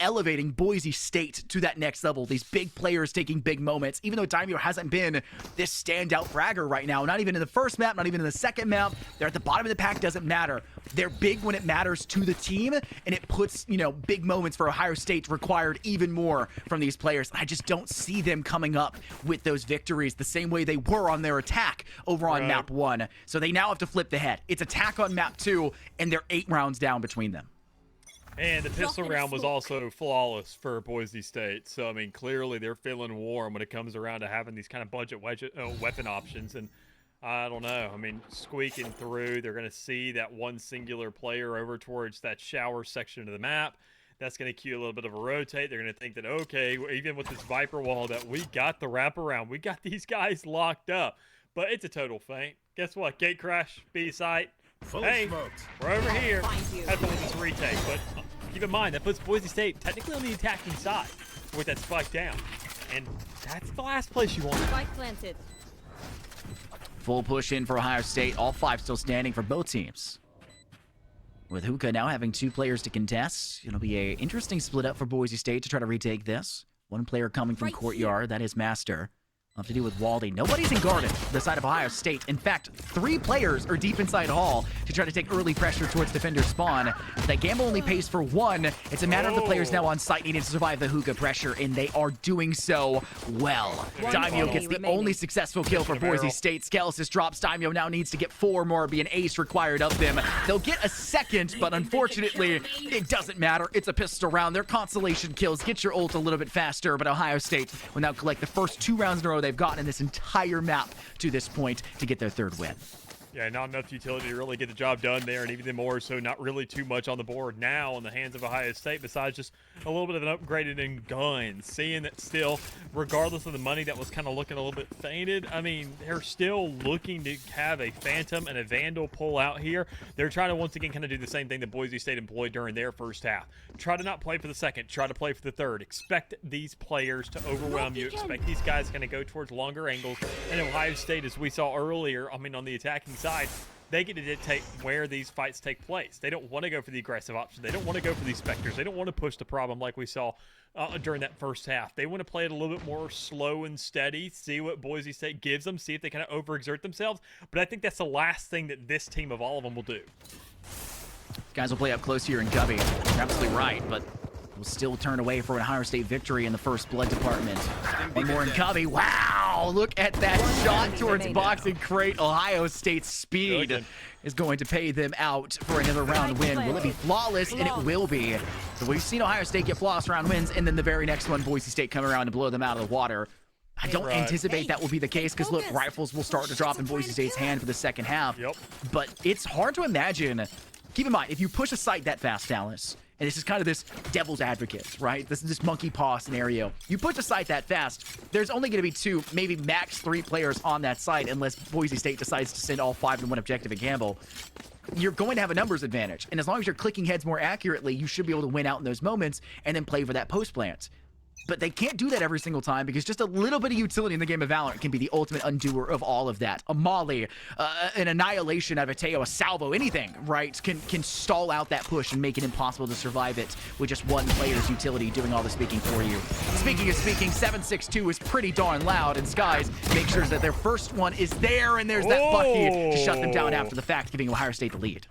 elevating Boise State to that next level. These big players taking big moments, even though Daimyo hasn't been this standout bragger right now. Not even in the first map, not even in the second map. They're at the bottom of the pack, doesn't matter. They're big when it matters to the team, and it puts, you know, big moments for Ohio State required even more from these players. I just don't see them coming up with those victories the same way they were on their attack over on map 1. So they now have to flip the head. It's attack on map 2, and they're 8 rounds down between them. And the pistol round was also flawless for Boise State. So, I mean, clearly they're feeling warm when it comes around to having these kind of budget weapon options. And I don't know. I mean, squeaking through, they're going to see that one singular player over towards that shower section of the map. That's going to cue a little bit of a rotate. They're going to think that, okay, even with this Viper wall, that we got the wraparound. We got these guys locked up. But it's a total feint. Guess what? Gate crash, B site. Hey, we're over here. Had to this retake, but keep in mind that puts Boise State technically on the attacking side with that spike down, and that's the last place you want. Spike planted. Full push in for Ohio State. All 5 still standing for both teams. With Hookah now having 2 players to contest, it'll be an interesting split up for Boise State to try to retake this. 1 player coming from Courtyard, that is Master. Have to do with Waldy. Nobody's in Garden, the side of Ohio State. In fact, 3 players are deep inside Hall to try to take early pressure towards defender spawn. That gamble only pays for 1. It's a matter of the players now on site needing to survive the Hookah pressure, and they are doing so well. Daimyo gets the only successful kill for Boise State. Skelesis drops. Daimyo now needs to get 4 more, be an ace required of them. They'll get a 2nd, but unfortunately, it doesn't matter. It's a pistol round. Their consolation kills. Get your ult a little bit faster, but Ohio State will now collect the first 2 rounds in a row they've gotten in this entire map to this point to get their 3rd win. Yeah, not enough utility to really get the job done there, and even more so, not really too much on the board now in the hands of Ohio State, besides just a little bit of an upgraded in guns. Seeing that still, regardless of the money that was kind of looking a little bit fainted, I mean, they're still looking to have a Phantom and a Vandal pull out here. They're trying to, once again, kind of do the same thing that Boise State employed during their first half. Try to not play for the 2nd, try to play for the 3rd. Expect these players to overwhelm you. Expect these guys kind of go towards longer angles. And Ohio State, as we saw earlier, I mean, on the attacking side, they get to dictate where these fights take place. They don't want to go for the aggressive option. They don't want to go for these Spectres. They don't want to push the problem like we saw during that first half. They want to play it a little bit more slow and steady, see what Boise State gives them, see if they kind of overexert themselves. But I think that's the last thing that this team of all of them will do. Guys will play up close here in Gubby. You're absolutely right, but will still turn away for an Ohio State victory in the first blood department. 1 more in Covey. Wow, look at that shot towards box and crate. Ohio State's speed is going to pay them out for another round win. Will it be flawless? And it will be. So we've seen Ohio State get flawless round wins, and then the very next one, Boise State come around and blow them out of the water. I don't anticipate that will be the case because, look, rifles will start to drop in Boise State's hand for the second half. But it's hard to imagine. Keep in mind, if you push a site that fast, Dallas, and this is kind of this devil's advocate, right? This is this monkey paw scenario. You push a site that fast, there's only going to be 2, maybe max 3 players on that site unless Boise State decides to send all 5 to 1 objective and gamble. you're going to have a numbers advantage. And as long as you're clicking heads more accurately, you should be able to win out in those moments and then play for that post plant. But they can't do that every single time because just a little bit of utility in the game of Valorant can be the ultimate undoer of all of that. A molly, an annihilation out of a Teo, a salvo, anything, right, can stall out that push and make it impossible to survive it with just one player's utility doing all the speaking for you. Speaking of speaking, 762 is pretty darn loud, and Skies make sure that their first one is there, and there's that bucket to shut them down after the fact, giving Ohio State the lead.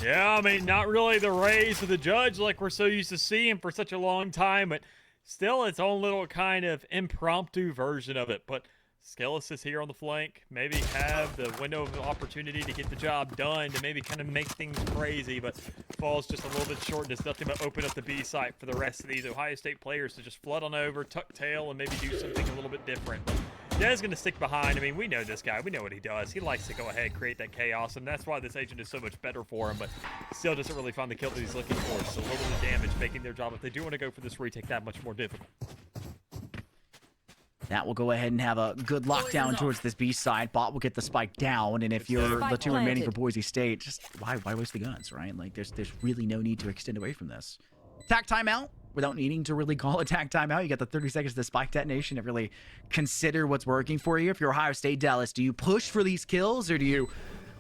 Yeah, I mean, not really the raise of the judge like we're so used to seeing for such a long time, but still its own little kind of impromptu version of it. But Skillis is here on the flank, maybe have the window of opportunity to get the job done, to maybe kind of make things crazy, but falls just a little bit short. Does nothing but open up the B site for the rest of these Ohio State players to just flood on over, tuck tail, and maybe do something a little bit different. But Dez going to stick behind. I mean, we know this guy. We know what he does. He likes to go ahead and create that chaos, and that's why this agent is so much better for him, but still doesn't really find the kill that he's looking for. Just a little bit of damage, making their job, if they do want to go for this retake, that much more difficult. That will go ahead and have a good lockdown towards this B side. Bot will get the spike down, and if you're the two remaining for Boise State, just why waste the guns, right? Like, there's really no need to extend away from this. Attack timeout. Without needing to really call attack timeout, you got the 30 seconds to spike detonation to really consider what's working for you. If you're Ohio State, Dallas, do you push for these kills, or do you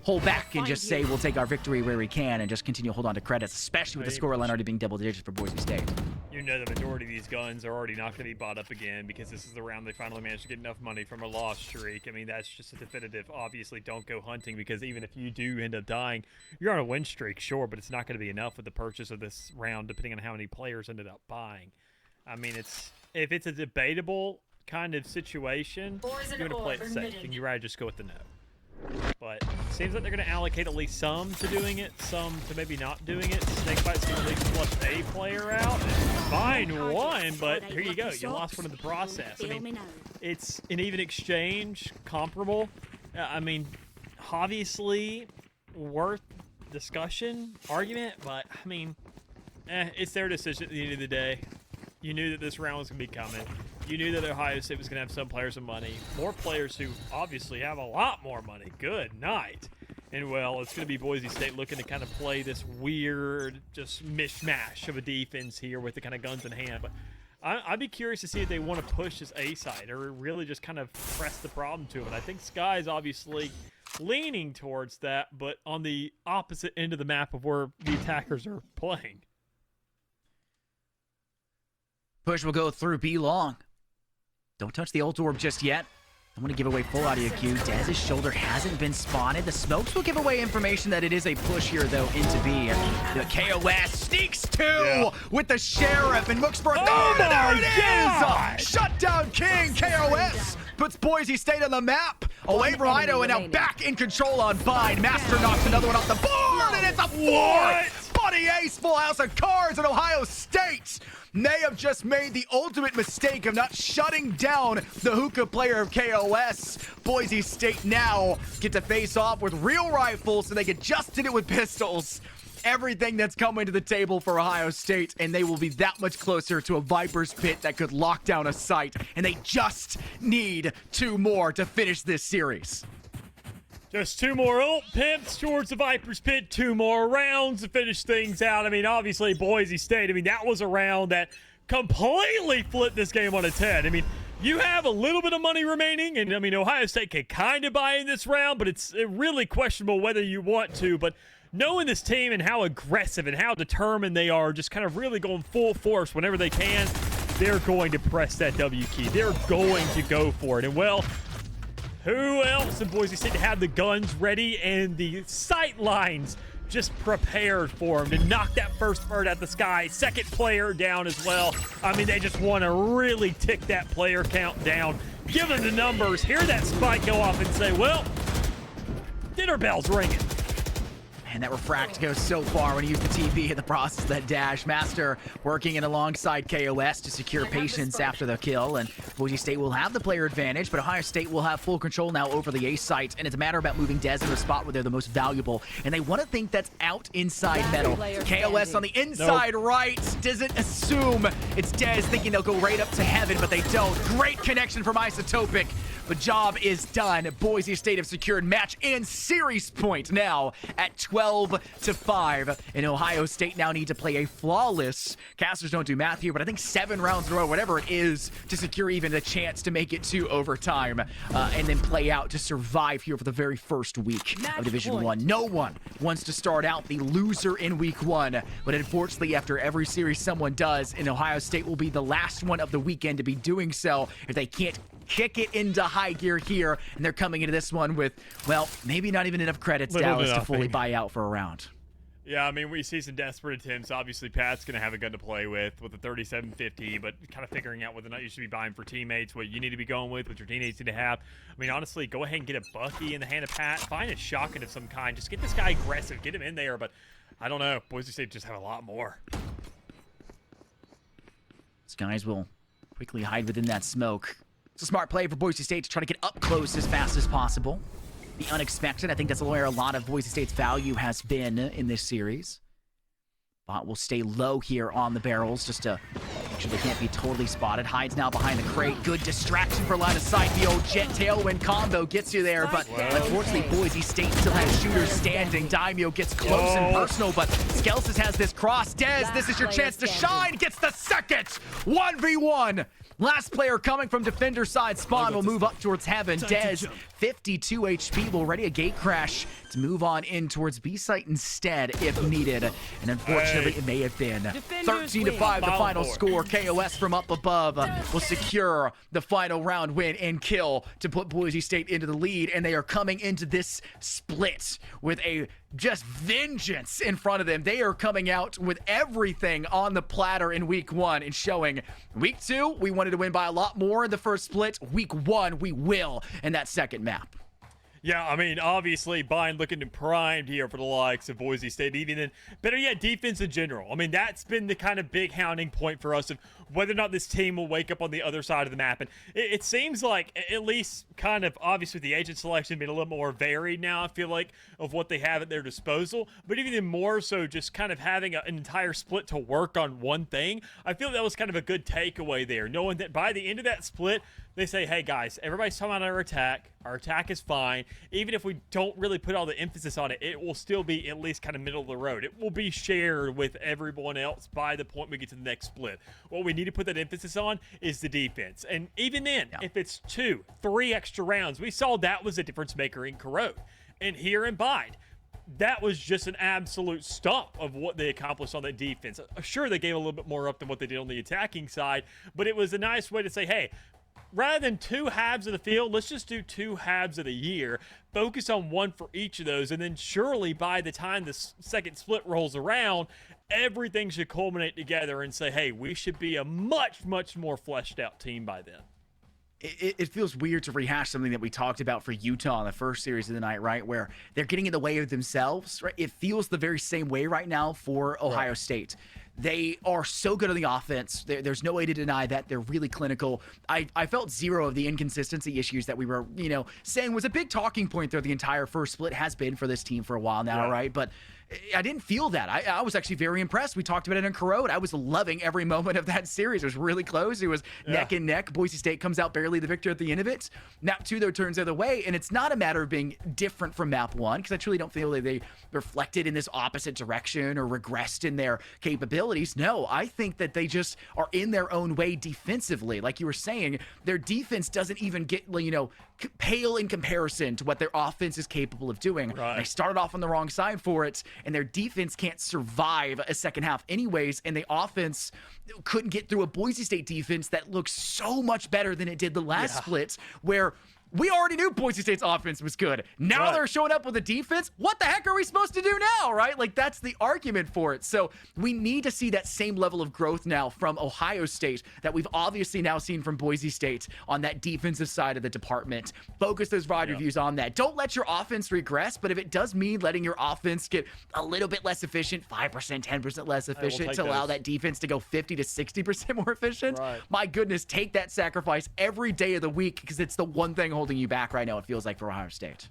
hold back and just say we'll take our victory where we can and just continue to hold on to credits, especially with the scoreline already being double digits for Boise State? You know the majority of these guns are already not going to be bought up again because this is the round they finally managed to get enough money from a loss streak. I mean, that's just a definitive, obviously, don't go hunting, because even if you do end up dying, you're on a win streak, sure, but it's not going to be enough with the purchase of this round, depending on how many players ended up buying. I mean, if it's a debatable kind of situation, you're going to play it safe, and you'd rather just go with the no. But it seems like they're going to allocate at least some to doing it, some to maybe not doing it. Snakebite's going to at least flush a player out. Find one, but here you go. You lost one in the process. I mean, it's an even exchange, comparable. I mean, obviously worth discussion, argument, but I mean, it's their decision at the end of the day. You knew that this round was going to be coming. You knew that Ohio State was going to have some players with money. More players who obviously have a lot more money. Good night. And, well, it's going to be Boise State looking to kind of play this weird, just mishmash of a defense here with the kind of guns in hand. But I'd be curious to see if they want to push this A side or really just kind of press the problem to them. And I think Sky's obviously leaning towards that, but on the opposite end of the map of where the attackers are playing. Push will go through B long. Don't touch the ult orb just yet. I want to give away full audio cue. Dez's shoulder hasn't been spotted. The smokes will give away information that it is a push here, though, into B. The KOS sneaks two with the Sheriff and looks for there it is! Shutdown King KOS puts Boise State on the map. Away from Ido and now back in control on Bind. Master knocks another one off the board, and it's a fourth! Buddy Ace, full house of cards at Ohio State. May have just made the ultimate mistake of not shutting down the hookah player of KOS. Boise State now get to face off with real rifles, so they get just did it with pistols. Everything that's coming to the table for Ohio State, and they will be that much closer to a Viper's Pit that could lock down a site, and they just need two more to finish this series. Just two more ult pimps towards the Viper's Pit, two more rounds to finish things out. I mean, obviously, Boise State, I mean, that was a round that completely flipped this game on its head. I mean, you have a little bit of money remaining, and I mean, Ohio State can kind of buy in this round, but it's really questionable whether you want to. But knowing this team and how aggressive and how determined they are, just kind of really going full force whenever they can, they're going to press that W key. They're going to go for it. And, well, who else in Boise State to have the guns ready and the sight lines just prepared for them to knock that first bird at the sky? Second player down as well. I mean, they just want to really tick that player count down. Give them the numbers, hear that spike go off and say, well, dinner bell's ringing. And that refract goes so far when he used the TP in the process of that dash. Master working in alongside KOS to secure patience after the kill, and Boise State will have the player advantage, but Ohio State will have full control now over the A site, and it's a matter about moving Dez in the spot where they're the most valuable, and they want to think that's out inside metal. KOS on the inside right doesn't assume it's Dez, thinking they'll go right up to heaven, but they don't. Great connection from Isotopic. but job is done. Boise State have secured match and series point now at 12-5. And Ohio State now need to play a flawless, casters don't do math here, but I think 7 rounds in a row, whatever it is, to secure even a chance to make it to overtime and then play out to survive here for the very first week of Division 1. No one wants to start out the loser in week 1, but unfortunately after every series someone does, and Ohio State will be the last one of the weekend to be doing so if they can't kick it into high gear here, and they're coming into this one with, well, maybe not even enough credits, Dallas, to fully buy out for a round. Yeah, I mean, we see some desperate attempts. Obviously, Pat's going to have a gun to play with the 3750, but kind of figuring out whether or not you should be buying for teammates, what you need to be going with, what your teammates need to have. I mean, honestly, go ahead and get a Bucky in the hand of Pat. Find a shotgun of some kind. Just get this guy aggressive. Get him in there, but I don't know. Boise State just have a lot more. These guys will quickly hide within that smoke. It's a smart play for Boise State to try to get up close as fast as possible. The unexpected, I think that's where a lot of Boise State's value has been in this series. Bot will stay low here on the barrels just to make sure they can't be totally spotted. Hides now behind the crate. Good distraction for line of sight. The old jet tailwind combo gets you there, but unfortunately Boise State still has shooters standing. Daimyo gets close and personal, but Skelsis has this cross. Dez, this is your chance to shine. Gets the second 1v1. Last player coming from defender side. Spawn will move up towards heaven. Dez, 52 HP, will ready a gate crash to move on in towards B site instead if needed. And unfortunately, it may have been 13-5 the final score. KOS from up above will secure the final round win and kill to put Boise State into the lead. And they are coming into this split with a just vengeance in front of them. They are coming out with everything on the platter in week 1 and showing week 2, we wanted to win by a lot more in the first split. Week 1, we will in that second map. Yeah, I mean, obviously, Bine looking primed here for the likes of Boise State, even in, better yet, defense in general. I mean, that's been the kind of big hounding point for us of whether or not this team will wake up on the other side of the map. And it seems like, at least kind of, obviously, the agent selection being a little more varied now, I feel like, of what they have at their disposal. But even more so, just kind of having an entire split to work on one thing. I feel that was kind of a good takeaway there, knowing that by the end of that split, they say, hey, guys, everybody's talking about our attack. Our attack is fine. Even if we don't really put all the emphasis on it, it will still be at least kind of middle of the road. It will be shared with everyone else by the point we get to the next split. What we need to put that emphasis on is the defense. And even then, if it's 2, 3 extra rounds, we saw that was a difference maker in Corrode. And here in Bide, that was just an absolute stomp of what they accomplished on that defense. Sure, they gave a little bit more up than what they did on the attacking side, but it was a nice way to say, hey, rather than 2 halves of the field, let's just do 2 halves of the year. Focus on one for each of those, and then surely by the time the second split rolls around, everything should culminate together and say, hey, we should be a much, much more fleshed out team by then. It feels weird to rehash something that we talked about for Utah in the first series of the night, right? Where they're getting in the way of themselves, right? It feels the very same way right now for Ohio State. They are so good on the offense. There's no way to deny that. They're really clinical. I felt zero of the inconsistency issues that we were, saying was a big talking point there the entire first split has been for this team for a while now, right? But I didn't feel that. I was actually very impressed. We talked about it in Corrode. I was loving every moment of that series. It was really close. It was neck and neck. Boise State comes out barely the victor at the end of it. Map 2, though, turns the other way, and it's not a matter of being different from Map 1, because I truly don't feel like they reflected in this opposite direction or regressed in their capabilities. No, I think that they just are in their own way defensively. Like you were saying, their defense doesn't even get, pale in comparison to what their offense is capable of doing. Right. They started off on the wrong side for it, and their defense can't survive a second half anyways, and the offense couldn't get through a Boise State defense that looks so much better than it did the last split, where we already knew Boise State's offense was good. Now they're showing up with a defense. What the heck are we supposed to do now, right? Like, that's the argument for it. So we need to see that same level of growth now from Ohio State that we've obviously now seen from Boise State on that defensive side of the department. Focus those VOD reviews on that. Don't let your offense regress, but if it does mean letting your offense get a little bit less efficient, 5%, 10% less efficient, to allow that defense to go 50 to 60% more efficient, my goodness, take that sacrifice every day of the week, because it's the one thing holding you back right now, it feels like, for Ohio State.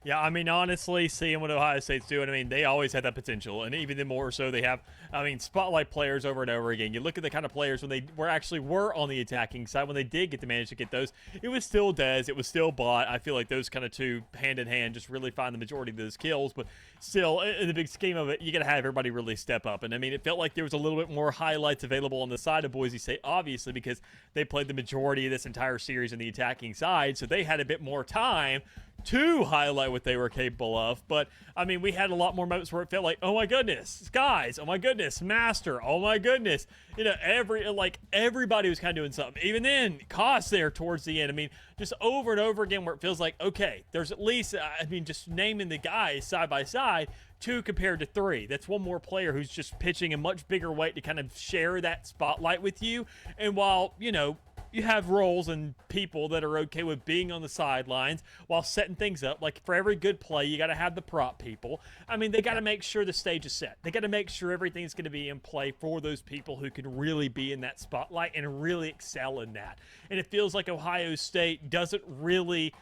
Yeah, I mean, honestly, seeing what Ohio State's doing, I mean, they always had that potential, and even then more so they have, I mean, spotlight players over and over again. You look at the kind of players when they were on the attacking side, when they did manage to get those, it was still Dez, it was still Bot. I feel like those kind of two hand in hand just really find the majority of those kills, but still, in the big scheme of it, you got to have everybody really step up. And I mean, it felt like there was a little bit more highlights available on the side of Boise State, obviously, because they played the majority of this entire series on the attacking side, so they had a bit more time to highlight what they were capable of. But I mean, we had a lot more moments where it felt like, oh my goodness, Skies, oh my goodness, Master, oh my goodness, you know, everybody was kind of doing something. Even then, Cost there towards the end, I mean, just over and over again where it feels like, okay, there's at least, I mean, just naming the guys side by side, 2 compared to 3. That's one more player who's just pitching a much bigger weight to kind of share that spotlight with you. And while, you know, you have roles and people that are okay with being on the sidelines while setting things up. Like, for every good play, you got to have the prop people. I mean, they got to make sure the stage is set. They got to make sure everything's going to be in play for those people who can really be in that spotlight and really excel in that. And it feels like Ohio State doesn't really...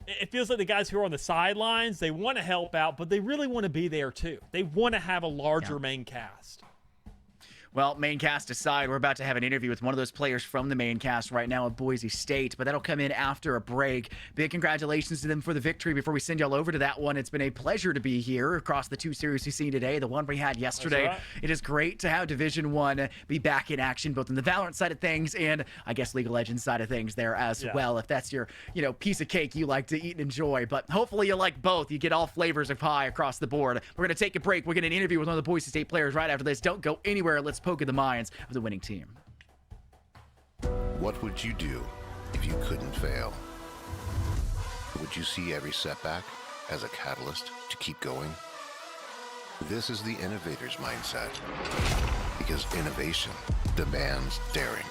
It feels like the guys who are on the sidelines, they want to help out, but they really want to be there too. They want to have a larger main cast. Well, main cast aside, we're about to have an interview with one of those players from the main cast right now at Boise State, but that'll come in after a break. Big congratulations to them for the victory. Before we send y'all over to that one, it's been a pleasure to be here across the 2 series we've seen today, the one we had yesterday. Right. It is great to have Division I be back in action, both in the Valorant side of things and, I guess, League of Legends side of things there as well, if that's your, you know, piece of cake you like to eat and enjoy. But hopefully you like both. You get all flavors of pie across the board. We're going to take a break. We're going to interview with one of the Boise State players right after this. Don't go anywhere. Let's poke in the minds of the winning team. What would you do if you couldn't fail? Would you see every setback as a catalyst to keep going? This is the innovator's mindset, because innovation demands daring.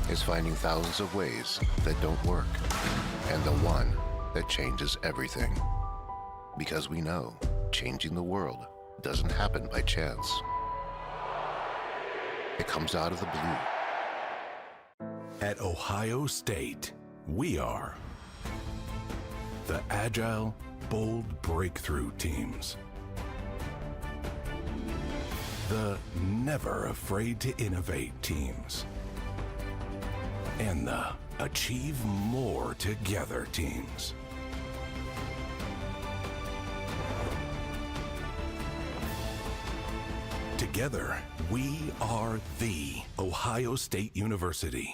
It's finding thousands of ways that don't work, and the one that changes everything. Because we know changing the world doesn't happen by chance. It comes out of the blue. At Ohio State, we are the agile, bold breakthrough teams. The never afraid to innovate teams. And the achieve more together teams. Together, we are the Ohio State University.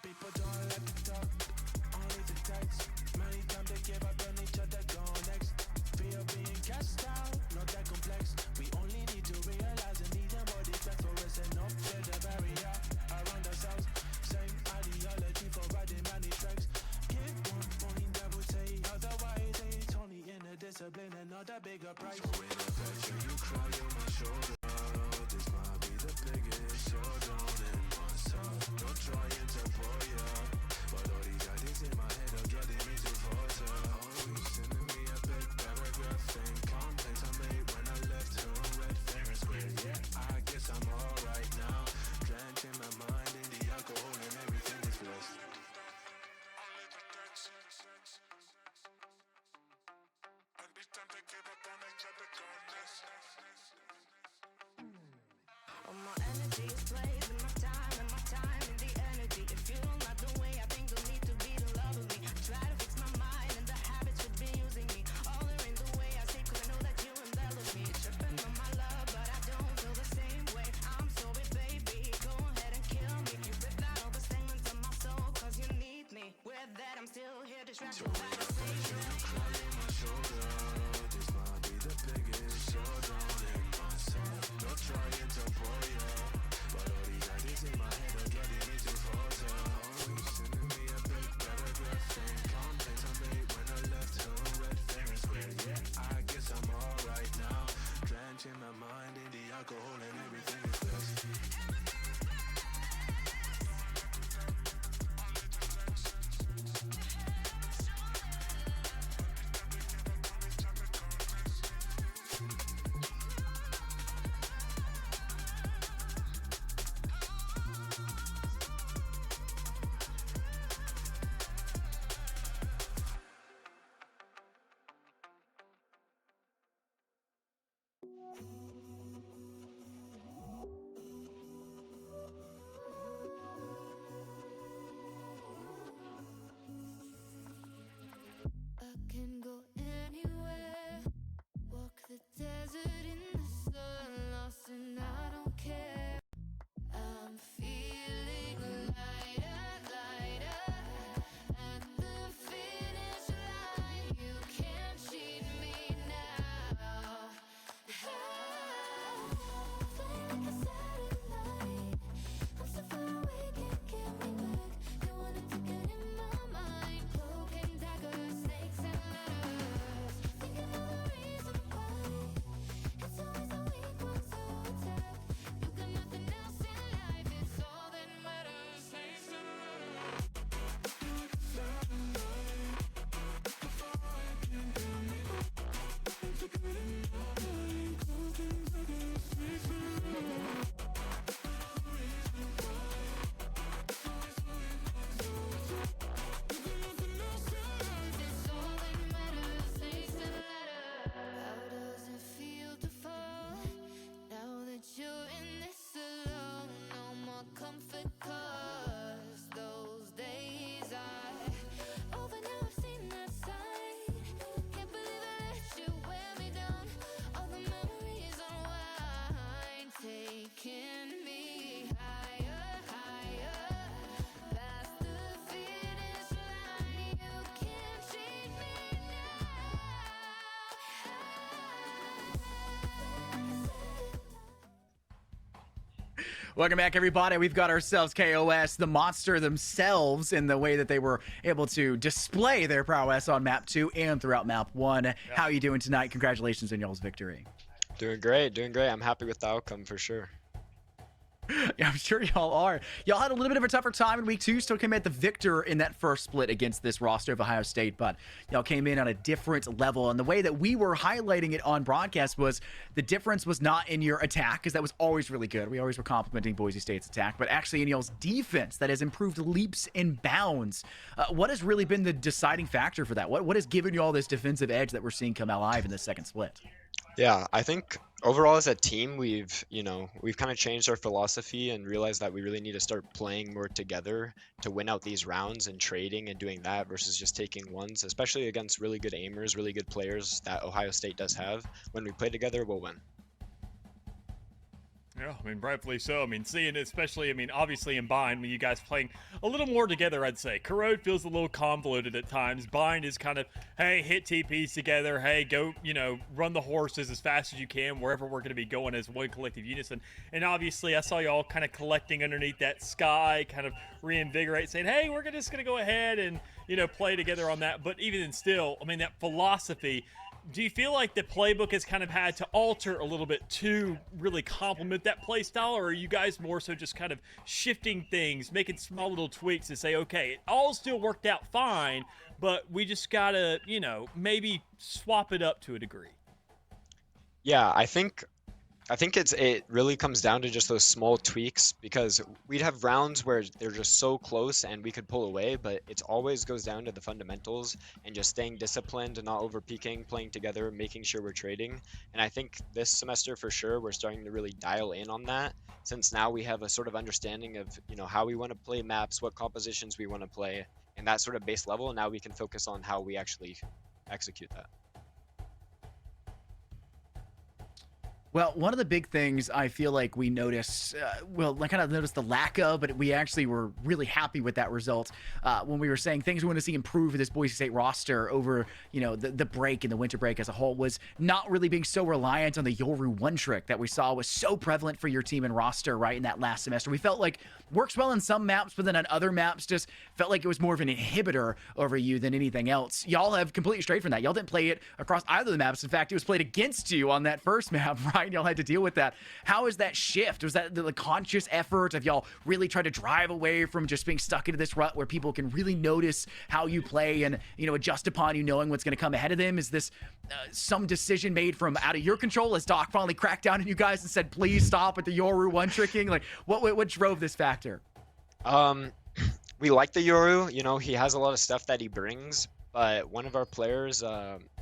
People don't like to talk, only the text. Many times they give up on each other, go next. Fear being cast out, not that complex. We only need to realize and need them body flex for us and not build a barrier around ourselves. Same ideology for riding many tracks. Give one point that would say otherwise. It's only in a discipline and not a bigger price. So in affection, you cry on my shoulder. This might be the biggest showdown in my soul. Not trying to pour ya, but all these ideas in my head are getting me to falter. Always sending me a big paragraph saying context I made when I left her red fair and square. Yeah, I guess I'm alright now. Drenching my mind in the alcohol and everything is blessed. Every time they give up on each other, go next. All my energy is played with my time and the energy. If you don't like the way I think, don't need to be the love of me. I try to fix my mind and the habits would be using me. All are in the way I sleep, 'cause I know that you embellish me. Tripping on my love, but I don't feel the same way. I'm sorry, baby, go ahead and kill me. You ripped out all the segments of my soul, 'cause you need me. With that, I'm still here, distracted by the station. My shoulder, this might be the biggest showdown in my soul. Not trying to bore ya, but all these ideas in my head are getting me to falter. Always sending me a big paragraph saying can't play some bait when I left her red fair and square. Yeah, I guess I'm alright now. Drenching my mind in the alcohol and everything is best. I can go anywhere, walk the desert in the sun, lost and I don't care. I'm feeling lighter, lighter, at the finish line. You can't cheat me now. Flying like a satellite, I'm so far away, can't get me back. You wanted to get in my mind, cloak and dagger, snakes and ladders. Thinking of the reason why it's always the weak ones who attack. You got nothing else in life, it's all that matters. Snakes and it's all that matters. Snakes and ladders. How does it feel to fall now that you're in this alone? No more comfort, 'cause those days are over now. I've seen that side. Can't believe I let you wear me down. All the memories unwind, taking me higher, higher, past the finish line. You can't cheat me Welcome back, everybody. We've got ourselves KOS, the monster themselves, in the way that they were able to display their prowess on map 2 and throughout map 1. How are you doing tonight? Congratulations on y'all's victory. Doing great, doing great. I'm happy with the outcome for sure. Yeah, I'm sure y'all are. Y'all had a little bit of a tougher time in week 2, still came at the victor in that first split against this roster of Ohio State, but y'all came in on a different level. And the way that we were highlighting it on broadcast was the difference was not in your attack, because that was always really good. We always were complimenting Boise State's attack, but actually in y'all's defense that has improved leaps and bounds. What has really been the deciding factor for that? What has given you all this defensive edge that we're seeing come alive in the second split? Yeah, I think overall as a team, we've kind of changed our philosophy and realized that we really need to start playing more together to win out these rounds and trading and doing that versus just taking ones, especially against really good aimers, really good players that Ohio State does have. When we play together, we'll win. Yeah, I mean, rightfully so. I mean, seeing it, especially, I mean, obviously in Bind, when you guys playing a little more together, I'd say. Corrode feels a little convoluted at times. Bind is kind of, hey, hit TPs together. Hey, go, run the horses as fast as you can wherever we're going to be going as one collective unison. And obviously, I saw y'all kind of collecting underneath that sky, kind of reinvigorate, saying, hey, we're just going to go ahead and, play together on that. But even still, I mean, that philosophy, do you feel like the playbook has kind of had to alter a little bit to really complement that play style, or are you guys more so just kind of shifting things, making small little tweaks to say, okay, it all still worked out fine, but we just gotta, maybe swap it up to a degree? Yeah, I think I think it really comes down to just those small tweaks, because we'd have rounds where they're just so close and we could pull away, but it always goes down to the fundamentals and just staying disciplined and not over peaking, playing together, making sure we're trading. And I think this semester for sure we're starting to really dial in on that, since now we have a sort of understanding of, you know, how we want to play maps, what compositions we want to play, and that sort of base level. Now we can focus on how we actually execute that. Well, one of the big things I feel like we noticed, I kind of noticed the lack of, but we actually were really happy with that result when we were saying things we want to see improve with this Boise State roster over, you know, the break and the winter break as a whole, was not really being so reliant on the Yoru one trick that we saw was so prevalent for your team and roster, right, in that last semester. We felt like works well on some maps, but then on other maps just felt like it was more of an inhibitor over you than anything else. Y'all have completely strayed from that. Y'all didn't play it across either of the maps. In fact, it was played against you on that first map, right? Y'all had to deal with that. How is that shift? Was that the conscious effort of y'all really try to drive away from just being stuck into this rut where people can really notice how you play and, you know, adjust upon you knowing what's going to come ahead of them? Is this some decision made from out of your control as Doc finally cracked down on you guys and said, please stop at the Yoru one tricking? Like, what drove this factor? We like the Yoru. You know, he has a lot of stuff that he brings, but one of our players,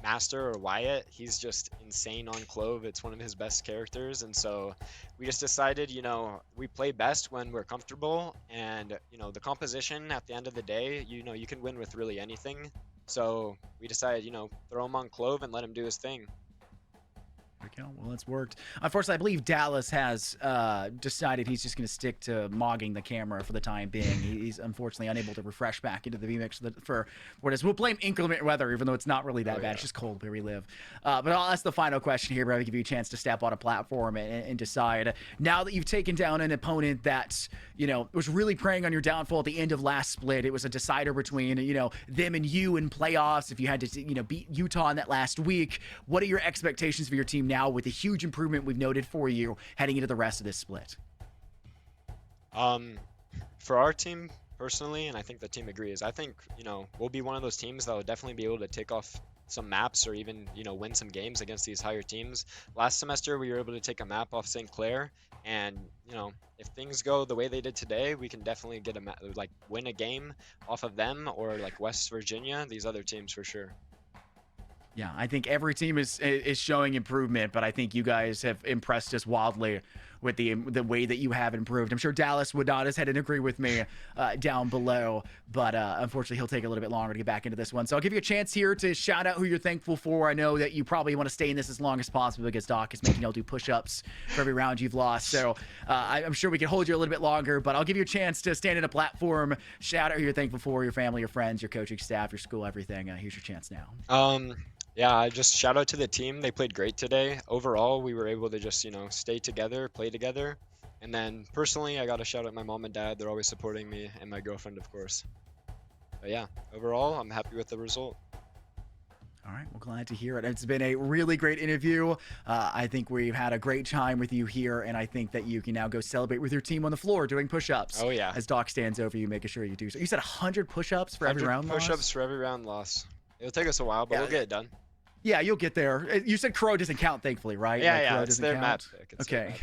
Master or Wyatt, he's just insane on Clove. It's one of his best characters, and so we just decided, you know, we play best when we're comfortable, and, you know, the composition at the end of the day, you know, you can win with really anything. So we decided, you know, throw him on Clove and let him do his thing. Well, it's worked. Unfortunately, I believe Dallas has decided he's just going to stick to mogging the camera for the time being. He's unfortunately unable to refresh back into the VMix for what it is. We'll blame inclement weather, even though it's not really that bad. It's just cold where we live. But I'll ask the final question here, but I'll give you a chance to step on a platform and decide. Now that you've taken down an opponent that, you know, was really preying on your downfall at the end of last split, it was a decider between, you know, them and you in playoffs. If you had to, you know, beat Utah in that last week, what are your expectations for your team now with the huge improvement we've noted for you heading into the rest of this split? For our team personally, and I think the team agrees, I think, you know, we'll be one of those teams that will definitely be able to take off some maps or even, you know, win some games against these higher teams. Last semester we were able to take a map off St. Clair, and, you know, if things go the way they did today, we can definitely get win a game off of them, or like West Virginia, these other teams for sure. Yeah, I think every team is showing improvement, but I think you guys have impressed us wildly with the way that you have improved. I'm sure Dallas would nod his head and agree with me down below, but unfortunately he'll take a little bit longer to get back into this one. So I'll give you a chance here to shout out who you're thankful for. I know that you probably want to stay in this as long as possible because Doc is making y'all do push-ups for every round you've lost. So I'm sure we can hold you a little bit longer, but I'll give you a chance to stand in a platform, shout out who you're thankful for, your family, your friends, your coaching staff, your school, everything. Here's your chance now. Yeah, just shout out to the team. They played great today. Overall, we were able to just, you know, stay together, play together. And then personally, I got to shout out my mom and dad. They're always supporting me, and my girlfriend, of course. But yeah, overall, I'm happy with the result. All right, well, glad to hear it. It's been a really great interview. I think we've had a great time with you here, and I think that you can now go celebrate with your team on the floor doing push-ups. Oh, yeah. As Doc stands over you, making sure you do so. You said 100 push-ups for every round loss? Push-ups for every round loss. It'll take us a while, but we'll get it done. Yeah, you'll get there. You said Crow doesn't count, thankfully, right? Yeah, like, yeah, Crow it's their map pick. Okay.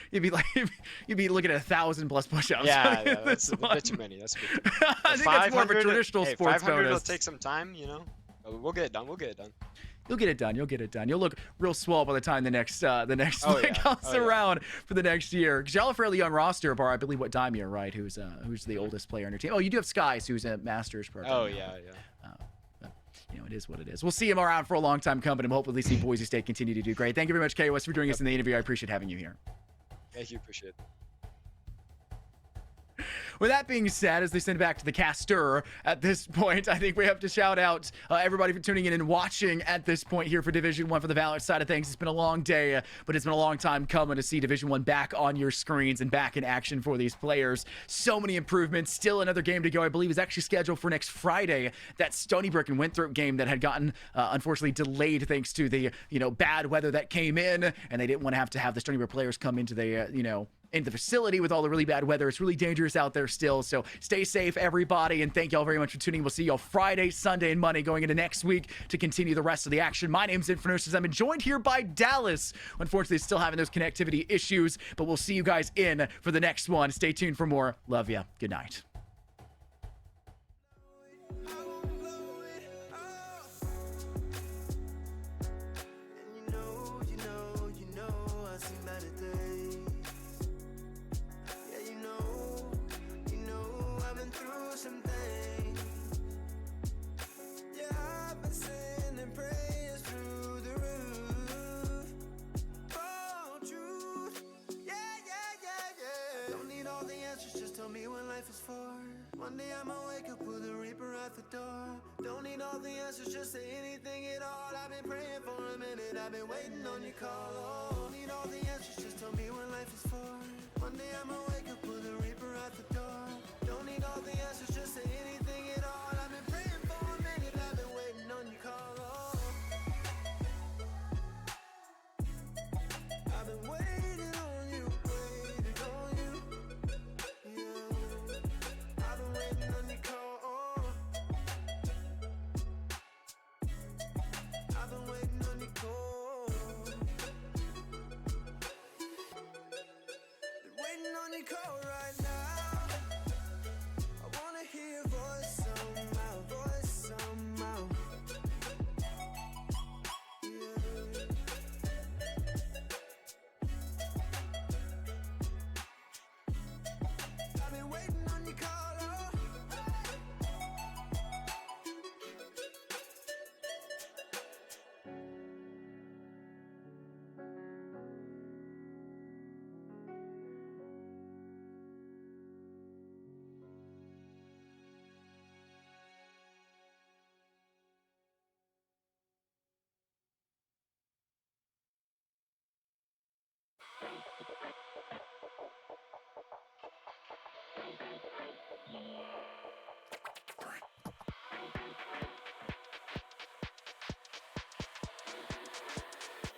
You'd be looking at 1,000+ push-ups. Yeah, that's a bit too many. That's a bit too many. I think that's more of a traditional sports 500 bonus. will take some time, you know. But we'll get it done. We'll get it done. You'll get it done. You'll get it done. You'll look real swell by the time the next comes around for the next year. Because y'all are a fairly young roster, bar I believe what Daimia, right? Who's the oldest player on your team? Oh, you do have Skies, who's a Masters program. Oh yeah. You know, it is what it is. We'll see him around for a long time coming, and we'll hopefully see Boise State continue to do great. Thank you very much, KOS, for joining us in the interview. I appreciate having you here. Thank you. Appreciate it. With that being said, as they send back to the caster at this point, I think we have to shout out everybody for tuning in and watching at this point here for Division 1 for the Valor side of things. It's been a long day, but it's been a long time coming to see Division 1 back on your screens and back in action for these players. So many improvements. Still another game to go. I believe is actually scheduled for next Friday. That Stony Brook and Winthrop game that had gotten unfortunately delayed thanks to the bad weather that came in, and they didn't want to have the Stony Brook players come into the in the facility with all the really bad weather. It's really dangerous out there still. So stay safe, everybody, and thank y'all very much for tuning in. We'll see y'all Friday, Sunday, and Monday going into next week to continue the rest of the action. My name's Infernosis. I'm joined here by Dallas. Unfortunately, still having those connectivity issues, but we'll see you guys in for the next one. Stay tuned for more. Love ya. Good night. One day I'ma wake up with a reaper at the door. Don't need all the answers, just say anything at all. I've been praying for a minute, I've been waiting on your call. Oh, don't need all the answers, just tell me what life is for. One day I'ma wake up with a reaper at the door. Don't need all the answers, just say anything at all. I've been praying for a minute, I've been waiting on your call. Oh, I've been waiting on you, waiting on you. Yeah, I've been waiting on your call. Oh, I've been waiting on your call. Been waiting on your call right now. I wanna hear your voice somehow, voice somehow. Yeah. I've been waiting on your call. Oh.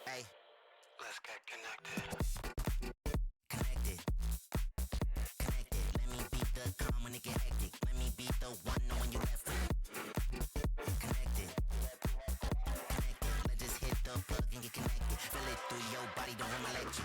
Hey, let's get connected. Connected. Connected. Let me be the calm when it get hectic. Let me be the one knowing you left it. Connected. Connected. Let's just hit the plug and get connected. Feel it through your body, don't hurt my legs.